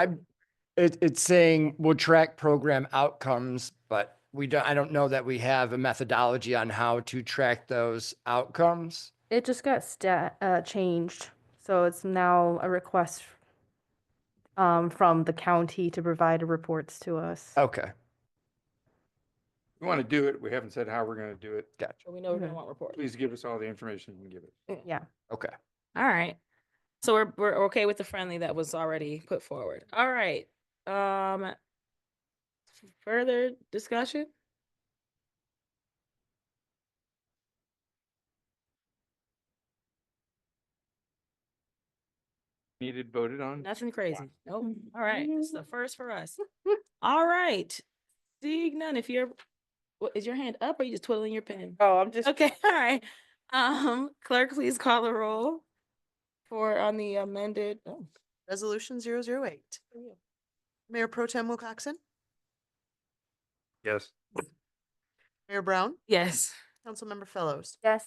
it's saying we'll track program outcomes, but I don't know that we have a methodology on how to track those outcomes. It just got changed, so it's now a request from the county to provide reports to us. Okay. We want to do it. We haven't said how we're going to do it. Gotcha. But we know we're gonna want reports. Please give us all the information you can give us. Yeah. Okay. All right. So we're okay with the friendly that was already put forward. All right. Further discussion? Needed voted on? Nothing crazy. Nope. All right. It's the first for us. All right. Seeing none, if you're, is your hand up or you just twiddling your pen? Oh, I'm just. Okay, all right. Clerk, please call the roll on the amended. Oh. Resolution 008. Mayor Pro Tem Wilcoxen, Yes. Mayor Brown, Yes. Councilmember Fellows, Yes.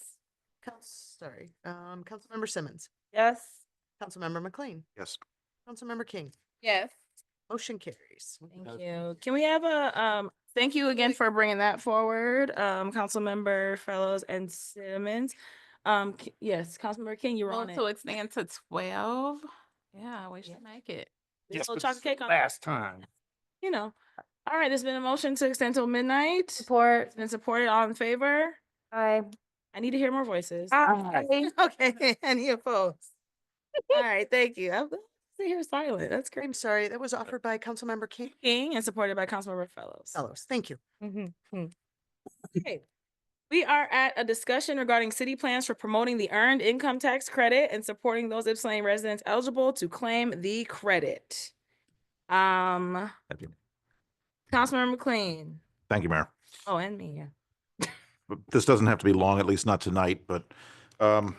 Councilmember Simmons, Yes. Councilmember McLean, Yes. Councilmember King. Yes. Motion carries. Thank you. Can we have thank you again for bringing that forward, Councilmember Fellows and Simmons. Yes, Councilmember King, you were on Move it. to extend to 12. Yeah, we should make it. There's a little but chocolate cake on. last time. You know. All right, there's been a motion to extend till midnight. Support. It's been supported. All in favor? Aye. I need to hear more voices. Aye. Okay, any opposed? All right, thank you. I'm sitting here silent. That's great. I'm sorry, that was offered by Councilmember King. King and supported by Councilmember Fellows. Fellows, thank you. Okay. We are at a discussion regarding city plans for promoting the earned income tax credit and supporting those Ypsilanti residents eligible to claim the credit. Councilmember McLean. Thank you, Mayor. Oh, and me, yeah. But this doesn't have to be long, at least not tonight, but I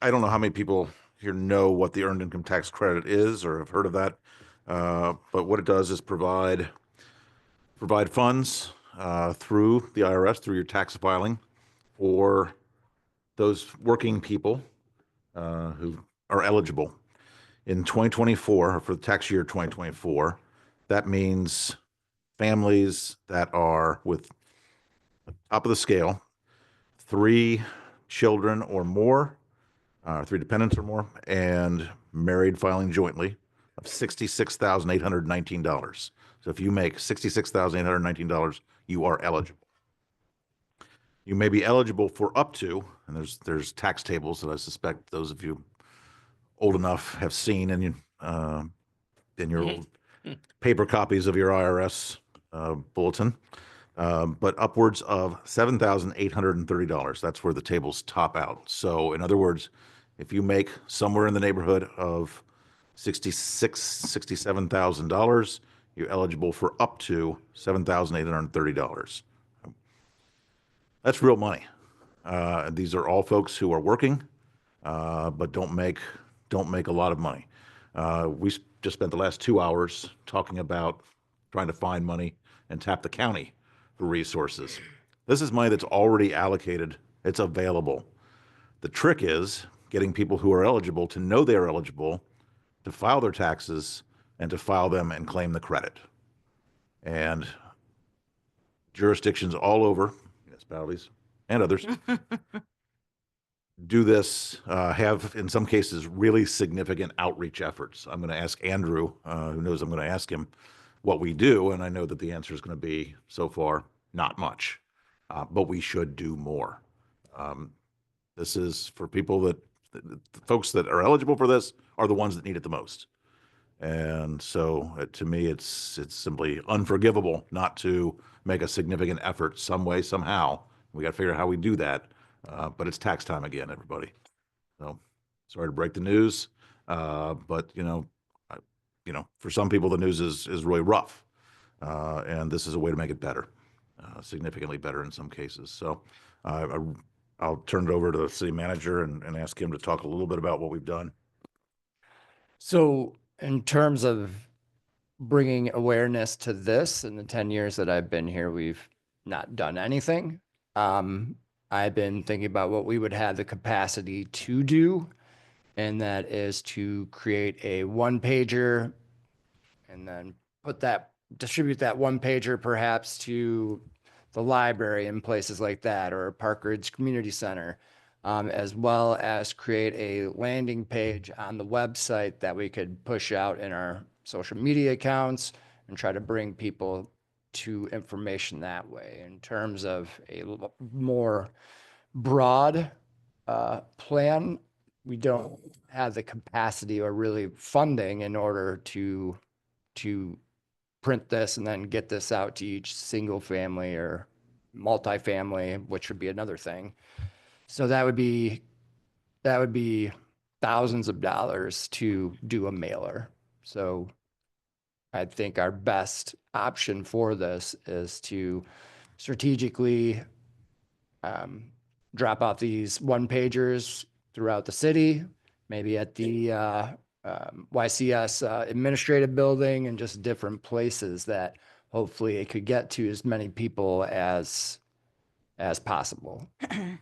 don't know how many people here know what the earned income tax credit is or have heard of that. But what it does is provide funds through the IRS, through your tax filing, for those working people who are eligible. In 2024, or for the tax year 2024, that means families that are with top of the scale, 3 children or more, 3 dependents or more, and married filing jointly of $66,819. So if you make $66,819, you are eligible. You may be eligible for up to, and there's tax tables that I suspect those of you old enough have seen in your old paper copies of your IRS bulletin. But upwards of $7,830. That's where the tables top out. So in other words, if you make somewhere in the neighborhood of $67,000, you're eligible for up to $7,830. That's real money. These are all folks who are working, but don't make a lot of money. We just spent the last 2 hours talking about trying to find money and tap the county for resources. This is money that's already allocated. It's available. The trick is getting people who are eligible to know they're eligible, to file their taxes, and to file them and claim the credit. And jurisdictions all over, municipalities and others, do this, have in some cases really significant outreach efforts. I'm going to ask Andrew, who knows I'm going to ask him what we do, and I know that the answer is going to be, so far, not much, but we should do more. This is for people the folks that are eligible for this are the ones that need it the most. And so to me, it's simply unforgivable not to make a significant effort some way, somehow. We got to figure out how we do that. But it's tax time again, everybody. So sorry to break the news. But for some people, the news is really rough. And this is a way to make it better, significantly better in some cases. So I'll turn it over to the city manager and ask him to talk a little bit about what we've done. So in terms of bringing awareness to this, in the 10 years that I've been here, we've not done anything. I've been thinking about what we would have the capacity to do, and that is to create a one-pager and then distribute that one-pager perhaps to the library and places like that, or Park Ridge Community Center, as well as create a landing page on the website that we could push out in our social media accounts and try to bring people to information that way. In terms of a more broad plan, we don't have the capacity or really funding in order to print this and then get this out to each single family or multifamily, which would be another thing. So that would be thousands of dollars to do a mailer. So I think our best option for this is to strategically drop out these one-pagers throughout the city, maybe at the YCS administrative building and just different places that hopefully it could get to as many people as as possible. Madam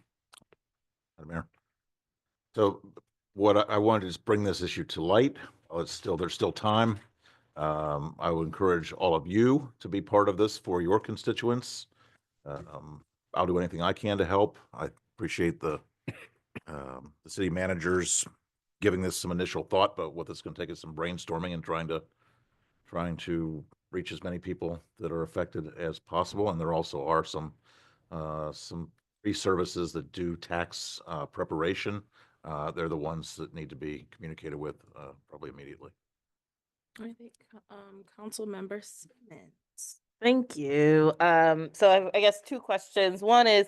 Mayor. So what I wanted to just bring this issue to light. There's still time. I would encourage all of you to be part of this for your constituents. I'll do anything I can to help. I appreciate the city managers giving this some initial thought, but what this is going to take is some brainstorming and trying to reach as many people that are affected as possible. And there also are some free services that do tax preparation. They're the ones that need to be communicated with probably immediately. I think, Council Member Simmons. Thank you. So I guess two questions. One is,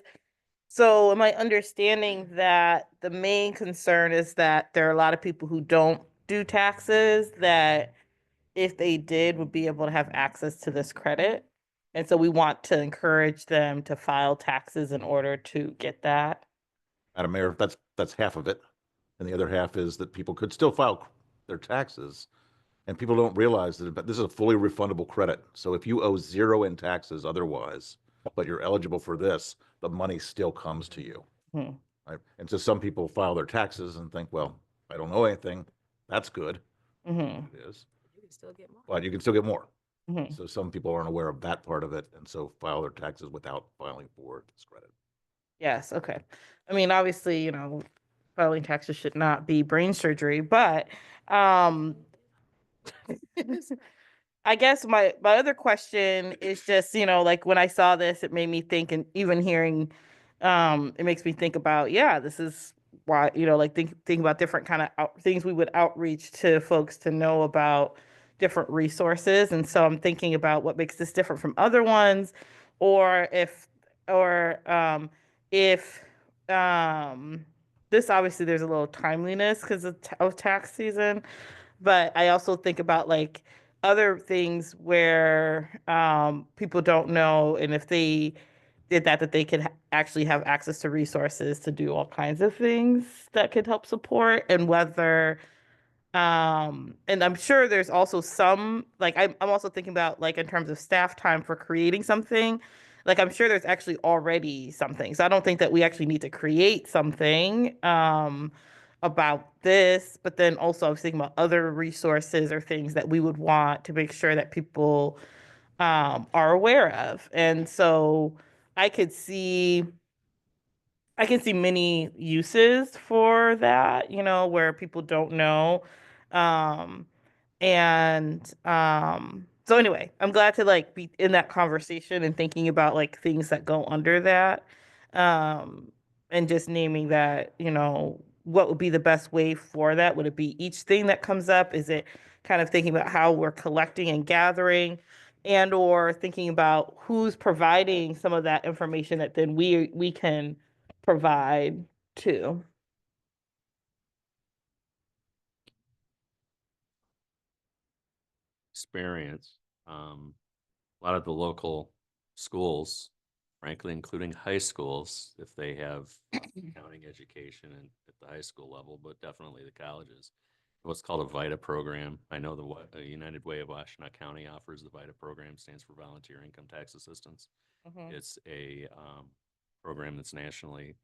so am I understanding that the main concern is that there are a lot of people who don't do taxes that if they did would be able to have access to this credit? And so we want to encourage them to file taxes in order to get that. Madam Mayor, that's half of it. And the other half is that people could still file their taxes. And people don't realize that this is a fully refundable credit. So if you owe zero in taxes otherwise, but you're eligible for this, the money still comes to you. Right? And so some people file their taxes and think, well, I don't owe anything. That's good. It is. You can still get more. But you can still get more. So some people aren't aware of that part of it, and so file their taxes without filing for this credit. Yes, okay. I mean, obviously, filing taxes should not be brain surgery, but I guess my other question is just, like when I saw this, it made me think, and even hearing, it makes me think about, this is why, like think about different kind of things we would outreach to folks to know about different resources. And so I'm thinking about what makes this different from other ones, or if this, obviously there's a little timeliness because of tax season, but I also think about like other things where people don't know, and if they did that they could actually have access to resources to do all kinds of things that could help support, and whether and I'm sure there's also some, like I'm also thinking about like in terms of staff time for creating something, like I'm sure there's actually already something. So I don't think that we actually need to create something about this, but then also I was thinking about other resources or things that we would want to make sure that people are aware of. And so I can see many uses for that, where people don't know. So anyway, I'm glad to like be in that conversation and thinking about like things that go under that. And just naming that, what would be the best way for that? Would it be each thing that comes up? Is it kind of thinking about how we're collecting and gathering, and or thinking about who's providing some of that information that then we can provide too? Experience. A lot of the local schools, frankly, including high schools, if they have accounting education at the high school level, but definitely the colleges, what's called a VITA program. I know the United Way of Washtenaw County offers the VITA program, stands for Volunteer Income Tax Assistance. It's a program that's nationally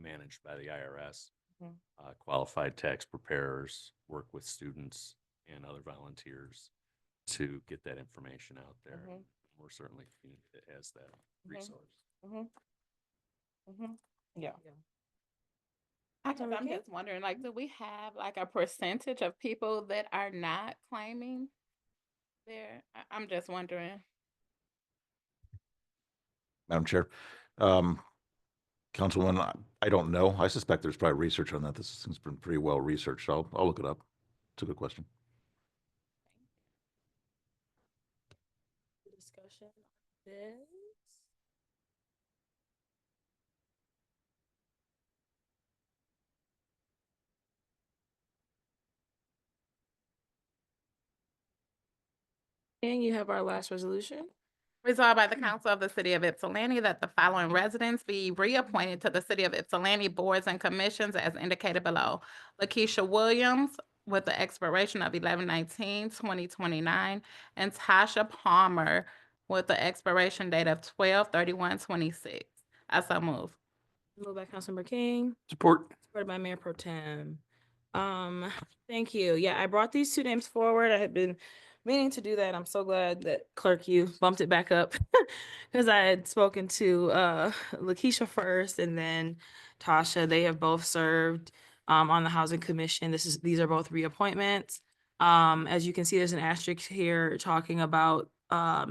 managed by the IRS. Qualified tax preparers work with students and other volunteers to get that information out there. We're certainly a community that has that resource. Yeah. I'm just wondering, like, do we have like a percentage of people that are not claiming there? I'm just wondering. Madam Chair, Councilwoman, I don't know. I suspect there's probably research on that. This has been pretty well researched. I'll look it up. It's a good question. Discussion on this. And you have our last resolution. Resolved by the Council of the City of Ypsilanti that the following residents be reappointed to the City of Ypsilanti boards and commissions as indicated below. Lakeisha Williams with the expiration of 11/19/2029, and Tasha Palmer with the expiration date of 12/31/26. I so move. Moved by Councilmember King, Support. supported by Mayor Pro Tem. Thank you. Yeah, I brought these two names forward. I had been meaning to do that. I'm so glad that Clerk, you bumped it back up because I had spoken to Lakeisha first and then Tasha. They have both served on the Housing Commission. These are both reappointments. As you can see, there's an asterisk here talking about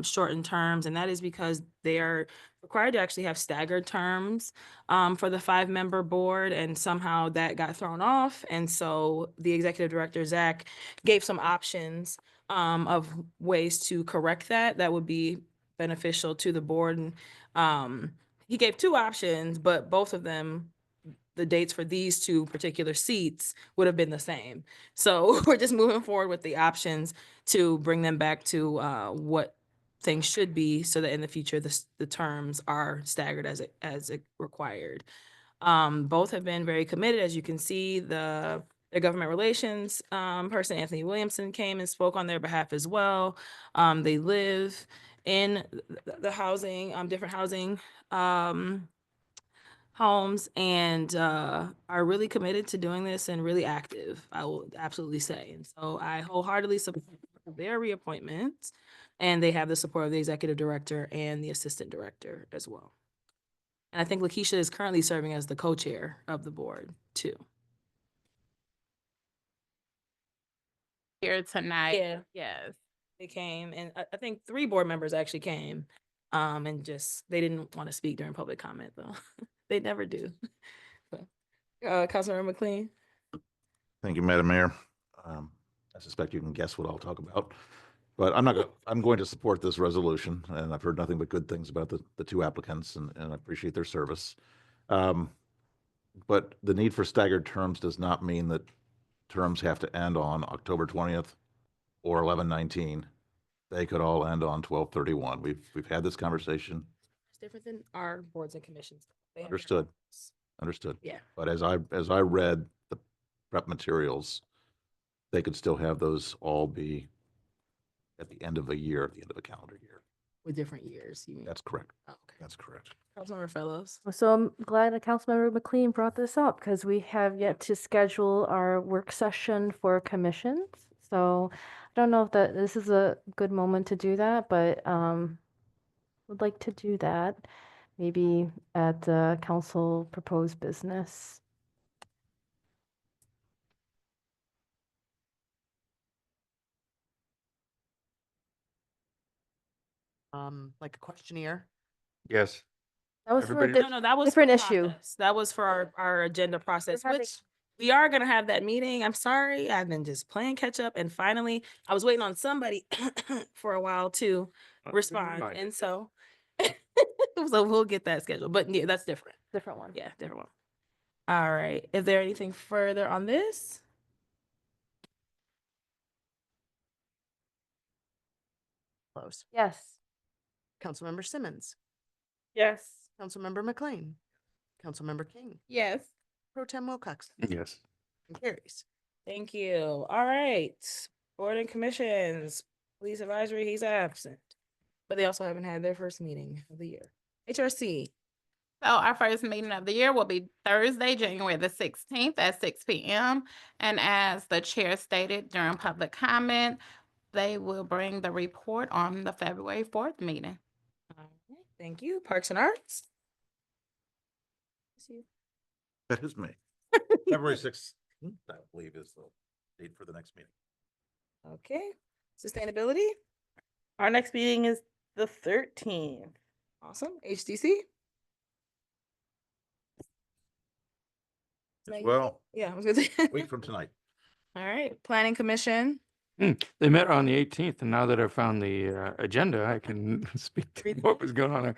shortened terms, and that is because they are required to actually have staggered terms for the 5-member board, and somehow that got thrown off. And so the executive director, Zach, gave some options of ways to correct that would be beneficial to the board. And he gave 2 options, but both of them, the dates for these 2 particular seats would have been the same. So we're just moving forward with the options to bring them back to what things should be, so that in the future, the terms are staggered as it required. Both have been very committed. As you can see, the government relations person, Anthony Williamson, came and spoke on their behalf as well. They live in the housing, different housing homes, and are really committed to doing this and really active, I will absolutely say. And so I wholeheartedly support their reappointments, and they have the support of the executive director and the assistant director as well. And I think Lakeisha is currently serving as the co-chair of the board too. Here tonight. Yeah. Yes. They came, and I think 3 board members actually came, and just, they didn't want to speak during public comment though. They never do. So, Councilmember McLean. Thank you, Madam Mayor. I suspect you can guess what I'll talk about, but I'm going to support this resolution, and I've heard nothing but good things about the 2 applicants, and I appreciate their service. But the need for staggered terms does not mean that terms have to end on October 20th or 11/19. They could all end on 12/31. We've had this conversation. It's different than our boards and commissions. They have their Understood. own. Understood. Yeah. But as I read the prep materials, they could still have those all be at the end of a year, at the end of a calendar year. With different years, you mean? That's correct. Oh, okay. That's correct. Councilmember Fellows. So I'm glad that Councilmember McLean brought this up because we have yet to schedule our work session for commissions. So I don't know if this is a good moment to do that, but would like to do that maybe at the council proposed business. Like a questionnaire. Yes. That was for a Everybody- No, that was different for issue. process. That was for our agenda process, having- which we are gonna have that meeting. I'm sorry, I've been just playing catch up, and finally, I was waiting on somebody for a while to respond, reminder. and so so we'll get that scheduled. But yeah, that's different. Different one. Yeah, different one. All right. Is there anything further on this? Close. Yes. Councilmember Simmons, Yes. Councilmember McLean, Councilmember King, Yes. Pro Tem Wilcox, Yes. and carries. Thank you. All right. Board and commissions, police advisory, he's absent. But they also haven't had their first meeting of the year. HRC. So our first meeting of the year will be Thursday, January the 16th at 6 p.m. And as the chair stated during public comment, they will bring the report on the February 4th meeting. All right, thank you. Parks and Arts. That is me. February 6th, I believe, is the date for the next meeting. Okay. Sustainability. Our next meeting is the 13th. Awesome. HDC. Well, Yeah, I was gonna say. week from tonight. All right. Planning Commission. They met on the 18th, and now that I've found the agenda, I can speak to what was going on there.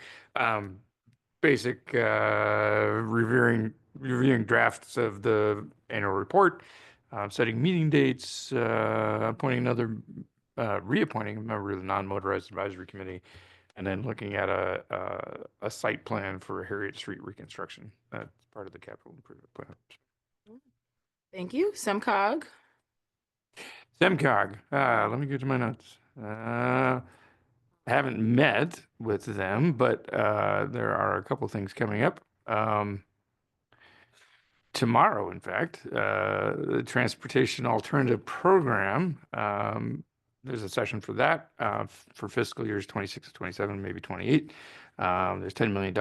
Basic reviewing drafts of the annual report, setting meeting dates, appointing reappointing a member of the non-motorized advisory committee, and then looking at a site plan for Harriet Street reconstruction. That's part of the capital improvement plan. Thank you. SEMCOG. SEMCOG, let me get to my notes. haven't met with them, but there are a couple things coming up. Tomorrow, in fact, the Transportation Alternative Program, there's a session for that for fiscal years 26 to 27, maybe 28. There's $10 million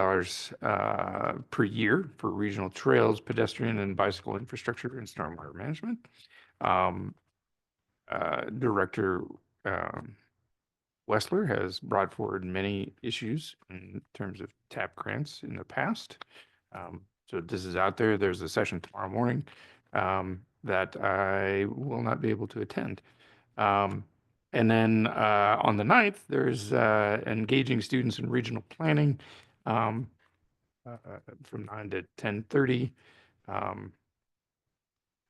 per year for regional trails, pedestrian and bicycle infrastructure, and stormwater management. Director Wessler has brought forward many issues in terms of TAP grants in the past. So this is out there. There's a session tomorrow morning that I will not be able to attend. And then on the 9th, there's engaging students in regional planning from 9 to 10:30.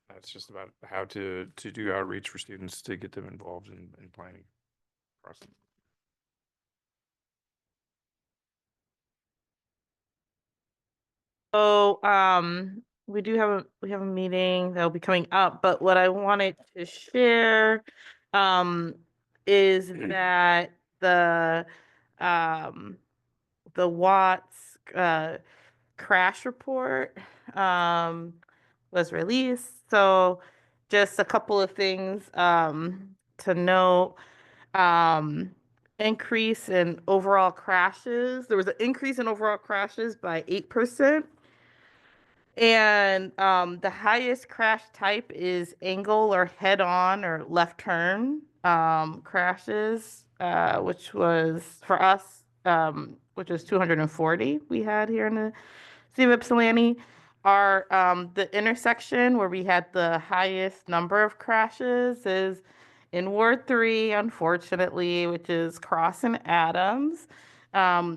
That's just about how to do outreach for students to get them involved in planning process. So, we have a meeting that'll be coming up, but what I wanted to share, is that the Watts, crash report, was released. So just a couple of things, to note. Increase in overall crashes. There was an increase in overall crashes by 8%. And the highest crash type is angle or head-on or left turn crashes, which was for us, which was 240 we had here in the city of Ypsilanti. Our the intersection where we had the highest number of crashes is in Ward 3, unfortunately, which is Cross and Adams,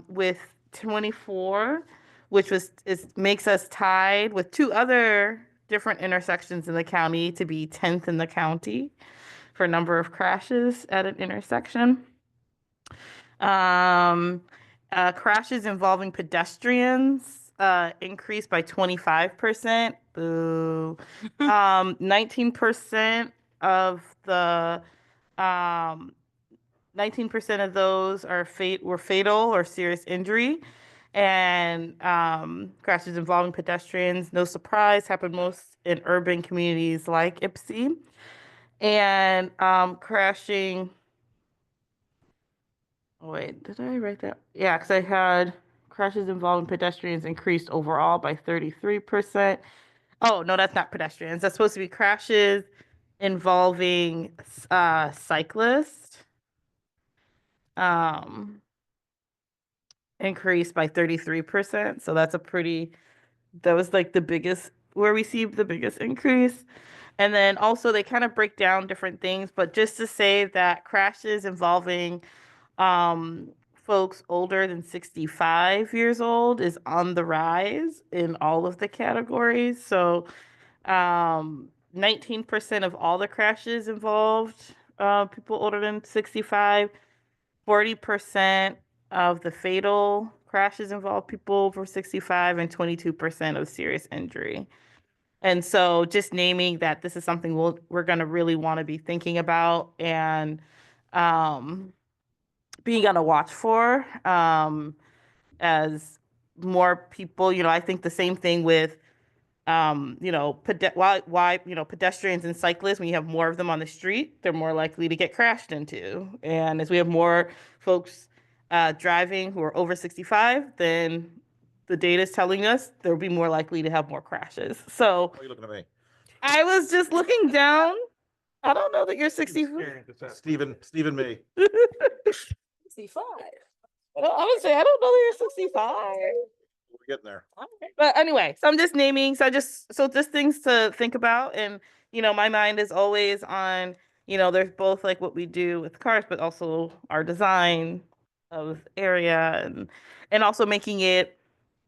with 24, which makes us tied with two other different intersections in the county to be 10th in the county for number of crashes at an intersection. Crashes involving pedestrians increased by 25%. Boo. 19% of the 19% of those were fatal or serious injury. And crashes involving pedestrians, no surprise, happen most in urban communities like Ypsi. And crashing. Oh, wait, did I write that? Yeah, because I had crashes involving pedestrians increased overall by 33%. Oh, no, that's not pedestrians. That's supposed to be crashes involving cyclists. Increased by 33%. So that was like the biggest, where we see the biggest increase. And then also they kind of break down different things, but just to say that crashes involving folks older than 65 years old is on the rise in all of the categories. So 19% of all the crashes involved people older than 65, 40% of the fatal crashes involve people over 65, and 22% of serious injury. And so just naming that this is something we're going to really want to be thinking about and being on a watch for as more people, I think the same thing with pedestrians and cyclists, when you have more of them on the street, they're more likely to get crashed into. And as we have more folks driving who are over 65, then the data is telling us they'll be more likely to have more crashes. So Why are you looking at me? I was just looking down. I don't know that you're 65. Stephen me. 65. I would say I don't know that you're 65. We're getting there. But anyway, so I'm just naming, so just things to think about. And, my mind is always on, there's both like what we do with cars, but also our design of area and also making it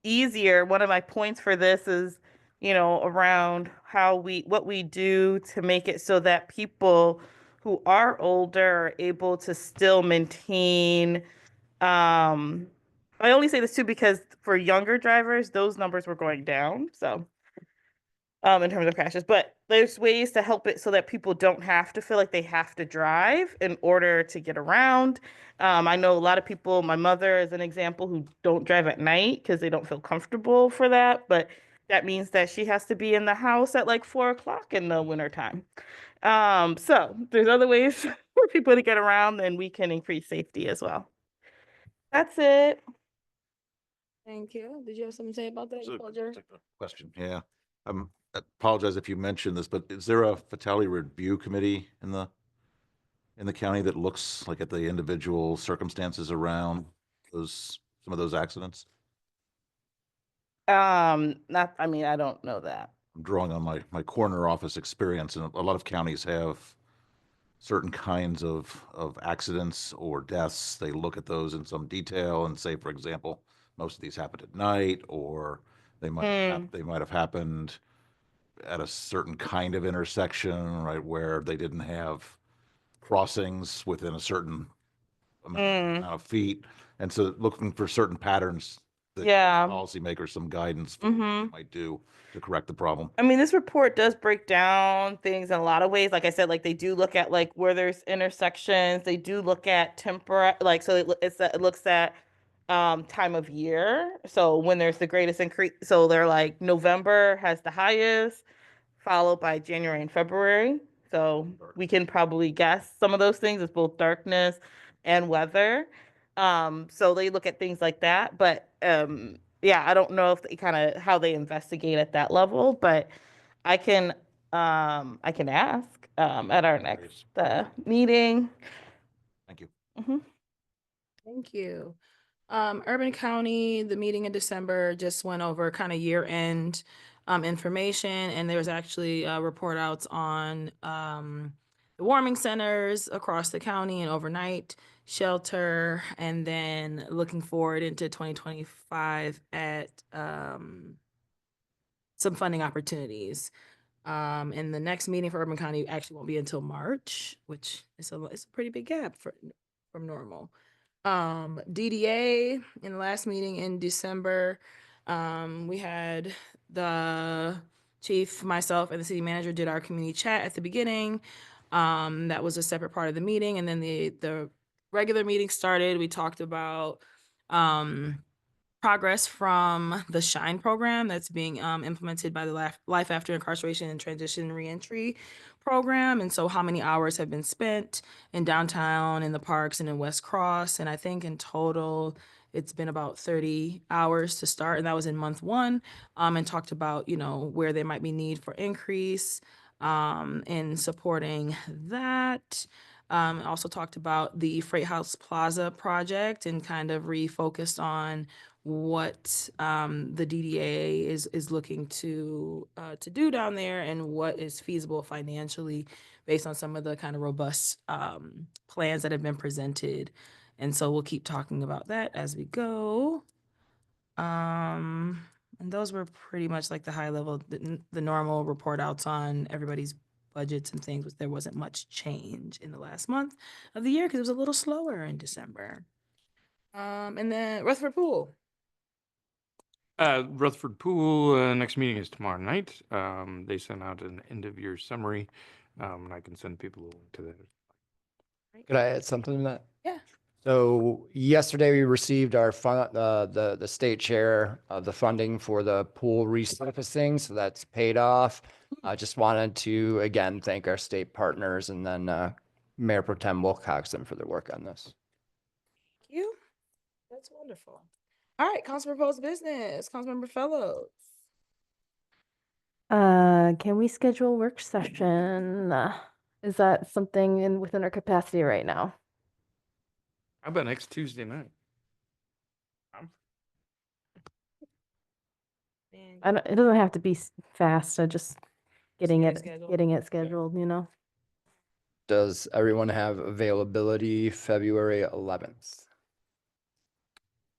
easier. One of my points for this is, around what we do to make it so that people who are older are able to still maintain, I only say this too because for younger drivers, those numbers were going down. So in terms of crashes, but there's ways to help it so that people don't have to feel like they have to drive in order to get around. I know a lot of people, my mother is an example, who don't drive at night because they don't feel comfortable for that, but that means that she has to be in the house at like 4 o'clock in the wintertime. So there's other ways for people to get around, and we can increase safety as well. That's it. Thank you. Did you have something to say about that? So, Roger? Question, yeah. I apologize if you mentioned this, but is there a fatality review committee in the county that looks like at the individual circumstances around some of those accidents? Not, I mean, I don't know that. I'm drawing on my corner office experience, and a lot of counties have certain kinds of accidents or deaths. They look at those in some detail and say, for example, most of these happened at night, or they might have happened at a certain kind of intersection, right, where they didn't have crossings within a certain amount of feet. And so looking for certain patterns that gives Yeah. policymakers some guidance for what they might do to correct the problem. I mean, this report does break down things in a lot of ways. Like I said, like they do look at like where there's intersections. They do look at like, so it looks at time of year. So when there's the greatest increase, so they're like November has the highest, followed by January and February. So we can probably guess some of those things. It's both darkness and weather. So they look at things like that. But yeah, I don't know if they kind of how they investigate at that level, but I can ask at our next meeting. Thank you. Thank you. Urban County, the meeting in December just went over kind of year-end information, and there was actually report outs on the warming centers across the county and overnight shelter, and then looking forward into 2025 at some funding opportunities. And the next meeting for Urban County actually won't be until March, which is it's a pretty big gap from normal. DDA in the last meeting in December, we had the chief, myself, and the city manager did our community chat at the beginning. That was a separate part of the meeting, and then the regular meeting started. We talked about progress from the SHINE program that's being implemented by the Life After Incarceration and Transition Reentry program. And so how many hours have been spent in downtown, in the parks, and in West Cross. And I think in total, it's been about 30 hours to start. And that was in month one. And talked about, where there might be need for increase in supporting that. Also talked about the Freight House Plaza project and kind of refocused on what the DDA is looking to do down there and what is feasible financially based on some of the kind of robust plans that have been presented. And so we'll keep talking about that as we go. And those were pretty much like the high level, the normal report outs on everybody's budgets and things, but there wasn't much change in the last month of the year because it was a little slower in December. And then Rutherford Pool. Rutherford Pool, next meeting is tomorrow night. They sent out an end of year summary, and I can send people a link to that. Could I add something to that? Yeah. So yesterday we received our the state share of the funding for the pool resurfacing, so that's paid off. I just wanted to again thank our state partners and then Mayor Pro Tem Wilcoxon for their work on this. Thank you. That's wonderful. All right, council proposed business, Councilmember Fellows. Can we schedule a work session? Is that something within our capacity right now? How about next Tuesday night? It doesn't have to be fast. Just getting get it it scheduled. getting it scheduled. Does everyone have availability February 11th?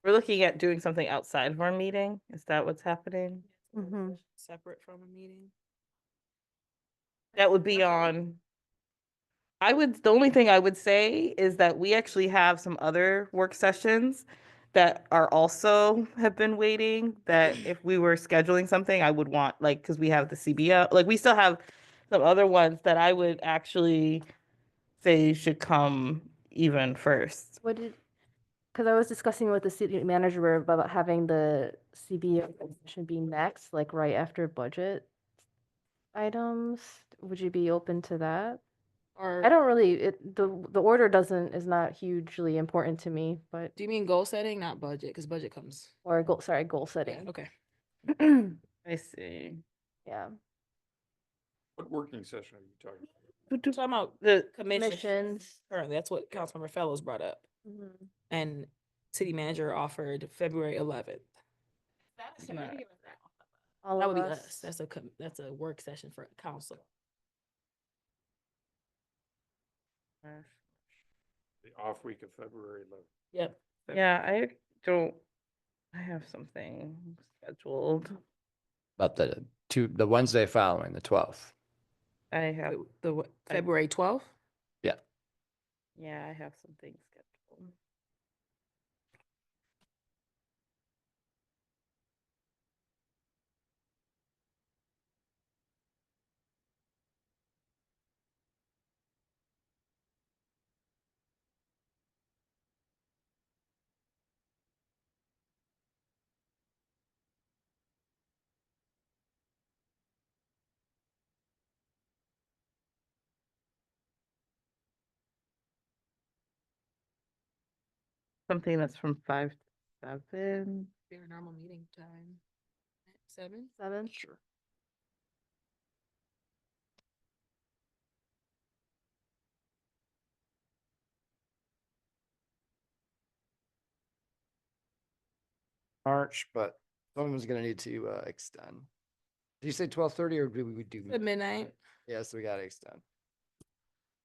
We're looking at doing something outside of our meeting. Is that what's happening? Separate from a meeting. That would be on. The only thing I would say is that we actually have some other work sessions that are also have been waiting, that if we were scheduling something, I would want, like, because we have the CBO, like, we still have some other ones that I would actually say should come even first. What did, because I was discussing with the city manager about having the CBO session be next, like right after budget items. Would you be open to that? Or I don't really, the order is not hugely important to me, but, do you mean goal setting, not budget? Because budget comes. or goal setting. Okay. I see. Yeah. What working session are you talking about? Talking about The commissions. Currently, that's what Councilmember Fellows brought up. Mhm. And city manager offered February 11th. All That of would be us. us. That's a work session for council. The off week of February 11th. Yep. Yeah, I have something scheduled. About the Wednesday following, the 12th. I have, February 12th? Yeah. yeah, I have something scheduled. Something that's from 5 to 7. Their normal meeting time. 7? 7? Sure. March, but someone's gonna need to extend. Did you say 12:30 or do we do? At midnight. Yes, we gotta extend.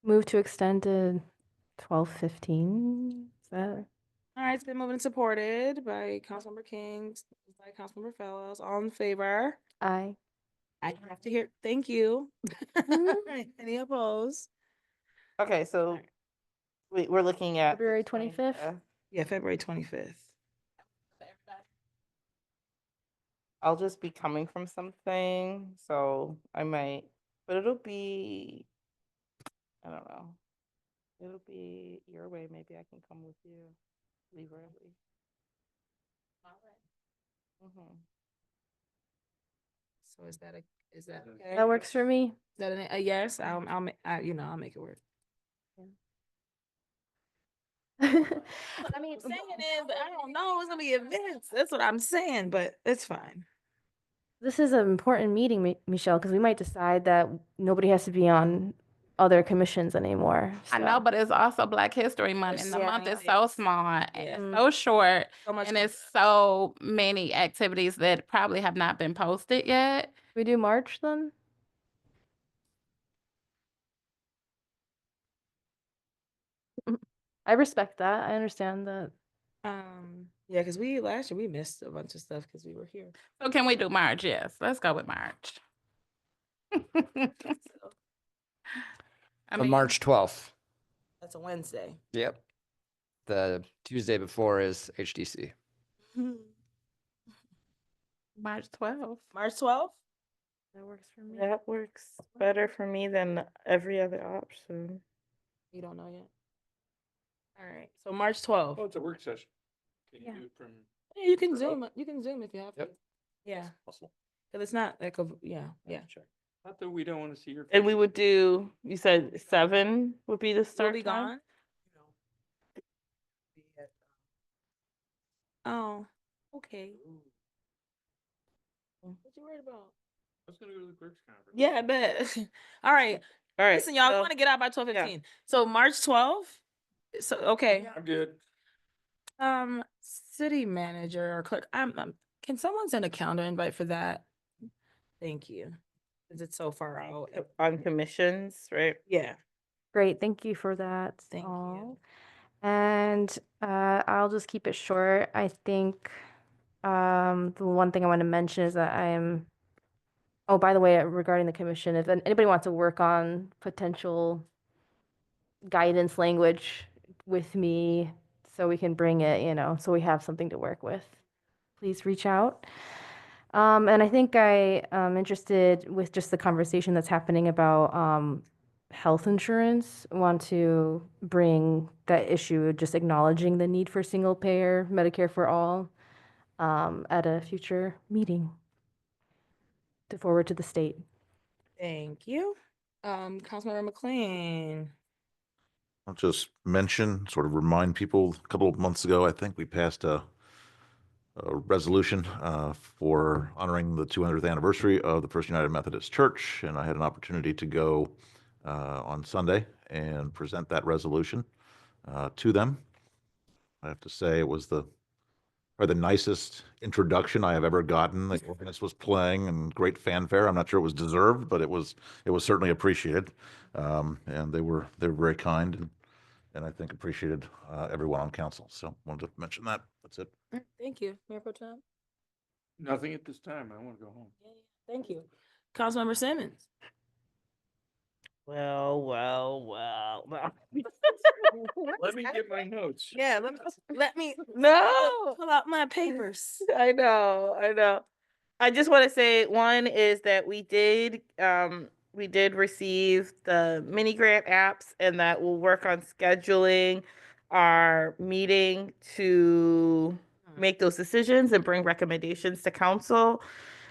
Move to extend to 12:15. Is that? All right, it's been moved and supported by Councilmember King, by Councilmember Fellows. All in favor? Aye. I have to hear, thank you. Any opposed? Okay, so we're looking at February 25th? Yeah, February 25th. I'll just be coming from something, so I might, but it'll be, I don't know. It'll be your way. Maybe I can come with you. Leave early. Mhm. So is that okay? That works for me. Is that a yes? I'll make it work. I mean, saying it, but I don't know. It's gonna be events. That's what I'm saying, but it's fine. This is an important meeting, Michelle, because we might decide that nobody has to be on other commissions anymore. I know, but it's also Black History Month, and the Yeah. month is so small and Yeah. it's so short, So much and it's so many activities that probably have not been posted yet. We do March then? I respect that. I understand that. Yeah, because last year we missed a bunch of stuff because we were here. So can we do March? Yes, let's go with March. I So mean, March 12th. That's a Wednesday. Yep. The Tuesday before is HDC. March 12th. March 12th? That works for me. That works better for me than every other option. You don't know yet? All right, so March 12th. Oh, it's a work session. Can you Yeah. do it from? Yeah, you can Zoom. You can Zoom if you have to. Yep. Yeah, Possible. because it's not like a yeah. Check. Not that we don't want to see your. And we would do, you said 7 would be the You'll start be time? gone. Oh, okay. What you worried about? I was gonna go to the clerk's conference. Yeah, I bet. All right. All right. Listen, y'all, we so- want to get out by 12:15. So March 12th. So okay. I'm good. City manager or clerk. Can someone send a calendar invite for that? Thank you. Because it's so far out. On commissions, right? Yeah. Great. Thank you for that. Thank all. And I'll just keep it short. I think the one thing I want to mention is that oh, by the way, regarding the commission, if anybody wants to work on potential guidance language with me, so we can bring it, so we have something to work with. Please reach out. And I think I am interested with just the conversation that's happening about health insurance. Want to bring that issue, just acknowledging the need for single payer Medicare for all at a future meeting to forward to the state. Thank you. Councilmember McLean. I'll just mention, sort of remind people, a couple of months ago, I think we passed a resolution for honoring the 200th anniversary of the First United Methodist Church, and I had an opportunity to go on Sunday and present that resolution to them. I have to say it was probably the nicest introduction I have ever gotten. The organist was playing and great fanfare. I'm not sure it was deserved, but it was certainly appreciated. And they were very kind and I think appreciated everyone on council. So wanted to mention that. That's it. All right, thank you. Mayor Pro Tem. Nothing at this time. I want to go home. Thank you. Councilmember Simmons. Well. Let me get my notes. Yeah, let me, no. Pull out my papers. I know. I just want to say, one is that we did receive the mini grant apps, and that we'll work on scheduling our meeting to make those decisions and bring recommendations to council.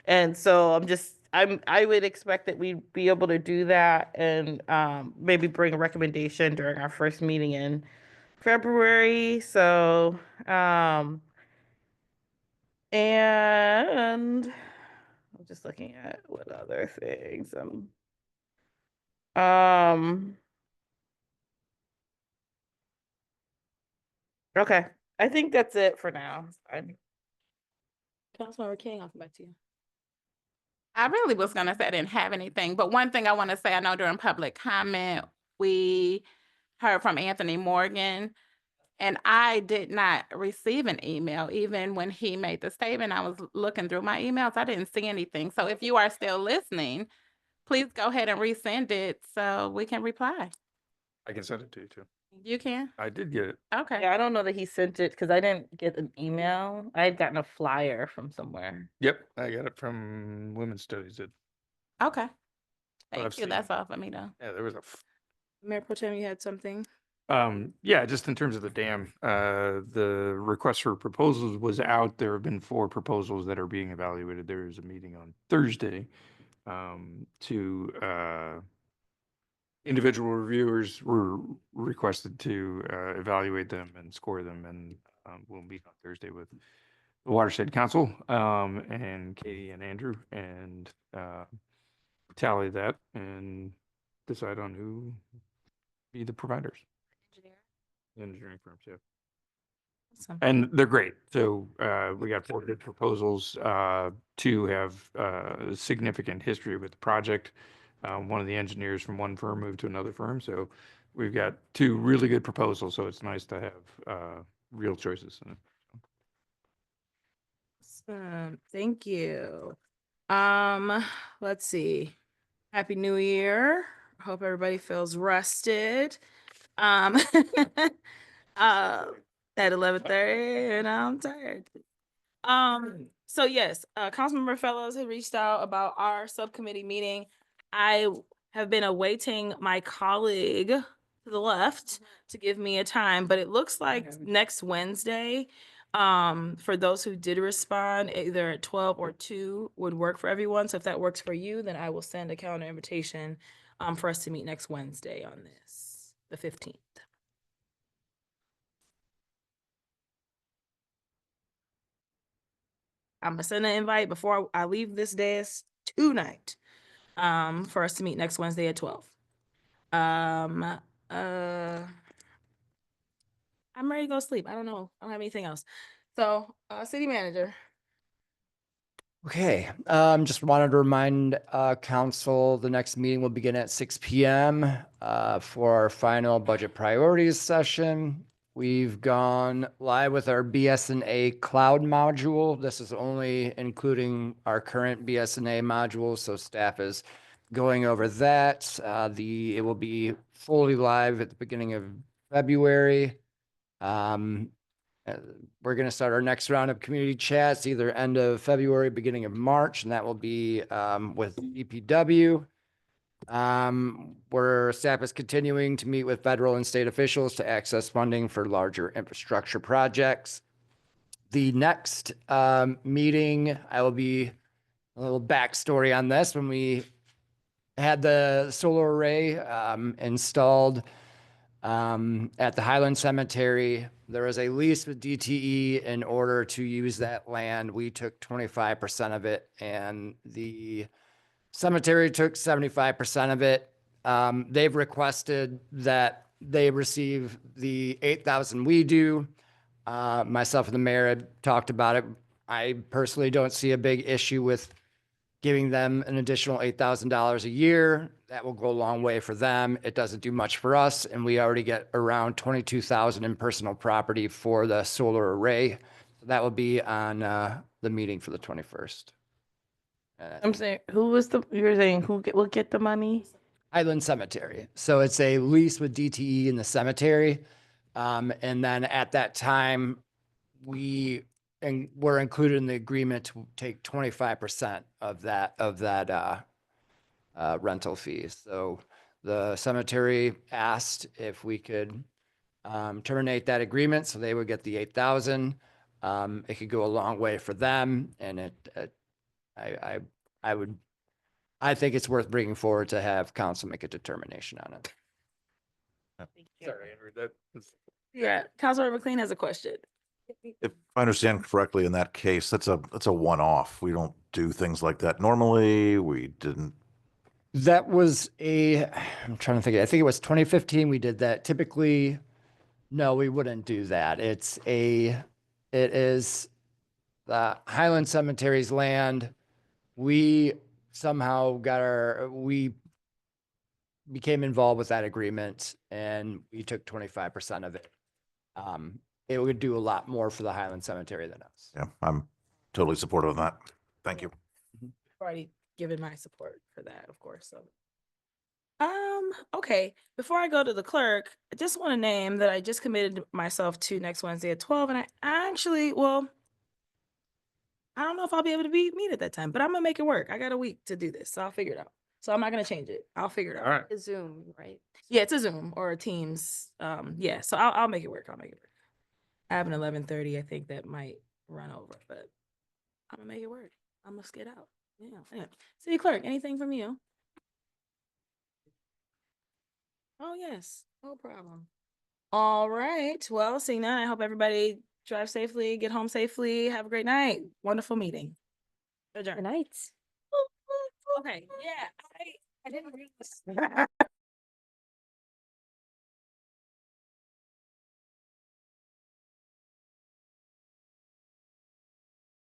And so I would expect that we'd be able to do that and maybe bring a recommendation during our first meeting in February. So, and I'm just looking at what other things. Okay, I think that's it for now. Councilmember King, I'll come back to you. I really was gonna say I didn't have anything, but one thing I want to say, I know during public comment, we heard from Anthony Morgan, and I did not receive an email. Even when he made the statement, I was looking through my emails. I didn't see anything. So if you are still listening, please go ahead and resend it so we can reply. I can send it to you too. You can? I did get it. Okay. Yeah, I don't know that he sent it because I didn't get an email. I had gotten a flyer from somewhere. Yep, I got it from Women's Studies. Okay. I've Thank you. seen That's all for me though. Yeah, there was Mayor Pro Tem, you had something? yeah, just in terms of the dam, the request for proposals was out. There have been 4 proposals that are being evaluated. There is a meeting on Thursday to individual reviewers were requested to evaluate them and score them, and we'll meet on Thursday with the Watershed Council and Katie and Andrew and tally that and decide on who be the providers. Engineering firms, yeah. Awesome. And they're great. So we got 4 good proposals. 2 have significant history with the project. One of the engineers from one firm moved to another firm. So we've got 2 really good proposals. So it's nice to have real choices in it. Awesome. Thank you. Let's see. Happy New Year. Hope everybody feels rested. At 11:30 and I'm tired. So yes, Councilmember Fellows had reached out about our subcommittee meeting. I have been awaiting my colleague to the left to give me a time, but it looks like next Wednesday, for those who did respond, either at 12 or 2 would work for everyone. So if that works for you, then I will send a calendar invitation for us to meet next Wednesday on this, the 15th. I'm gonna send an invite before I leave this desk tonight, for us to meet next Wednesday at 12. I'm ready to go sleep. I don't know. I don't have anything else. So, city manager. Okay, just wanted to remind council, the next meeting will begin at 6 p.m. For our final budget priorities session. We've gone live with our BSNA cloud module. This is only including our current BSNA module, so staff is going over that. It will be fully live at the beginning of February. Um, we're going to start our next round of community chats either end of February, beginning of March, and that will be with EPW. Where staff is continuing to meet with federal and state officials to access funding for larger infrastructure projects. The next meeting, I will be a little backstory on this. When we had the solar array installed at the Highland Cemetery, there was a lease with DTE. In order to use that land, we took 25% of it, and the cemetery took 75% of it. They've requested that they receive the 8,000 we do. Myself and the mayor had talked about it. I personally don't see a big issue with giving them an additional $8,000 a year. That will go a long way for them. It doesn't do much for us, and we already get around 22,000 in personal property for the solar array. That will be on the meeting for the 21st. I'm saying, you're saying will get the money? Highland Cemetery. So it's a lease with DTE in the cemetery. And then at that time, we're included in the agreement to take 25% of that rental fee. So the cemetery asked if we could terminate that agreement, so they would get the 8,000. It could go a long way for them, and I think it's worth bringing forward to have council make a determination on it. Sorry, Andrew, that was. Yeah, Councilor McLean has a question. If I understand correctly, in that case, that's a one-off. We don't do things like that. Normally, we didn't. That was I'm trying to think. I think it was 2015 we did that. Typically, no, we wouldn't do that. It is the Highland Cemetery's land. We somehow we became involved with that agreement, and we took 25% of it. It would do a lot more for the Highland Cemetery than us. Yeah, I'm totally supportive of that. Thank you. Already given my support for that, of course. So, okay. Before I go to the clerk, I just want to name that I just committed myself to next Wednesday at 12, and I actually, well, I don't know if I'll be able to meet at that time, but I'm gonna make it work. I got a week to do this, so I'll figure it out. So I'm not gonna change it. I'll figure it out. All right. A Zoom, right? Yeah, it's a Zoom or a Teams. Yeah, so I'll make it work. I'll make it work. I have an 11:30. I think that might run over, but I'm gonna make it work. I'm gonna skid out. Yeah. Anyway. City Clerk, anything from you? Oh yes, no problem. All right. Well, seeing that, I hope everybody drive safely, get home safely. Have a great night. Wonderful meeting. Adjourned. Good night. Okay. Yeah, I didn't read this.